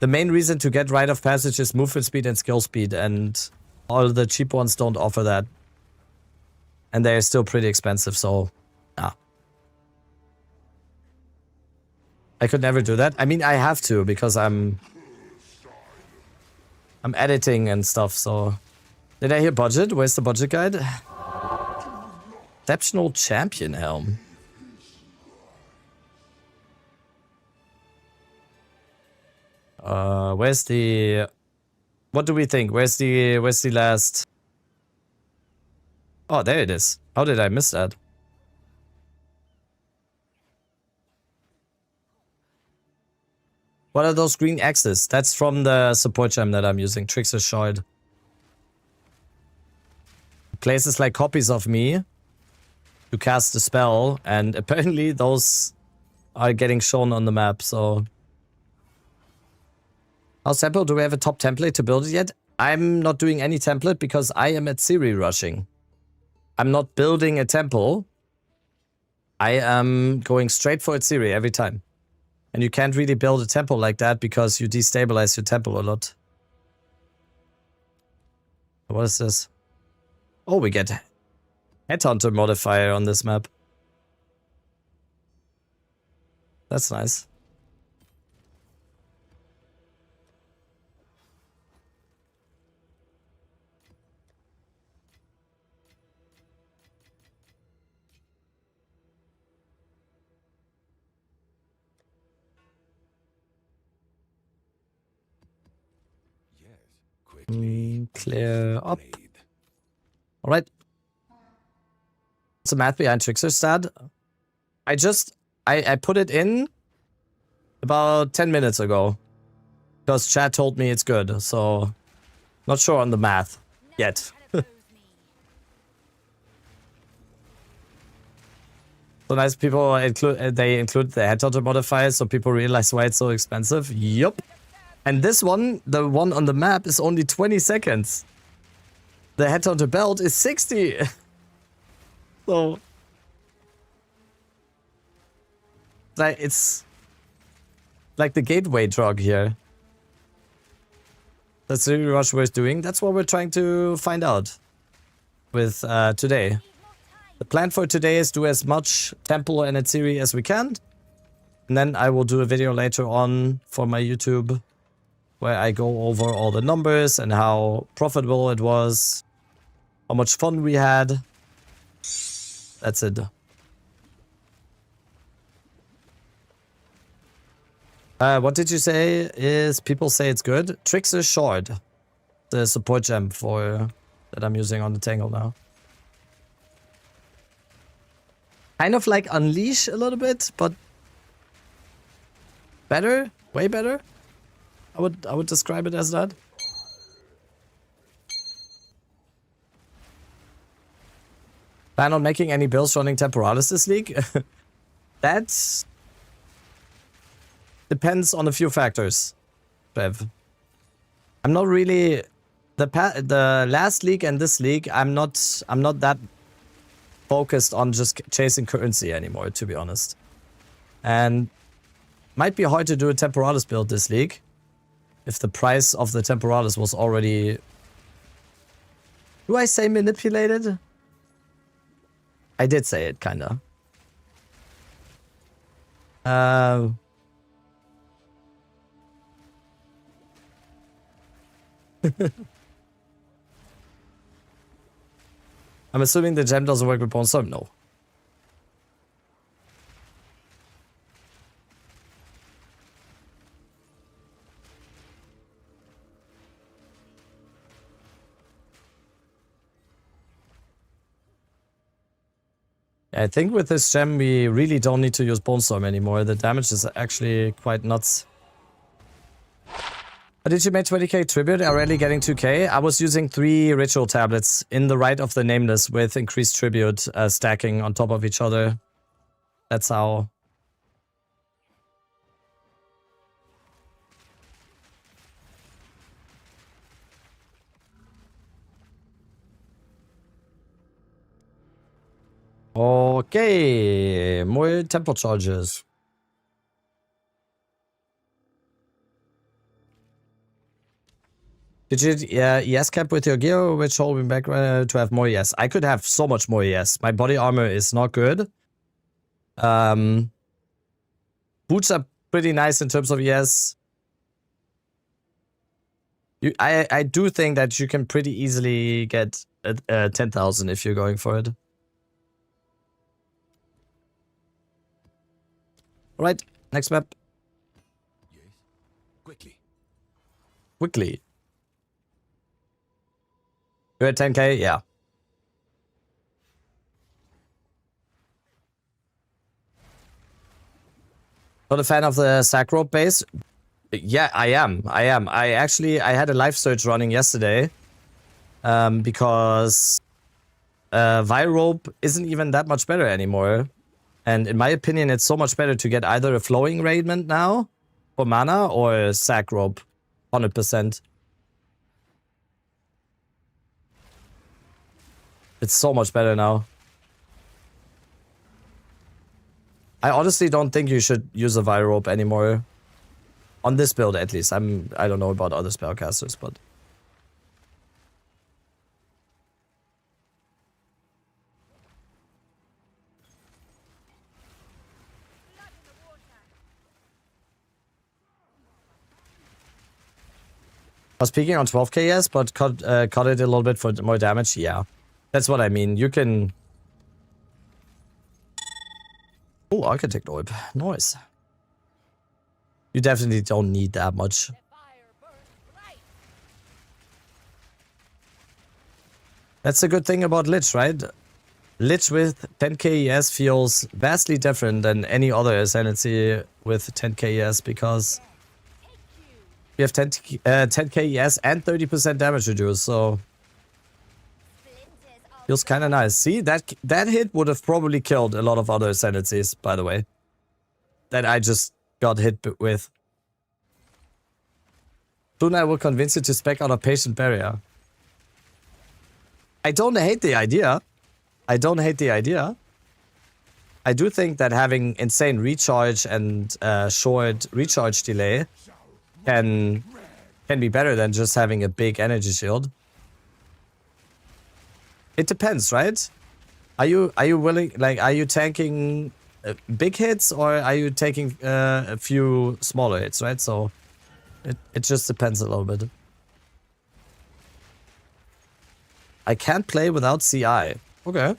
The main reason to get rite of passage is movement speed and skill speed, and all the cheap ones don't offer that. And they're still pretty expensive, so nah. I could never do that. I mean, I have to because I'm editing and stuff, so... Did I hear budget? Where's the budget guide? Exceptional champion helm. Where's the... What do we think? Where's the last... Oh, there it is. How did I miss that? What are those green X's? That's from the support gem that I'm using. Trickster Shard. Places like copies of me to cast the spell, and apparently those are getting shown on the map, so... How's tempo? Do we have a top template to build it yet? I'm not doing any template because I am at Siri rushing. I'm not building a temple. I am going straight for a Siri every time. And you can't really build a temple like that because you destabilize your temple a lot. What is this? Oh, we get Headhunter modifier on this map. That's nice. Clear up. Alright. What's the math behind Trickster stat? I put it in about 10 minutes ago. Because chat told me it's good, so not sure on the math yet. So nice people include the headhunter modifier so people realize why it's so expensive. Yup. And this one, the one on the map, is only 20 seconds. The Headhunter belt is 60. So like it's like the gateway drug here. That's really what we're doing. That's what we're trying to find out with today. The plan for today is do as much Temple and Etziri as we can. And then I will do a video later on for my YouTube where I go over all the numbers and how profitable it was, how much fun we had. That's it. What did you say is people say it's good? Tricks is short. The support gem for that I'm using on the Tangle now. Kind of like Unleash a little bit, but better, way better. I would describe it as that. Plan on making any builds running Temporalis this league? That depends on a few factors, Bev. I'm not really the last league and this league. I'm not that focused on just chasing currency anymore, to be honest. And might be hard to do a Temporalis build this league if the price of the Temporalis was already. Do I say manipulated? I did say it, kinda. I'm assuming the gem doesn't work with Bone Storm? No. I think with this gem we really don't need to use Bone Storm anymore. The damage is actually quite nuts. But did you make 20k tribute? Already getting 2k? I was using 3 ritual tablets in the right of the nameless with increased tribute stacking on top of each other. That's how. Okay, more temple charges. Did you ES cap with your gear, which holding back to have more ES? I could have so much more ES. My body armor is not good. Boots are pretty nice in terms of ES. I do think that you can pretty easily get 10,000 if you're going for it. Alright, next map. Yes. Quickly. Quickly. You're at 10k? Yeah. Not a fan of the sack rope base? Yeah, I am. I had a live search running yesterday. Because Virope isn't even that much better anymore. And in my opinion, it's so much better to get either a flowing raiment now for mana or a sack rope. 100%. It's so much better now. I honestly don't think you should use a Virope anymore. On this build at least. I don't know about other spellcasters, but I was peeking on 12k, yes, but cut it a little bit for more damage. Yeah, that's what I mean. You can. Oh, Architect Orb. Nice. You definitely don't need that much. That's the good thing about Lich, right? Lich with 10k ES feels vastly different than any other Ascendancy with 10k ES because we have 10k ES and 30% damage reduced, so feels kind of nice. See, that hit would have probably killed a lot of other Ascendancies, by the way, that I just got hit with. Soon I will convince you to spec out a patient barrier. I don't hate the idea. I don't hate the idea. I do think that having insane recharge and short recharge delay can be better than just having a big energy shield. It depends, right? Are you willing, like, are you tanking big hits or are you taking a few smaller hits, right? So it just depends a little bit. I can't play without CI. Okay.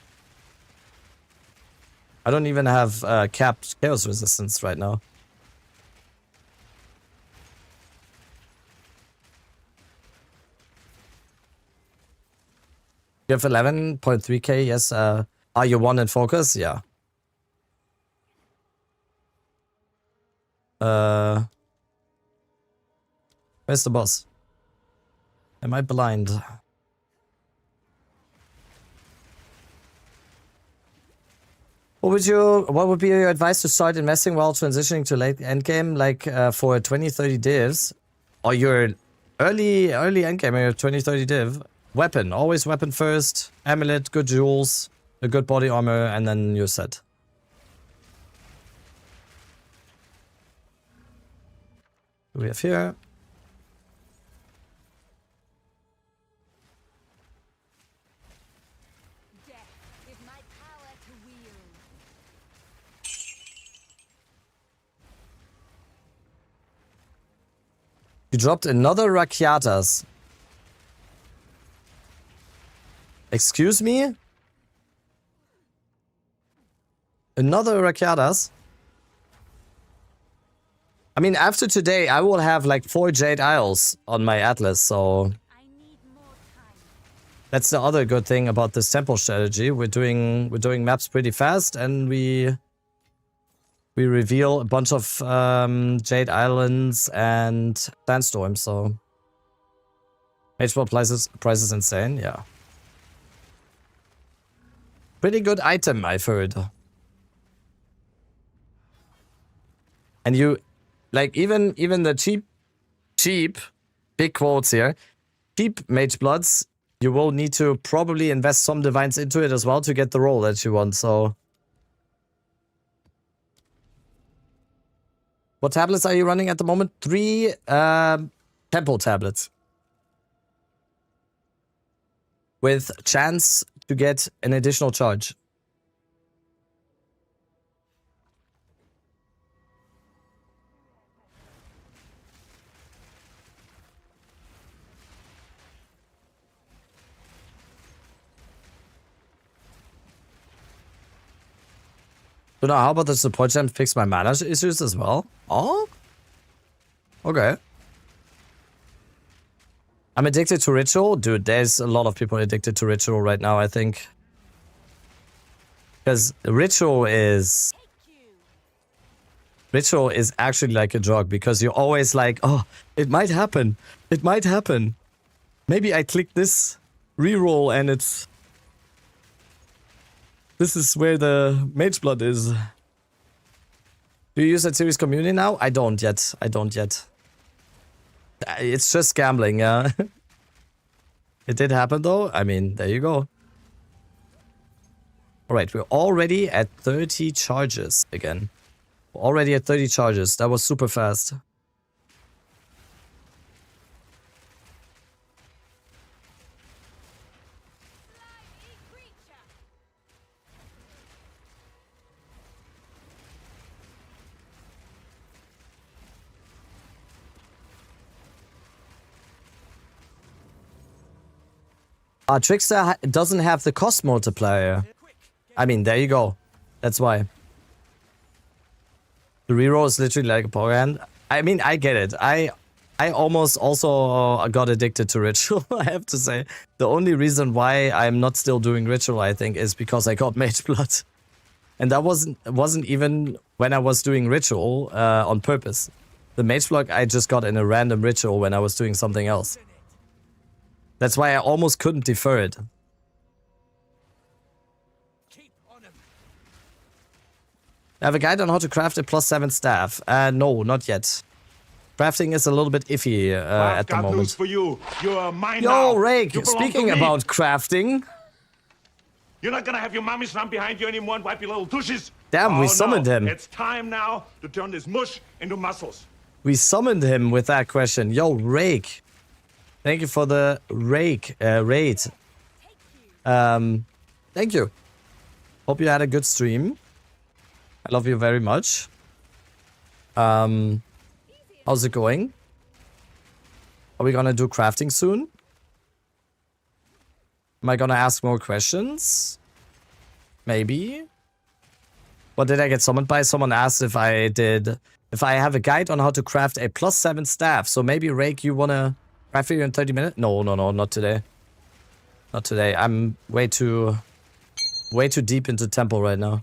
I don't even have capped chaos resistance right now. You have 11.3k, yes. Are you one in focus? Yeah. Where's the boss? Am I blind? What would be your advice to start investing while transitioning to late endgame, like for 20-30 divs? Or your early endgame, your 20-30 div? Weapon, always weapon first, amulet, good jewels, a good body armor, and then you're set. What do we have here? You dropped another Rakiatas. Excuse me? Another Rakiatas? I mean, after today, I will have like 4 Jade Isles on my Atlas, so... That's the other good thing about this temple strategy. We're doing maps pretty fast, and we reveal a bunch of Jade Islands and Sandstorms, so... HP price is insane, yeah. Pretty good item, I've heard. And you... Like, even the cheap, big quotes here, cheap Mage Bloods, you will need to probably invest some divines into it as well to get the roll that you want, so... What tablets are you running at the moment? 3 temple tablets. With chance to get an additional charge. So now, how about the support gem fix my mana issues as well? Oh? Okay. I'm addicted to Ritual? Dude, there's a lot of people addicted to Ritual right now, I think. Because Ritual is actually like a drug, because you're always like, oh, it might happen. It might happen. Maybe I click this reroll and it's... This is where the Mage Blood is. Do you use that series community now? I don't yet. I don't yet. It's just gambling, yeah. It did happen though. I mean, there you go. Alright, we're already at 30 charges again. We're already at 30 charges. That was super fast. Trickster doesn't have the cost multiplier. I mean, there you go. That's why. The reroll is literally like a power hand. I mean, I get it. I almost also got addicted to Ritual, I have to say. The only reason why I'm not still doing Ritual, I think, is because I got Mage Blood. And that wasn't even when I was doing Ritual on purpose. The Mage Blood I just got in a random Ritual when I was doing something else. That's why I almost couldn't defer it. I have a guide on how to craft a +7 staff. No, not yet. Crafting is a little bit iffy I've at the got news moment. for you. You're mine Yo, now. Rake, You belong to speaking me. about crafting. You're not gonna have your mommy slam behind you anymore and wipe your little douches. Damn, we Oh, summoned no. him. It's time now to turn this mush into muscles. We summoned him with that question. Yo, Rake. Thank you for the Rake raid. Thank you. Hope you had a good stream. I love you very much. How's it going? Are we gonna do crafting soon? Am I gonna ask more questions? Maybe. What did I get summoned by? Someone asked if I have a guide on how to craft a +7 staff. So maybe, Rake, you wanna craft it in 30 minutes? No, not today. Not today. I'm way too deep into temple right now.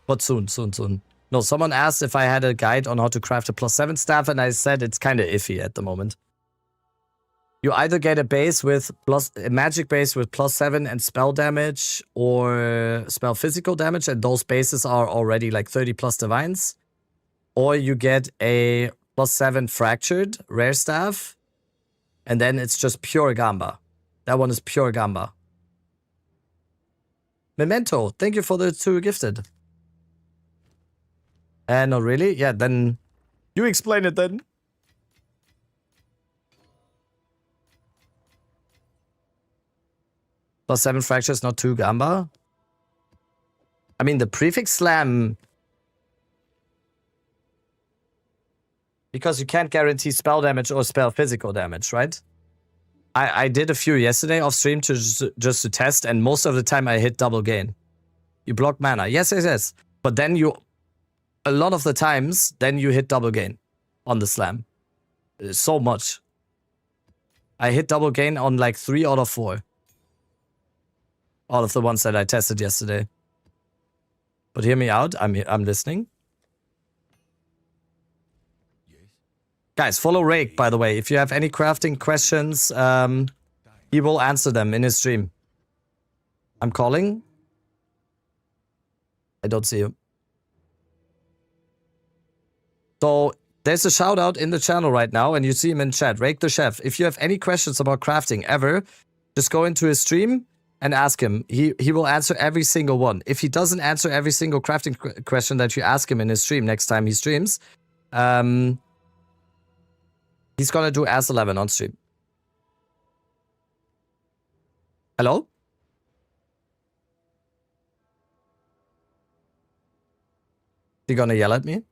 But soon. No, someone asked if I had a guide on how to craft a +7 staff, and I said it's kind of iffy at the moment. You either get a magic base with +7 and spell damage, or spell physical damage, and those bases are already like 30 plus divines. Or you get a +7 fractured rare staff, and then it's just pure Gamba. That one is pure Gamba. Memento, thank you for the 2 gifted. No, really? Yeah, then you explain it then. +7 fractures, not 2 Gamba. I mean, the prefix slam. Because you can't guarantee spell damage or spell physical damage, right? I did a few yesterday off stream just to test, and most of the time I hit double gain. You block mana. Yes. But then a lot of the times, then you hit double gain on the slam. So much. I hit double gain on like 3 out of 4. All of the ones that I tested yesterday. But hear me out. I'm listening. Guys, follow Rake, by the way. If you have any crafting questions, he will answer them in his stream. I'm calling. I don't see you. So there's a shout out in the channel right now, and you see him in chat. Rake the Chef. If you have any questions about crafting ever, just go into his stream and ask him. He will answer every single one. If he doesn't answer every single crafting question that you ask him in his stream next time he streams, he's gonna do As 11 on stream. Hello? You gonna yell at me?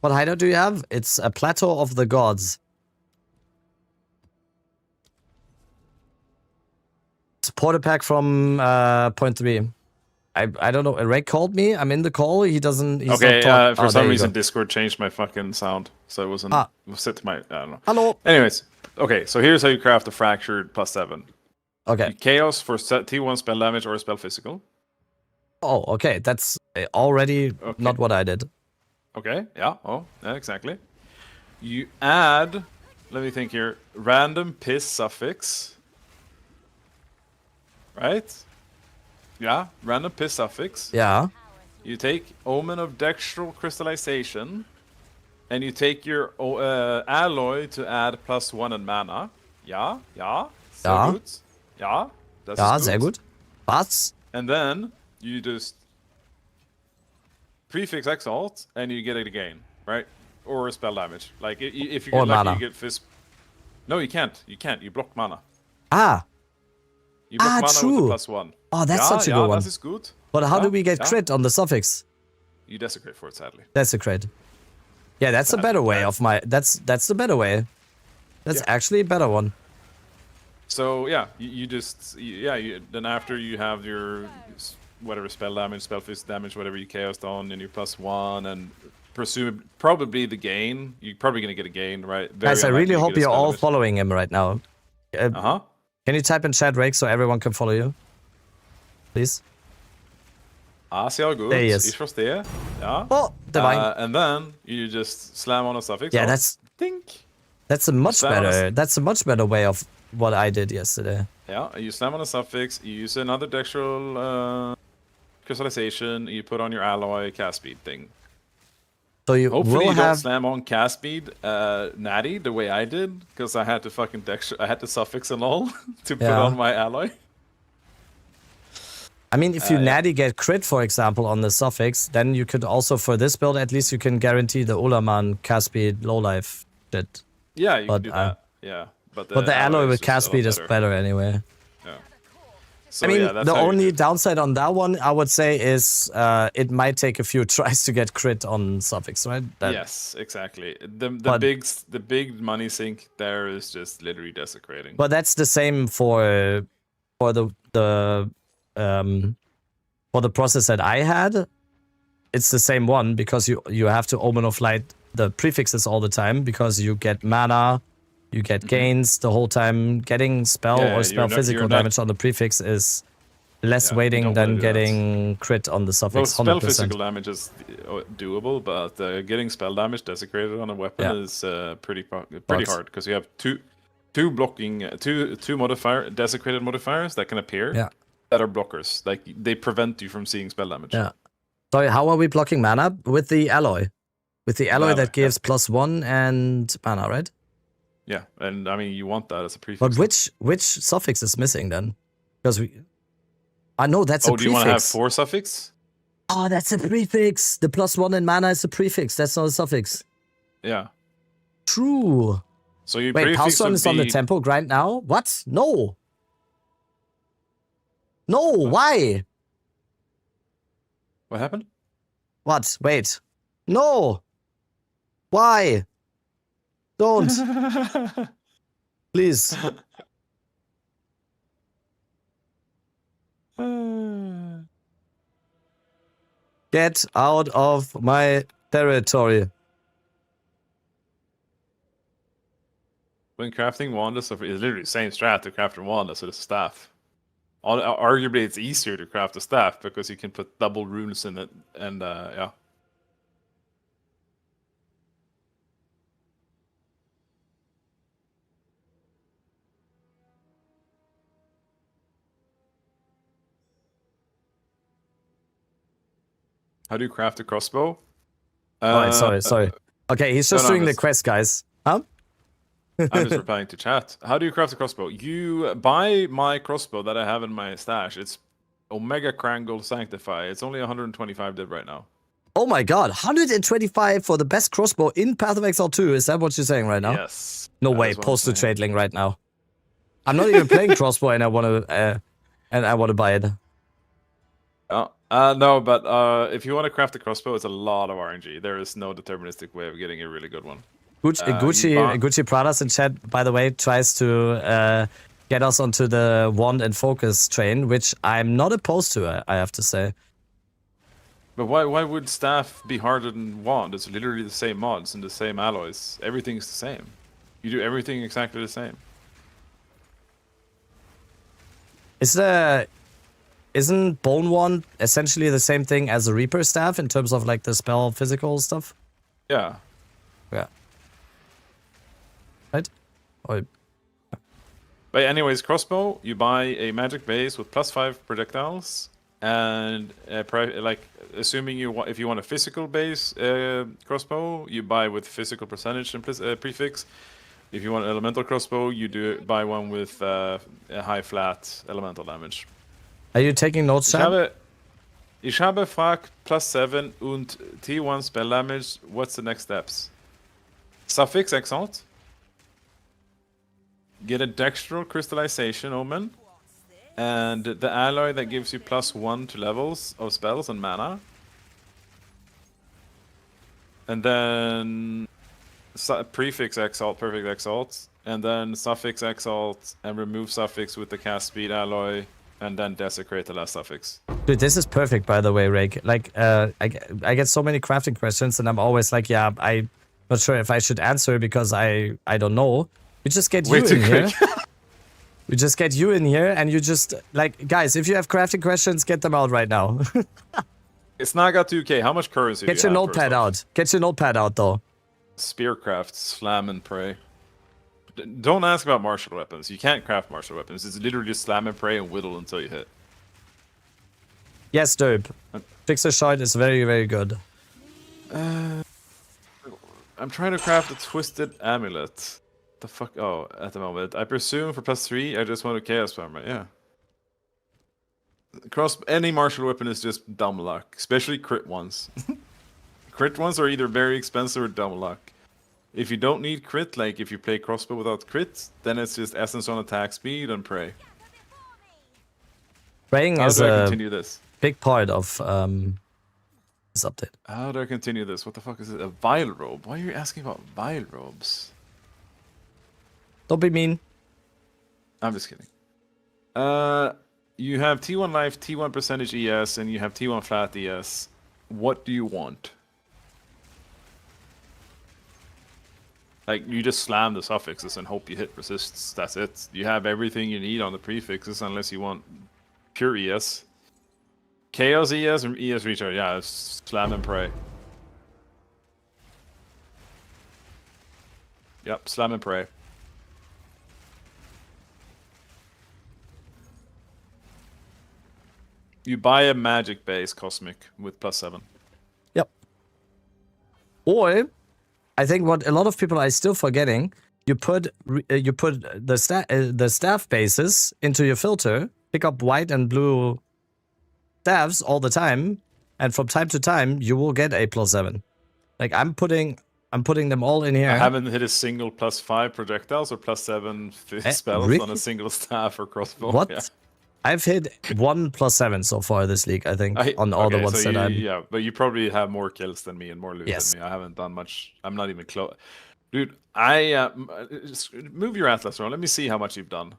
What hideout do you have? It's a Plateau of the Gods. Supporter pack from point 3. I don't know. Ray called me. I'm in the call. He's okay, not for some reason Discord changed my fucking sound. So it wasn't set to my, I don't know. Hello. Anyways, okay, so here's how you craft a fractured +7. Okay. Chaos for T1 spell damage or spell physical. Oh, okay. That's already not what I did. Okay, yeah, exactly. You add, let me think here, random piss suffix. Right? Yeah, random piss suffix. Yeah. You take Omen of Dextral Crystallization, and you take your alloy to add +1 in mana. Yeah. Sehr gut. Ja, das ist gut. Sehr gut. Was? And then you just prefix exalt, and you get it again, right? Or spell damage. Like if you get lucky, mana. you get fist. No, you can't. You block mana. Ah. You block mana true. with the +1. Oh, that's such a good one. That is good. But how do we get crit on the suffix? You desecrate for it, sadly. Desecrate. Yeah, that's a better way of my. That's the better way. That's actually a better one. So yeah, you then after you have your whatever spell damage, spell fist damage, whatever you chaosed on, and your +1, and probably the gain. You're probably gonna get a gain, right? Guys, I really hope you're all following him right now. Uh-huh. Can you type in chat Rake so everyone can follow you? Please. Sehr gut. There he is. Ich verstehe. Ja. Oh, divine. And then you just slam on a suffix. Yeah, that's a much better. That's a much better way of what I did yesterday. Yeah, you slam on a suffix. You use another Dextral crystallization, you put on your alloy cast speed thing. So you Hopefully will you don't have. slam on cast speed natty the way I did, because I had to fucking I had to suffix and all to put Yeah. on my alloy. I mean, if you Yeah. natty get crit, for example, on the suffix, then you could also, for this build, at least you can guarantee the Ulaman cast speed low life shit. Yeah, you But, can do that. Yeah, but But the alloy is with just cast a lot speed is better anyway. Yeah. So, I mean, yeah, that's the how you only do it. downside on that one, I would say, is it might take a few tries to get crit on suffix, right? Yes, exactly. The But- big money sink there is just literally desecrating. But that's the same for the process that I had. It's the same one because you have to Omen of Light the prefixes all the time because you get mana, you get gains the whole time. Getting spell Yeah, or spell physical you're not- damage on the prefix is less Yeah, you waiting don't wanna than do that. getting crit on the Well, suffix. spell 100%. physical damage is doable, but getting spell damage desecrated on a weapon Yeah. is pretty But- hard because you have two blocking two desecrated modifiers that can appear Yeah. that are blockers. Like they prevent you from seeing spell damage. Yeah. Sorry, how are we blocking mana? With the alloy. With the alloy Alloy, that gives +1 and mana, right? Yeah, and I mean you want that as a prefix. But which suffix is missing then? Because we. I know that's a do you prefix. want to have 4 suffix? Oh, that's a prefix. The +1 in mana is a prefix. That's not a suffix. Yeah. True. So you Wait, prefix Palstrom would is on the be- tempo grind now? What? No. No, why? What happened? What? Wait. No. Why? Don't. Please. Get out of my territory. When crafting Wanda, it's literally the same strat to craft a Wanda, so the staff. Arguably, it's easier to craft a staff because you can put double runes in it, and yeah. How do you craft a crossbow? Alright, sorry. Okay, he's just no, doing the that's- quest, guys. Huh? I'm just replying to chat. How do you craft a crossbow? You buy my crossbow that I have in my stash. It's Omega Krangle Sanctify. It's only 125 div right now. Oh my god, 125 for the best crossbow in Path of Exile 2. Is that what you're saying right now? Yes. No that way, is what I'm post the saying. trade link right now. I'm not even playing crossbow and I want to buy it. No, but if you want to craft a crossbow, it's a lot of RNG. There is no deterministic way of getting a really good one. Gucci Pradas in chat, by the way, tries to get us onto the wand and focus train, which I'm not opposed to, I have to say. But why would staff be harder than wand? It's literally the same mods and the same alloys. Everything's the same. You do everything exactly the same. Isn't Bone Wand essentially the same thing as a Reaper staff in terms of like the spell physical stuff? Yeah. Yeah. Right? Or, But anyways, crossbow, you buy a magic base with +5 projectiles, and like assuming if you want a physical base crossbow, you buy with physical percentage and prefix. If you want an elemental crossbow, you buy one with a high flat elemental damage. are you taking notes, Sam? Ich habe Frag +7 und T1 spell damage. What's the next steps? Suffix Exalt. Get a Dextral Crystallization Omen. And the alloy that gives you +1 to levels of spells and mana. And then prefix Exalt, perfect Exalt. And then suffix Exalt and remove suffix with the cast speed alloy. And then desecrate the last suffix. Dude, this is perfect, by the way, Rake. Like, I get so many crafting questions, and I'm always like, yeah, I'm not sure if I should answer because I don't know. We just get Way you too in here. quick. We just get you in here, and you just, like, guys, if you have crafting questions, get them out right now. It's Naga 2K. How much currency Get do your you have, notepad first off? out. Get your notepad out, though. Spearcraft, slam and pray. Don't ask about martial weapons. You can't craft martial weapons. It's literally just slam and pray and whittle until you hit. Yes, dope. Fixer shot is very, very good. I'm trying to craft a twisted amulet. The fuck? Oh, at the moment. I presume for +3, I just want a chaos armor. Yeah. Any martial weapon is just dumb luck, especially crit ones. Crit ones are either very expensive or dumb luck. If you don't need crit, like if you play crossbow without crit, then it's just essence on attack speed and pray. Praying How is do I a continue this? big part of this update. How do I continue this? What the fuck is it? A vile robe? Why are you asking about vile robes? Don't be mean. I'm just kidding. You have T1 life, T1 percentage ES, and you have T1 flat ES. What do you want? Like, you just slam the suffixes and hope you hit resists. That's it. You have everything you need on the prefixes unless you want pure ES. Chaos ES or ES recharge? Yeah, slam and pray. Yep, slam and pray. You buy a magic base cosmic with +7. Yep. Or, I think what a lot of people are still forgetting, you put the staff bases into your filter, pick up white and blue staffs all the time, and from time to time you will get a +7. Like I'm putting them all in here. I haven't hit a single +5 projectiles or +7 spells really? on a single staff or crossbow. What? Yeah. I've hit 1 +7 so far this league, I think, on all the ones so that I'm... Yeah, but you probably have more kills than me and more loot Yes. than me. I haven't done much. I'm not even close. Dude, just move your atlas around. Let me see how much you've done.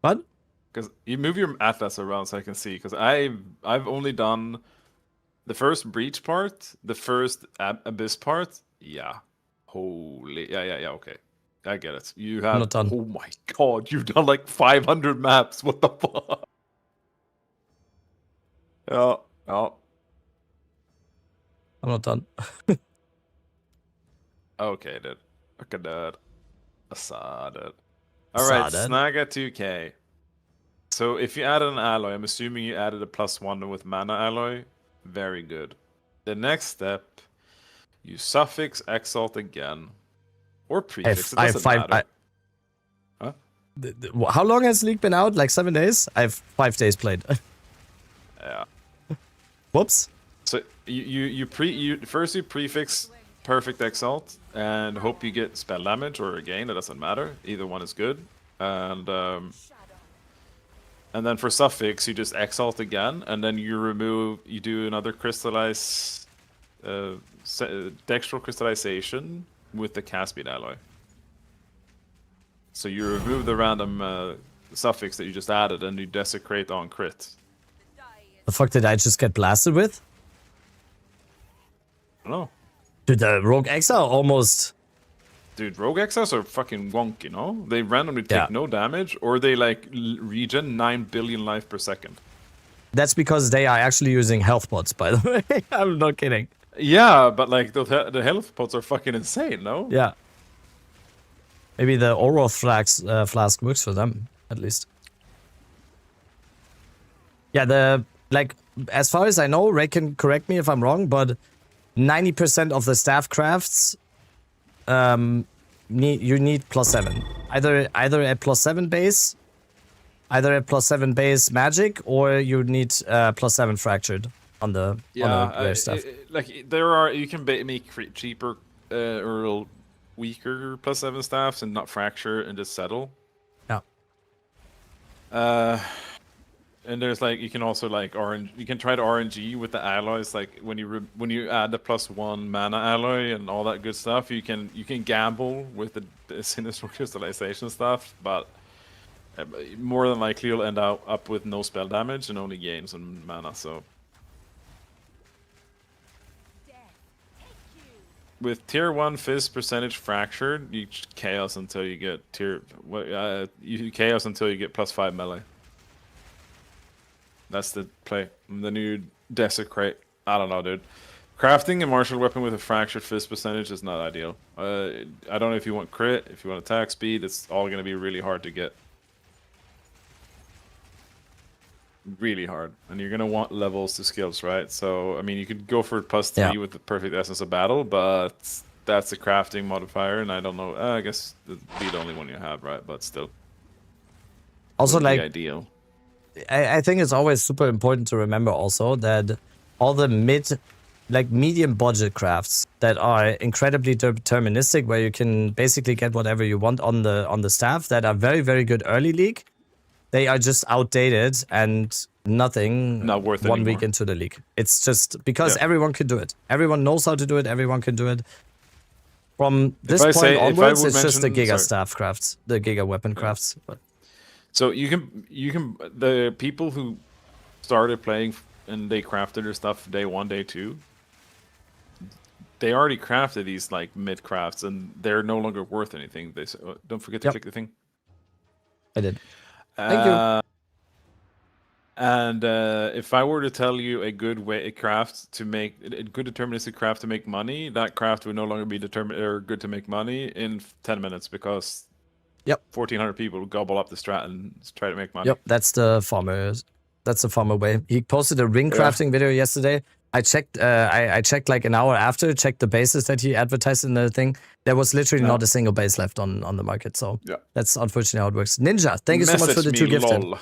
What? Because you move your atlas around so I can see. Because I've only done the first breach part, the first abyss part. Yeah. Holy. Yeah. Okay. I get it. You have. not done. Oh my god! You've done like 500 maps. What the fuck? Yeah. Oh. I'm not done. Okay, dude. Look at that. I saw that. Alright, snag at 2k. So if you added an alloy, I'm assuming you added a +1 with mana alloy. Very good. The next step, you suffix exalt again. Or prefix, it I have doesn't 5... matter. Huh? How long has League been out? Like 7 days? I have 5 days played. Yeah. Whoops. So you prefix perfect exalt and hope you get spell damage or a gain. It doesn't matter. Either one is good. And then for suffix, you just exalt again, and then you do another crystallize, dextral crystallization with the cast speed alloy. So you remove the random suffix that you just added, and you desecrate on crit. The fuck did I just get blasted with? I don't know. Dude, the Rogue Exile almost... Dude, Rogue Exiles are fucking wonky, no? They randomly take no damage, or they like regen 9 billion life per second. That's because they are actually using health pots, by the way. I'm not kidding. Yeah, but like the health pots are fucking insane, no? Yeah. Maybe the Oroth flask works for them, at least. Yeah, as far as I know, Ray can correct me if I'm wrong, but 90% of the staff crafts, you need +7. Either a +7 base, magic, or you need +7 fractured on the rare stuff. You can make cheaper or weaker +7 staffs and not fracture and just settle. Yeah. And there's like you can also like you can try to RNG with the alloys, like when you add the +1 mana alloy and all that good stuff, you can gamble with the sinister crystallization stuff, but more than likely you'll end up with no spell damage and only gains on mana. So with tier 1 fizz percentage fractured, you chaos until you get you chaos until you get +5 melee. That's the play. The new desecrate. I don't know, dude. Crafting a martial weapon with a fractured fizz percentage is not ideal. I don't know if you want crit, if you want attack speed. It's all going to be really hard to get. really hard, and you're gonna want levels to skills, right? So I mean, you could go for +3 Yeah. with the perfect essence of battle, but that's a crafting modifier, and I don't know. I guess it'd be the only one you have, right? But still, Also, wouldn't be like, ideal. I think it's always super important to remember also that all the medium budget crafts that are incredibly deterministic, where you can basically get whatever you want on the staff, that are very, very good early league, they are just outdated and nothing Not worth 1 anymore. week into the league. It's just because Yeah. everyone can do it. Everyone knows how to do it. Everyone can do it. From this I point say- if I onwards, would it's just the mention- Giga sorry. staff crafts, the Giga weapon crafts. But So you can the people who started playing and they crafted their stuff day 1, day 2. They already crafted these like mid crafts, and they're no longer worth anything. They say, don't forget to Yep. click the thing. I did. Thank you. And if I were to tell you a good craft to make a good deterministic craft to make money, that craft would no longer be determined or good to make money in 10 minutes because Yep. 1,400 people gobble up the strat and try to make money. Yep, that's the farmer way. He posted a ring crafting video yesterday. I checked I checked like an hour after, checked the bases that he advertised in the thing. There was literally not a single base left on the market. So Yeah. that's unfortunately how it works. Ninja, thank you so much for the Message 2 me, gifted. lol.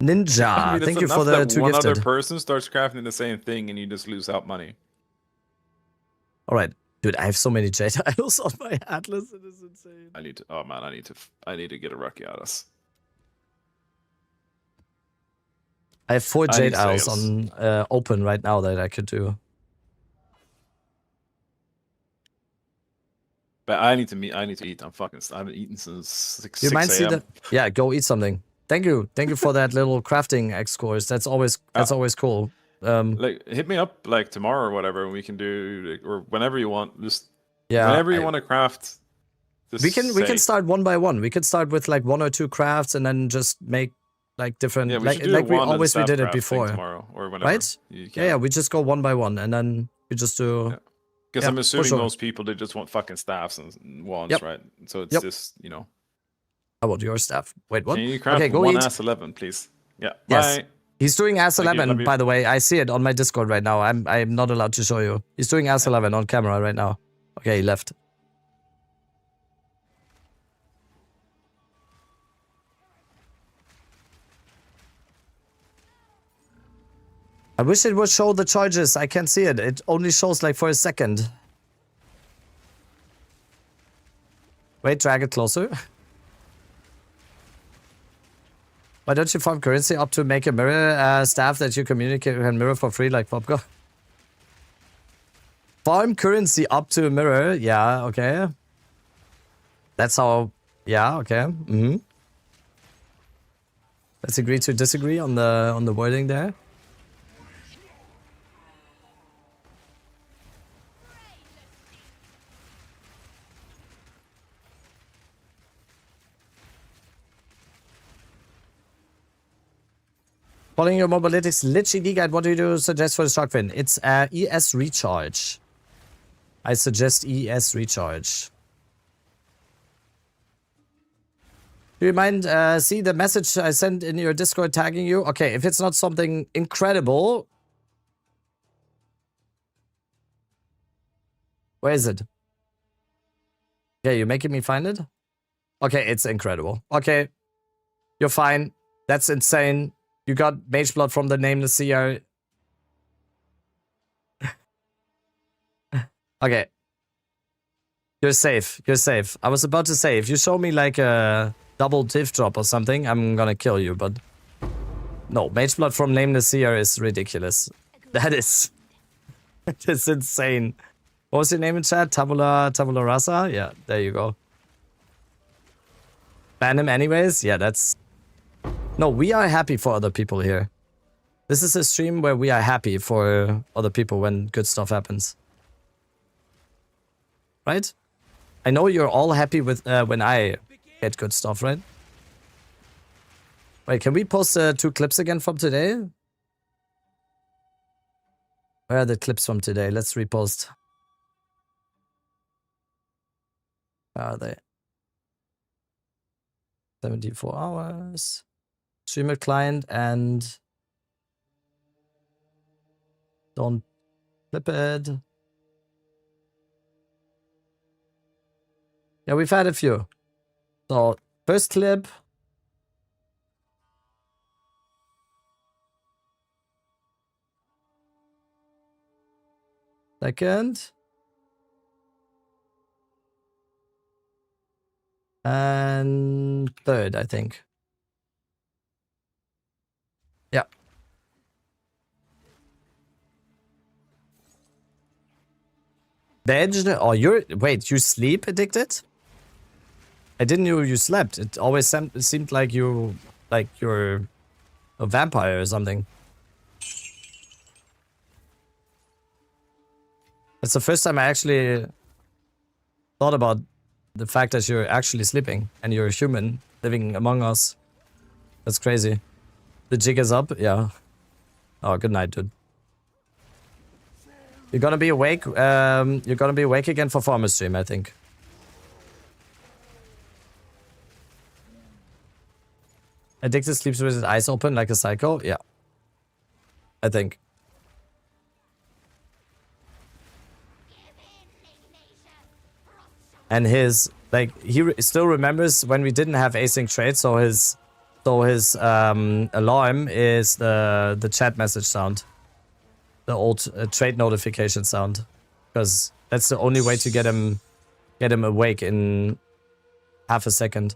Ninja, I mean, thank it's you for enough the that 2 one gifted. other person starts crafting the same thing and you just lose out money. All right. Dude, I have so many Jade idols on my Atlas. It is insane. I need to get a Rakiatas. I have 4 I Jade need idols sales. on open right now that I could do. But I need to eat. I haven't eaten since 6 You might see a.m. that. Yeah, go eat something. Thank you for that little crafting X course. That's always cool. Like, hit me up like tomorrow or whatever, and we can do, or whenever you want. Just Yeah, whenever you want to craft. Just we can say. start one by one. We could start with like 1 or 2 crafts and then just make like different Yeah, we like should do like a we one and always staff did it craft thing before, tomorrow or whenever. right? You can. Yeah, we just go one by one and then we just do. Yeah. Because Yeah, I'm for assuming sure. most people, they just want fucking staffs and wands, Yep. right? So it's Yep. just, How about your staff? Wait, what? Can you craft Okay, go one eat. ass 11, please? Yeah. Yes. Bye. He's doing Ass Thank you, 11, love you. by the way. I see it on my Discord right now. I'm not allowed to show you. He's doing Ass 11 on camera right now. Okay, he left. I wish it would show the charges. I can't see it. It only shows like for a second. Wait, drag it closer. Why don't you farm currency up to make a mirror staff that you communicate and mirror for free like Popco? Farm currency up to a mirror. Yeah, okay. That's how... Yeah, okay. Mm-hmm. Let's agree to disagree on the wording there. Following your mobility's Lich guide, what do you suggest for the shark fin? It's ES recharge. I suggest ES recharge. Do you mind see the message I sent in your Discord tagging you? Okay, if it's not something incredible. Where is it? Okay, you're making me find it? Okay, it's incredible. Okay, you're fine. That's insane. You got Mage Blood from the Nameless Seer. Okay. You're safe. You're safe. I was about to say, if you show me like a double div drop or something, I'm gonna kill you, but... No, Mage Blood from Nameless Seer is ridiculous. That is... It's insane. What was your name in chat? Tabula Rasa? Yeah, there you go. Ban him anyways? Yeah, that's... No, we are happy for other people here. This is a stream where we are happy for other people when good stuff happens. Right? I know you're all happy with when I get good stuff, right? Wait, can we post 2 clips again from today? Where are the clips from today? Let's repost. Where are they? 74 hours. streamer client and don't flip it. Yeah, we've had a few. So first clip. Second. And third, I think. Yeah. The edge. Oh, you're. Wait, you sleep addicted? I didn't know you slept. It always seemed like you're a vampire or something. It's the first time I actually thought about the fact that you're actually sleeping and you're a human living among us. That's crazy. The jig is up, yeah. Oh, good night, dude. You're gonna be awake. You're gonna be awake again for farmer stream, I think. Addicted sleeps with his eyes open like a psycho. Yeah, I think. And his still remembers when we didn't have async trade, so his alarm is the chat message sound, the old trade notification sound, because that's the only way to get him awake in half a second.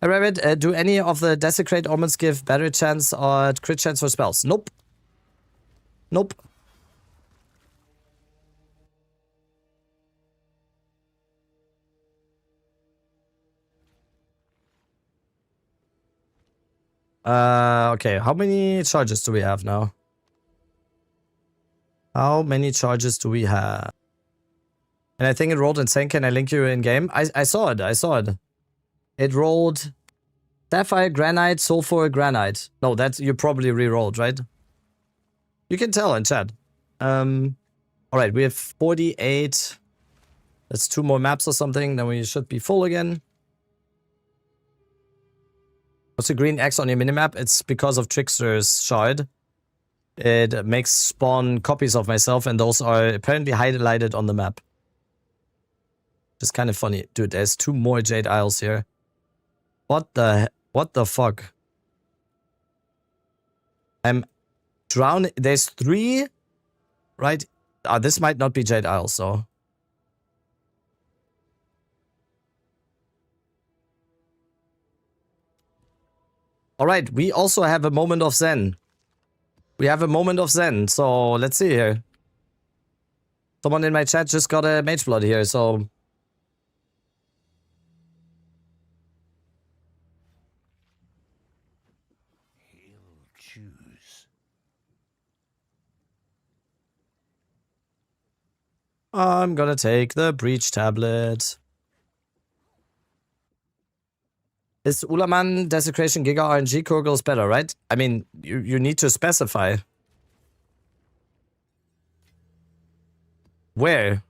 Hey, Rabbit, do any of the Desecrate Omens give better chance or crit chance for spells? Nope. Nope. Okay, how many charges do we have now? How many charges do we have? And I think it rolled insane. Can I link you in game? I saw it. I saw it. It rolled Sapphire, Granite, Sulfur, Granite. No, that's you probably re-rolled, right? You can tell in chat. Alright, we have 48. That's 2 more maps or something. Then we should be full again. What's the green X on your minimap? It's because of Trickster's Shard. It makes spawn copies of myself, and those are apparently highlighted on the map. It's kind of funny. Dude, there's 2 more Jade Isles here. What the fuck? I'm drowning. There's 3, right? This might not be Jade Isle, so. Alright, we also have a moment of Zen. We have a moment of Zen, so let's see here. Someone in my chat just got a Mage Blood here, so. I'm gonna take the Breach Tablet. Is Ulaman Desecration Giga RNG Kurgles better, right? I mean, you need to specify. Where?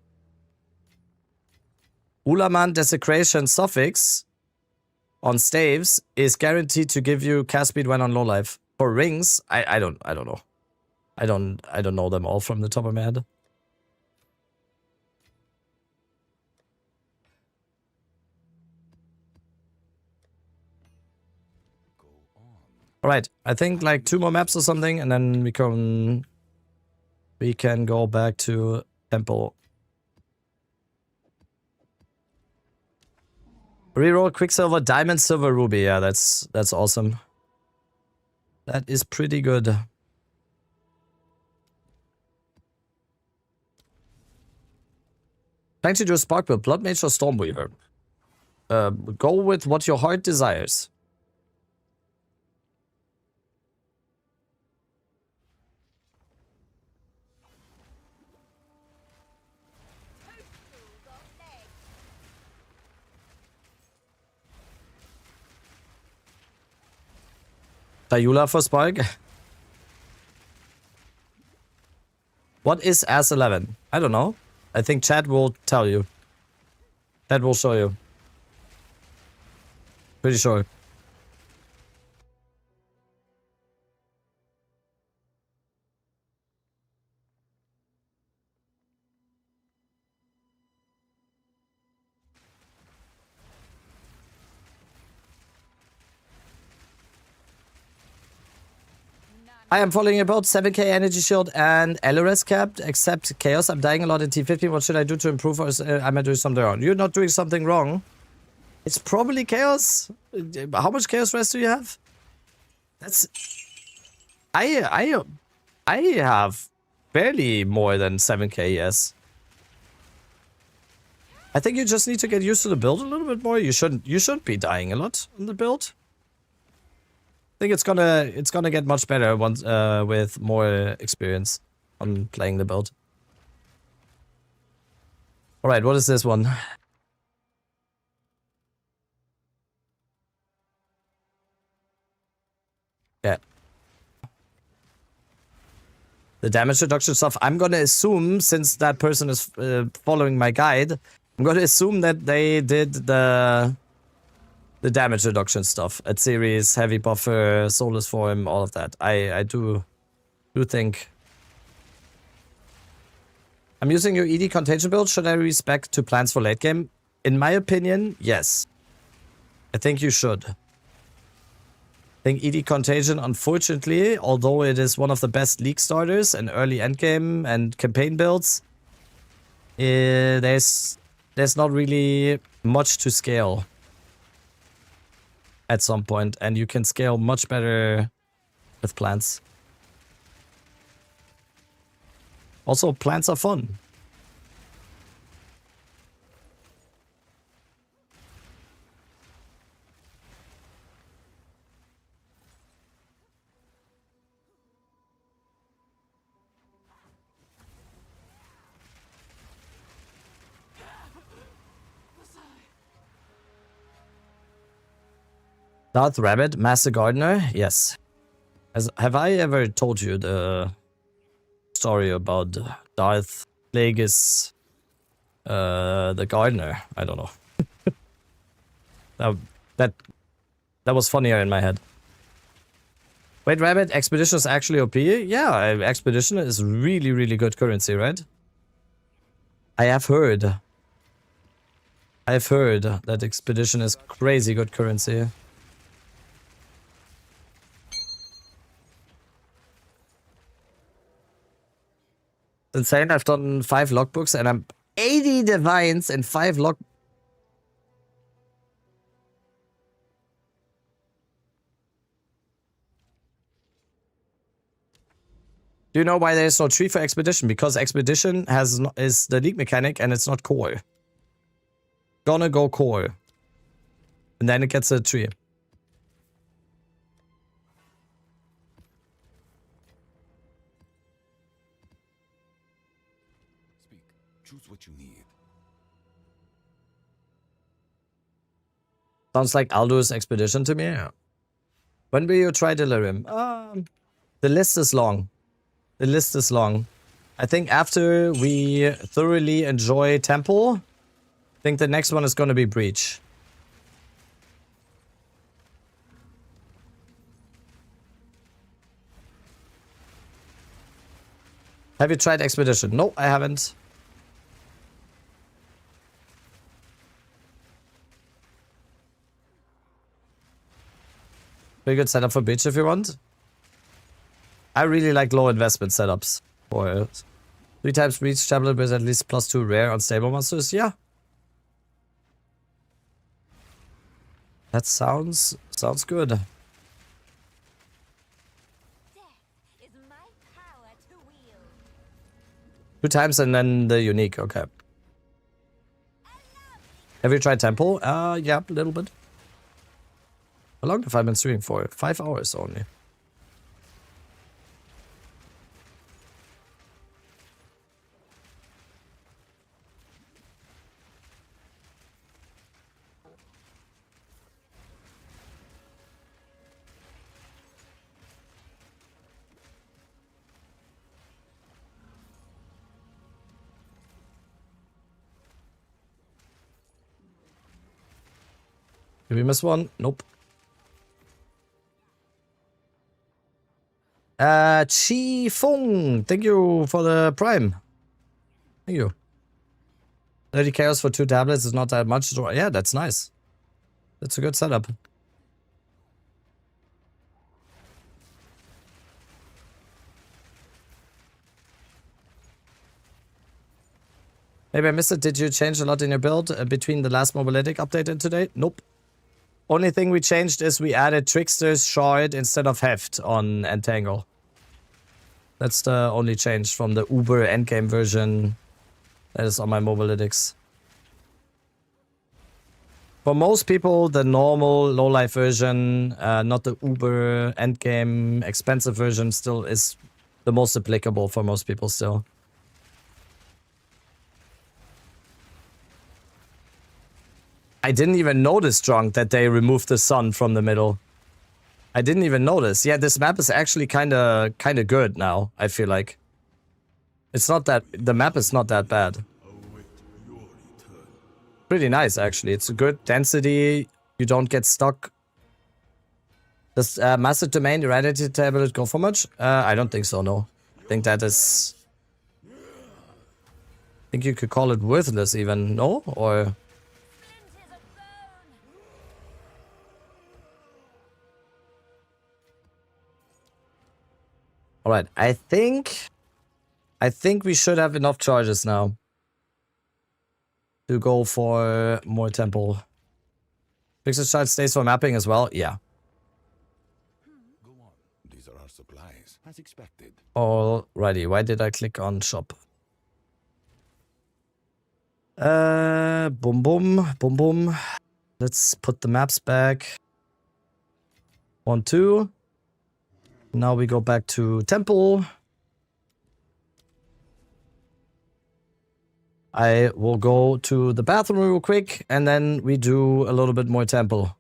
Ulaman Desecration suffix on staves is guaranteed to give you cast speed when on low life. For rings, I don't know. I don't know them all from the top of my head. Alright, I think like 2 more maps or something, and then we can go back to Temple. Reroll Quicksilver, Diamond, Silver, Ruby. Yeah, that's awesome. That is pretty good. Trying to do a Spark build, Blood Mage or Stormweaver? Go with what your heart desires. Tayula for Spark. What is S11? I don't know. I think chat will tell you. Chat will show you. Pretty sure. I am following about 7k energy shield and LRS capped, except chaos. I'm dying a lot in T15. What should I do to improve, or am I doing something wrong? You're not doing something wrong. It's probably chaos. How much chaos rest do you have? That's... I have barely more than 7k, yes. I think you just need to get used to the build a little bit more. You shouldn't be dying a lot on the build. I think it's gonna get much better once with more experience on playing the build. All right, what is this one? Yeah. The damage reduction stuff. I'm gonna assume, since that person is following my guide, I'm gonna assume that they did the damage reduction stuff at series, heavy buffer, soulless form, all of that. I do think. I'm using your ED contagion build. Should I respec to plans for late game? In my opinion, yes. I think you should. I think ED contagion, unfortunately, although it is one of the best league starters and early endgame and campaign builds, there's not really much to scale at some point, and you can scale much better with plants. Also, plants are fun. Darth Rabbit, Master Gardener, yes. Have I ever told you the story about Darth Plagueis, the Gardener? I don't know. that was funnier in my head. Wait, Rabbit, Expedition is actually OP? Yeah, Expedition is really, really good currency, right? I have heard. I've heard that Expedition is crazy good currency. Insane. I've done 5 logbooks and I'm 80 divines and 5 log. Do you know why there's no tree for Expedition? Because Expedition is the league mechanic and it's not core. Gonna go core. And then it gets a tree. Choose what you need. Sounds like Aldo's Expedition to me. When will you try Delirium? The list is long. The list is long. I think after we thoroughly enjoy Temple, I think the next one is going to be Breach. Have you tried Expedition? No, I haven't. Pretty good setup for Breach if you want. I really like low investment setups for it. 3 times Breach tablet with at least +2 rare on stable monsters. Yeah. That sounds good. Death is my power to wield. 2 times and then the unique, okay. Have you tried Temple? Yeah, a little bit. How long have I been streaming for? 5 hours only. Did we miss one? Nope. Chi Fung, thank you for the prime. Thank you. 30 chaos for 2 tablets is not that much. Yeah, that's nice. That's a good setup. Maybe I missed it. Did you change a lot in your build between the last Mobiletic update and today? Nope. Only thing we changed is we added Trickster's Shard instead of Heft on Entangle. That's the only change from the Uber endgame version that is on my Mobilytics. For most people, the normal low-life version, not the Uber endgame expensive version, still is the most applicable for most people still. I didn't even notice, Drunk, that they removed the sun from the middle. I didn't even notice. Yeah, this map is actually kind of good now, I feel like. It's not that... The map is not that bad. Pretty nice, actually. It's a good density. You don't get stuck. Does Massive Domain Heredity tablet go for much? I don't think so, no. I think that is... I think you could call it worthless even, no? Or... Alright, I think we should have enough charges now to go for more temple. Pixel Child stays for mapping as well? Yeah. Go on. These are our supplies, as expected. Alrighty, why did I click on shop? Boom boom, boom boom. Let's put the maps back. 1, 2. Now we go back to temple. I will go to the bathroom real quick, and then we do a little bit more temple.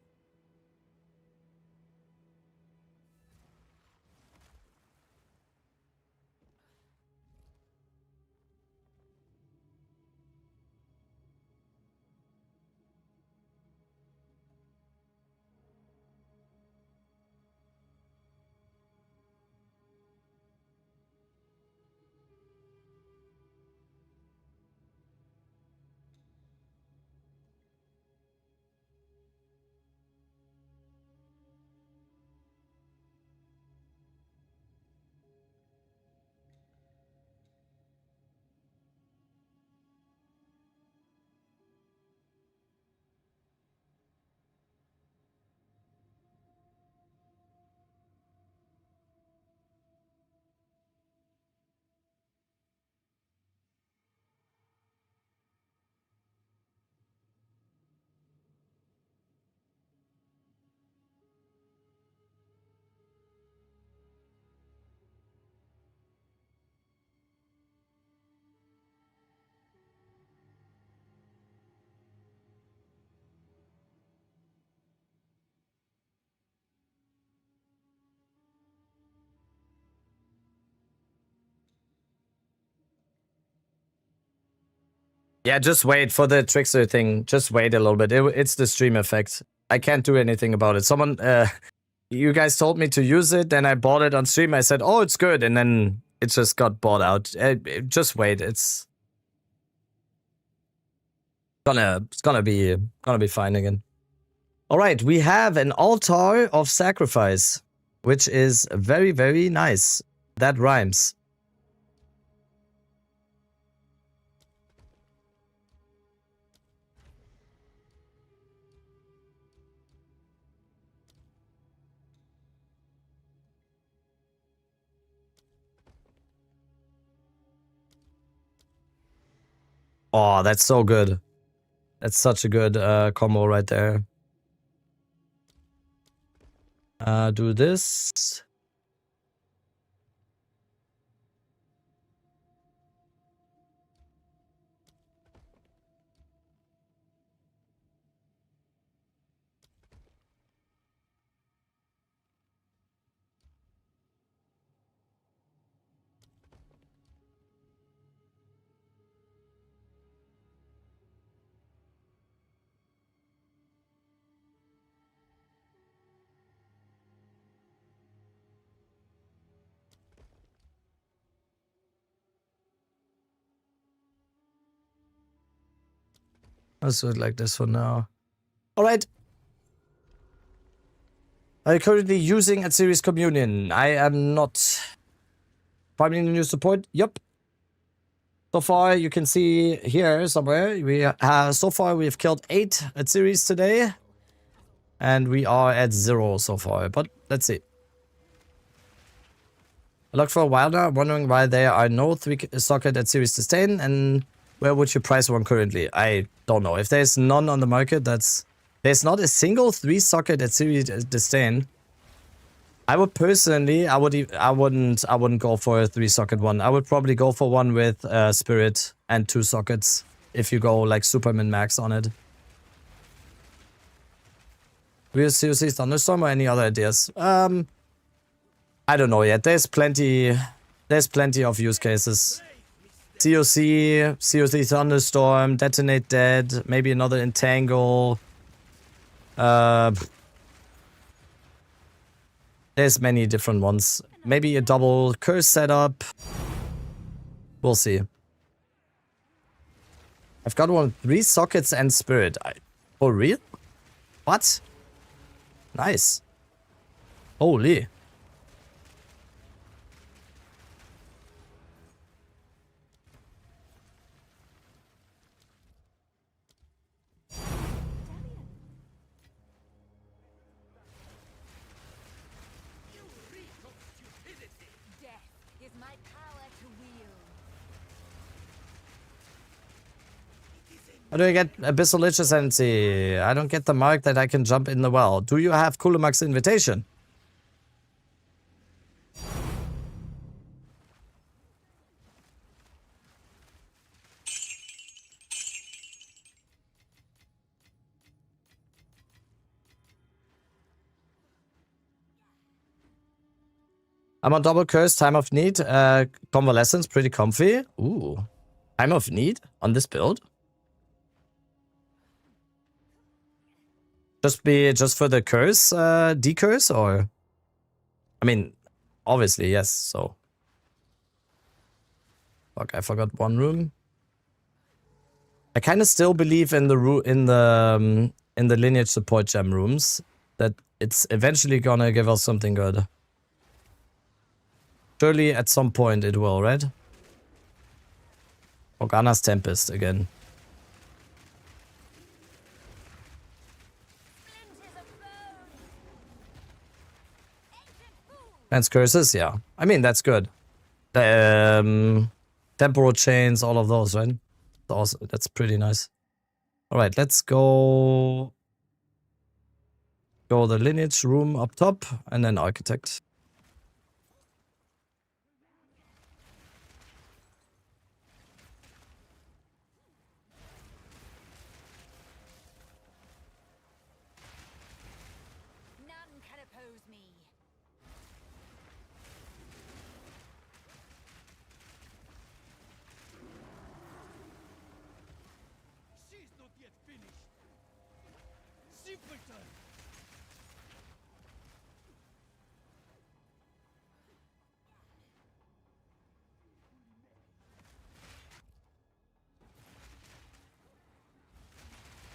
Yeah, just wait for the Trickster thing. Just wait a little bit. It's the stream effect. I can't do anything about it. Someone, you guys told me to use it, then I bought it on stream. I said, oh, it's good. And then it just got bought out. Just wait. It's gonna be fine again. All right, we have an altar of sacrifice, which is very, very nice. That rhymes. Oh, that's so good. That's such a good combo right there. Do this. Let's do it like this for now. Alright. Are you currently using a series communion? I am not. Finding a new support? Yup. So far, you can see here somewhere, so far we've killed 8 at series today. And we are at 0 so far, but let's see. I looked for a while now, wondering why there are no 3-socket at series disdain, and where would you price one currently? I don't know. If there's none on the market, there's not a single 3-socket at series disdain. I would personally, I wouldn't go for a 3-socket one. I would probably go for one with Spirit and 2 sockets if you go like super min-max on it. Will you seriously Thunderstorm or any other ideas? I don't know yet. There's plenty of use cases. COC Thunderstorm, Detonate Dead, maybe another Entangle. There's many different ones. Maybe a double curse setup. We'll see. I've got one 3 sockets and Spirit. For real? What? Nice. Holy. How do I get Abyssal Lich Ascendancy? I don't get the mark that I can jump in the well. Do you have Kulamak's invitation? I'm on double curse, Time of Need. Convalescence, pretty comfy. Ooh. Time of Need on this build? Just for the curse, decurse, or? I mean, obviously, yes, so. Fuck, I forgot one room. I kind of still believe in the lineage support gem rooms, that it's eventually gonna give us something good. Surely at some point it will, right? Organa's Tempest again. Lance curses, yeah. I mean, that's good. Temporal chains, all of those, right? That's pretty nice. Alright, let's go the lineage room up top, and then architect.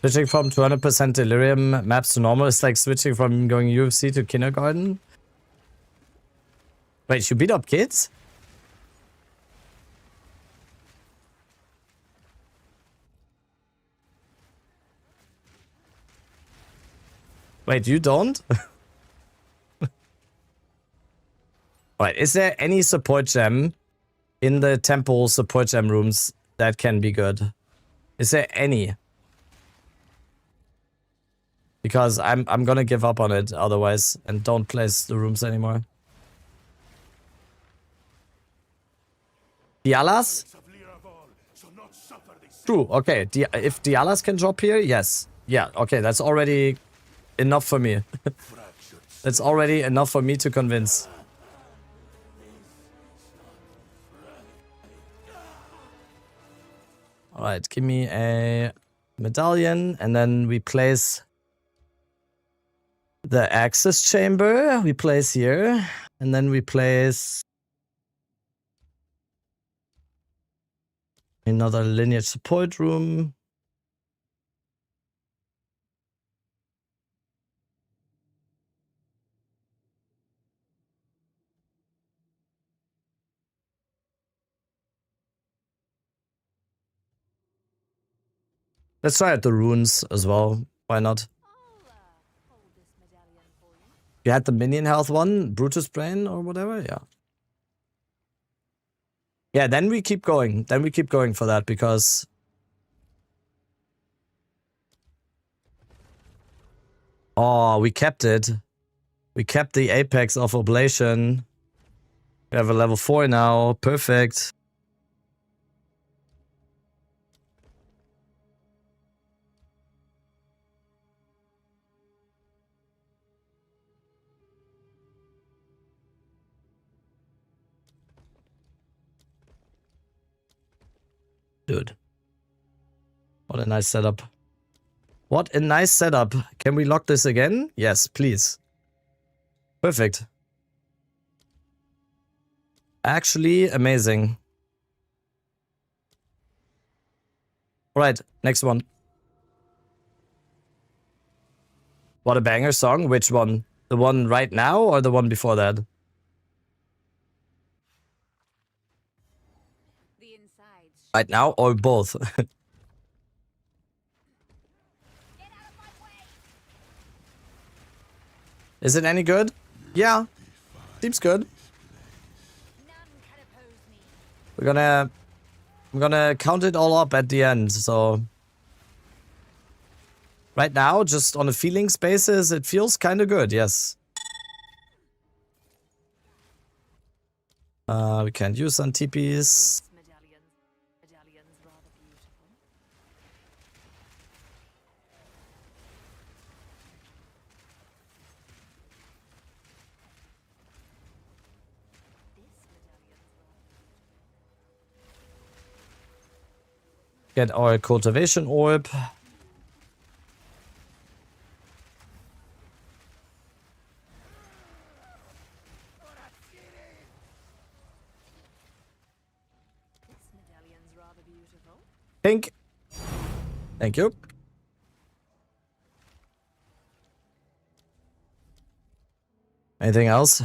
Switching from 200% Delirium maps to normal is like switching from going UFC to kindergarten. Wait, you beat up kids? Wait, you don't? Alright, is there any support gem in the temple support gem rooms that can be good? Is there any? Because I'm gonna give up on it otherwise and don't place the rooms anymore. Dialas? True, okay. If Dialas can drop here, yes. Yeah, okay, that's already enough for me. That's already enough for me to convince. Alright, give me a medallion, and then we place the access chamber. We place here, and then we place another lineage support room. Let's try out the runes as well. Why not? Hold this medallion for you. You had the minion health one, Brutus Brain or whatever? Yeah. Yeah, then we keep going. Then we keep going for that because... Oh, we kept it. We kept the Apex of Oblation. We have a level 4 now. Perfect. Dude. What a nice setup. What a nice setup. Can we lock this again? Yes, please. Perfect. Actually amazing. Alright, next one. What a banger song. Which one? The one right now or the one before that? The insides. Right now or both? Get out of my way! Is it any good? Yeah. Seems good. None can oppose me. I'm gonna count it all up at the end, so... Right now, just on a feelings basis, it feels kinda good, yes. We can't use on TPs. Medallion's rather beautiful. Get our cultivation orb. This medallion's rather beautiful. Pink. Thank you. Anything else?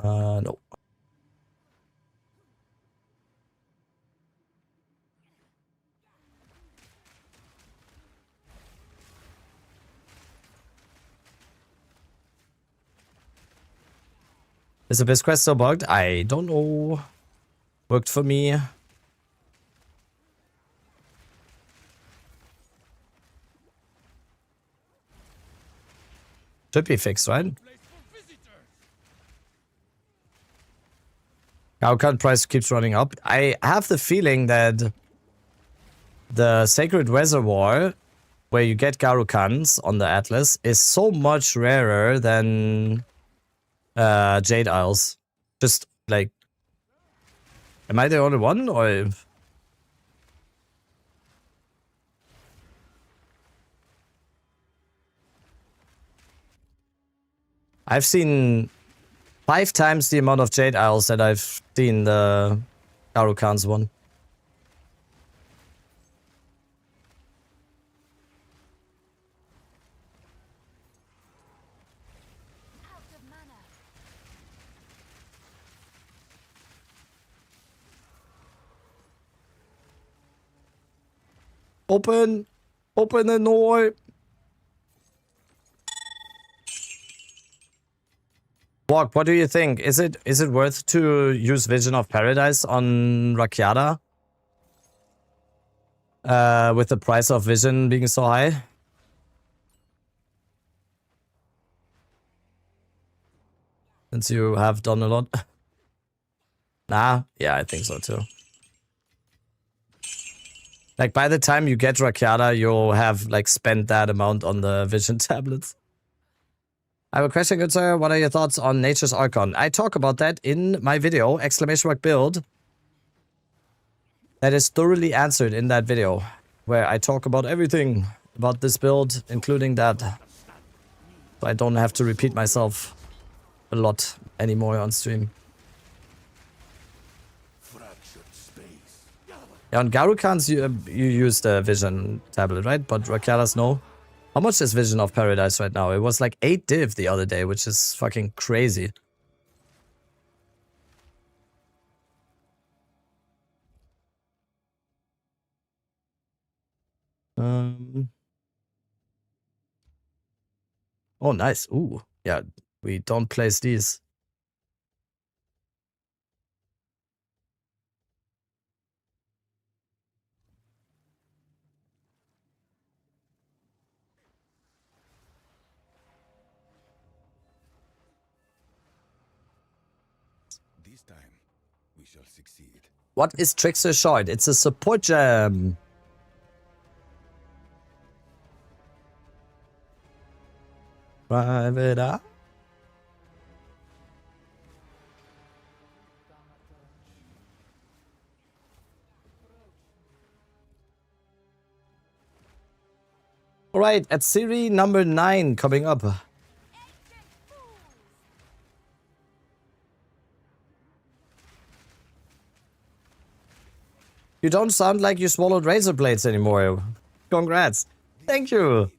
No. Is the best quest still bugged? I don't know. Worked for me. Should be fixed, right? How come price keeps running up? I have the feeling that the Sacred Reservoir, where you get Garukans on the Atlas, is so much rarer than Jade Isles. Just like, am I the only one, or? I've seen 5 times the amount of Jade Isles that I've seen the Garukans one. Out of mana. Open! Open the door! Walk, what do you think? Is it worth to use Vision of Paradise on Rakyata? With the price of Vision being so high? Since you have done a lot. Nah, yeah, I think so too. Like, by the time you get Rakyata, you'll have, like, spent that amount on the Vision tablets. I have a question, good sir. What are your thoughts on Nature's Archon? I talk about that in my video, !build. That is thoroughly answered in that video, where I talk about everything about this build, including that. So I don't have to repeat myself a lot anymore on stream. Yeah, on Garukans you use the Vision tablet, right? But Rakyatas no. How much is Vision of Paradise right now? It was like 8 div the other day, which is fucking crazy. Oh, nice. Ooh, yeah. We don't place these. This time, we shall succeed. What is Trickster Short? It's a support gem. Private eye. All right, at series number 9 coming up. You don't sound like you swallowed razor blades anymore. Congrats. Thank you.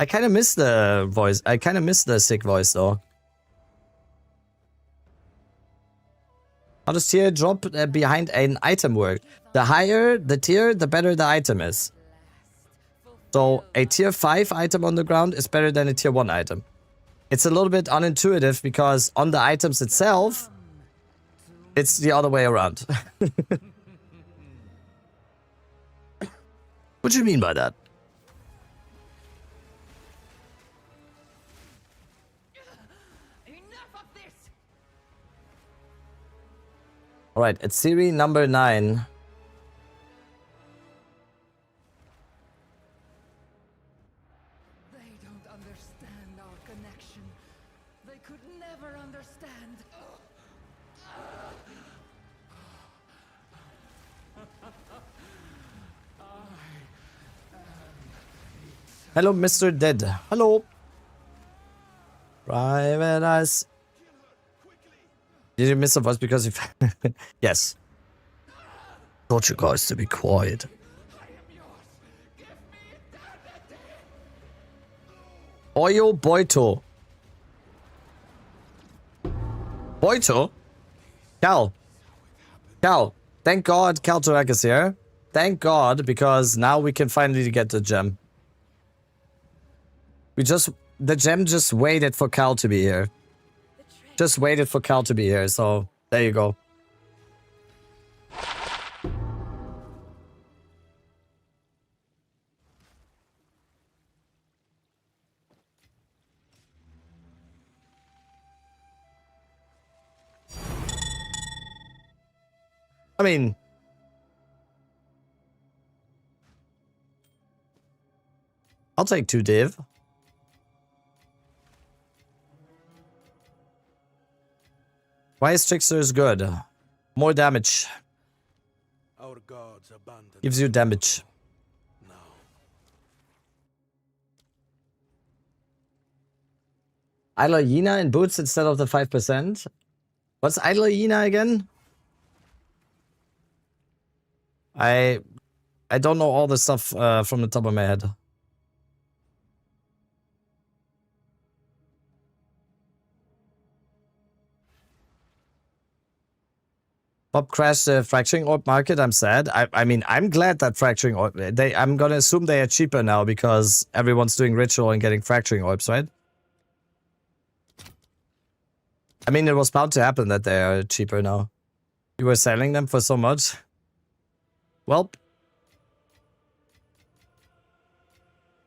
I kind of miss the voice. I kind of miss the sick voice though. How does tier drop behind an item work? The higher the tier, the better the item is. So a tier 5 item on the ground is better than a tier 1 item. It's a little bit unintuitive because on the items itself, it's the other way around. What do you mean by that? Enough of this! Alright, at series number 9. They don't understand our connection. They could never understand. Hello, Mr. Dead. Hello. Private eyes. Did you miss a voice because you... Yes. Told you guys to be quiet. Oyo Boito. Boito? Cal. Cal. Thank God Cal Turak is here. Thank God, because now we can finally get the gem. The gem just waited for Cal to be here. Just waited for Cal to be here, so there you go. I mean... I'll take 2 div. Why is Trickster's good? More damage. Our gods abandoned Gives you damage. now. Idler Yena in boots instead of the 5%. What's Idler Yena again? I don't know all the stuff from the top of my head. Bob crashed the fracturing orb market. I'm sad. I mean, I'm glad that fracturing orb. I'm gonna assume they are cheaper now because everyone's doing ritual and getting fracturing orbs, right? I mean, it was bound to happen that they are cheaper now. You were selling them for so much. Well,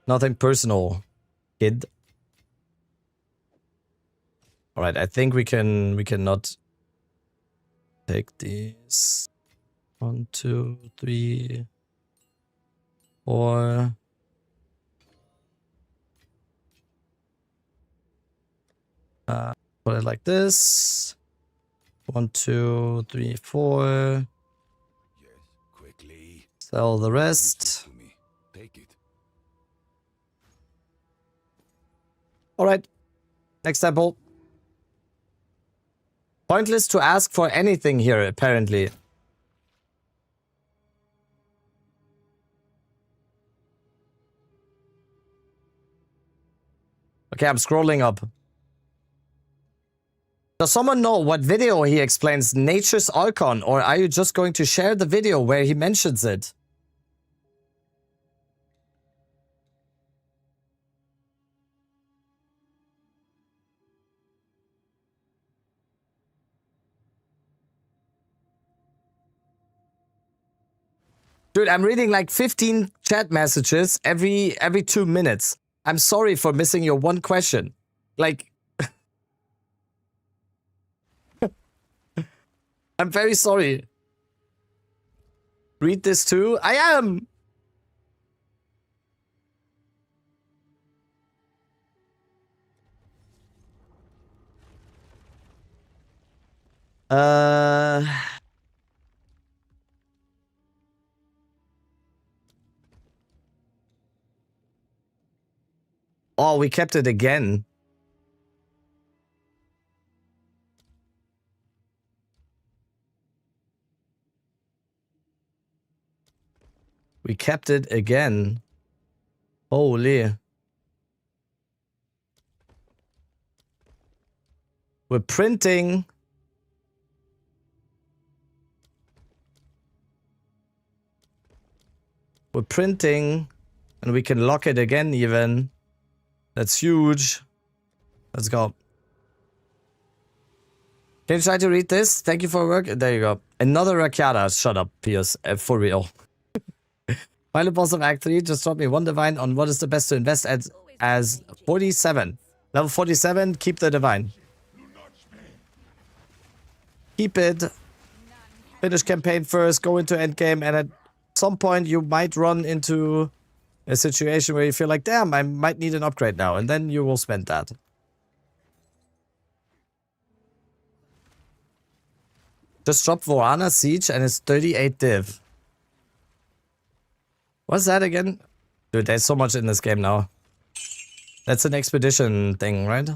nothing personal, kid. All right, I think we cannot take these. 1, 2, 3, 4. Put it like this. 1, 2, 3, 4. Yes, quickly. Sell the rest. To me. Take it. All right. Next temple. Pointless to ask for anything here, apparently. Okay, I'm scrolling up. Does someone know what video he explains Nature's Archon, or are you just going to share the video where he mentions it? Dude, I'm reading like 15 chat messages every 2 minutes. I'm sorry for missing your one question. Like, I'm very sorry. Read this too? I am! Oh, we kept it again. We kept it again. Holy. We're printing. We're printing. And we can lock it again even. That's huge. Let's go. Can you try to read this? Thank you for work. There you go. Another Rakata. Shut up, Piers. For real. Final boss of Act 3. Just drop me one divine on what is the best to invest at as 47. Level 47. Keep the divine. Keep it. Finish campaign first. Go into endgame. And at some point you might run into a situation where you feel like, damn, I might need an upgrade now. And then you will spend that. Just drop Vorana Siege and it's 38 div. What's that again? Dude, there's so much in this game now. That's an expedition thing, right?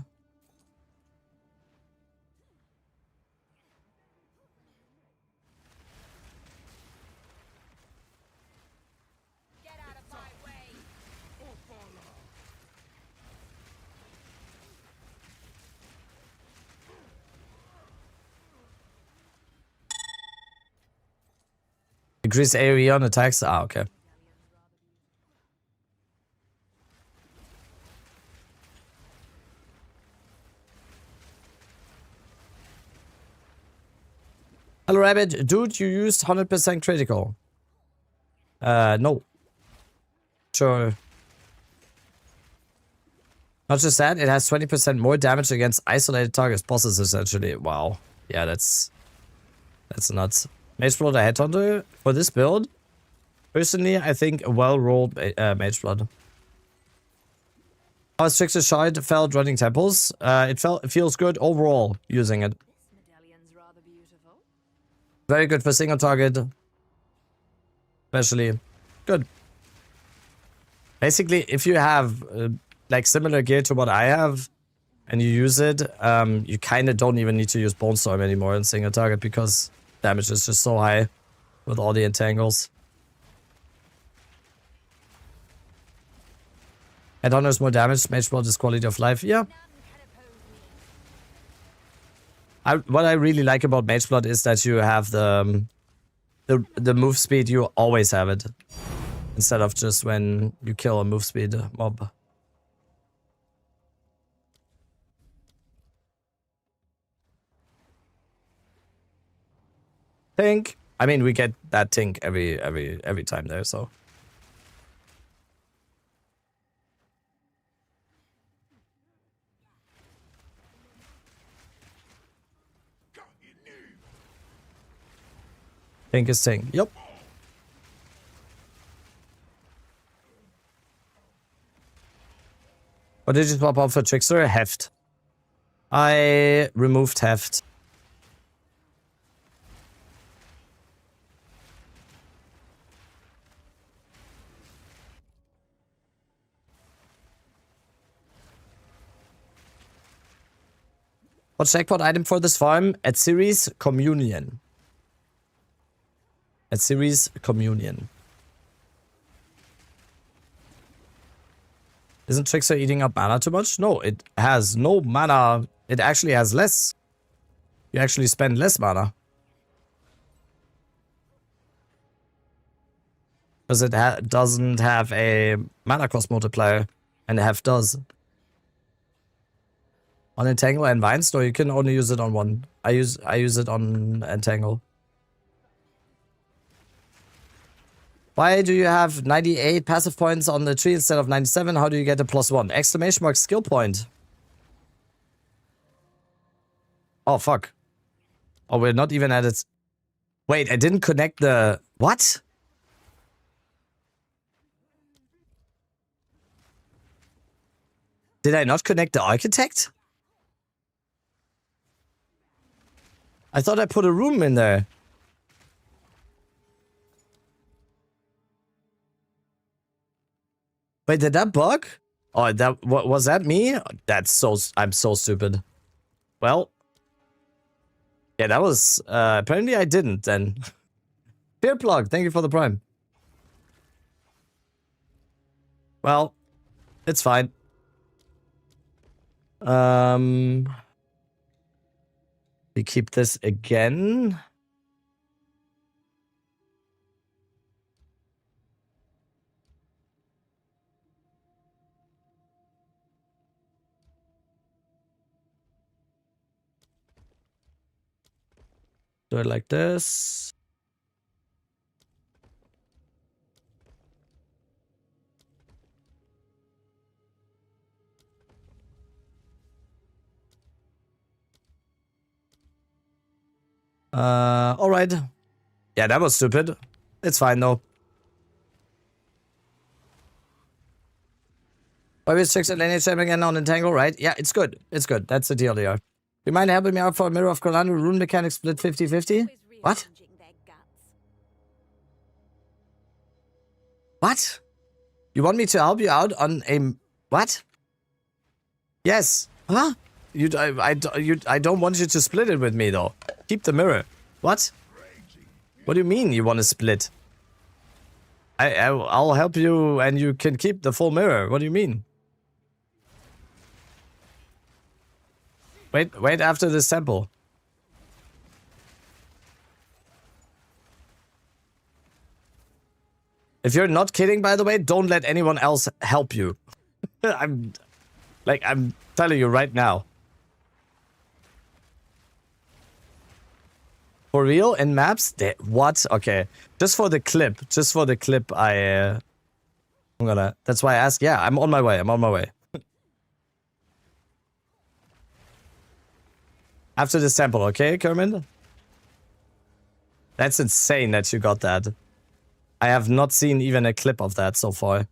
Increase AoE on attacks? Ah, okay. Hello, Rabbit. Dude, you used 100% critical. No. Sure. Not just that, it has 20% more damage against isolated targets, bosses, essentially. Wow. Yeah, that's nuts. Mage Blood a Headhunter for this build. Personally, I think a well-rolled Mage Blood. How is Trickster Shard felt running temples? It feels good overall using it. Very good for single target. Especially. Good. Basically, if you have like similar gear to what I have and you use it, you kind of don't even need to use Bone Storm anymore in single target because damage is just so high with all the entangles. Headhunter's more damage, Mage Blood is quality of life. Yeah. What I really like about Mage Blood is that you have the move speed, you always have it. Instead of just when you kill a move speed mob. Tink. I mean, we get that Tink every time there, so. Tink is Tink. Yep. What did you swap out for Trickster? Heft. I removed Heft. What's jackpot item for this farm? At series Communion. At series Communion. Isn't Trickster eating up mana too much? No, it has no mana. It actually has less. You actually spend less mana. Because it doesn't have a mana cost multiplier. And the Heft does. On Entangle and Vines? No, you can only use it on one. I use it on Entangle. Why do you have 98 passive points on the tree instead of 97? How do you get a +1? Exclamation mark skill point. Oh, fuck. Oh, we're not even at it. Wait, I didn't connect the... What? Did I not connect the architect? I thought I put a room in there. Wait, did that bug? Oh, that was that me? That's so... I'm so stupid. Well... Yeah, that was... apparently I didn't then. Fear plug, thank you for the prime. Well, it's fine. We keep this again. Do it like this. All right. Yeah, that was stupid. It's fine though. Always checks at lineage champ again on Entangle, right? Yeah, it's good. It's good. That's the deal here. You mind helping me out for a Mirror of Colando rune mechanic split 50-50? What? What? You want me to help you out on a... What? Yes. Huh? I don't want you to split it with me though. Keep the mirror. What? What do you mean you want to split? I'll help you and you can keep the full mirror. What do you mean? Wait after this temple. If you're not kidding, by the way, don't let anyone else help you. I'm telling you right now. For real? In maps? What? Okay. Just for the clip, I'm gonna... That's why I asked. Yeah, I'm on my way. I'm on my way. After this temple, okay, Kermit? That's insane that you got that. I have not seen even a clip of that so far.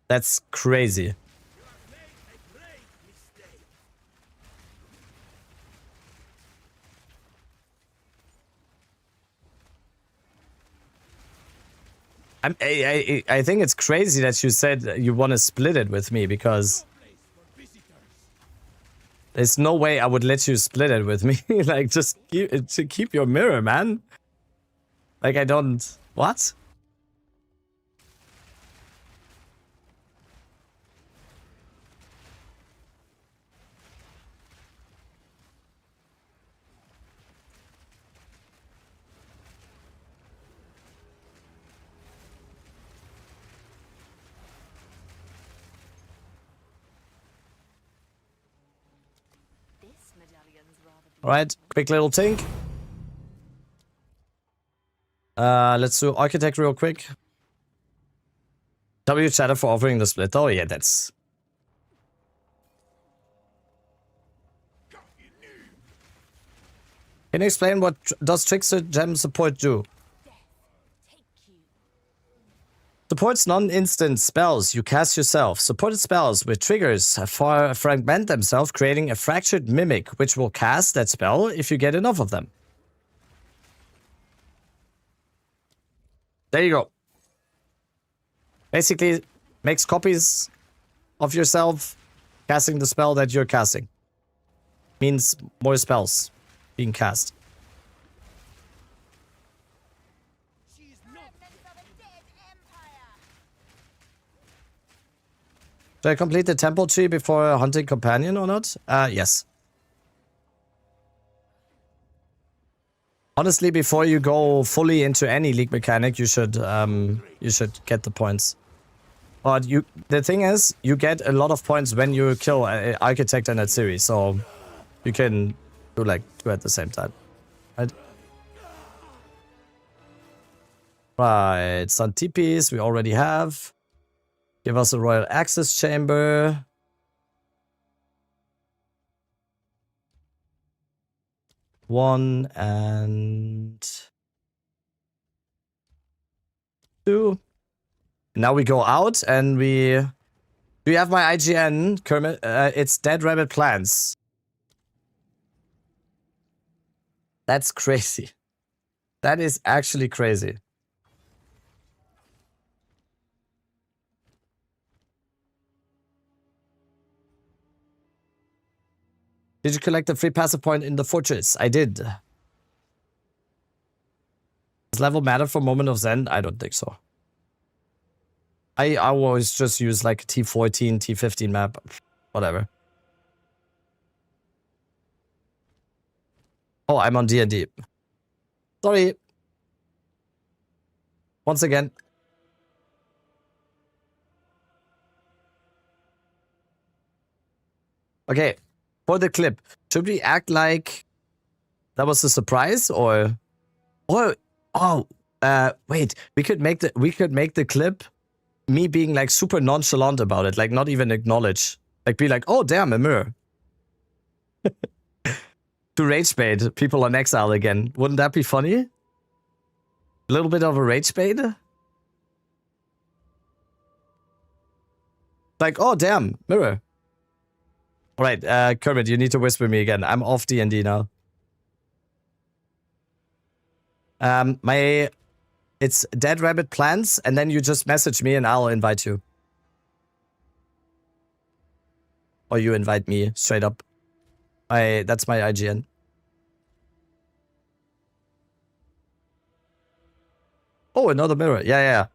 That's crazy. I think it's crazy that you said you want to split it with me because there's no way I would let you split it with me. Like, just keep your mirror, man. Like, I don't... What? Alright, quick little think. Let's do Architect real quick. W Chatter for offering the split. Oh yeah, that's... Can you explain what does Trickster Gem support do? Supports non-instant spells you cast yourself. Supported spells with triggers fragment themselves, creating a fractured mimic, which will cast that spell if you get enough of them. There you go. Basically, makes copies of yourself casting the spell that you're casting. Means more spells being cast. Should I complete the temple tree before hunting companion or not? Yes. Honestly, before you go fully into any league mechanic, you should get the points. But the thing is, you get a lot of points when you kill an architect in that series, so you can do like two at the same time, right? Right, Sun TPs we already have. Give us a royal access chamber. One and two. Now we go out and we... Do you have my IGN, Kermit? It's Dead Rabbit Plants. That's crazy. That is actually crazy. Did you collect the free passive point in the fortress? I did. Does level matter for Moment of Zen? I don't think so. I always just use like a T14, T15 map. Whatever. Oh, I'm on D&D. Sorry. Once again. Okay. For the clip, should we act like that was a surprise or wait, we could make the clip me being like super nonchalant about it, like not even acknowledge, like be like, oh damn, a mirror. To rage bait people on Exile again. Wouldn't that be funny? A little bit of a rage bait? Like, oh damn, mirror. Alright, Kermit, you need to whisper me again. I'm off D&D now. It's Dead Rabbit Plants, and then you just message me and I'll invite you. Or you invite me, straight up. That's my IGN. Oh, another mirror. Yeah.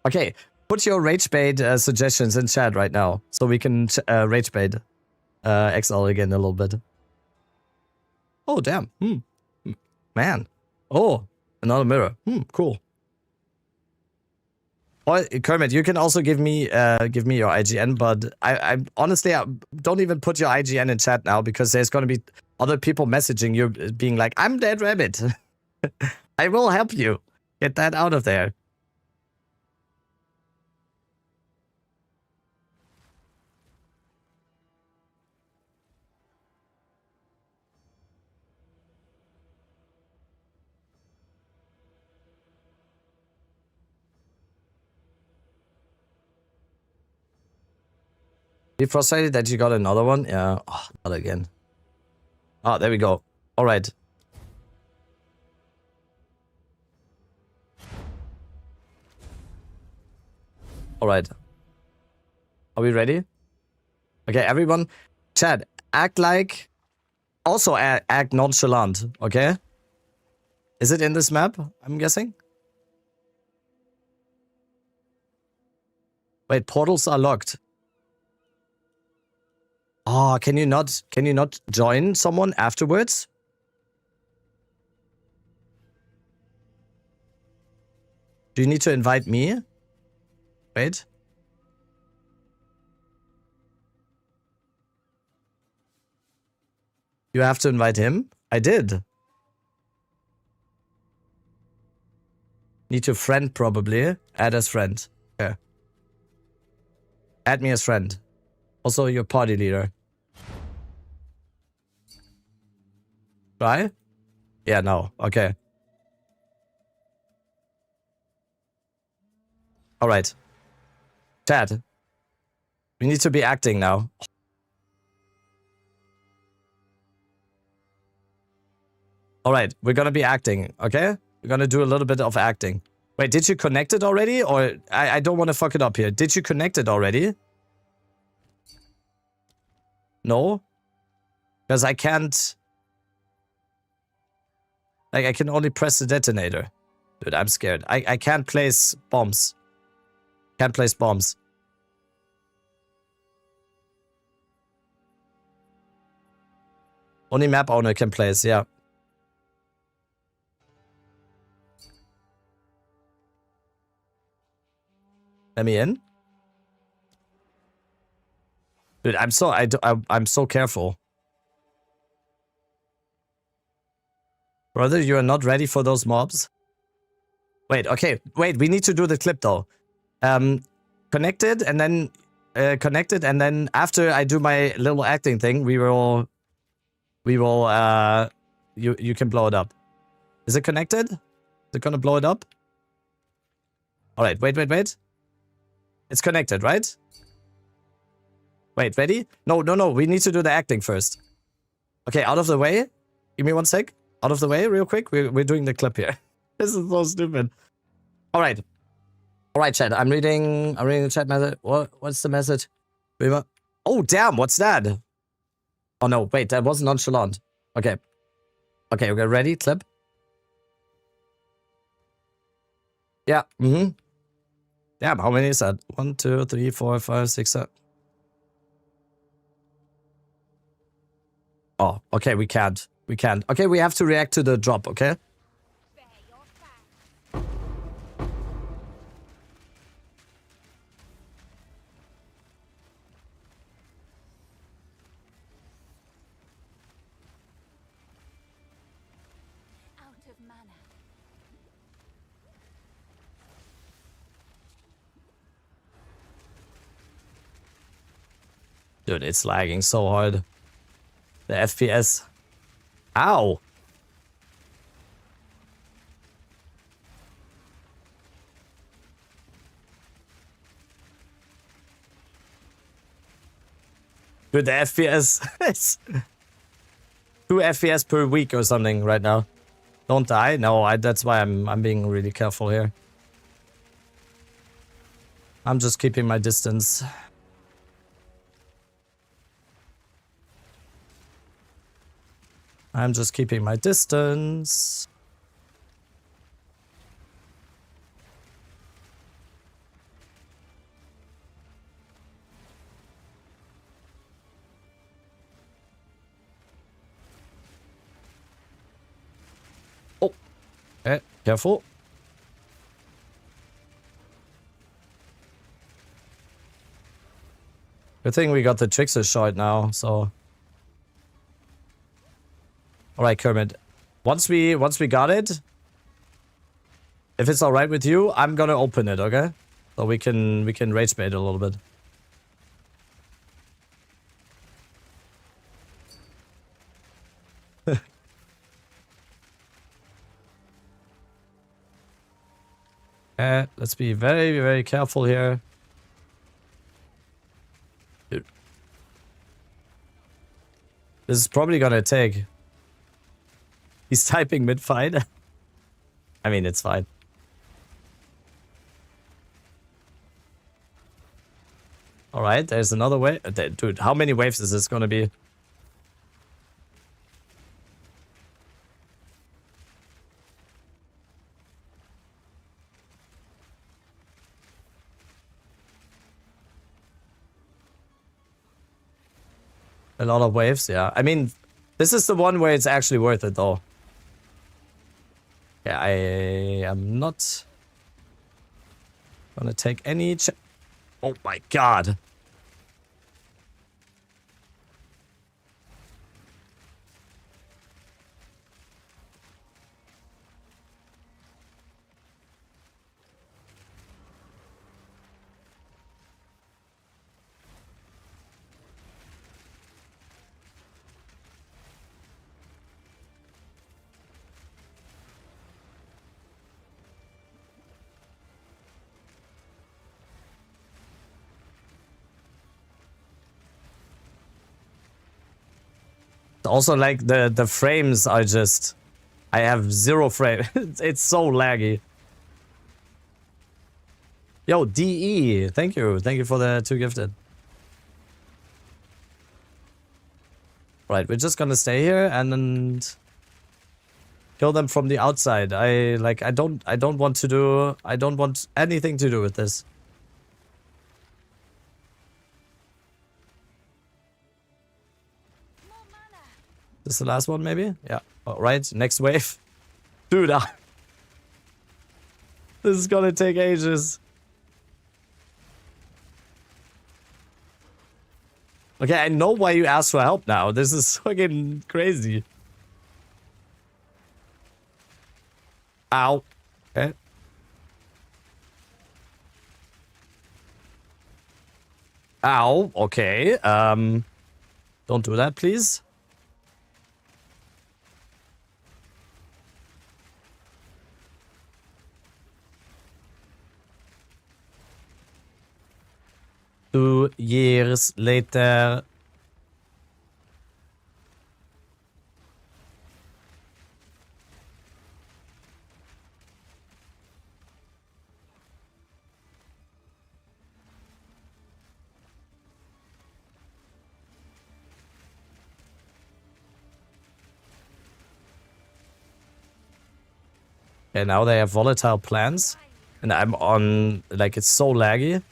Okay, put your rage bait suggestions in chat right now, so we can rage bait XL again a little bit. Oh, damn. Man. Oh, another mirror. Cool. Well, Kermit, you can also give me your IGN, but I honestly don't even put your IGN in chat now because there's gonna be other people messaging you being like, I'm Dead Rabbit. I will help you. Get that out of there. Be frustrated that you got another one? Yeah. Oh, not again. Oh, there we go. All right. All right. Are we ready? Okay, everyone. Chat, act like... Also act nonchalant, okay? Is it in this map, I'm guessing? Wait, portals are locked. Oh, can you not join someone afterwards? Do you need to invite me? Wait. You have to invite him? I did. Need to friend probably. Add as friend. Okay. Add me as friend. Also your party leader. Try? Yeah, no. Okay. Alright. Chad. We need to be acting now. Alright, we're gonna be acting, okay? We're gonna do a little bit of acting. Wait, did you connect it already? Or I don't want to fuck it up here. Did you connect it already? No? Because I can't... Like, I can only press the detonator. Dude, I'm scared. I can't place bombs. Can't place bombs. Only map owner can place, yeah. Let me in. Dude, I'm so careful. Brother, you are not ready for those mobs? Wait, okay. Wait, we need to do the clip though. Connected and then after I do my little acting thing, you can blow it up. Is it connected? Is it gonna blow it up? Alright, wait. It's connected, right? Wait, ready? No, we need to do the acting first. Okay, out of the way. Give me 1 sec. Out of the way, real quick. We're doing the clip here. This is so stupid. Alright, chat. I'm reading the chat message. What's the message? Oh, damn, what's that? Oh no, wait, that was nonchalant. Okay, ready? Clip. Yeah, Damn, how many is that? 1, 2, 3, 4, 5, 6, 7. Oh, okay, we can't. Okay, we have to react to the drop, okay? Out of mana. Dude, it's lagging so hard. The FPS. Ow! Dude, the FPS. It's 2 FPS per week or something right now. Don't die? No, that's why I'm being really careful here. I'm just keeping my distance. I'm just keeping my distance. Oh. Okay, careful. Good thing we got the trickster shot now, so... Alright, Kermit. Once we got it, if it's alright with you, I'm gonna open it, okay? So we can rage bait a little bit. Let's be very, very careful here. Dude. This is probably gonna take... He's typing mid-fight. I mean, it's fine. Alright, there's another wave. Dude, how many waves is this gonna be? A lot of waves, yeah. I mean, this is the one where it's actually worth it, though. Yeah, I am not gonna take any Oh my god. Also, like, the frames are just... I have 0 frame. It's so laggy. Yo, DE. Thank you. Thank you for the 2 gifted. Right, we're just gonna stay here and then... kill them from the outside. I don't want anything to do with this. This is the last one, maybe? Yeah. Alright, next wave. Dude, this is gonna take ages. Okay, I know why you asked for help now. This is fucking crazy. Ow. Okay. Ow, okay. Don't do that, please. Two years later. Okay, now they have volatile plants. And I'm on, like, it's so laggy.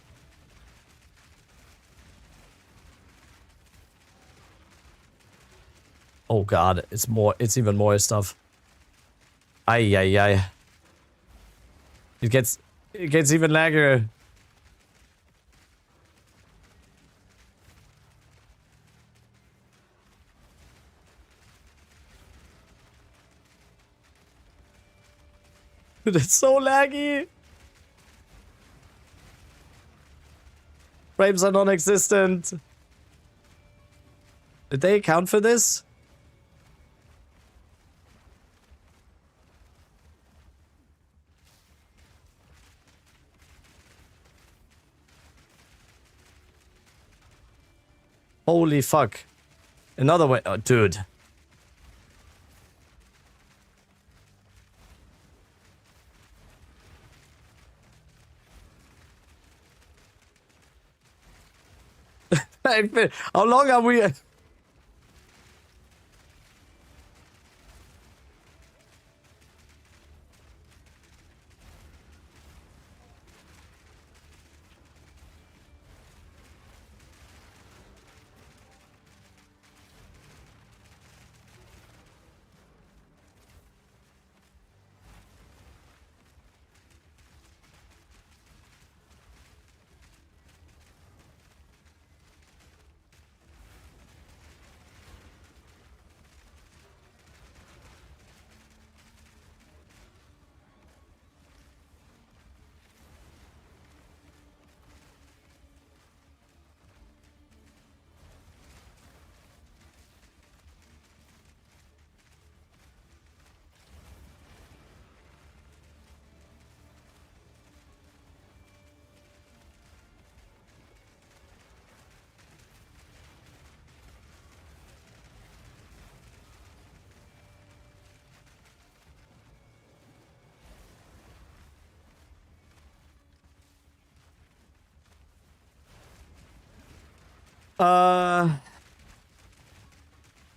Oh god, it's even more stuff. Ay, ay, ay. It gets even laggier. It's so laggy. Frames are non-existent. Did they account for this? Holy fuck. Another way. Oh, dude. How long are we?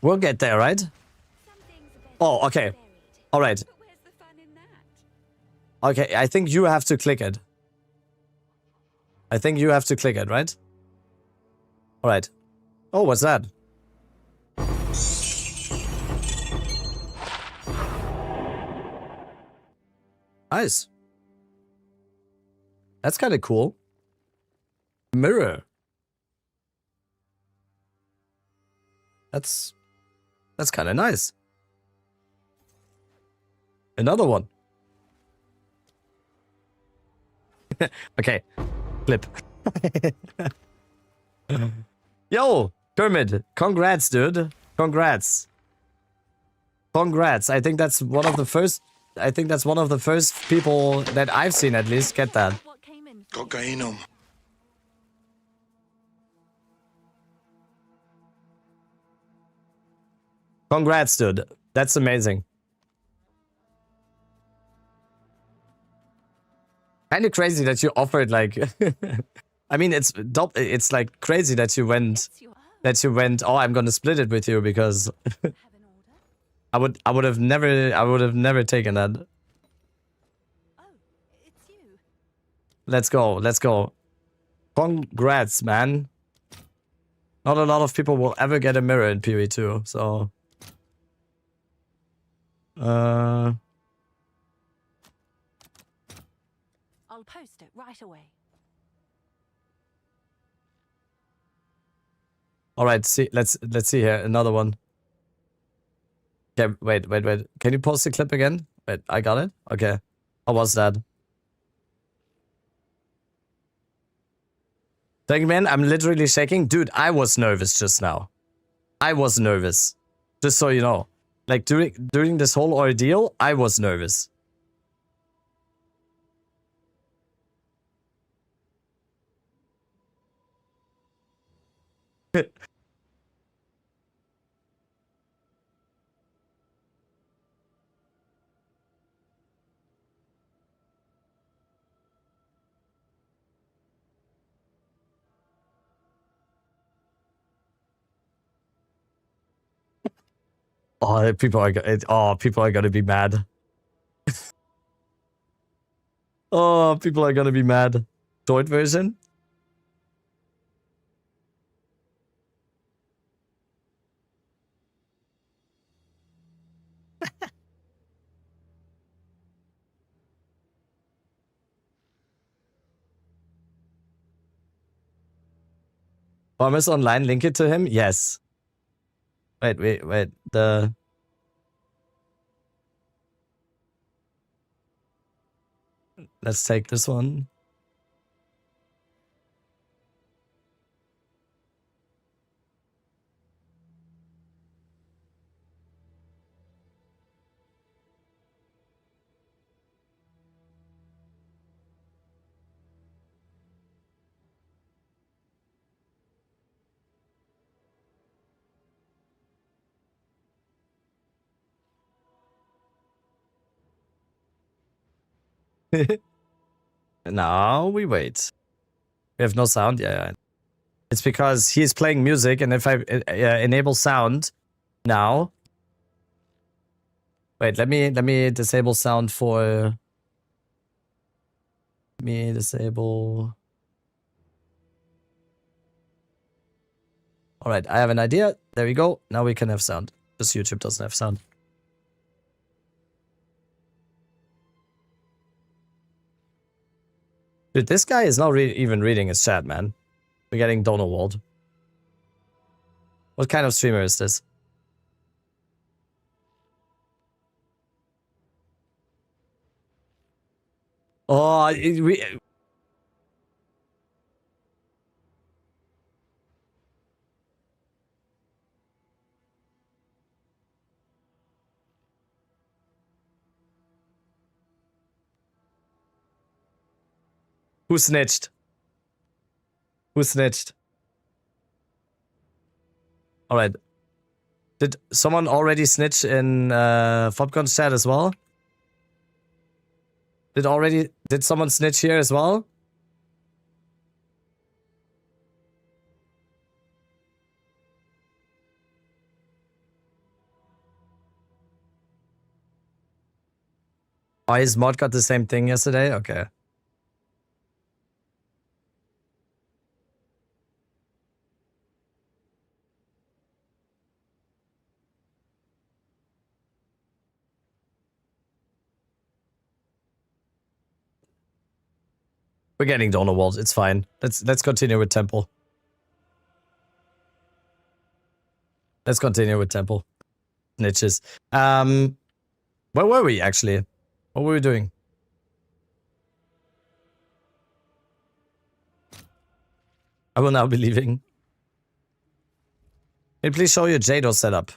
We'll get there, right? Oh, okay. All right. But where's the fun in that? Okay, I think you have to click it. I think you have to click it, right? All right. Oh, what's that? Nice. That's kind of cool. Mirror. That's kind of nice. Another one. Okay. Clip. Yo, Kermit. Congrats, dude. Congrats. Congrats. I think that's one of the first people that I've seen at least get that. What came in? Cocainum. Congrats, dude. That's amazing. Kind of crazy that you offered, like... I mean, it's like crazy that you went... oh, I'm gonna split it with you because... Have an order? I would have never taken that. Oh, it's you. Let's go, let's go. Congrats, man. Not a lot of people will ever get a mirror in PoE2, so... I'll post it right away. All right, let's see here, another one. Okay, wait. Can you post the clip again? Wait, I got it? Okay. How was that? Thank you, man. I'm literally shaking. Dude, I was nervous just now. I was nervous. Just so you know. Like, during this whole ordeal, I was nervous. Oh, people are gonna be mad. Oh, people are gonna be mad. Short version? Farmers Online, link it to him? Yes. Wait. Let's take this one. Now we wait. We have no sound? Yeah. It's because he's playing music, and if I enable sound now... Wait, let me disable sound for... Let me disable... Alright, I have an idea. There we go. Now we can have sound. Just YouTube doesn't have sound. Dude, this guy is not even reading his chat, man. We're getting Donald. What kind of streamer is this? Oh, Who snitched? Who snitched? Alright. Did someone already snitch in Fopcon's chat as well? Did someone snitch here as well? Oh, his mod got the same thing yesterday? Okay. We're getting Donald. It's fine. Let's continue with Temple. Let's continue with Temple. Snitches. Where were we actually? What were we doing? I will now be leaving. Can you please show your Jado setup?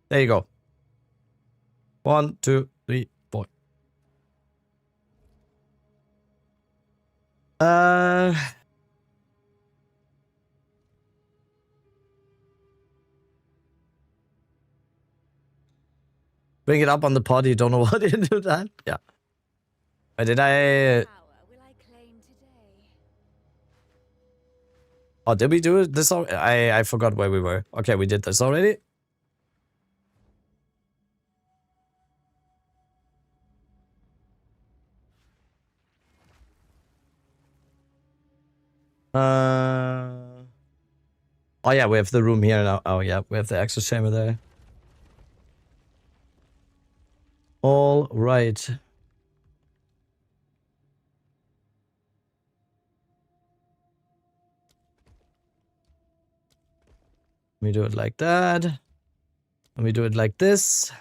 There you go. 1, 2, 3, 4. Bring it up on the pod. You don't know what to do that? Yeah. Wait, did I... Oh, did we do this already? I forgot where we were. Okay, we did this already. Oh yeah, we have the room here now. Oh yeah, we have the access chamber there. All right. Let me do it like that. Let me do it like this.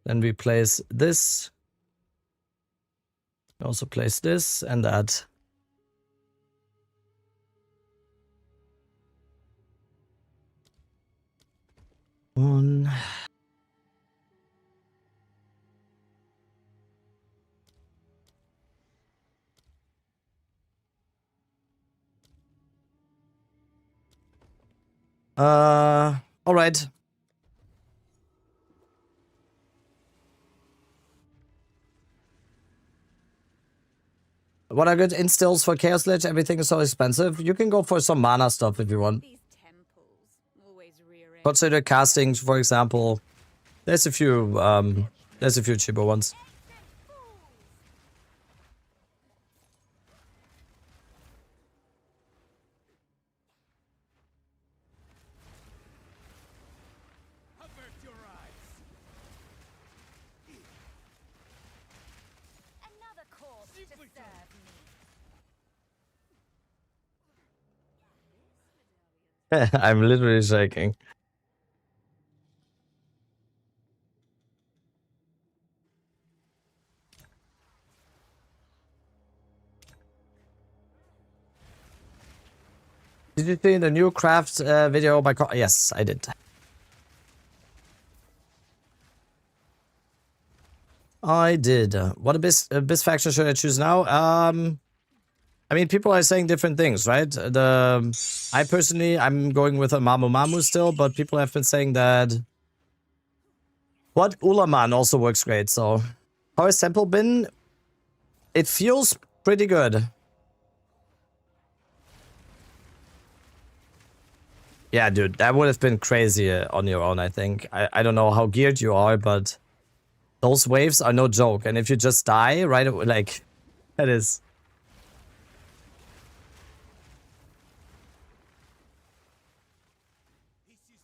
Then we place this. Also place this and that. One. All right. What are good instills for Chaos Lich? Everything is so expensive. You can go for some mana stuff if you want. These temples always rearrange. Consider castings, for example. There's a few cheaper ones. Avert your eyes. Another corpse to serve me. I'm literally shaking. Did you see the new craft video by Yes, I did. I did. What Abyss faction should I choose now? I mean, people are saying different things, right? I personally, I'm going with a Mamu still, but people have been saying that what Ulaman also works great. So, how has Temple been? It feels pretty good. Yeah, dude, that would have been crazy on your own, I think. I don't know how geared you are, but those waves are no joke. And if you just die, right away, like, that is...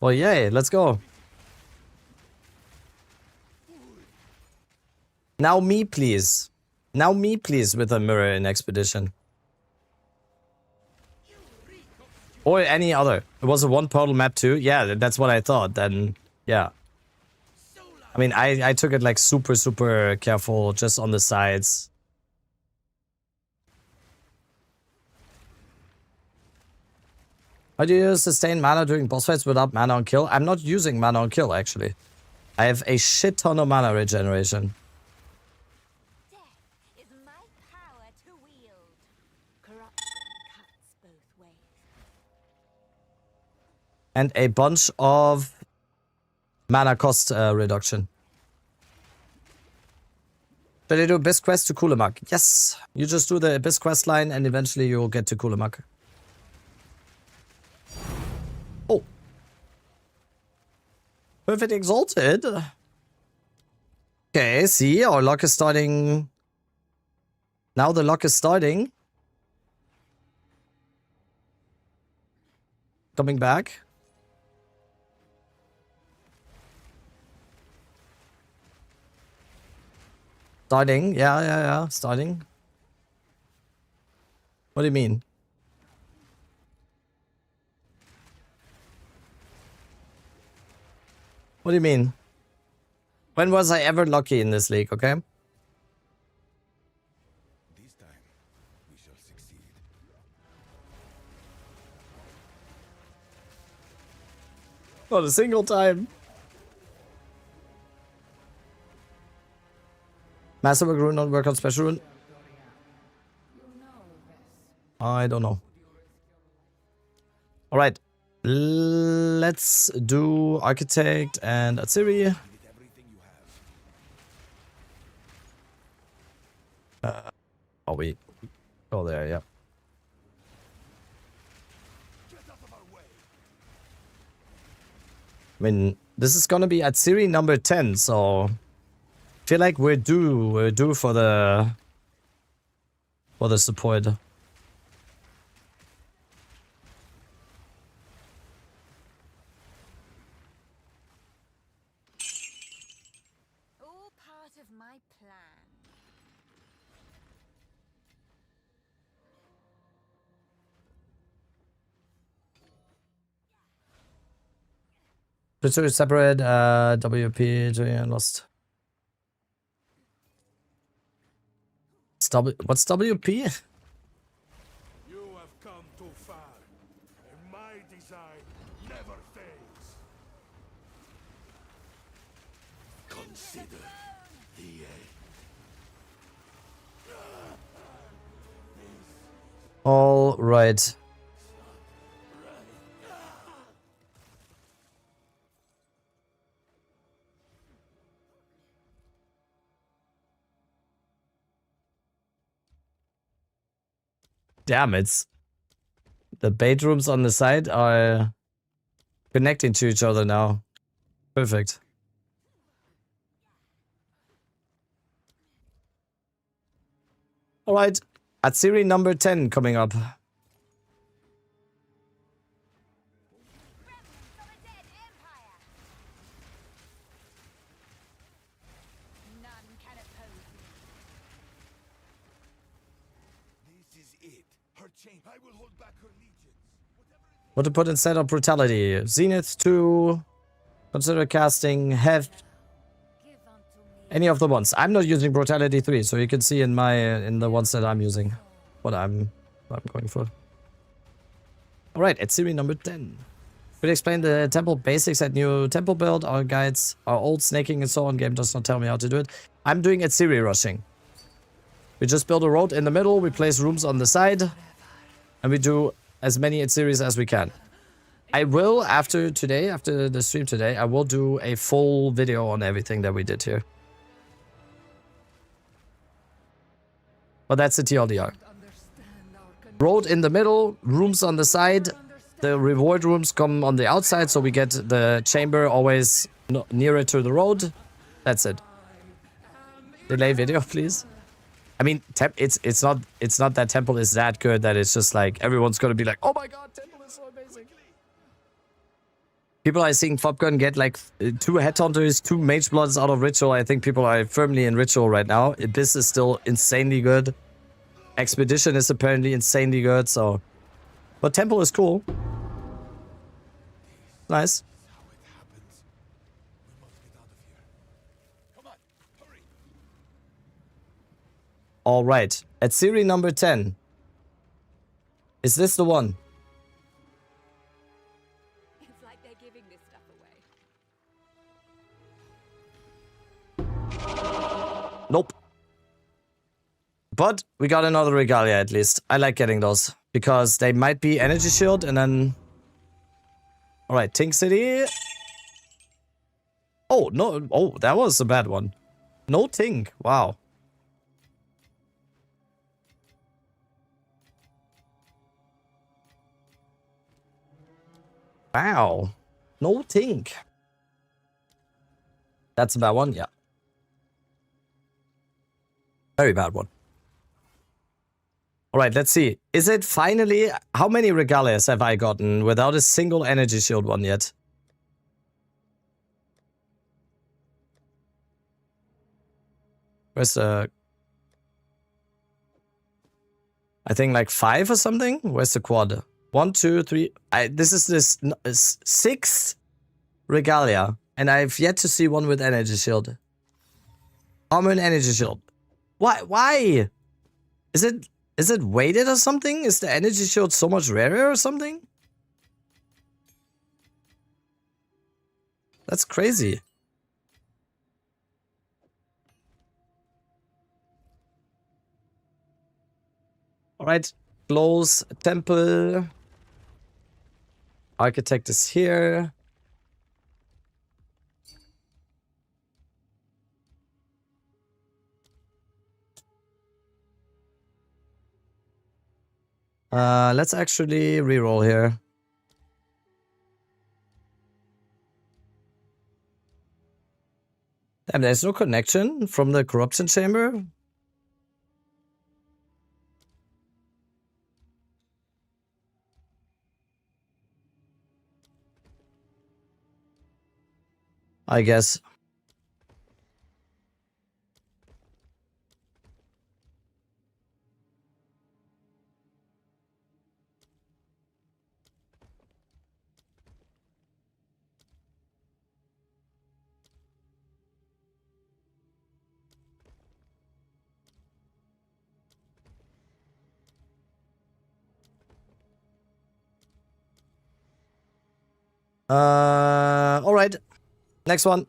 Well, yay, let's go. Now me, please. Now me, please, with a mirror in Expedition. Or any other. It was a one portal map too. Yeah, that's what I thought. Then, yeah. I mean, I took it like super careful, just on the sides. How do you sustain mana during boss fights without mana on kill? I'm not using mana on kill, actually. I have a shit ton of mana regeneration. Death is my power to wield. Corruption cuts both ways. And a bunch of mana cost reduction. Should I do Abyss Quest to Kulemak? Yes! You just do the Abyss Quest line and eventually you'll get to Kulemak. Oh. Perfect Exalted. Okay, see, our luck is starting. Now the luck is starting. Coming back. Starting, yeah, starting. What do you mean? What do you mean? When was I ever lucky in this league, okay? This time, we shall succeed. Not a single time. Master work rune, not work on special rune. I don't know. Alright. Let's do Architect and Atsiri. Oh, we go there, yeah. I mean, this is gonna be Atsiri number 10, so I feel like we're due for the support. All part of my plan. Picture separate, WP, Julian lost. What's WP? You have come too far, and my design never fails. Consider the end. All right. Damn it. The bedrooms on the side are connecting to each other now. Perfect. Alright. Atsiri number 10 coming up. This is it. Her chain. I will hold back her legions. What to put instead of brutality? Zenith 2. Consider casting Heft. Any of the ones. I'm not using brutality 3, so you can see in my in the ones that I'm using what I'm going for. Alright, at series number 10. Could explain the temple basics at new temple build. Our guides, our old snaking and so on game does not tell me how to do it. I'm doing Atsiri rushing. We just build a road in the middle, we place rooms on the side, and we do as many Atsiris as we can. I will, after today, after the stream today, I will do a full video on everything that we did here. But that's the TLDR. Road in the middle, rooms on the side. The reward rooms come on the outside, so we get the chamber always nearer to the road. That's it. Delay video, please. I mean, it's not that temple is that good that it's just like everyone's gonna be like, oh my god, temple is so amazing. People are seeing Fopgun get like 2 headhunters, 2 mage bloods out of ritual. I think people are firmly in ritual right now. Abyss is still insanely good. Expedition is apparently insanely good, so... But temple is cool. Nice. Alright, at series number 10. Is this the one? It's like they're giving this stuff away. Nope. But we got another regalia at least. I like getting those. Because they might be energy shield and then... Alright, Tink City. Oh, no. Oh, that was a bad one. No Tink. Wow. Wow. No Tink. That's a bad one? Yeah. Very bad one. Alright, let's see. Is it finally... How many regalias have I gotten without a single energy shield one yet? Where's the... I think like 5 or something? Where's the quad? 1, 2, 3... This is this 6th regalia. And I've yet to see one with energy shield. Armor and energy shield. Why? Why? Is it weighted or something? Is the energy shield so much rarer or something? That's crazy. Alright, close temple. Architect is here. Let's actually reroll here. Damn, there's no connection from the corruption chamber. I guess. All right. Next one.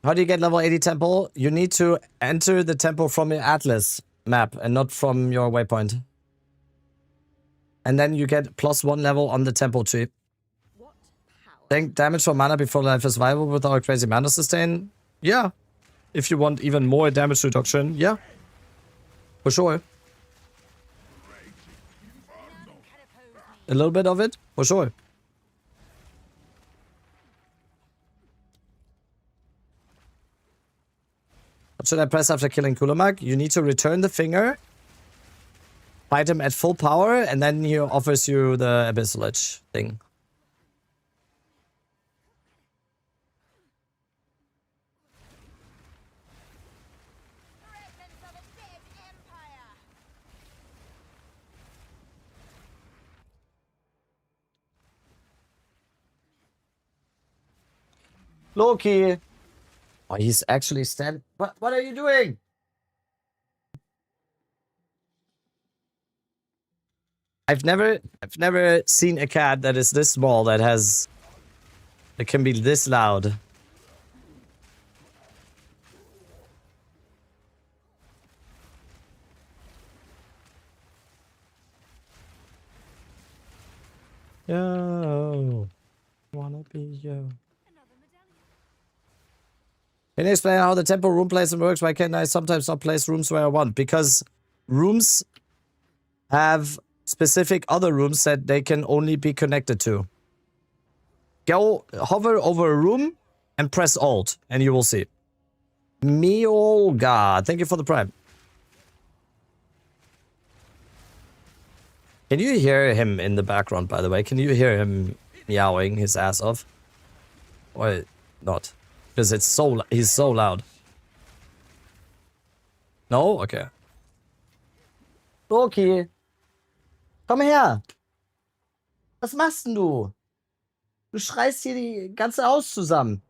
How do you get level 80 temple? You need to enter the temple from your atlas map and not from your waypoint. And then you get +1 level on the temple tree. Think damage for mana before life is viable with our crazy mana sustain? Yeah. If you want even more damage reduction, yeah. For sure. A little bit of it? For sure. What should I press after killing Kulamak? You need to return the finger, fight him at full power, and then he offers you the Abyssal Lich thing. Loki! Oh, he's actually What are you doing? I've never seen a cat that is this small that can be this loud. Yo, wanna be yo. Can you explain how the tempo room placement works? Why can't I sometimes not place rooms where I want? Because rooms have specific other rooms that they can only be connected to. Go hover over a room and press Alt, and you will see. Miolga, thank you for the prime. Can you hear him in the background, by the way? Can you hear him meowing his ass off? Or not? Because he's so loud. No? Okay. Loki. Komm her. Was machst denn du? Du schreist hier die ganze Haus zusammen.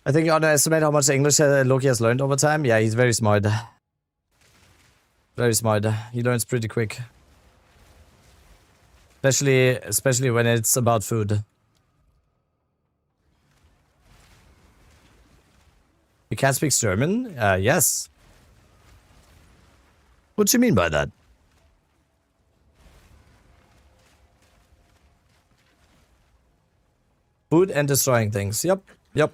I think you underestimate how much English Loki has learned over time. Yeah, he's very smart. Very smart. He learns pretty quick. Especially when it's about food. You can't speak German? Yes. What do you mean by that? Food and destroying things. Yep. Yep.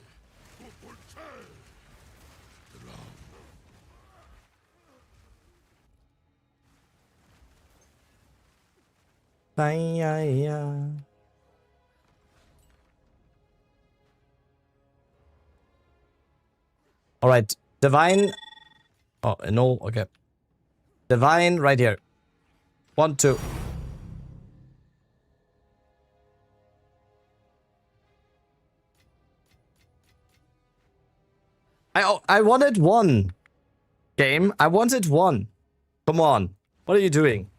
All right, divine. Oh no, okay. Divine right here. 1, 2. I wanted 1. Game, I wanted 1. Come on, what are you doing?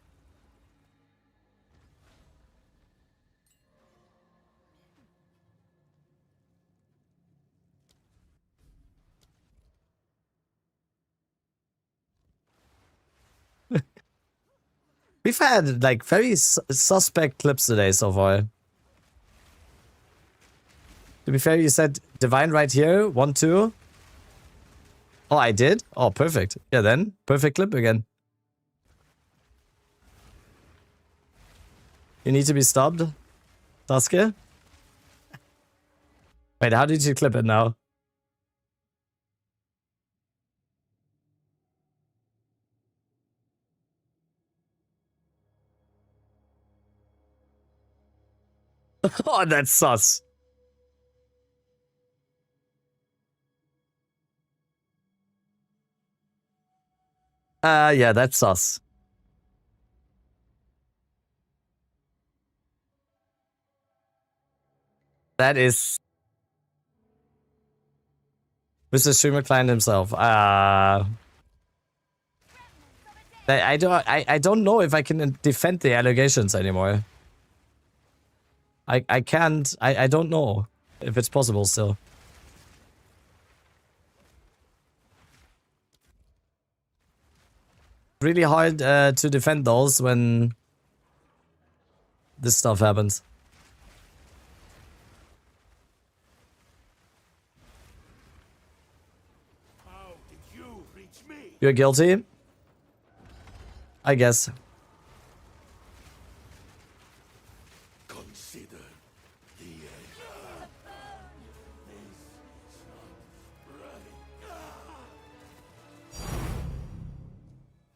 We've had like very suspect clips today so far. To be fair, you said divine right here. 1, 2. Oh, I did? Oh, perfect. Yeah, then. Perfect clip again. You need to be stopped, Sasuke? Wait, how did you clip it now? Oh, that's sus. Yeah, that's sus. That is Mr. Streamer Client himself. That I don't know if I can defend the allegations anymore. I can't. I don't know if it's possible still. Really hard to defend those when this stuff happens. How did you reach me? You're guilty? I guess. Consider the end.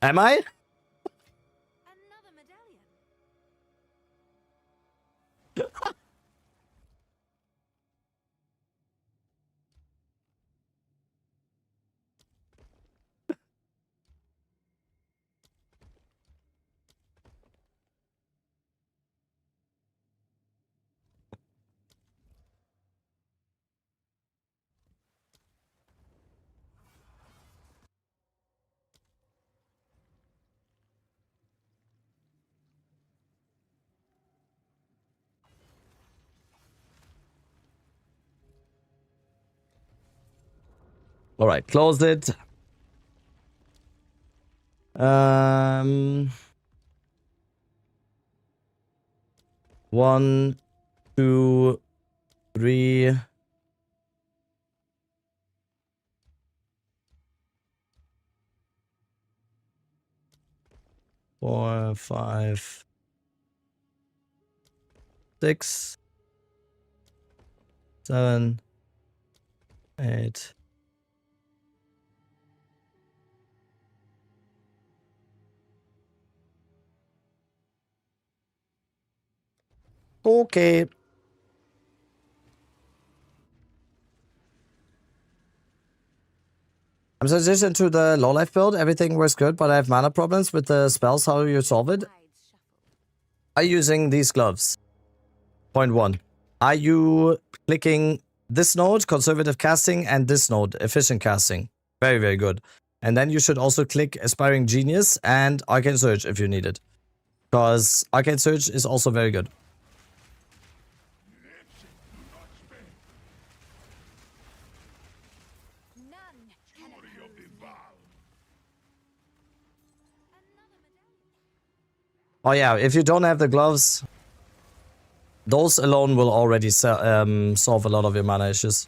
Am I? Another medallion. All right, close it. One, two, three. Four, five, 6, 7, 8. Okay. I'm transitioned to the low life build. Everything was good, but I have mana problems with the spells. How do you solve it? Are you using these gloves? Point 1. Are you clicking this node, conservative casting, and this node, efficient casting? Very, very good. And then you should also click Aspiring Genius and Arcane Surge if you need it. Because Arcane Surge is also very good. None can oppose me. Oh yeah, if you don't have the gloves, those alone will already solve a lot of your mana issues.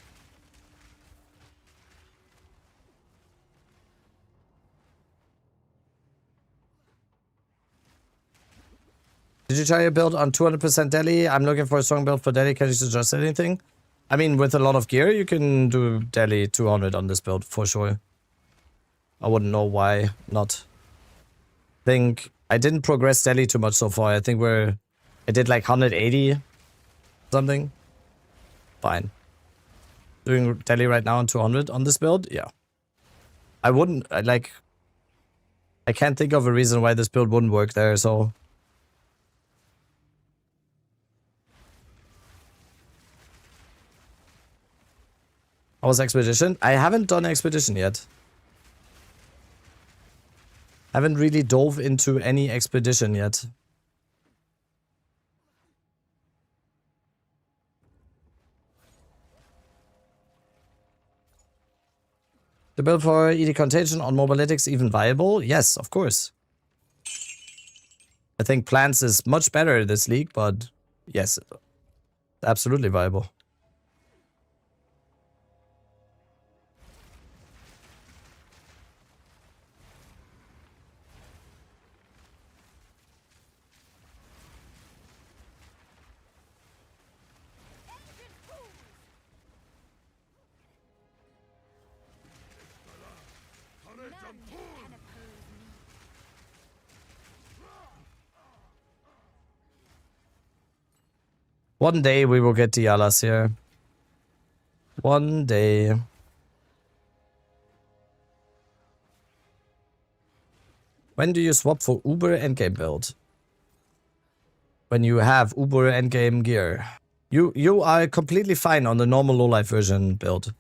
Did you try your build on 200% Delhi? I'm looking for a strong build for Delhi. Can you suggest anything? I mean, with a lot of gear, you can do Delhi 200 on this build, for sure. I wouldn't know why not. Think I didn't progress Delhi too much so far. I think I did like 180 something. Fine. Doing Delhi right now on 200 on this build? Yeah. I can't think of a reason why this build wouldn't work there, so... How was Expedition? I haven't done Expedition yet. Haven't really dove into any Expedition yet. The build for ED Contagion on Mobalytics even viable? Yes, of course. I think Plants is much better this league, but yes, absolutely viable. One day we will get the Alas here. One day. When do you swap for Uber endgame build? When you have Uber endgame gear. You are completely fine on the normal low life version build.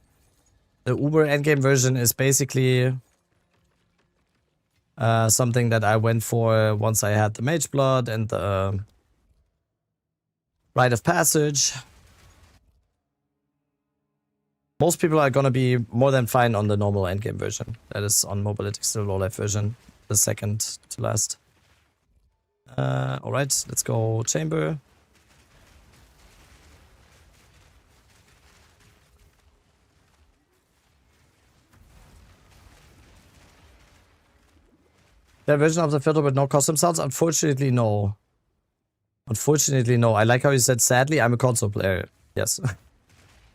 The Uber endgame version is basically Something that I went for once I had the Mage Blood and the Rite of Passage. Most people are gonna be more than fine on the normal endgame version. That is on Mobalytics, the low life version. The second to last. Alright, let's go Chamber. That version of the filter with no custom sounds? Unfortunately, no. Unfortunately, no. I like how you said sadly, I'm a console player. Yes.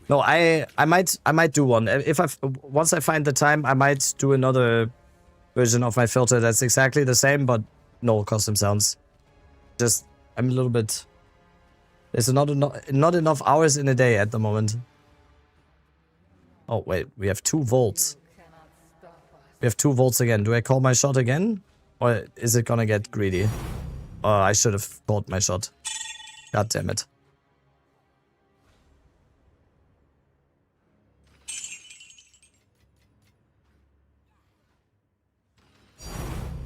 No, I might do one. If once I find the time, I might do another version of my filter that's exactly the same, but no custom sounds. Just I'm a little bit. There's not enough hours in a day at the moment. Oh wait, we have 2 volts. We have 2 volts again. Do I call my shot again, or is it gonna get greedy? Oh, I should have called my shot. God damn it.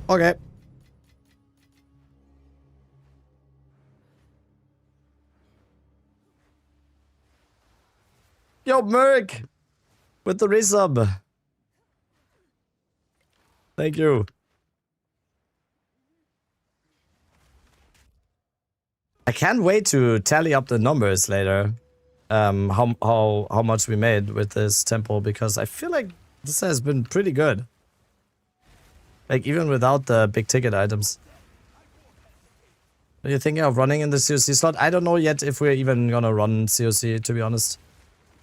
Okay. Yo, Merc! With the resub. Thank you. I can't wait to tally up the numbers later. How much we made with this temple, because I feel like this has been pretty good. Like, even without the big ticket items. Are you thinking of running in the COC slot? I don't know yet if we're even gonna run COC, to be honest.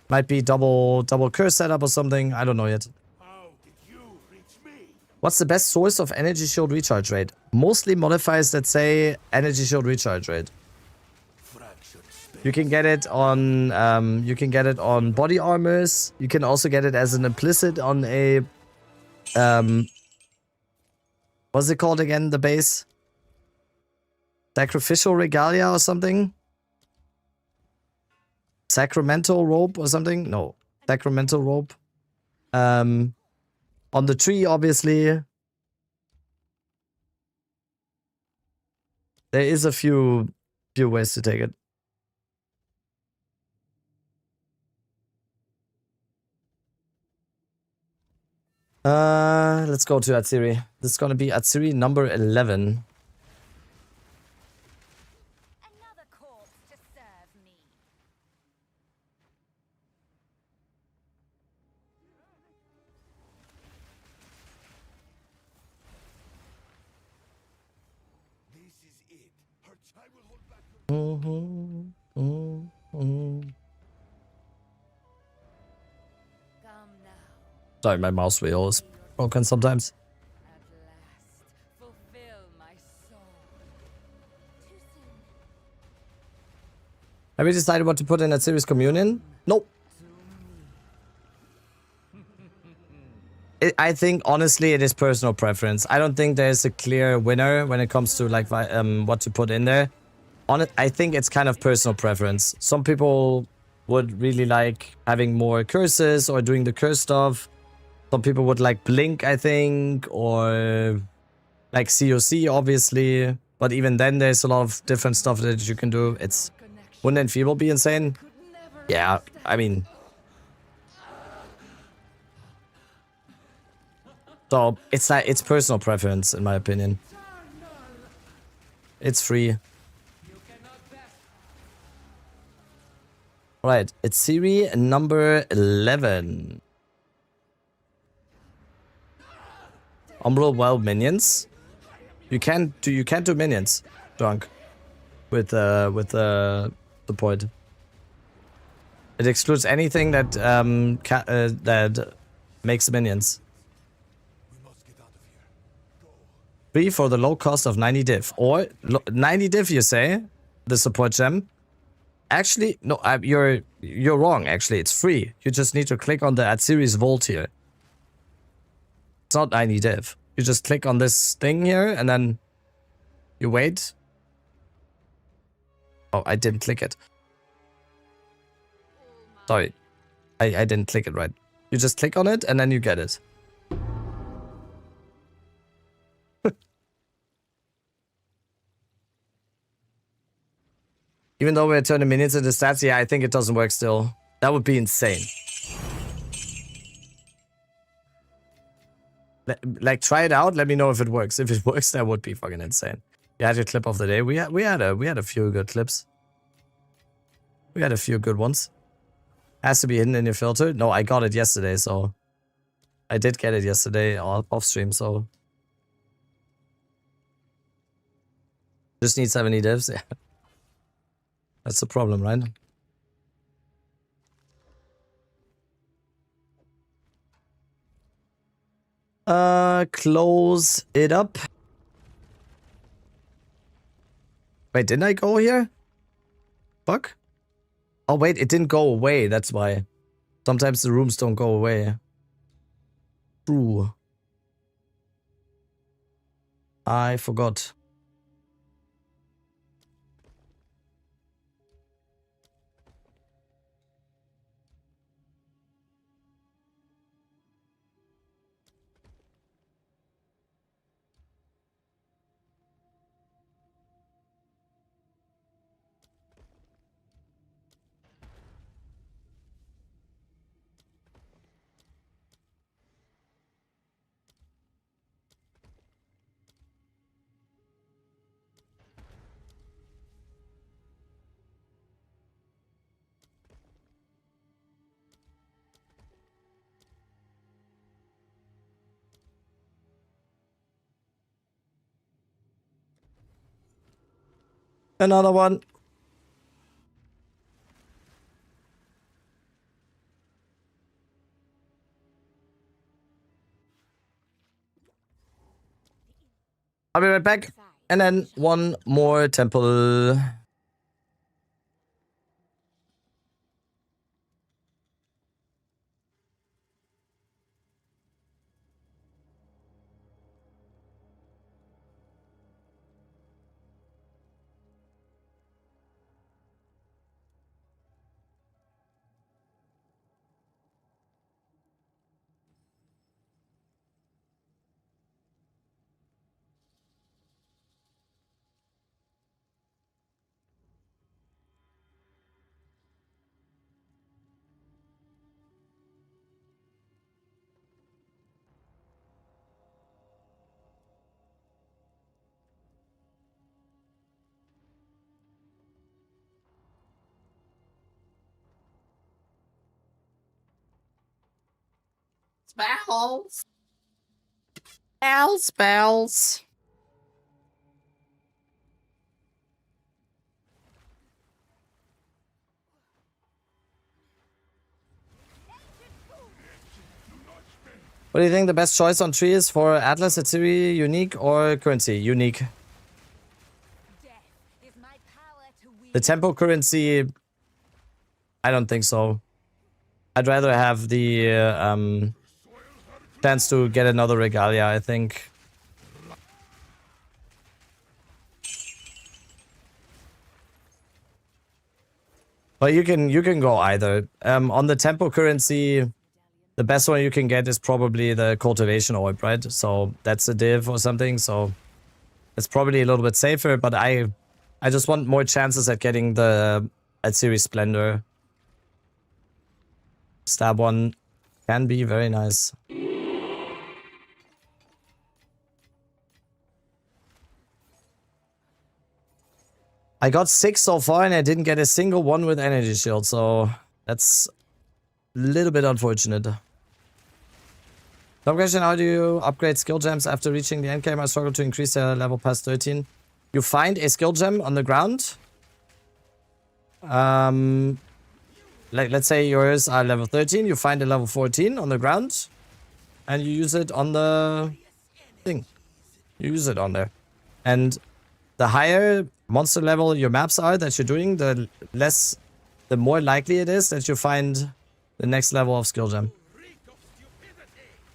Might be double curse setup or something. I don't know yet. How did you reach me? What's the best source of energy shield recharge rate? Mostly modifiers that say energy shield recharge rate. You can get it on body armors. You can also get it as an implicit on a what's it called again, the base? Sacrificial regalia or something? Sacramental robe or something? No. Sacramental robe. On the tree, obviously. There is a few ways to take it. Let's go to Atsiri. This is gonna be Atsiri number 11. Another corpse to serve me. This is it. Her child will hold back your Come now. Sorry, my mouse wheel is broken sometimes. At last, fulfill my soul. Too soon. Have you decided what to put in Atsiri's communion? Nope. I think, honestly, it is personal preference. I don't think there's a clear winner when it comes to like what to put in there. I think it's kind of personal preference. Some people would really like having more curses or doing the curse stuff. Some people would like Blink, I think, or like COC, obviously. But even then, there's a lot of different stuff that you can do. Wouldn't Enfeeble be insane? Yeah, I mean... So, it's like, it's personal preference, in my opinion. It's free. Right, it's Siri number 11. Umbral Wild minions. You can't do minions, Drunk. With the point. It excludes anything that that makes minions. Free for the low cost of 90 div. Or 90 div, you say? The support gem. Actually, no, you're wrong, actually. It's free. You just need to click on the Atsiri's Vault here. It's not 90 div. You just click on this thing here, and then you wait. Oh, I didn't click it. Sorry. I didn't click it right. You just click on it, and then you get it. Even though we're turning minutes into stats, yeah, I think it doesn't work still. That would be insane. Like, try it out. Let me know if it works. If it works, that would be fucking insane. You had your clip of the day. We had a few good clips. We had a few good ones. Has to be hidden in your filter. No, I got it yesterday, so I did get it yesterday off stream. So just need 70 divs. Yeah, that's the problem, right? Close it up. Wait, didn't I go here? Fuck. Oh, wait, it didn't go away. That's why. Sometimes the rooms don't go away. True. I forgot. Another one. I'll be right back. And then one more temple. Spells. Spells. What do you think the best choice on tree is for Atlas, Atziri, Unique, or Currency? Unique. The tempo currency, I don't think so. I'd rather have the chance to get another regalia, I think. But you can go either. On the tempo currency, the best one you can get is probably the cultivation orb, right? So that's a div or something. So it's probably a little bit safer, but I just want more chances at getting the Atziri Splendor. Stab one can be very nice. I got 6 so far and I didn't get a single one with energy shield, so that's a little bit unfortunate. Some question, how do you upgrade skill gems after reaching the end game? I struggle to increase their level past 13. You find a skill gem on the ground. Like, let's say yours are level 13, you find a level 14 on the ground, and you use it on the thing. You use it on there. And the higher monster level your maps are that you're doing, the more likely it is that you find the next level of skill gem.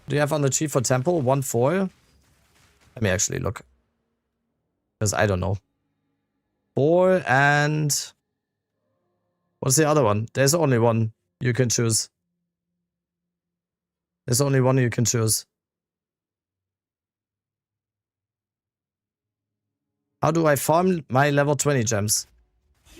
Do you have on the tree for temple? 1-4? Let me actually look. Because I don't know. 4 and... What's the other one? There's only one you can choose. There's only one you can choose. How do I farm my level 20 gems?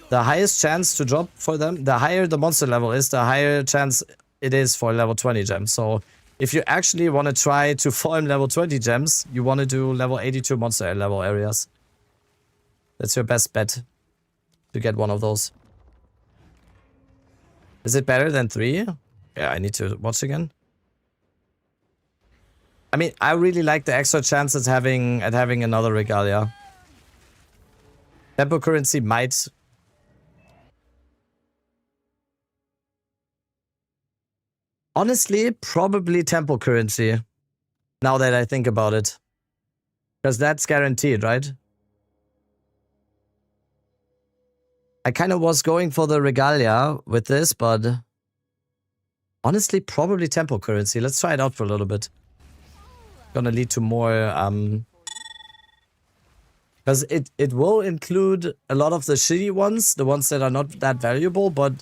the highest chance to drop for them, the higher the monster level is, the higher chance it is for level 20 gems. So if you actually want to try to farm level 20 gems, you want to do level 82 monster level areas. That's your best bet to get one of those. Is it better than 3? Yeah, I need to watch again. I mean, I really like the extra chances having another Regalia. Tempo currency might... Honestly, probably tempo currency. Now that I think about it. Because that's guaranteed, right? I kind of was going for the Regalia with this, but... Honestly, probably tempo currency. Let's try it out for a little bit. Gonna lead to more, because it will include a lot of the shitty ones, the ones that are not that valuable, but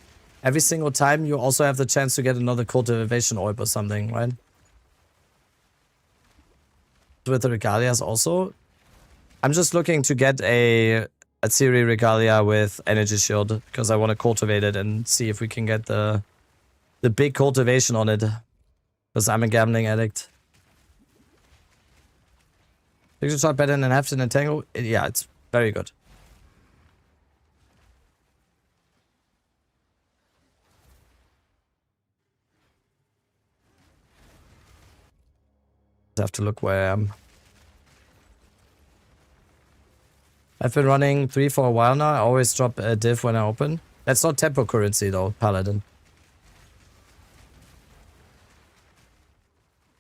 every single time you also have the chance to get another cultivation orb or something, right? With the Regalias also. I'm just looking to get a Siri Regalia with energy shield, because I want to cultivate it and see if we can get the big cultivation on it. Because I'm a gambling addict. Picture shot better than Hefton and Tango? Yeah, it's very good. I have to look where I am. I've been running 3 for a while now. I always drop a div when I open. That's not tempo currency though, Paladin.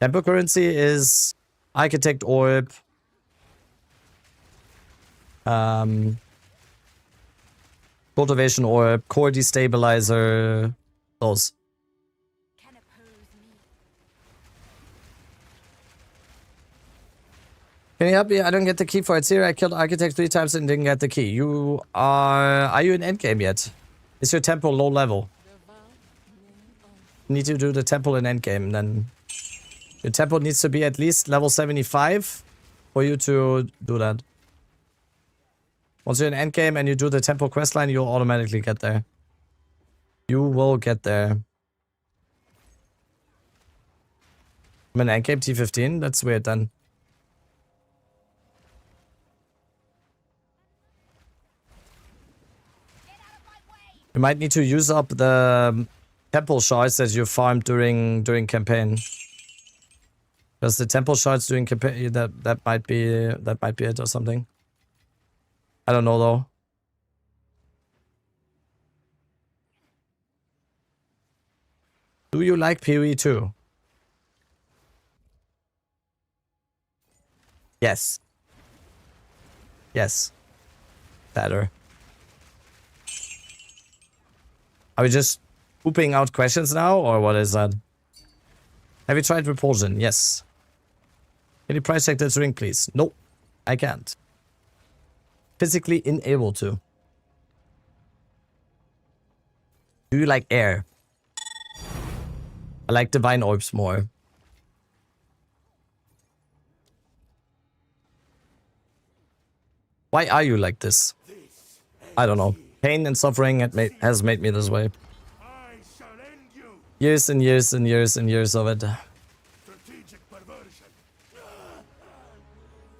Tempo currency is Architect Orb. Cultivation Orb, Core Destabilizer, those. Can you help me? I don't get the key for it. Here I killed Architect 3 times and didn't get the key. Are you in endgame yet? Is your tempo low level? You need to do the tempo in endgame, then your tempo needs to be at least level 75 for you to do that. Once you're in endgame and you do the tempo questline, you'll automatically get there. You will get there. I'm in endgame T15? That's weird then. You might need to use up the temple shards that you farmed during campaign. Because the temple shards during campaign, that might be it or something. I don't know though. Do you like PoE too? Yes. Yes. Better. Are we just pooping out questions now, or what is that? Have you tried Repulsion? Yes. Can you price check this ring, please? Nope. I can't. Physically unable to. Do you like air? I like divine orbs more. Why are you like this? I don't know. Pain and suffering has made me this way. Years and years and years and years of it.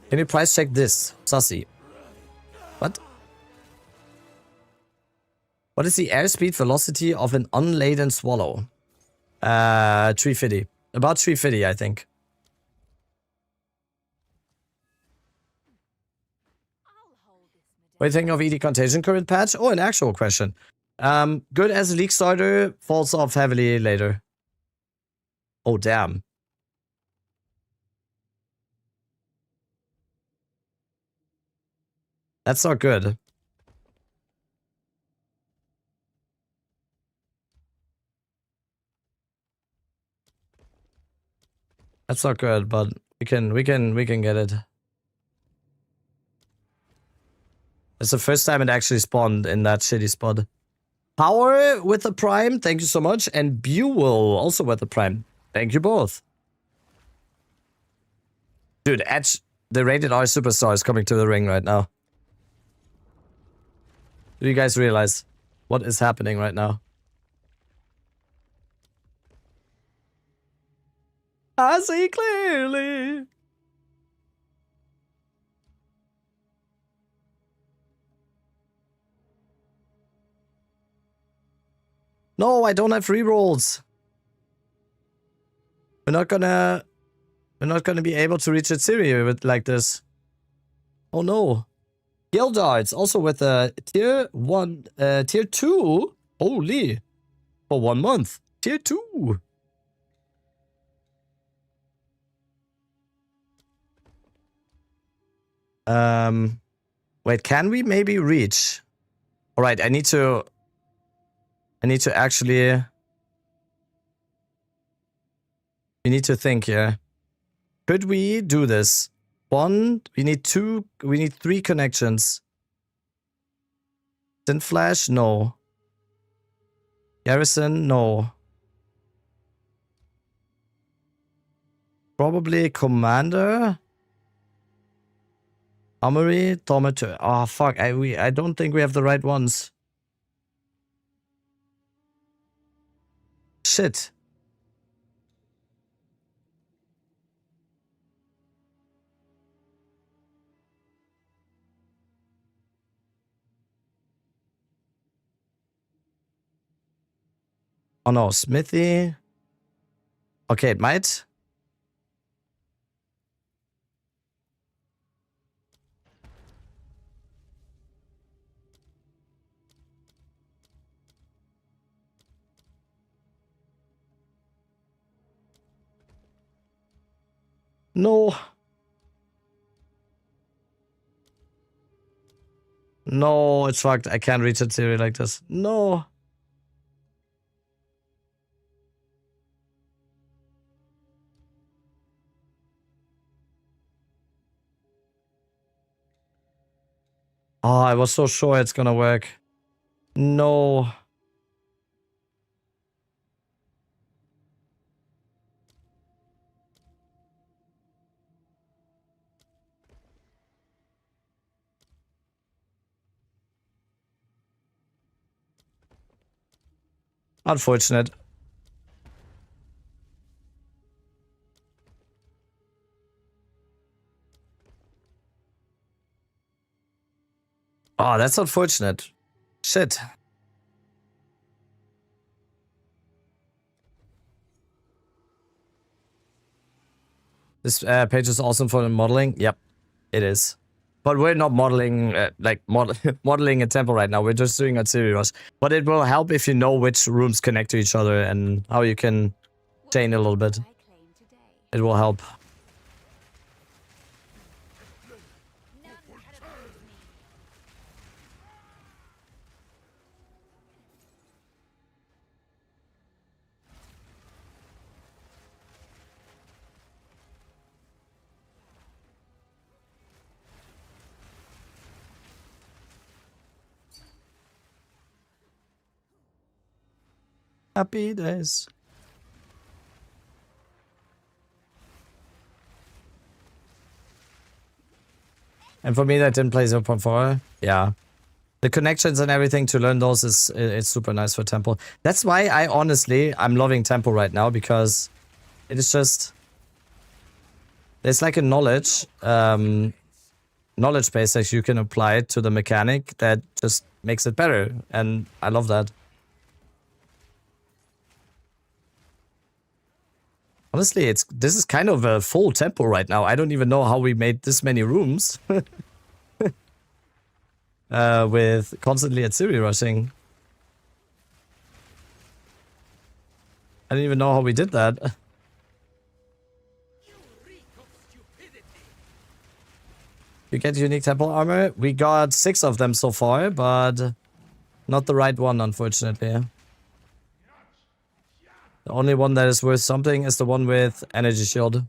Can you price check this? Sussy. What? What is the airspeed velocity of an unladen swallow? 350. About 350, I think. What do you think of ED Contagion current patch? Oh, an actual question. Good as a league starter, falls off heavily later. Oh, damn. That's not good. That's not good, but we can get it. It's the first time it actually spawned in that shitty spot. Power with the Prime, thank you so much. And Buell also with the Prime. Thank you both. Dude, Edge, the rated R superstar is coming to the ring right now. Do you guys realize what is happening right now? I see clearly. No, I don't have rerolls. We're not gonna be able to reach a series with like this. Oh no. Gildarts also with a tier 2. Holy. For 1 month. Tier 2. Wait, can we maybe reach? All right, I need to actually. We need to think here. Could we do this? 1, we need 2, we need 3 connections. Sin Flash, no. Garrison, no. Probably Commander. Armory, Tormentor. Oh fuck, I don't think we have the right ones. Shit. Oh no, Smithy. Okay, it might. No. No, it's fucked. I can't reach a theory like this. No. Oh, I was so sure it's gonna work. No. Unfortunate. Oh, that's unfortunate. Shit. This page is awesome for the modeling. Yep, it is. But we're not modeling, modeling a temple right now. We're just doing a series rush. But it will help if you know which rooms connect to each other and how you can chain a little bit. It will help. Happy days. And for me, that didn't play 0.4. Yeah. The connections and everything to learn those is it's super nice for Temple. That's why I'm loving Temple right now, because it is just, there's like a knowledge base that you can apply to the mechanic that just makes it better, and I love that. Honestly, this is kind of a full tempo right now. I don't even know how we made this many rooms. With constantly at Siri rushing. I don't even know how we did that. You get unique temple armor? We got 6 of them so far, but not the right one, unfortunately. The only one that is worth something is the one with energy shield.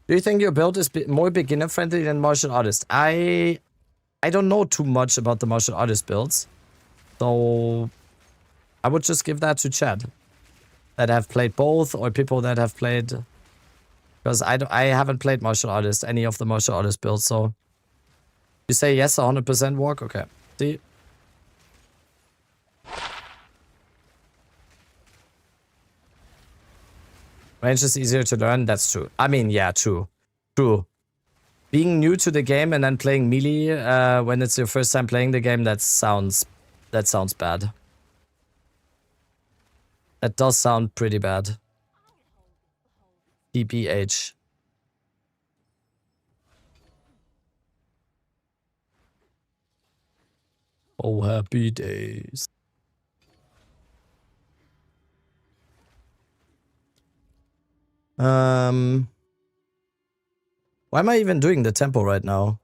Do you think your build is more beginner friendly than martial artist? I don't know too much about the martial artist builds, so I would just give that to Chad that have played both, or people that have played, because I haven't played martial artist, any of the martial artist builds, so You say yes, 100% walk? Okay. See? Range is easier to learn. That's true. I mean, yeah, true. True. Being new to the game and then playing melee when it's your first time playing the game, that sounds bad. That does sound pretty bad. TPH. Oh, happy days. Why am I even doing the tempo right now?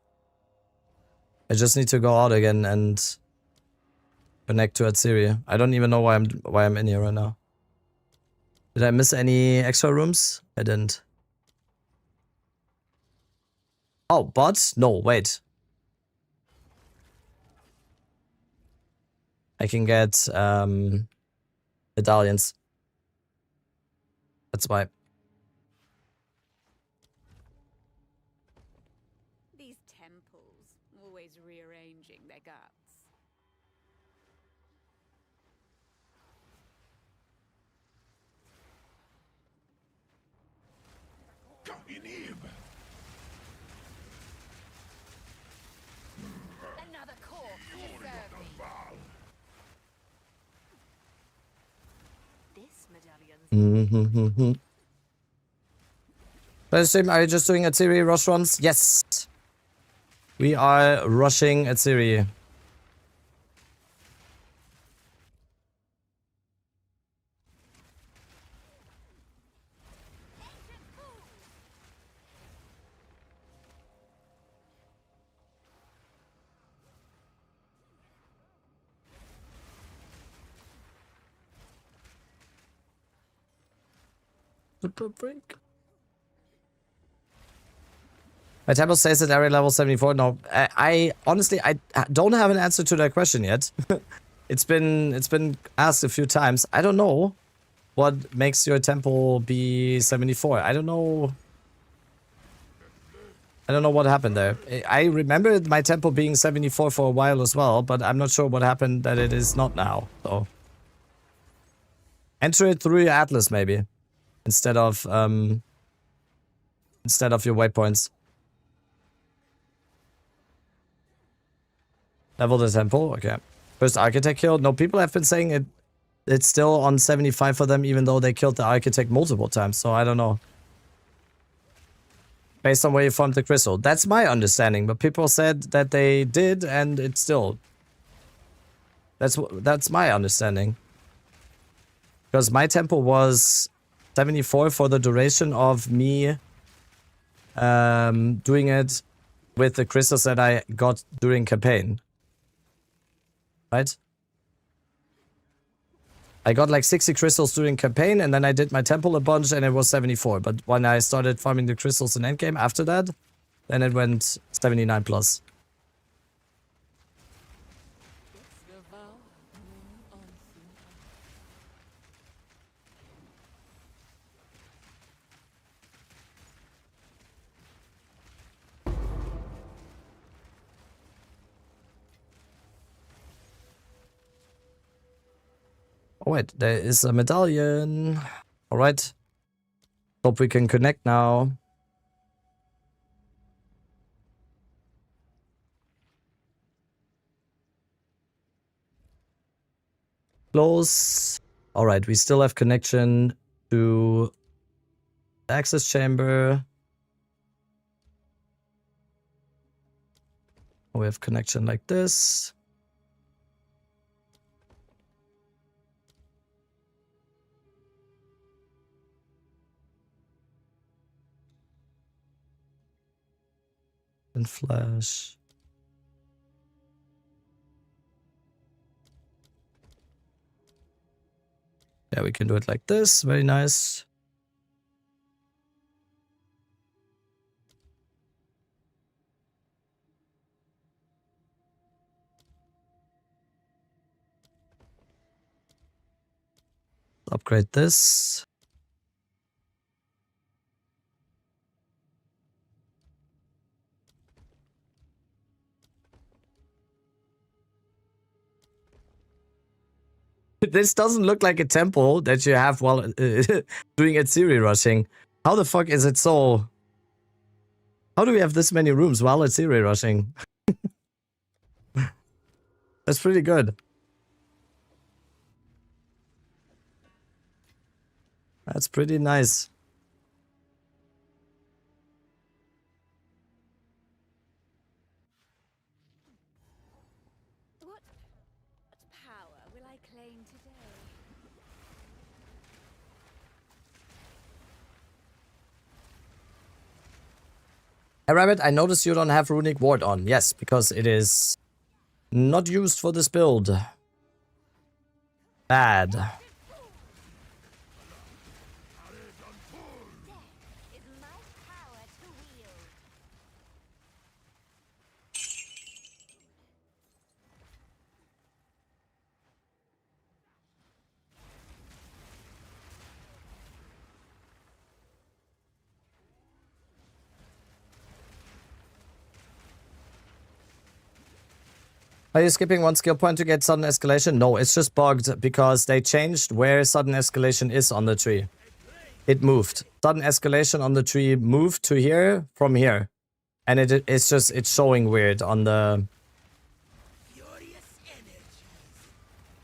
I just need to go out again and connect to Atziri. I don't even know why I'm in here right now. Did I miss any extra rooms? I didn't. Oh, but no, wait. I can get medallions. That's why. These temples, always rearranging their guts. Another corpse to serve me. This medallion's Stream, are you just doing Atziri rush runs? Yes. We are rushing Atziri. Super break. My tempo says at area level 74. No, I honestly I don't have an answer to that question yet. It's been asked a few times. I don't know what makes your tempo be 74. I don't know. I don't know what happened there. I remember my tempo being 74 for a while as well, but I'm not sure what happened that it is not now. So enter it through your atlas maybe, instead of your waypoints. Level the tempo, okay. First architect killed. No, people have been saying it's still on 75 for them, even though they killed the architect multiple times. So I don't know. Based on where you found the crystal. That's my understanding, but people said that they did, and it's still. That's my understanding. Because my tempo was 74 for the duration of me doing it with the crystals that I got during campaign. Right? I got like 60 crystals during campaign, and then I did my temple a bunch, and it was 74. But when I started farming the crystals in endgame after that, then it went 79 plus. Oh wait, there is a medallion. Alright. Hope we can connect now. Close. Alright, we still have connection to the access chamber. We have connection like this. And flash. Yeah, we can do it like this. Very nice. Upgrade this. This doesn't look like a temple that you have while doing Atziri rushing. How the fuck is it so... How do we have this many rooms while Atziri rushing? That's pretty good. That's pretty nice. What power will I claim today? Hey Rabbit, I noticed you don't have Runic Ward on. Yes, because it is not used for this build. Bad. Death is my power to wield. Are you skipping one skill point to get sudden escalation? No, it's just bugged because they changed where sudden escalation is on the tree. It moved. Sudden escalation on the tree moved to here from here. And it's showing weird on the...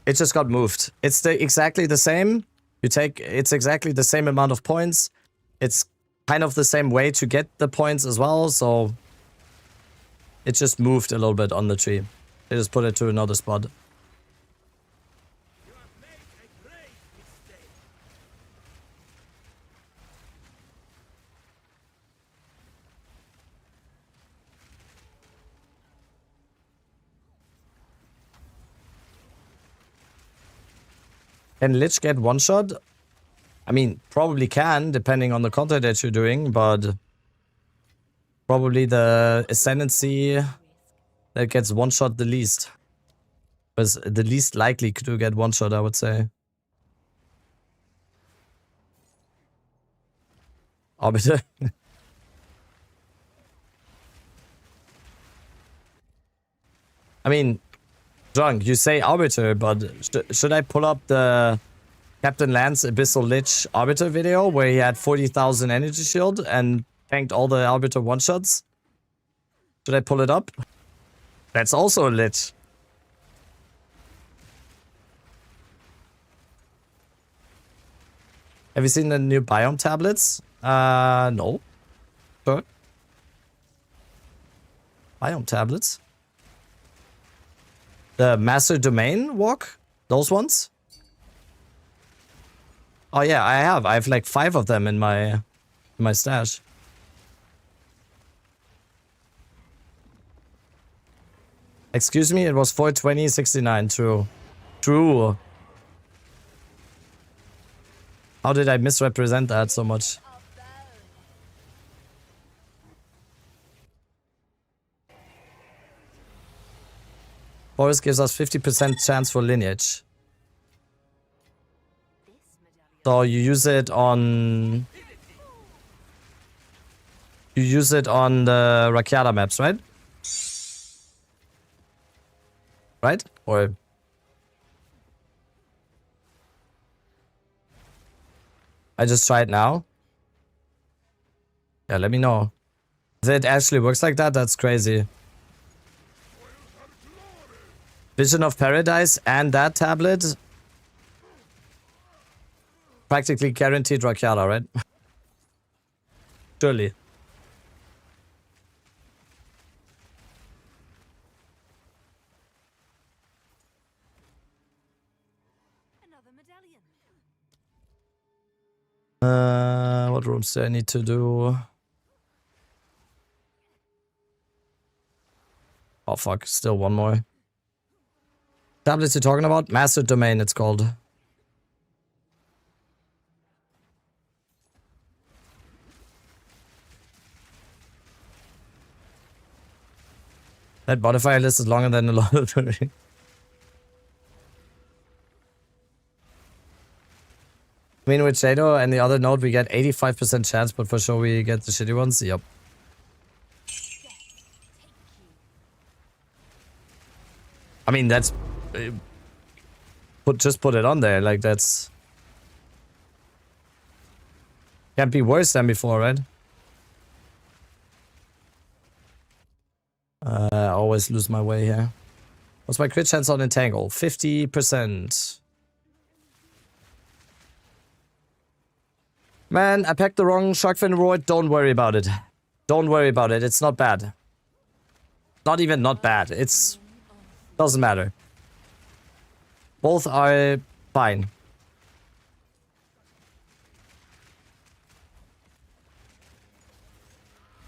It just got moved. It's exactly the same. It's exactly the same amount of points. It's kind of the same way to get the points as well, so... It just moved a little bit on the tree. They just put it to another spot. Can Lich get one shot? I mean, probably can, depending on the content that you're doing, but probably the Ascendancy that gets one shot the least. Was the least likely to get one shot, I would say. Arbiter. I mean, Drunk, you say Arbiter, but should I pull up the Captain Lance Abyssal Lich Arbiter video where he had 40,000 energy shield and tanked all the Arbiter one-shots? Should I pull it up? That's also a Lich. Have you seen the new biome tablets? No. Sure. Biome tablets? The Master Domain walk? Those ones? Oh yeah, I have. I have like 5 of them in my stash. Excuse me, it was 420.69. True. True. How did I misrepresent that so much? Forest gives us 50% chance for lineage. So you use it on... You use it on the Rakiata maps, right? Right? Or... I just try it now. Yeah, let me know. If it actually works like that, that's crazy. Vision of Paradise and that tablet. Practically guaranteed Rakiata, right? Surely. Another medallion. What rooms do I need to do? Oh fuck, still one more. Tablets you're talking about? Master Domain, it's called. That modifier list is longer than a lot of I mean, with Shadow and the other node, we get 85% chance, but for sure we get the shitty ones. Yep. I mean, that's... just put it on there. Like, that's... Can't be worse than before, right? I always lose my way here. What's my crit chance on Entangle? 50%. Man, I packed the wrong Sharkfin Roid. Don't worry about it. Don't worry about it. It's not bad. Not even not bad. It's... Doesn't matter. Both are fine.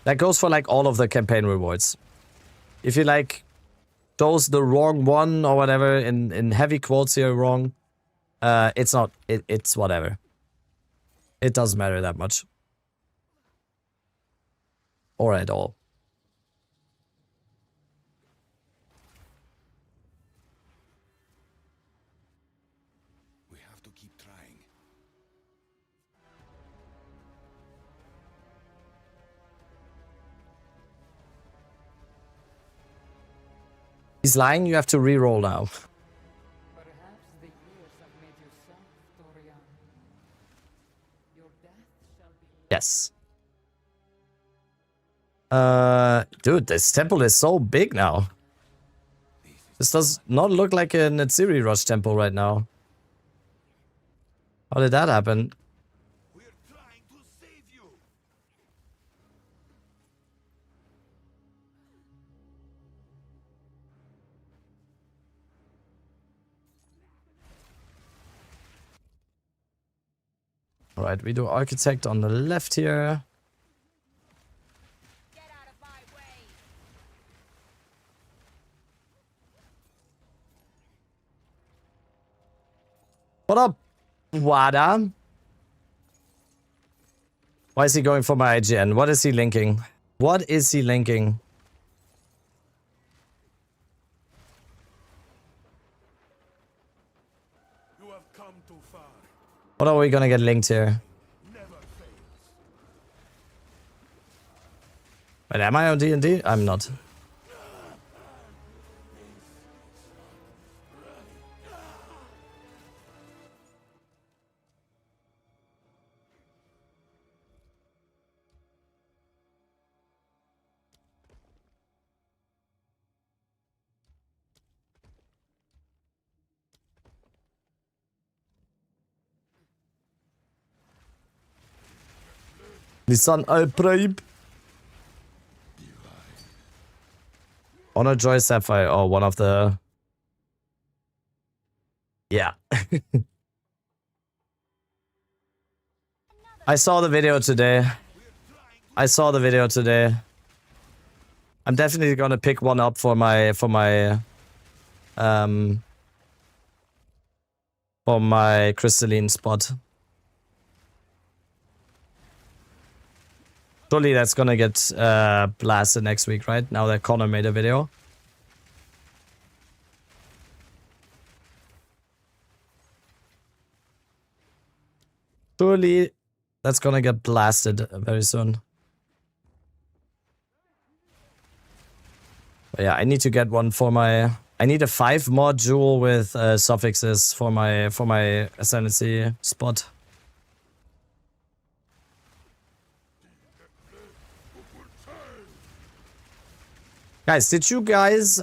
That goes for like all of the campaign rewards. If you like chose the wrong one or whatever, in heavy quotes here, wrong, it's not, it's whatever. It doesn't matter that much. Or at all. We have to keep trying. He's lying, you have to re-roll now. Perhaps the years have made you soft, Dorian. Your death shall be... Yes. Dude, this temple is so big now. This does not look like a Natsiri Rush temple right now. How did that happen? We're trying to save you. Alright, we do Architect on the left here. What up, Wada? Why is he going for my IGN? What is he linking? What is he linking? You have come too far. What are we gonna get linked here? Never fails. Wait, am I on D&D? I'm not. Lisan Alpraib. Honor Joy Sapphire. Oh, one of the... Yeah. I saw the video today. I'm definitely gonna pick one up for my crystalline spot. Surely that's gonna get blasted next week, right? Now that Connor made a video. Surely that's gonna get blasted very soon. But yeah, I need to get one for my... I need a 5 mod jewel with suffixes for my ascendancy spot. Guys, did you guys...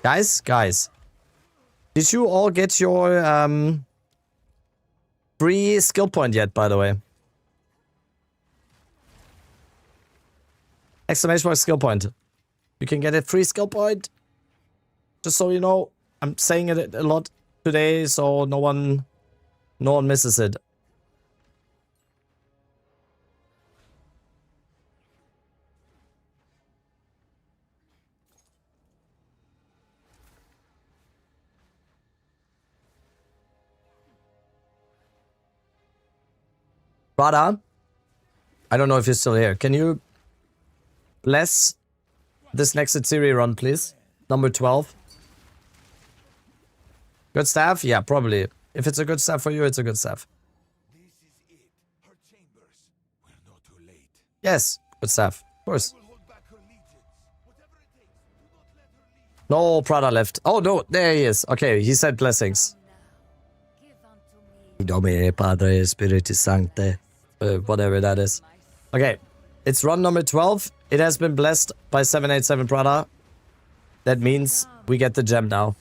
Guys. Did you all get your free skill point yet, by the way? Exclamation mark skill point. You can get a free skill point. Just so you know, I'm saying it a lot today, so no one misses it. Rada, I don't know if you're still here. Can you bless this next Atsiri run, please? Number 12. Good staff? Yeah, probably. If it's a good staff for you, it's a good staff. This is it. Her chambers. We're not too late. Yes, good staff. Of course. We'll hold back her legions. Whatever it takes. Do not let her leave. No, Prada left. Oh, no, there he is. Okay, he said blessings. Domine Padre Spiritus Sancte. Whatever that is. Okay. It's run number 12. It has been blessed by 787 Prada. That means we get the gem now.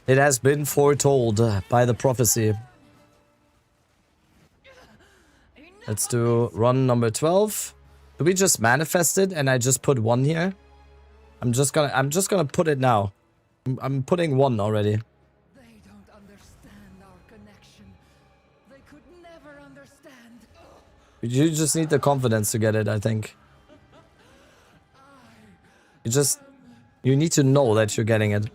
It has been foretold by the prophecy. Let's do run number 12. Do we just manifest it and I just put 1 here? I'm just gonna put it now. I'm putting 1 already. They don't understand our connection. They could never understand. You just need the confidence to get it, I think. You need to know that you're getting it.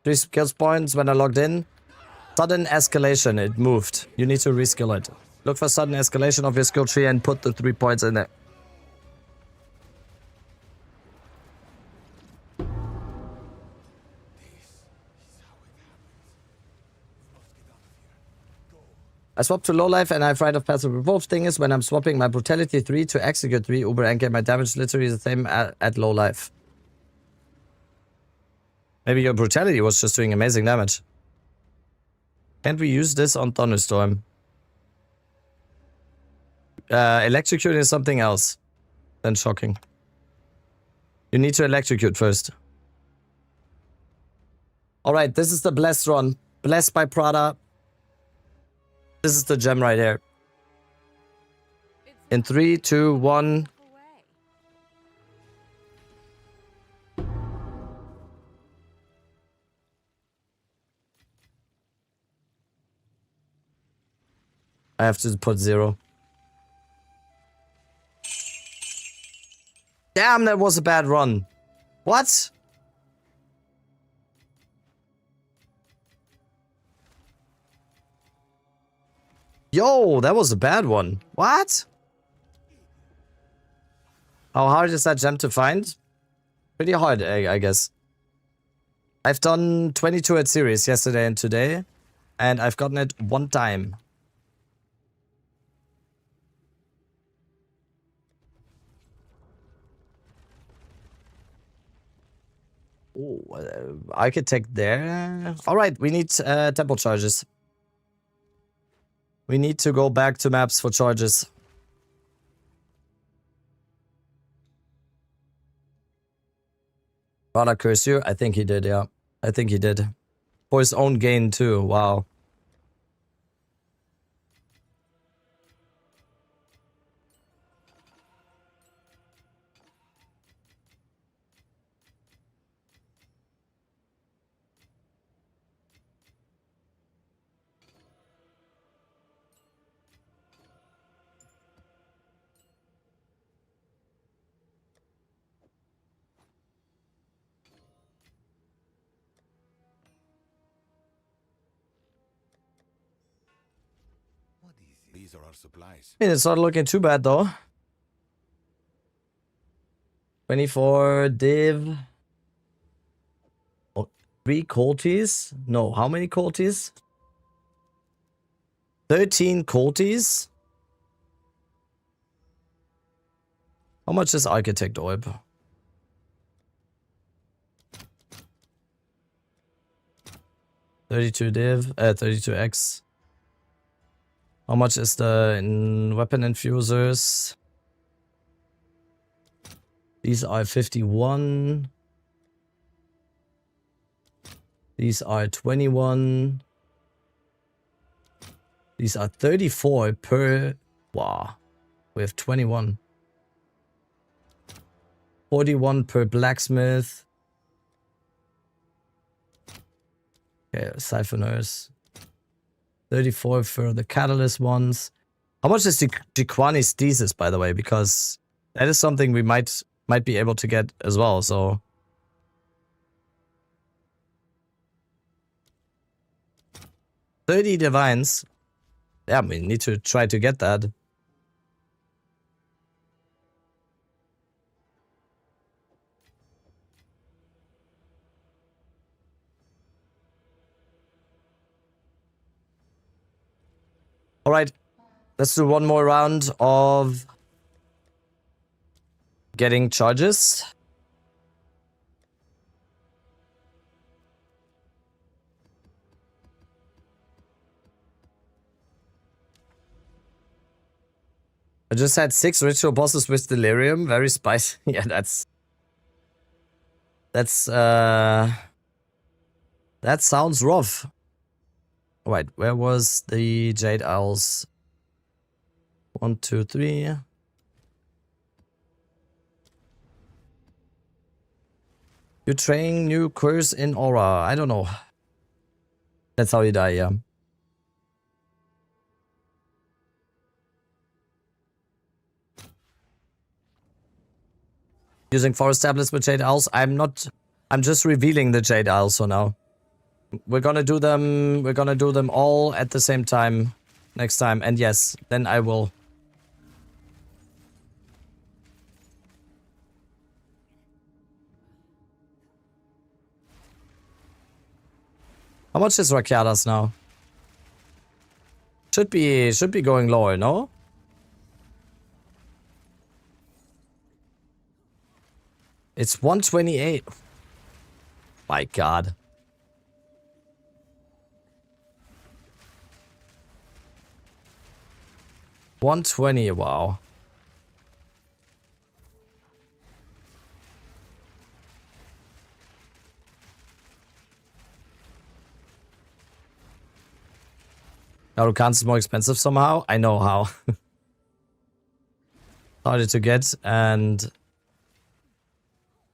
3 skills points when I logged in. Sudden escalation, it moved. You need to reskill it. Look for sudden escalation of your skill tree and put the 3 points in there. I swapped to low life and I have right of passive revolve. Thing is, when I'm swapping my brutality 3 to execute 3 Uber and get my damage literally the same at low life. Maybe your brutality was just doing amazing damage. Can't we use this on Thunderstorm? Electrocute is something else than shocking. You need to electrocute first. Alright, this is the blessed run. Blessed by Prada. This is the gem right here. In 3, 2, 1. I have to put 0. Damn, that was a bad run. What? Yo, that was a bad one. What? How hard is that gem to find? Pretty hard, I guess. I've done 22 at series yesterday and today, and I've gotten it 1 time. Oh, architect there. All right, we need temple charges. We need to go back to maps for charges. Rada curse you? I think he did, yeah. I think he did. For his own gain too, wow. These are our supplies. I mean, it's not looking too bad though. 24 div. Oh, 3 culties? No, how many culties? 13 culties? How much is architect orb? $32 div, 32x. How much is the weapon infusers? These are 51. These are 21. These are 34 per... Wow. We have 21. 41 per blacksmith. Okay, siphoners. 34 for the catalyst ones. How much is the Jiquani's thesis, by the way? Because that is something we might be able to get as well, so... $30 divines. Yeah, we need to try to get that. All right, let's do one more round of getting charges. I just had 6 ritual bosses with delirium. Very spicy. Yeah, that sounds rough. Alright, where was the Jade Owls? 1, 2, 3. You train new curse in aura. I don't know. That's how you die, yeah. Using forest tablets with Jade Owls. I'm just revealing the Jade Owls for now. We're gonna do them all at the same time next time. And yes, then I will. How much is Rakiatas now? Should be going lower, no? It's 128. My god. $120, wow. Narukan's is more expensive somehow. I know how. Harder to get and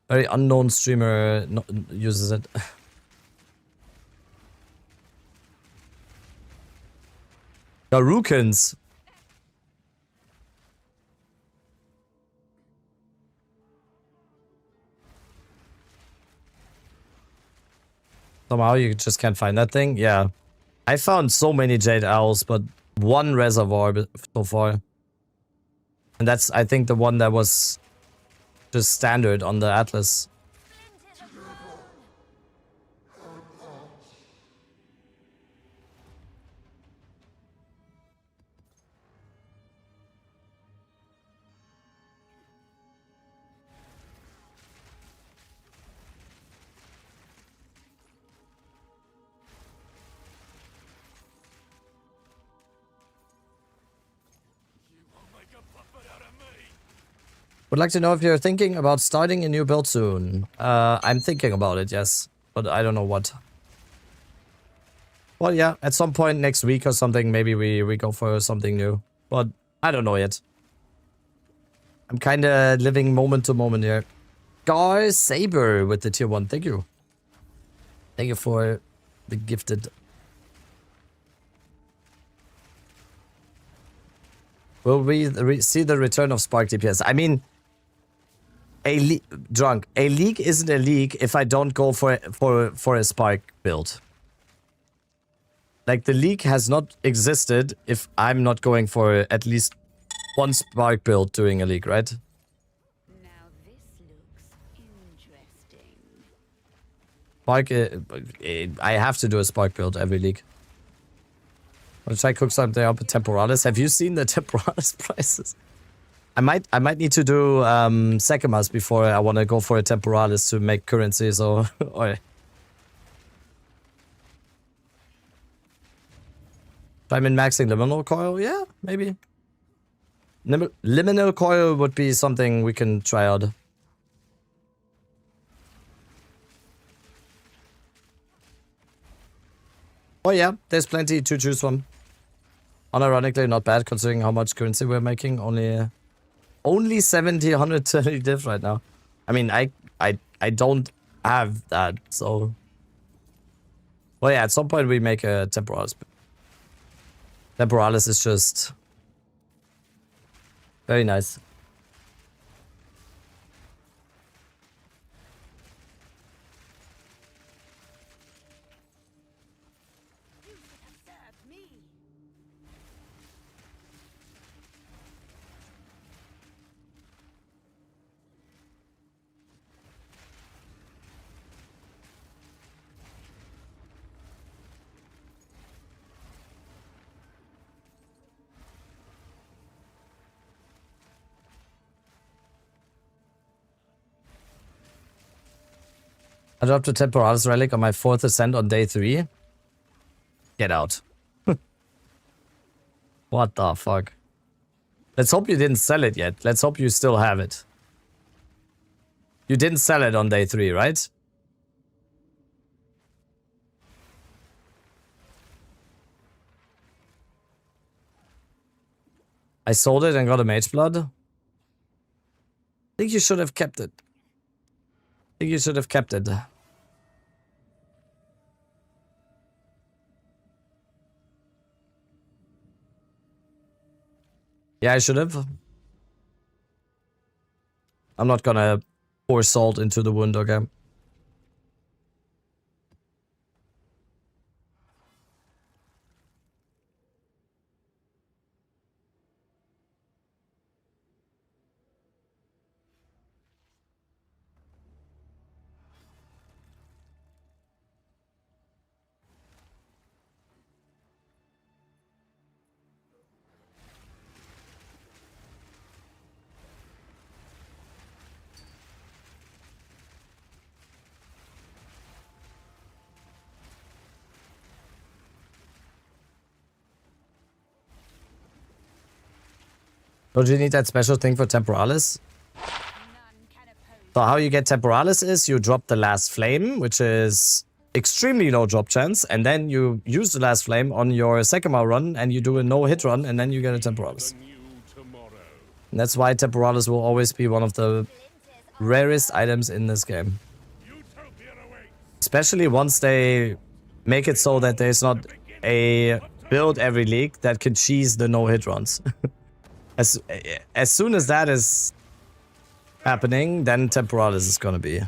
very unknown streamer uses it. Darukans. Somehow you just can't find that thing? Yeah. I found so many Jade Owls, but one reservoir so far. And that's, I think, the one that was just standard on the Atlas. Would like to know if you're thinking about starting a new build soon. I'm thinking about it, yes. But I don't know what. Well, yeah, at some point next week or something, maybe we go for something new. But I don't know yet. I'm kind of living moment to moment here. Gar Saber with the tier 1. Thank you. Thank you for the gifted. Will we see the return of Spark DPS? I mean, a league isn't a league if I don't go for a Spark build. Like, the league has not existed if I'm not going for at least one Spark build during a league, right? Now this looks interesting. Spark, I have to do a Spark build every league. I'll try cook something up with Temporalis. Have you seen the Temporalis prices? I might need to do Sekimas before I want to go for a Temporalis to make currencies or I'm in maxing Liminal Coil? Yeah, maybe. Liminal Coil would be something we can try out. Oh yeah, there's plenty to choose from. Unironically, not bad considering how much currency we're making. Only 70, 130 diff right now. I mean, I don't have that, so. Well, yeah, at some point we make a Temporalis. Temporalis is just very nice. You should have served me. I dropped a Temporalis relic on my 4th ascent on day 3. Get out. What the fuck? Let's hope you didn't sell it yet. Let's hope you still have it. You didn't sell it on day 3, right? I sold it and got a mage blood. I think you should have kept it. I think you should have kept it. Yeah, I should have. I'm not gonna pour salt into the wound, okay? Don't you need that special thing for Temporalis? So how you get Temporalis is you drop the last flame, which is extremely low drop chance, and then you use the last flame on your Sekima run, and you do a no-hit run, and then you get a Temporalis. And that's why Temporalis will always be one of the rarest items in this game. Especially once they make it so that there's not a build every league that can cheese the no-hit runs. As soon as that is happening, then Temporalis is gonna be.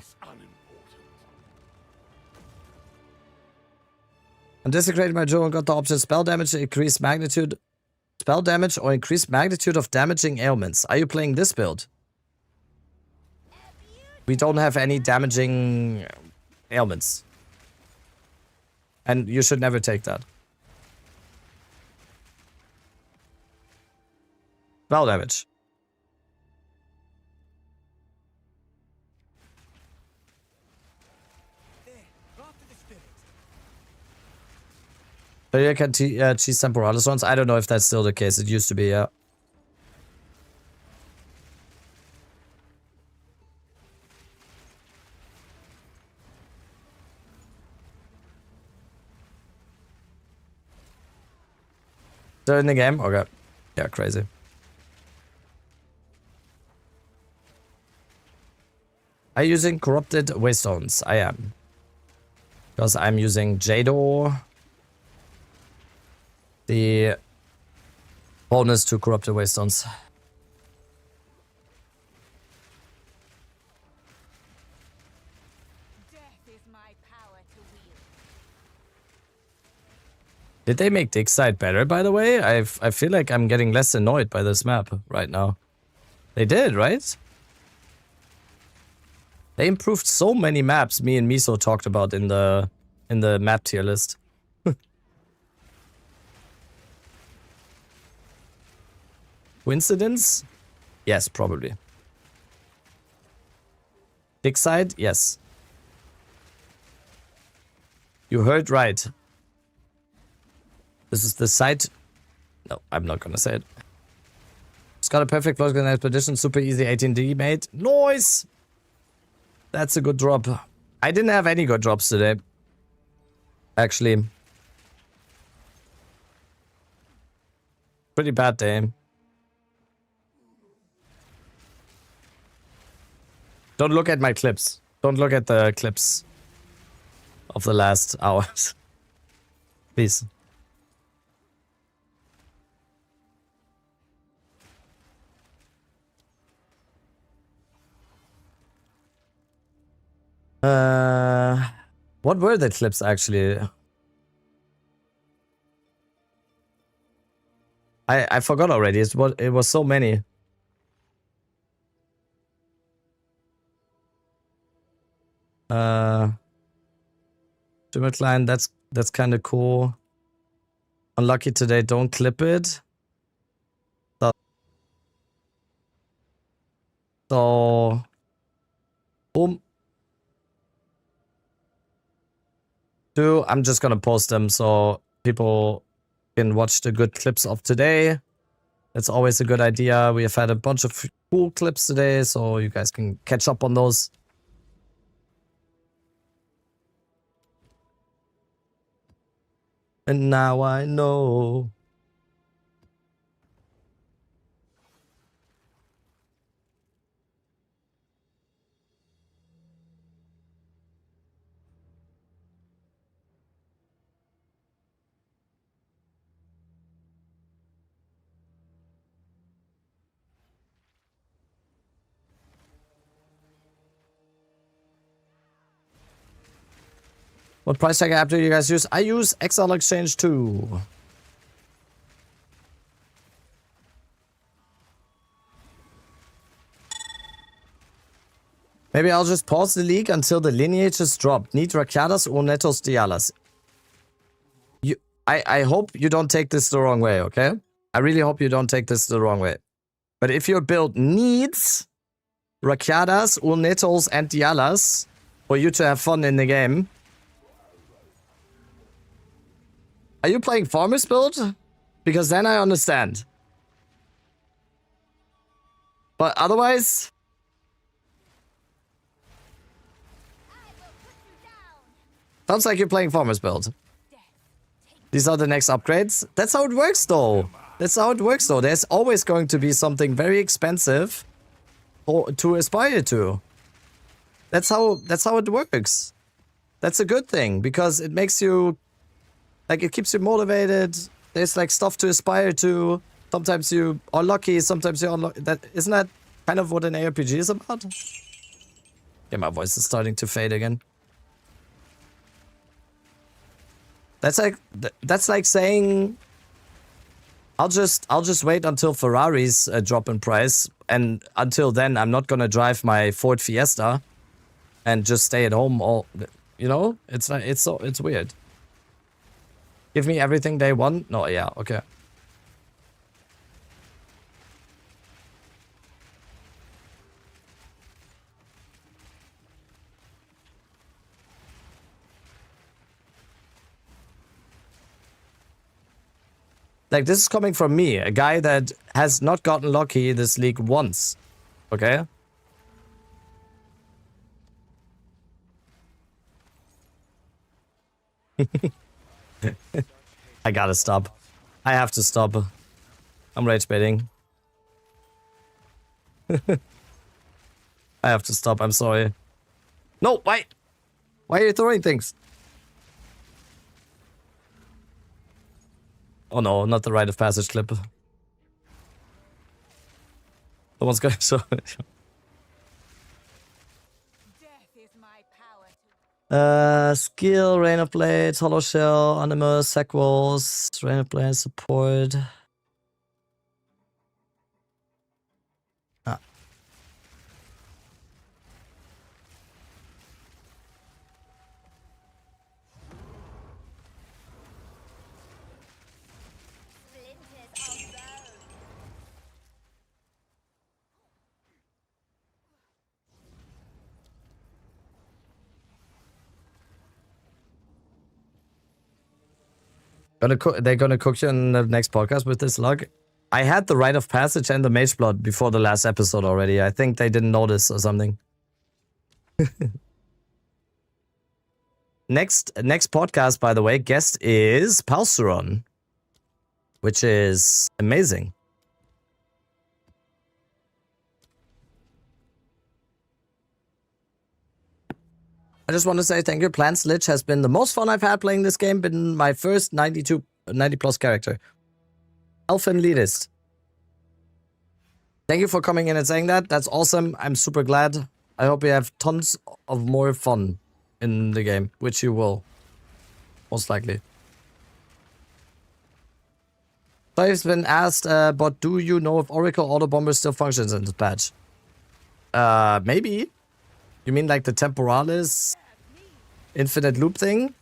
I'm desecrating my Joe and got the option spell damage, increased magnitude, spell damage, or increased magnitude of damaging ailments. Are you playing this build? We don't have any damaging ailments. And you should never take that. Spell damage. So you can cheese Temporalis ones. I don't know if that's still the case. It used to be, yeah. Still in the game? Okay. Yeah, crazy. Are you using corrupted waystones? I am. Because I'm using Jador. The bonus to corrupted waystones. Did they make Dig Side better, by the way? I feel like I'm getting less annoyed by this map right now. They did, right? They improved so many maps me and Miso talked about in the map tier list. Coincidence? Yes, probably. Dig Side? Yes. You heard right. This is the site. No, I'm not gonna say it. It's got a perfect logical expedition, super easy 18D mate. Nice! That's a good drop. I didn't have any good drops today. Actually. Pretty bad day. Don't look at my clips. Don't look at the clips of the last hours. Please. What were the clips actually? I forgot already. It was so many. Streamer client, that's kind of cool. Unlucky today, don't clip it. So boom. do, I'm just gonna post them so people can watch the good clips of today. That's always a good idea. We have had a bunch of cool clips today, so you guys can catch up on those. And now I know. What price tag app do you guys use? I use Abyssal Exchange too. Maybe I'll just pause the league until the lineages drop. Need Rakiadas or Netos Dialas. I hope you don't take this the wrong way, okay? I really hope you don't take this the wrong way. But if your build needs Rakiadas, Urnetos, and Dialas for you to have fun in the game, are you playing Farmer's build? Because then I understand. But otherwise... sounds like you're playing Farmer's build. These are the next upgrades. That's how it works though. That's how it works though. There's always going to be something very expensive to aspire to. That's how it works. That's a good thing because it makes you... like, it keeps you motivated. There's, like, stuff to aspire to. Sometimes you are lucky, sometimes you're unlucky. Isn't that kind of what an ARPG is about? Yeah, my voice is starting to fade again. That's like saying... I'll just wait until Ferraris drop in price. And until then, I'm not gonna drive my Ford Fiesta. And just stay at home all... you know? It's weird. Give me everything they want? No, yeah, okay. Like, this is coming from me, a guy that has not gotten lucky this league once. Okay? I gotta stop. I have to stop. I'm rage baiting. I have to stop, I'm sorry. No, why? Why are you throwing things? Oh no, not the rite of passage clip. Someone's going to show it. Skill, Rain of Blades, Hollow Shell, Animus, Sack Walls, Rain of Blades, Support. Ah. They're gonna cook you in the next podcast with this luck. I had the Rite of Passage and the Mage Blood before the last episode already. I think they didn't notice or something. Next podcast, by the way, guest is Palsuron, which is amazing. I just want to say thank you. Plants Lich has been the most fun I've had playing this game. Been my first 90 plus character. Elfin Elitist. Thank you for coming in and saying that. That's awesome. I'm super glad. I hope you have tons of more fun in the game, which you will. Most likely. So it's been asked, but do you know if Oracle Autobomber still functions in this patch? Maybe. You mean like the Temporalis infinite loop thing?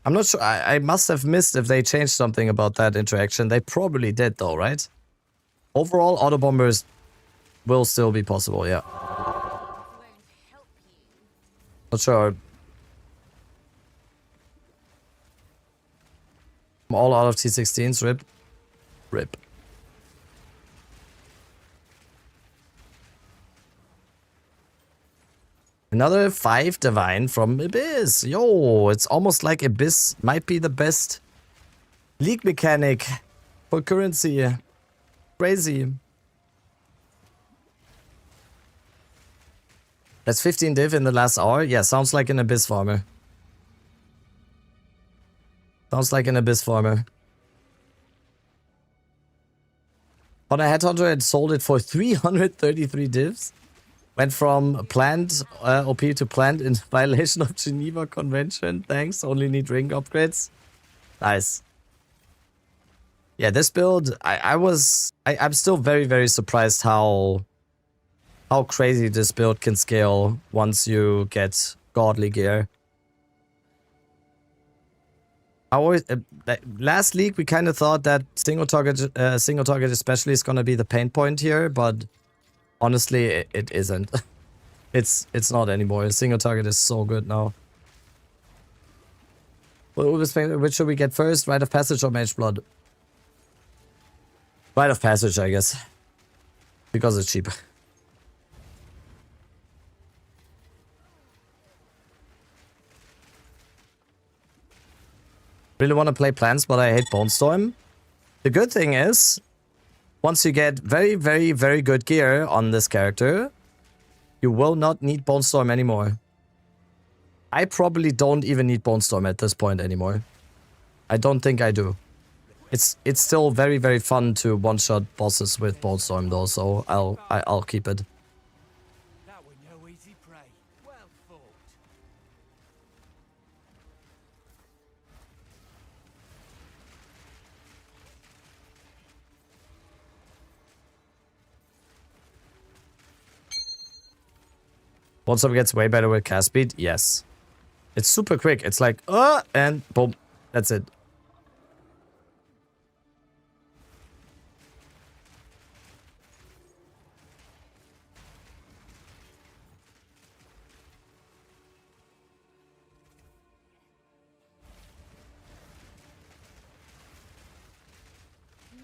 I'm not sure. I must have missed if they changed something about that interaction. They probably did though, right? Overall, Autobombers will still be possible, yeah. Not sure. I'm all out of T16s. Rip. Rip. Another 5 divine from Abyss. Yo, it's almost like Abyss might be the best league mechanic for currency. Crazy. That's 15 div in the last hour. Yeah, sounds like an Abyss farmer. Sounds like an Abyss farmer. On a headhunter had sold it for 333 divs. Went from planned OP to planned in violation of Geneva Convention. Thanks. Only need ring upgrades. Nice. Yeah, this build, I'm still very, very surprised how crazy this build can scale once you get godly gear. I always last league we kind of thought that single target especially is gonna be the pain point here, but honestly it isn't. it's not anymore. Single target is so good now. Which should we get first? Rite of Passage or Mage Blood? Rite of Passage, I guess, because it's cheap. Really want to play Plants, but I hate Bone Storm. The good thing is, once you get very, very, very good gear on this character, you will not need Bone Storm anymore. I probably don't even need Bone Storm at this point anymore. I don't think I do. It's still very, very fun to one-shot bosses with Bone Storm though, so I'll keep it. That were no easy prey. Well fought. Bone Storm gets way better with cast speed? Yes. It's super quick. It's like, and boom. That's it.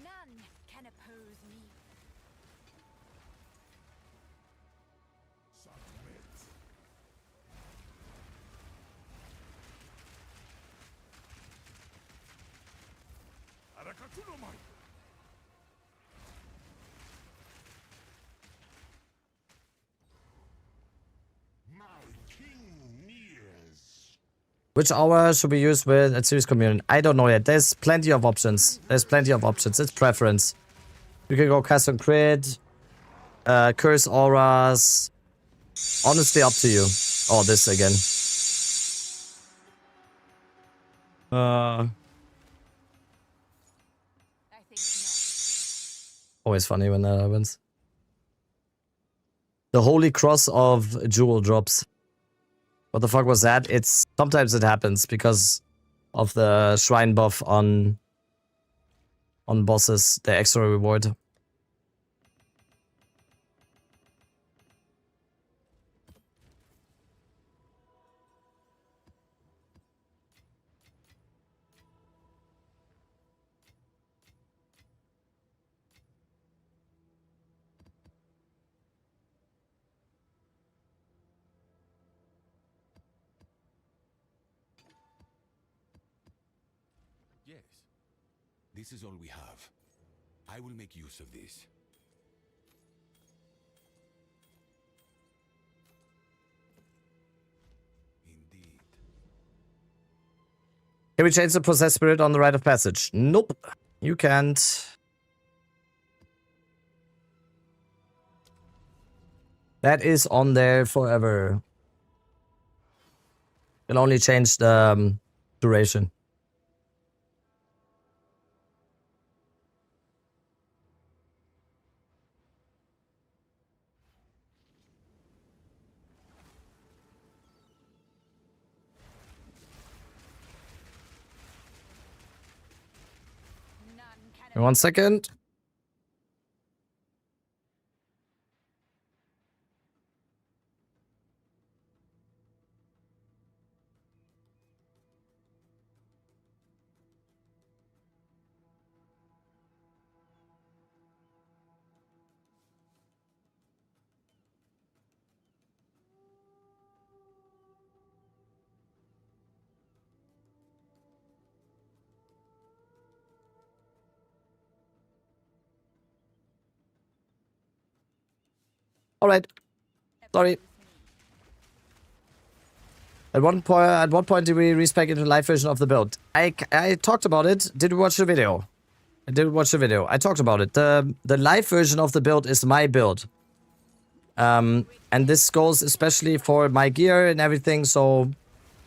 None can oppose me. Which hour should we use with at Series Communion? I don't know yet. There's plenty of options. There's plenty of options. It's preference. You can go cast on crit, curse auras. Honestly, up to you. Oh, this again. I think not. Always funny when that happens. The Holy Cross of Jewel drops. What the fuck was that? It's sometimes it happens because of the shrine buff on bosses, the extra reward. Yes. This is all we have. I will make use of this. Indeed. Can we change the Possessed Spirit on the Rite of Passage? Nope. You can't. That is on there forever. Can only change the duration. None can In 1 second. Alright. Sorry. At what point did we respec into live version of the build? I talked about it. Did you watch the video? I did watch the video. I talked about it. The live version of the build is my build. And this goes especially for my gear and everything. So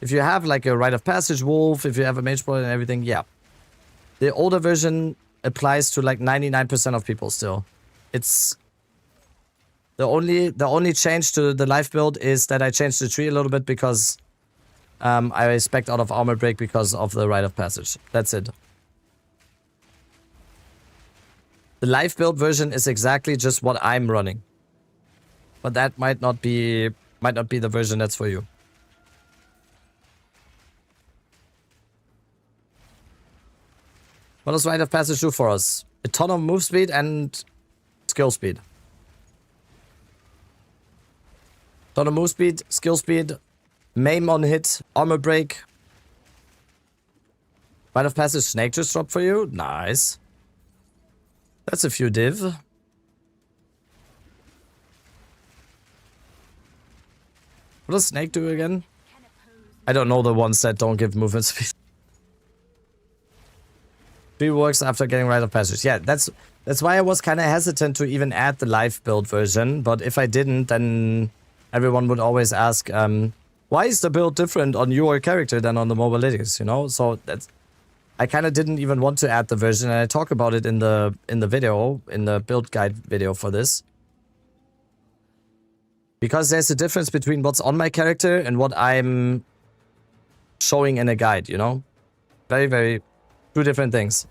if you have like a Rite of Passage wolf, if you have a mage brawler and everything, yeah. The older version applies to like 99% of people still. It's the only change to the live build is that I changed the tree a little bit because I spec'd out of armor break because of the Rite of Passage. That's it. The live build version is exactly just what I'm running. But that might not be the version that's for you. What does Rite of Passage do for us? A ton of move speed and skill speed. Ton of move speed, skill speed, maim on hit, armor break. Rite of Passage snake just dropped for you? Nice. That's a few div. What does snake do again? I don't know the ones that don't give movement speed. 3 works after getting Rite of Passage. Yeah, that's why I was kind of hesitant to even add the live build version. But if I didn't, then everyone would always ask, why is the build different on your character than on the Mobalytics, you know? So that's... I kind of didn't even want to add the version, and I talk about it in the video, in the build guide video for this. Because there's a difference between what's on my character and what I'm showing in a guide, you know? Very, very... two different things.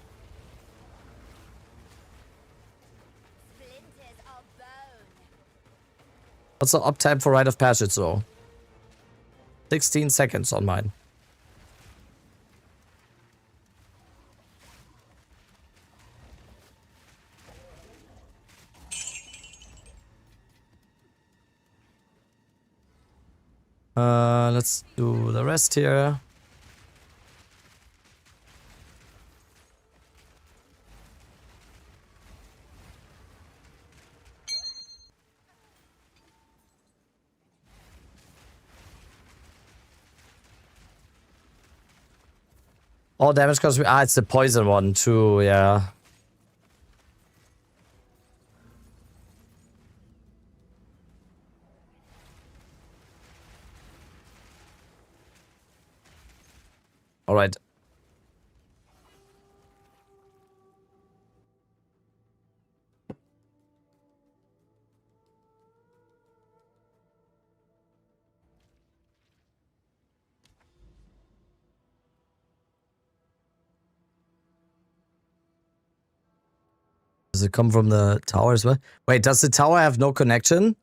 What's the uptime for Rite of Passage, though? 16 seconds on mine. Let's do the rest here. All damage because it's the poison one too, yeah. Alright. Does it come from the tower as well? Wait, does the tower have no connection?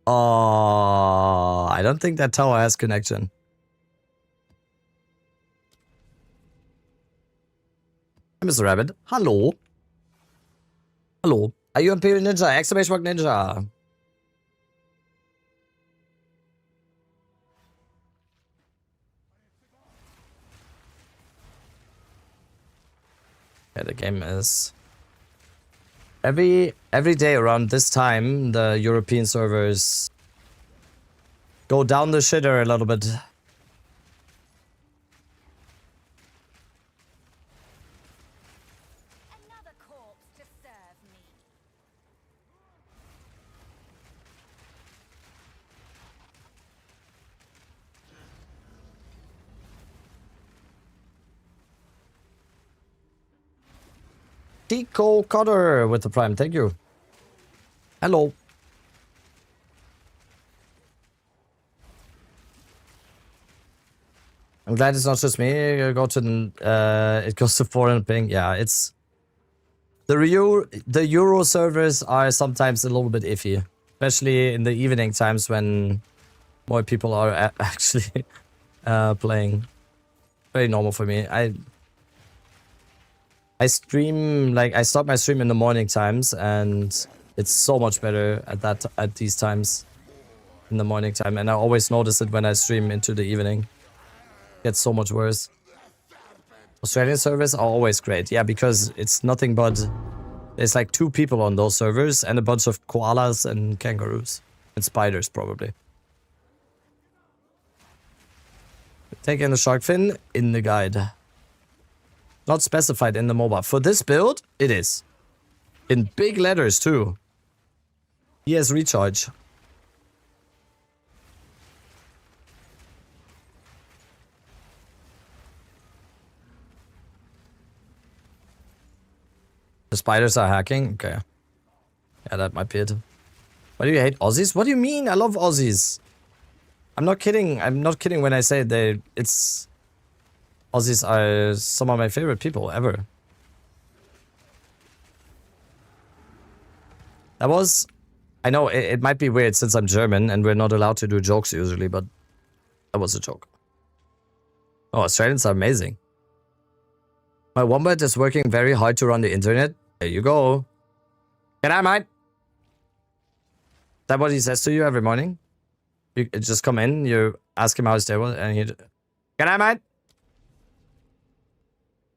Oh, I don't think that tower has connection. Mr. Rabbit. Hello. Hello. Are you Imperial Ninja? Exclamation mark Ninja. Yeah, the game is... Every day around this time, the European servers go down the shitter a little bit. Another corpse to serve me. Tico Cutter with the Prime, thank you. Hello. I'm glad it's not just me. It goes to foreign ping. Yeah, it's the Euro servers are sometimes a little bit iffy, especially in the evening times when more people are actually playing. Very normal for me. I stream, like, I start my stream in the morning times, and it's so much better at these times in the morning time. And I always notice it when I stream into the evening. It gets so much worse. Australian servers are always great. Yeah, because it's nothing but There's like 2 people on those servers and a bunch of koalas and kangaroos. And spiders, probably. Take in the shark fin in the guide. Not specified in the mobile. For this build, it is. In big letters, too. He has recharge. The spiders are hacking? Okay. Yeah, that might be it. Why do you hate Aussies? What do you mean? I love Aussies. I'm not kidding. I'm not kidding when I say it's... Aussies are some of my favorite people ever. That was... I know it might be weird since I'm German and we're not allowed to do jokes usually, but that was a joke. Oh, Australians are amazing. My wombat is working very hard to run the internet. There you go. G'day, mate. Is that what he says to you every morning? You just come in, you ask him how his day was, and he... G'day, mate.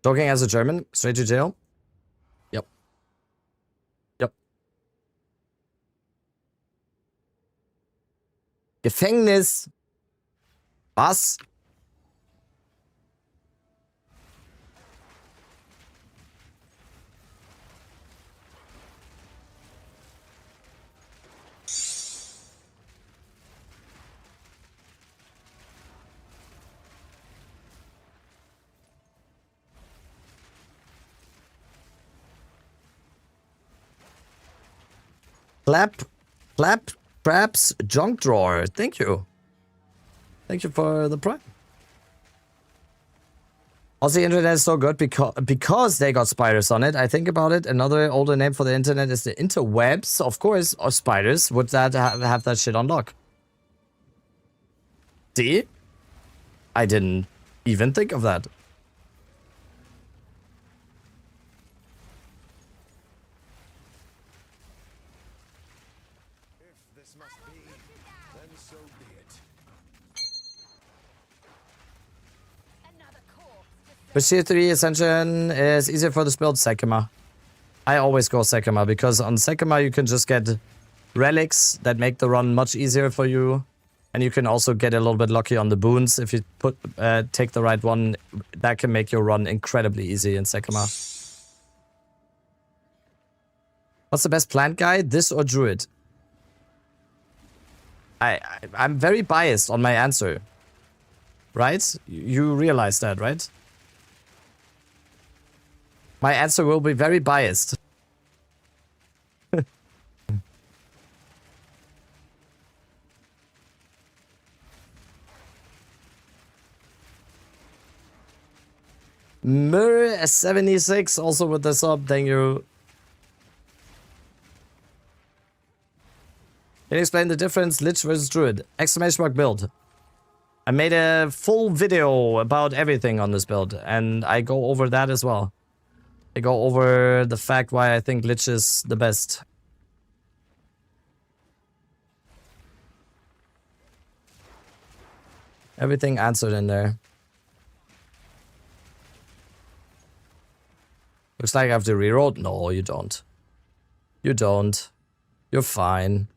Joking as a German, straight to jail? Yep. Yep. Gefängnis. Was? Clap, Craps, Junk Drawer. Thank you. Thank you for the prime. Aussie internet is so good because they got spiders on it. I think about it. Another older name for the internet is the interwebs, of course, or spiders. Would that have that shit on lock? See? I didn't even think of that. But tier 3 Ascension is easier for this build, Sekima. I always go Sekima because on Sekima you can just get relics that make the run much easier for you. And you can also get a little bit lucky on the boons. If you take the right one, that can make your run incredibly easy in Sekima. What's the best plant guy? This or Druid? I'm very biased on my answer. Right? You realize that, right? My answer will be very biased. Mur76 also with the sub, thank you. Can you explain the difference Lich versus Druid? Exclamation mark build. I made a full video about everything on this build, and I go over that as well. I go over the fact why I think Lich is the best. Everything answered in there. Looks like I have to reroll. No, you don't. You don't. You're fine.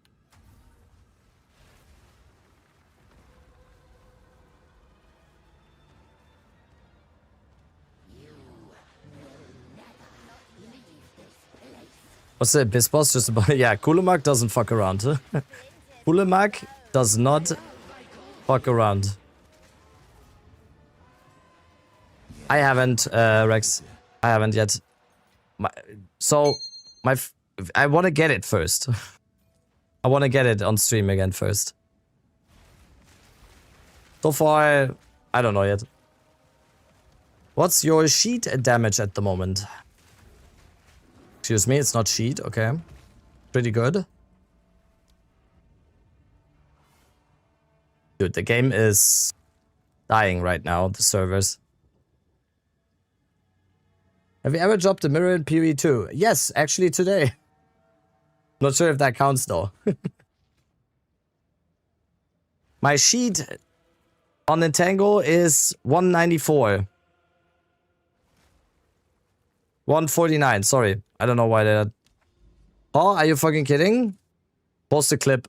What's the Abyss boss? Just about... Yeah, Kulemak doesn't fuck around. Kulemak does not fuck around. I haven't, Rex. I haven't yet. I want to get it first. I want to get it on stream again first. So far, I don't know yet. What's your sheet damage at the moment? Excuse me, it's not sheet, okay. Pretty good. Dude, the game is dying right now, the servers. Have you ever dropped a mirror in PoE2? Yes, actually today. Not sure if that counts though. My sheet on Entangle is 194. 149, sorry. I don't know why that Oh, are you fucking kidding? Post the clip.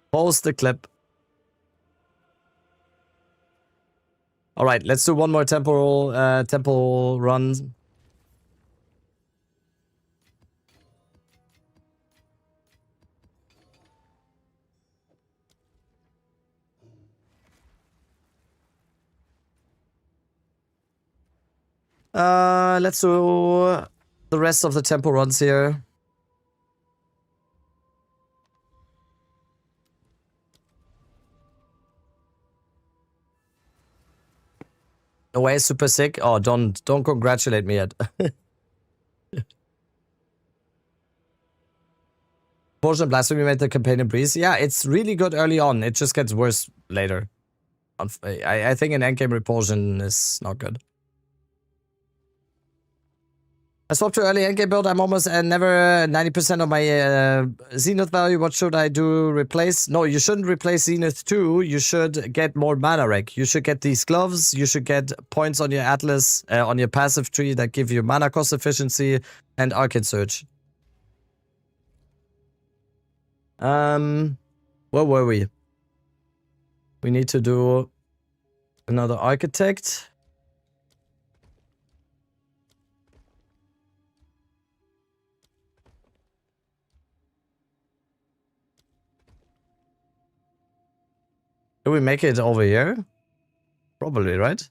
Post the clip. All right, let's do one more temple run. Let's do the rest of the temple runs here. Away super sick. Oh, don't congratulate me yet. Potion Blasphemy made the campaign in breeze. Yeah, it's really good early on. It just gets worse later. I think an endgame repulsion is not good. I swapped to early endgame build. I'm almost never 90% of my Zenith value. What should I do? Replace? No, you shouldn't replace Zenith 2. You should get more mana rec. You should get these gloves. You should get points on your Atlas, on your passive tree that give you mana cost efficiency and Arcade Surge. Where were we? We need to do another Architect. Do we make it over here? Probably, right?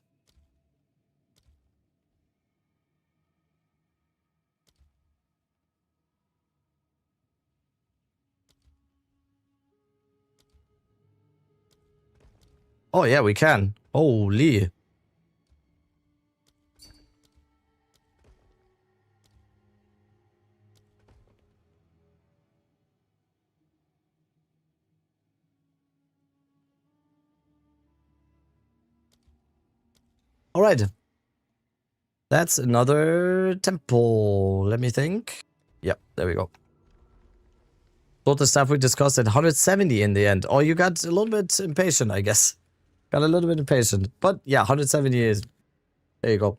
Oh yeah, we can. Holy. All right. That's another temple. Let me think. Yep, there we go. Thought the stuff we discussed at 170 in the end. Oh, you got a little bit impatient, I guess. Got a little bit impatient. But yeah, 170 is... There you go.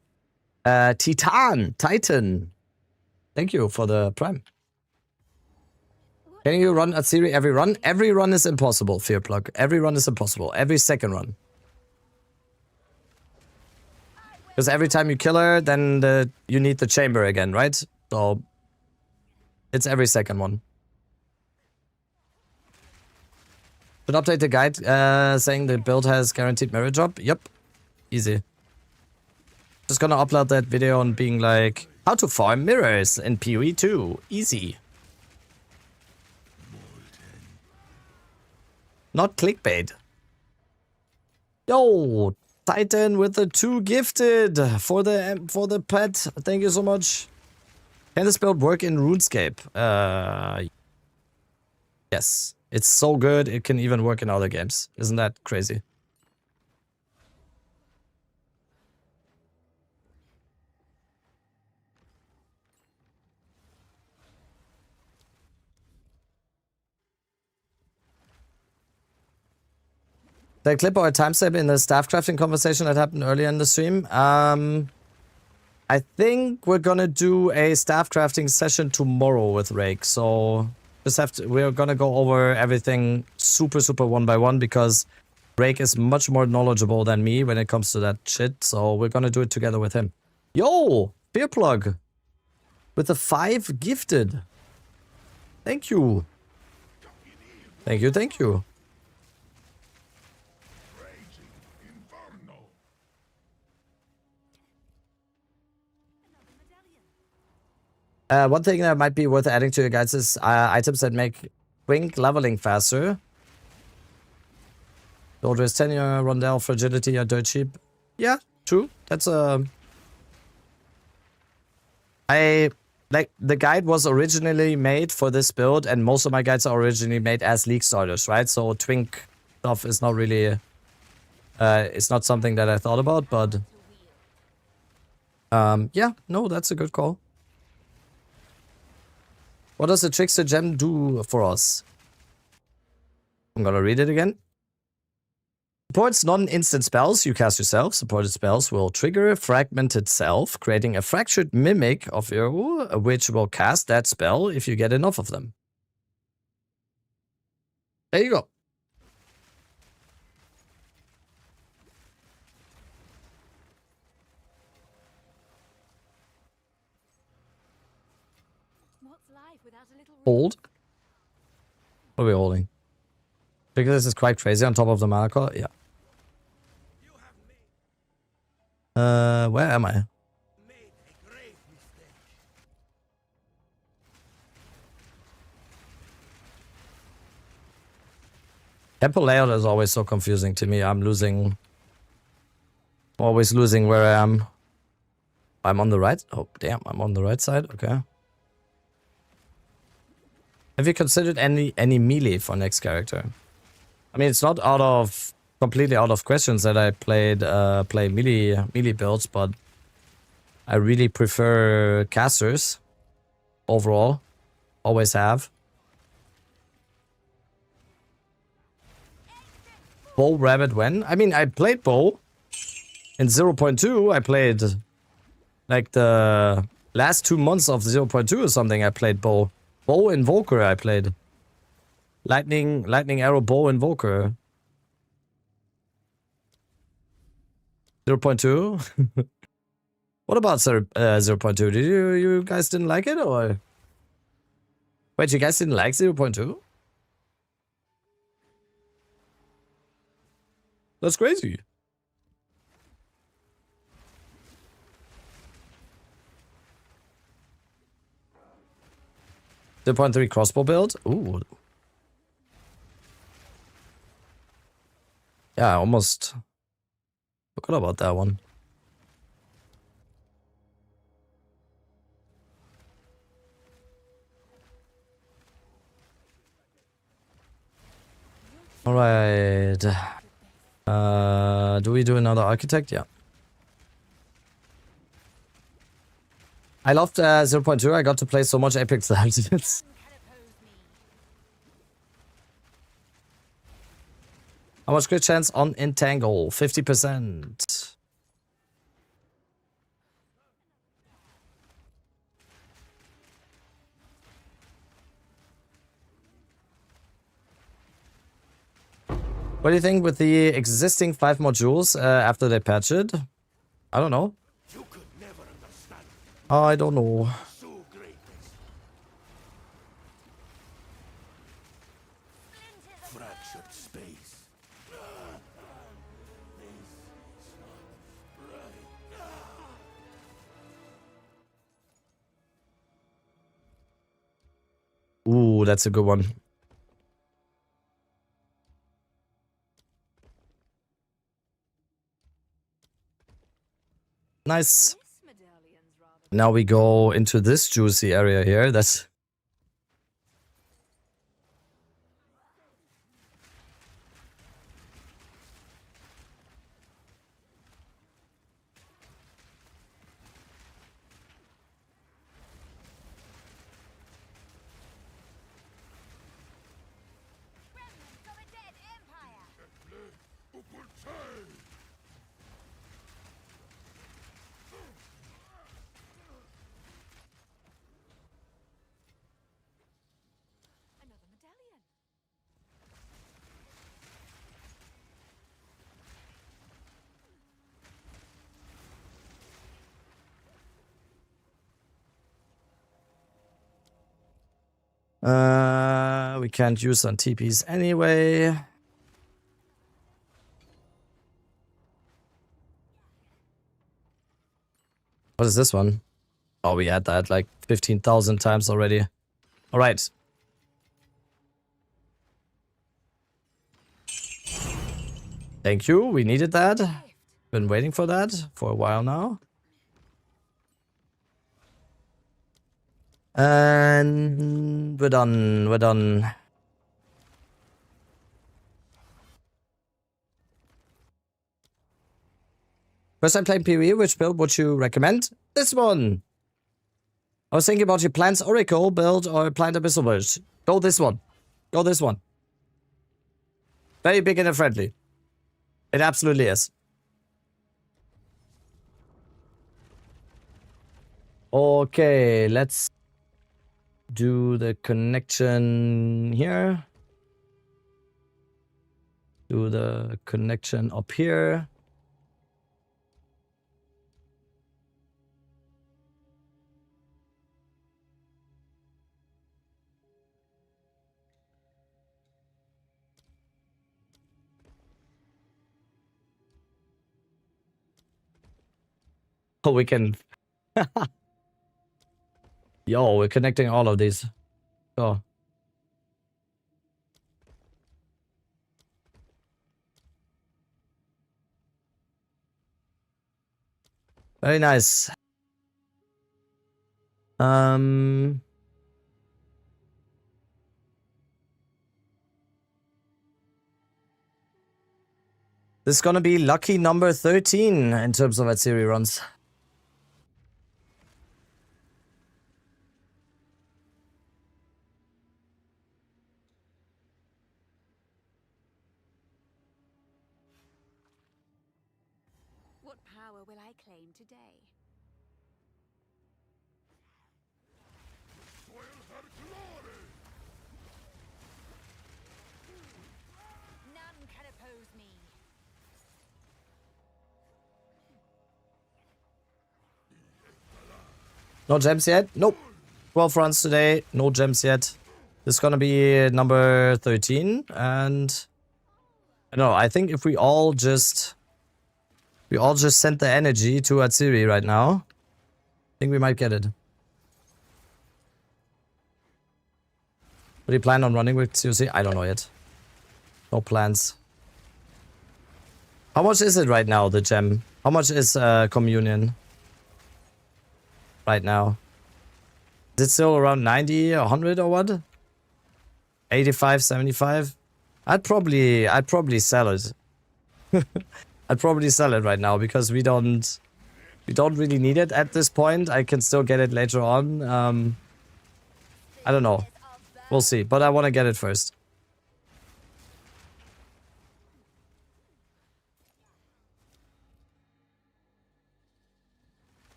Titan. Thank you for the prime. Can you run Atziri every run? Every run is impossible, Fearplug. Every run is impossible. Every second run. Because every time you kill her, then you need the chamber again, right? So it's every second one. Should update the guide saying the build has guaranteed mirror drop. Yep. Easy. Just gonna upload that video on being like, how to farm mirrors in PoE 2. Easy. Not clickbait. Yo, Titan with the 2 gifted for the pet. Thank you so much. Can this build work in RuneScape? Yes. It's so good, it can even work in other games. Isn't that crazy? The clip or a timestamp in the staff crafting conversation that happened earlier in the stream. I think we're gonna do a staff crafting session tomorrow with Rake. So we're gonna go over everything super one by one because Rake is much more knowledgeable than me when it comes to that shit. So we're gonna do it together with him. Yo, Beerplug with the 5 gifted. Thank you. Thank you. One thing that might be worth adding to your guys is items that make Twink leveling faster. Doldress tenure, Rondell, fragility are dirt cheap. Yeah, true. That's like the guide was originally made for this build, and most of my guides are originally made as league starters, right? So Twink stuff is not really it's not something that I thought about, but yeah, no, that's a good call. What does the Trickster Gem do for us? I'm gonna read it again. Supports non-instant spells you cast yourself. Supported spells will trigger a fragmented self, creating a fractured mimic of you, which will cast that spell if you get enough of them. There you go. What's life without a little Hold. What are we holding? Because this is quite crazy on top of the mana core. Yeah. Where am I? Temple layout is always so confusing to me. I'm losing. Always losing where I am. I'm on the right. Oh, damn. I'm on the right side. Okay. Have you considered any melee for next character? I mean, it's not completely out of questions that I play melee builds, but I really prefer casters overall. Always have. Bow rabbit when? I mean, I played bow in 0.2. I played like the last 2 months of 0.2 or something. I played bow. Bow invoker I played. Lightning arrow bow invoker. 0.2? What about 0.2? Did you guys didn't like it or? Wait, you guys didn't like 0.2? That's crazy. 0.3 crossbow build? Ooh. Yeah, I almost forgot about that one. Alright. Do we do another architect? Yeah. I loved 0.2. I got to play so much epic ultimates. How much crit chance on Entangle? 50%. What do you think with the existing 5 modules after they patch it? I don't know. You could never understand I don't know. so greatness. Fractured space. This is not right. Ooh, that's a good one. Nice. Now we go into this juicy area here. That's... Another medallion. We can't use on TPs anyway. What is this one? Oh, we had that like 15,000 times already. All right. Thank you. We needed that. Been waiting for that for a while now. And we're done. We're done. First time playing PvE, which build would you recommend? This one! I was thinking about your Plants Oracle build or Plant Abyssal Lich. Go this one. Go this one. Very big and friendly. It absolutely is. Okay, let's do the connection here. Do the connection up here. Oh, we can. Yo, we're connecting all of these. Oh. Very nice. This is gonna be lucky number 13 in terms of Atziri runs. What power will I claim today? None can oppose me. No gems yet? Nope. 12 runs today. No gems yet. This is gonna be number 13. And I don't know. I think if we all just send the energy to Atziri right now, I think we might get it. What do you plan on running with COC? I don't know yet. No plans. How much is it right now, the gem? How much is communion right now? Is it still around 90, 100 or what? 85, 75? I'd probably sell it. I'd probably sell it right now because we don't really need it at this point. I can still get it later on. I don't know. We'll see, but I want to get it first.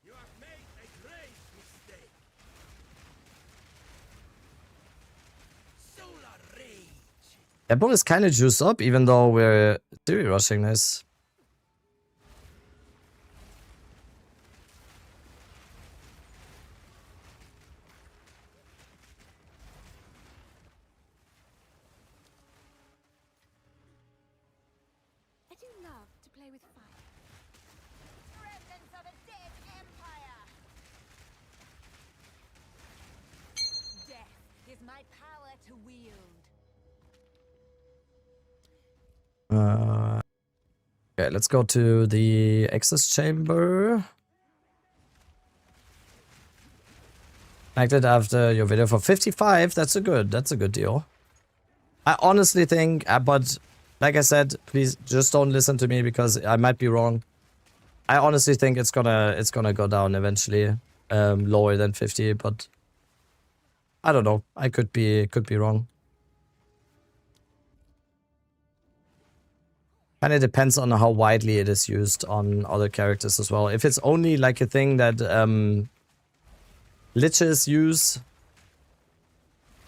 You have made a great mistake. Solar rage. That ball is kind of juiced up, even though we're theory rushing this. I do love to play with fire. Remnants of a dead empire. Death is my power to wield. Okay, let's go to the access chamber. Connected after your video for 55. That's a good deal. I honestly think, but like I said, please just don't listen to me because I might be wrong. I honestly think it's gonna go down eventually, lower than 50. But I don't know. I could be wrong. And it depends on how widely it is used on other characters as well. If it's only like a thing that liches use,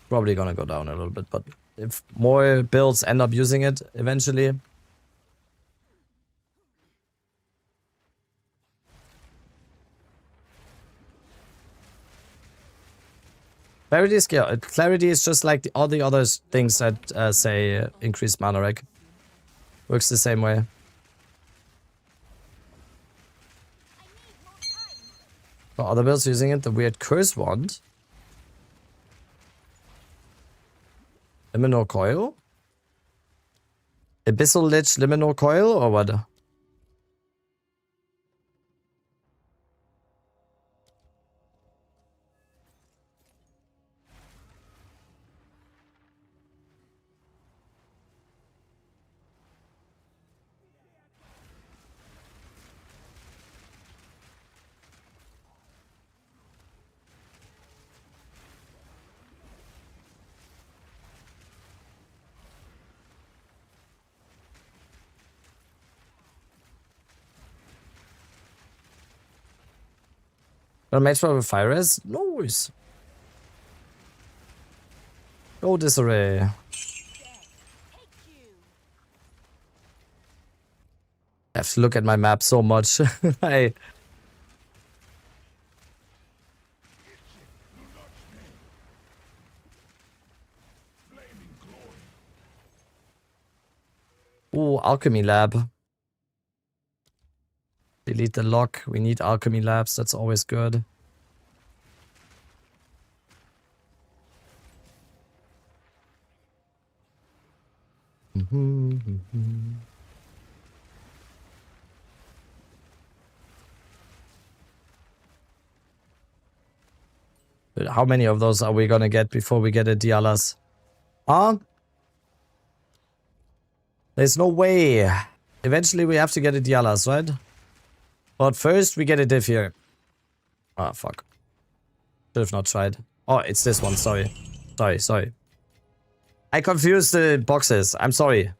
probably gonna go down a little bit. But if more builds end up using it eventually, clarity is just like all the other things that say increased mana rec. Works the same way. Oh, other builds using it, the weird curse wand. Liminal coil? Abyssal Lich liminal coil or what? Got a match with fire res? Nice. Go disarray. I have to look at my map so much. Ooh, alchemy lab. Delete the lock. We need alchemy labs. That's always good. But how many of those are we gonna get before we get a Dialas? Huh? There's no way. Eventually we have to get a Dialas, right? But first we get a div here. Ah, fuck. Should have not tried. Oh, it's this one. Sorry. Sorry. I confused the boxes. I'm sorry.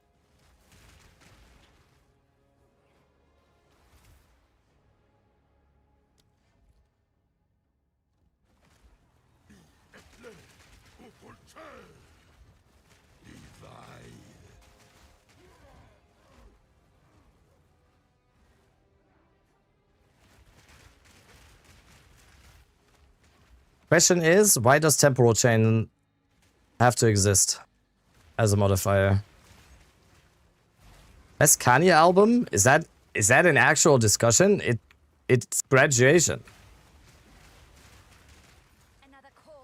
Question is, why does temporal chain have to exist as a modifier? Best Kanye album? Is that an actual discussion? It's graduation.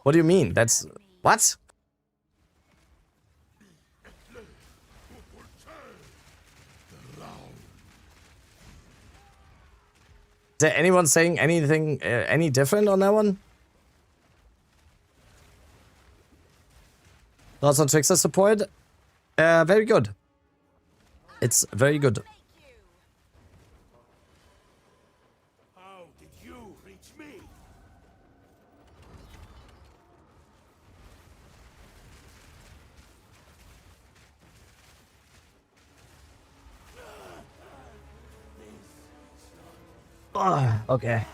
What do you mean? That's what? Is there anyone saying anything any different on that one? Lots on Trickster support. Very good. It's very good. How did you reach me? Okay.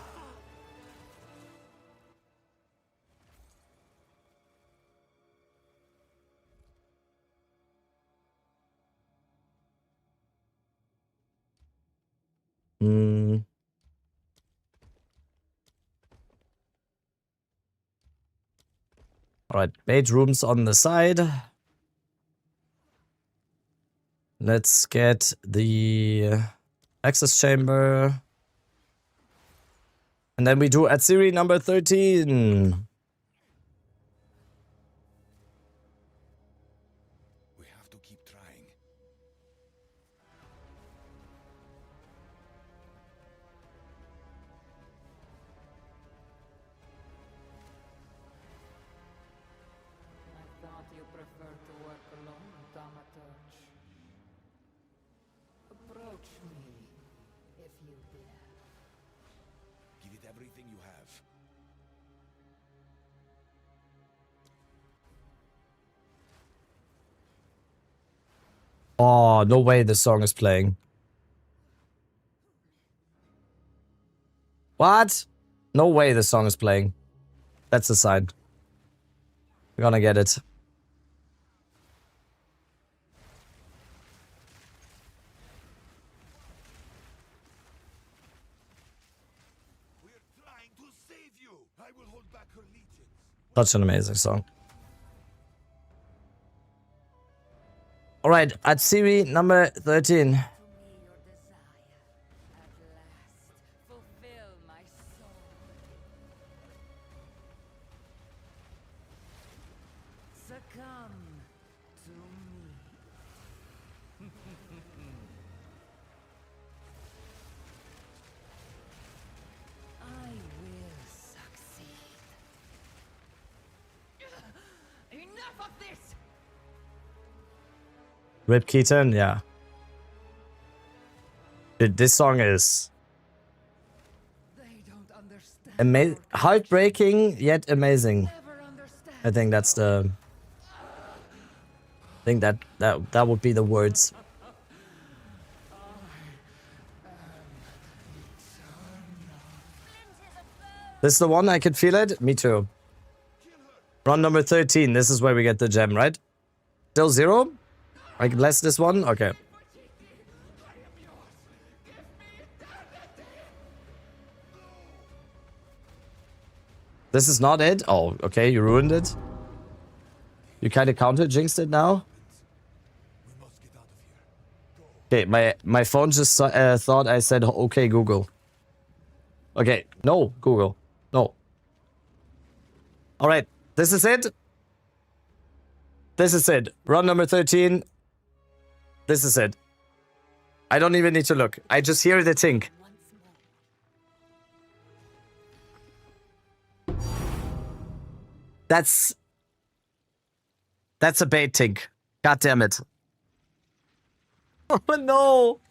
Alright, bedrooms on the side. Let's get the access chamber. And then we do Atsiri number 13. We have to keep trying. I thought you preferred to work alone, Thaumaturge. Approach me, if you dare. Give it everything you have. Oh, no way the song is playing. What? No way the song is playing. That's a sign. We're gonna get it. We're trying to save you. I will hold back her legions. Such an amazing song. Alright, Atsiri number 13. To me your desire. At last, fulfill my soul. Succumb to me. I will succeed. Enough of this! Rip Keaton, yeah. Dude, this song is They don't understand. amazing, heartbreaking yet amazing. Never understand. I think that's the. I think that would be the words. Splinters of bone This is the one, I can feel it? Me too. Run number 13, this is where we get the gem, right? Still 0? I can bless this one? Okay. This is not it? Oh, okay, you ruined it. You kind of counter-jinxed it now? Okay, my phone just thought I said, okay, Google. Okay, no, Google. No. Alright, this is it. This is it. Run number 13. This is it. I don't even need to look. I just hear the tink. That's a bait tink. God damn it. Oh no.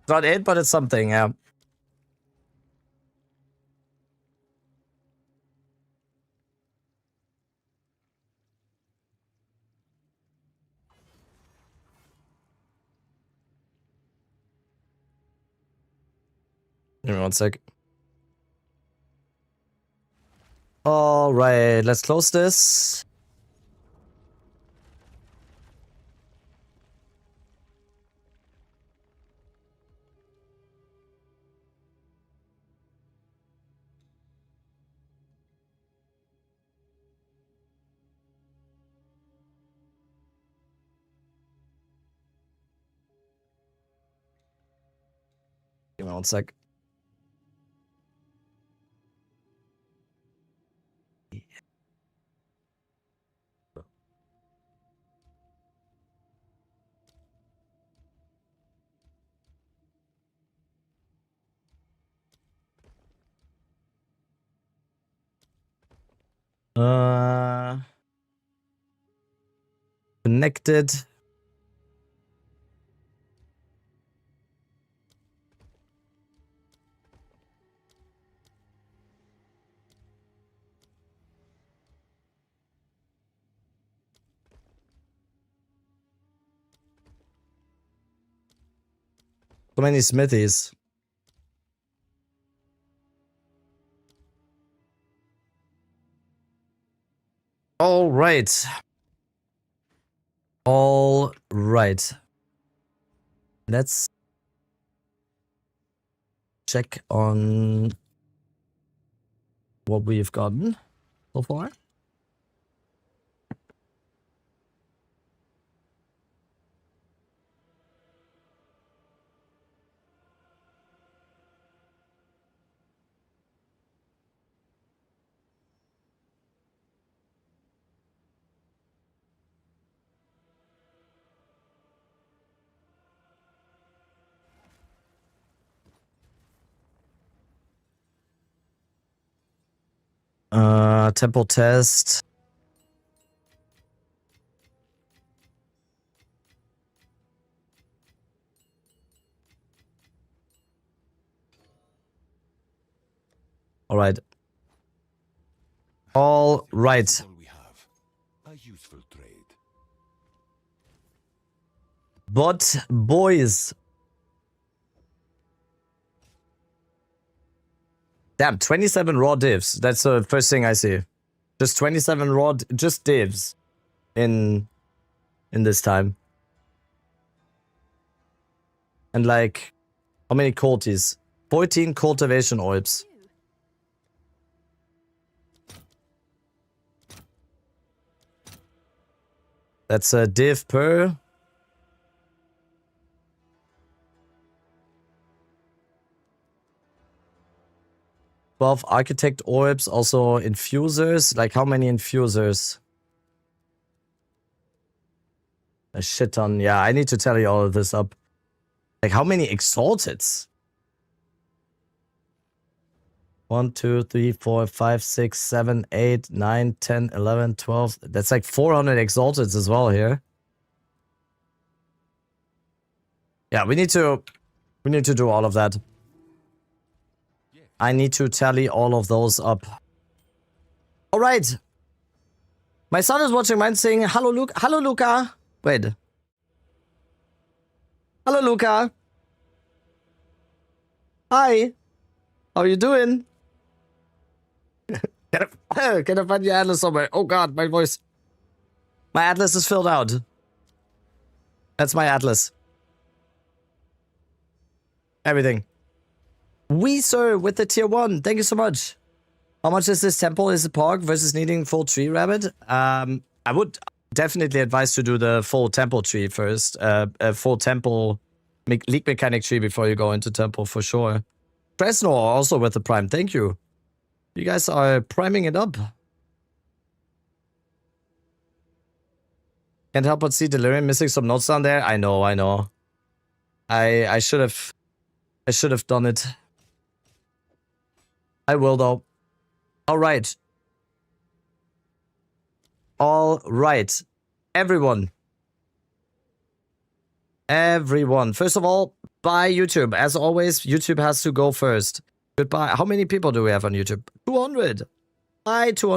It's not it, but it's something, yeah. Give me one sec. Alright, let's close this. Give me one sec. Connected. So many smithies. All right. All right. Let's check on what we've gotten so far. Temple test. All right. All right. We have a useful trade. But boys. Damn, 27 raw divs. That's the first thing I see. Just 27 raw, just divs in this time. And like, how many culties? 14 cultivation orbs. That's a div per. 12 architect orbs, also infusers. Like how many infusers? A shit ton. Yeah, I need to tally all of this up. Like how many exalteds? 1, 2, 3, 4, 5, 6, 7, 8, 9, 10, 11, 12. That's like 400 exalteds as well here. Yeah, we need to do all of that. I need to tally all of those up. All right. My son is watching mine saying, hello, Luke. Hello, Luca. Wait. Hello, Luca. Hi. How are you doing? Can I find your atlas somewhere? Oh god, my voice. My atlas is filled out. That's my atlas. Everything. We, sir, with the tier 1. Thank you so much. How much is this temple? Is it Pog versus needing full tree rabbit? I would definitely advise to do the full temple tree first. A full temple league mechanic tree before you go into temple for sure. Fresno also with the prime. Thank you. You guys are priming it up. Can't help but see Delirium missing some notes down there. I know. I should have done it. I will though. All right. Everyone. First of all, bye YouTube. As always, YouTube has to go first. Goodbye. How many people do we have on YouTube? 200. Bye, 200.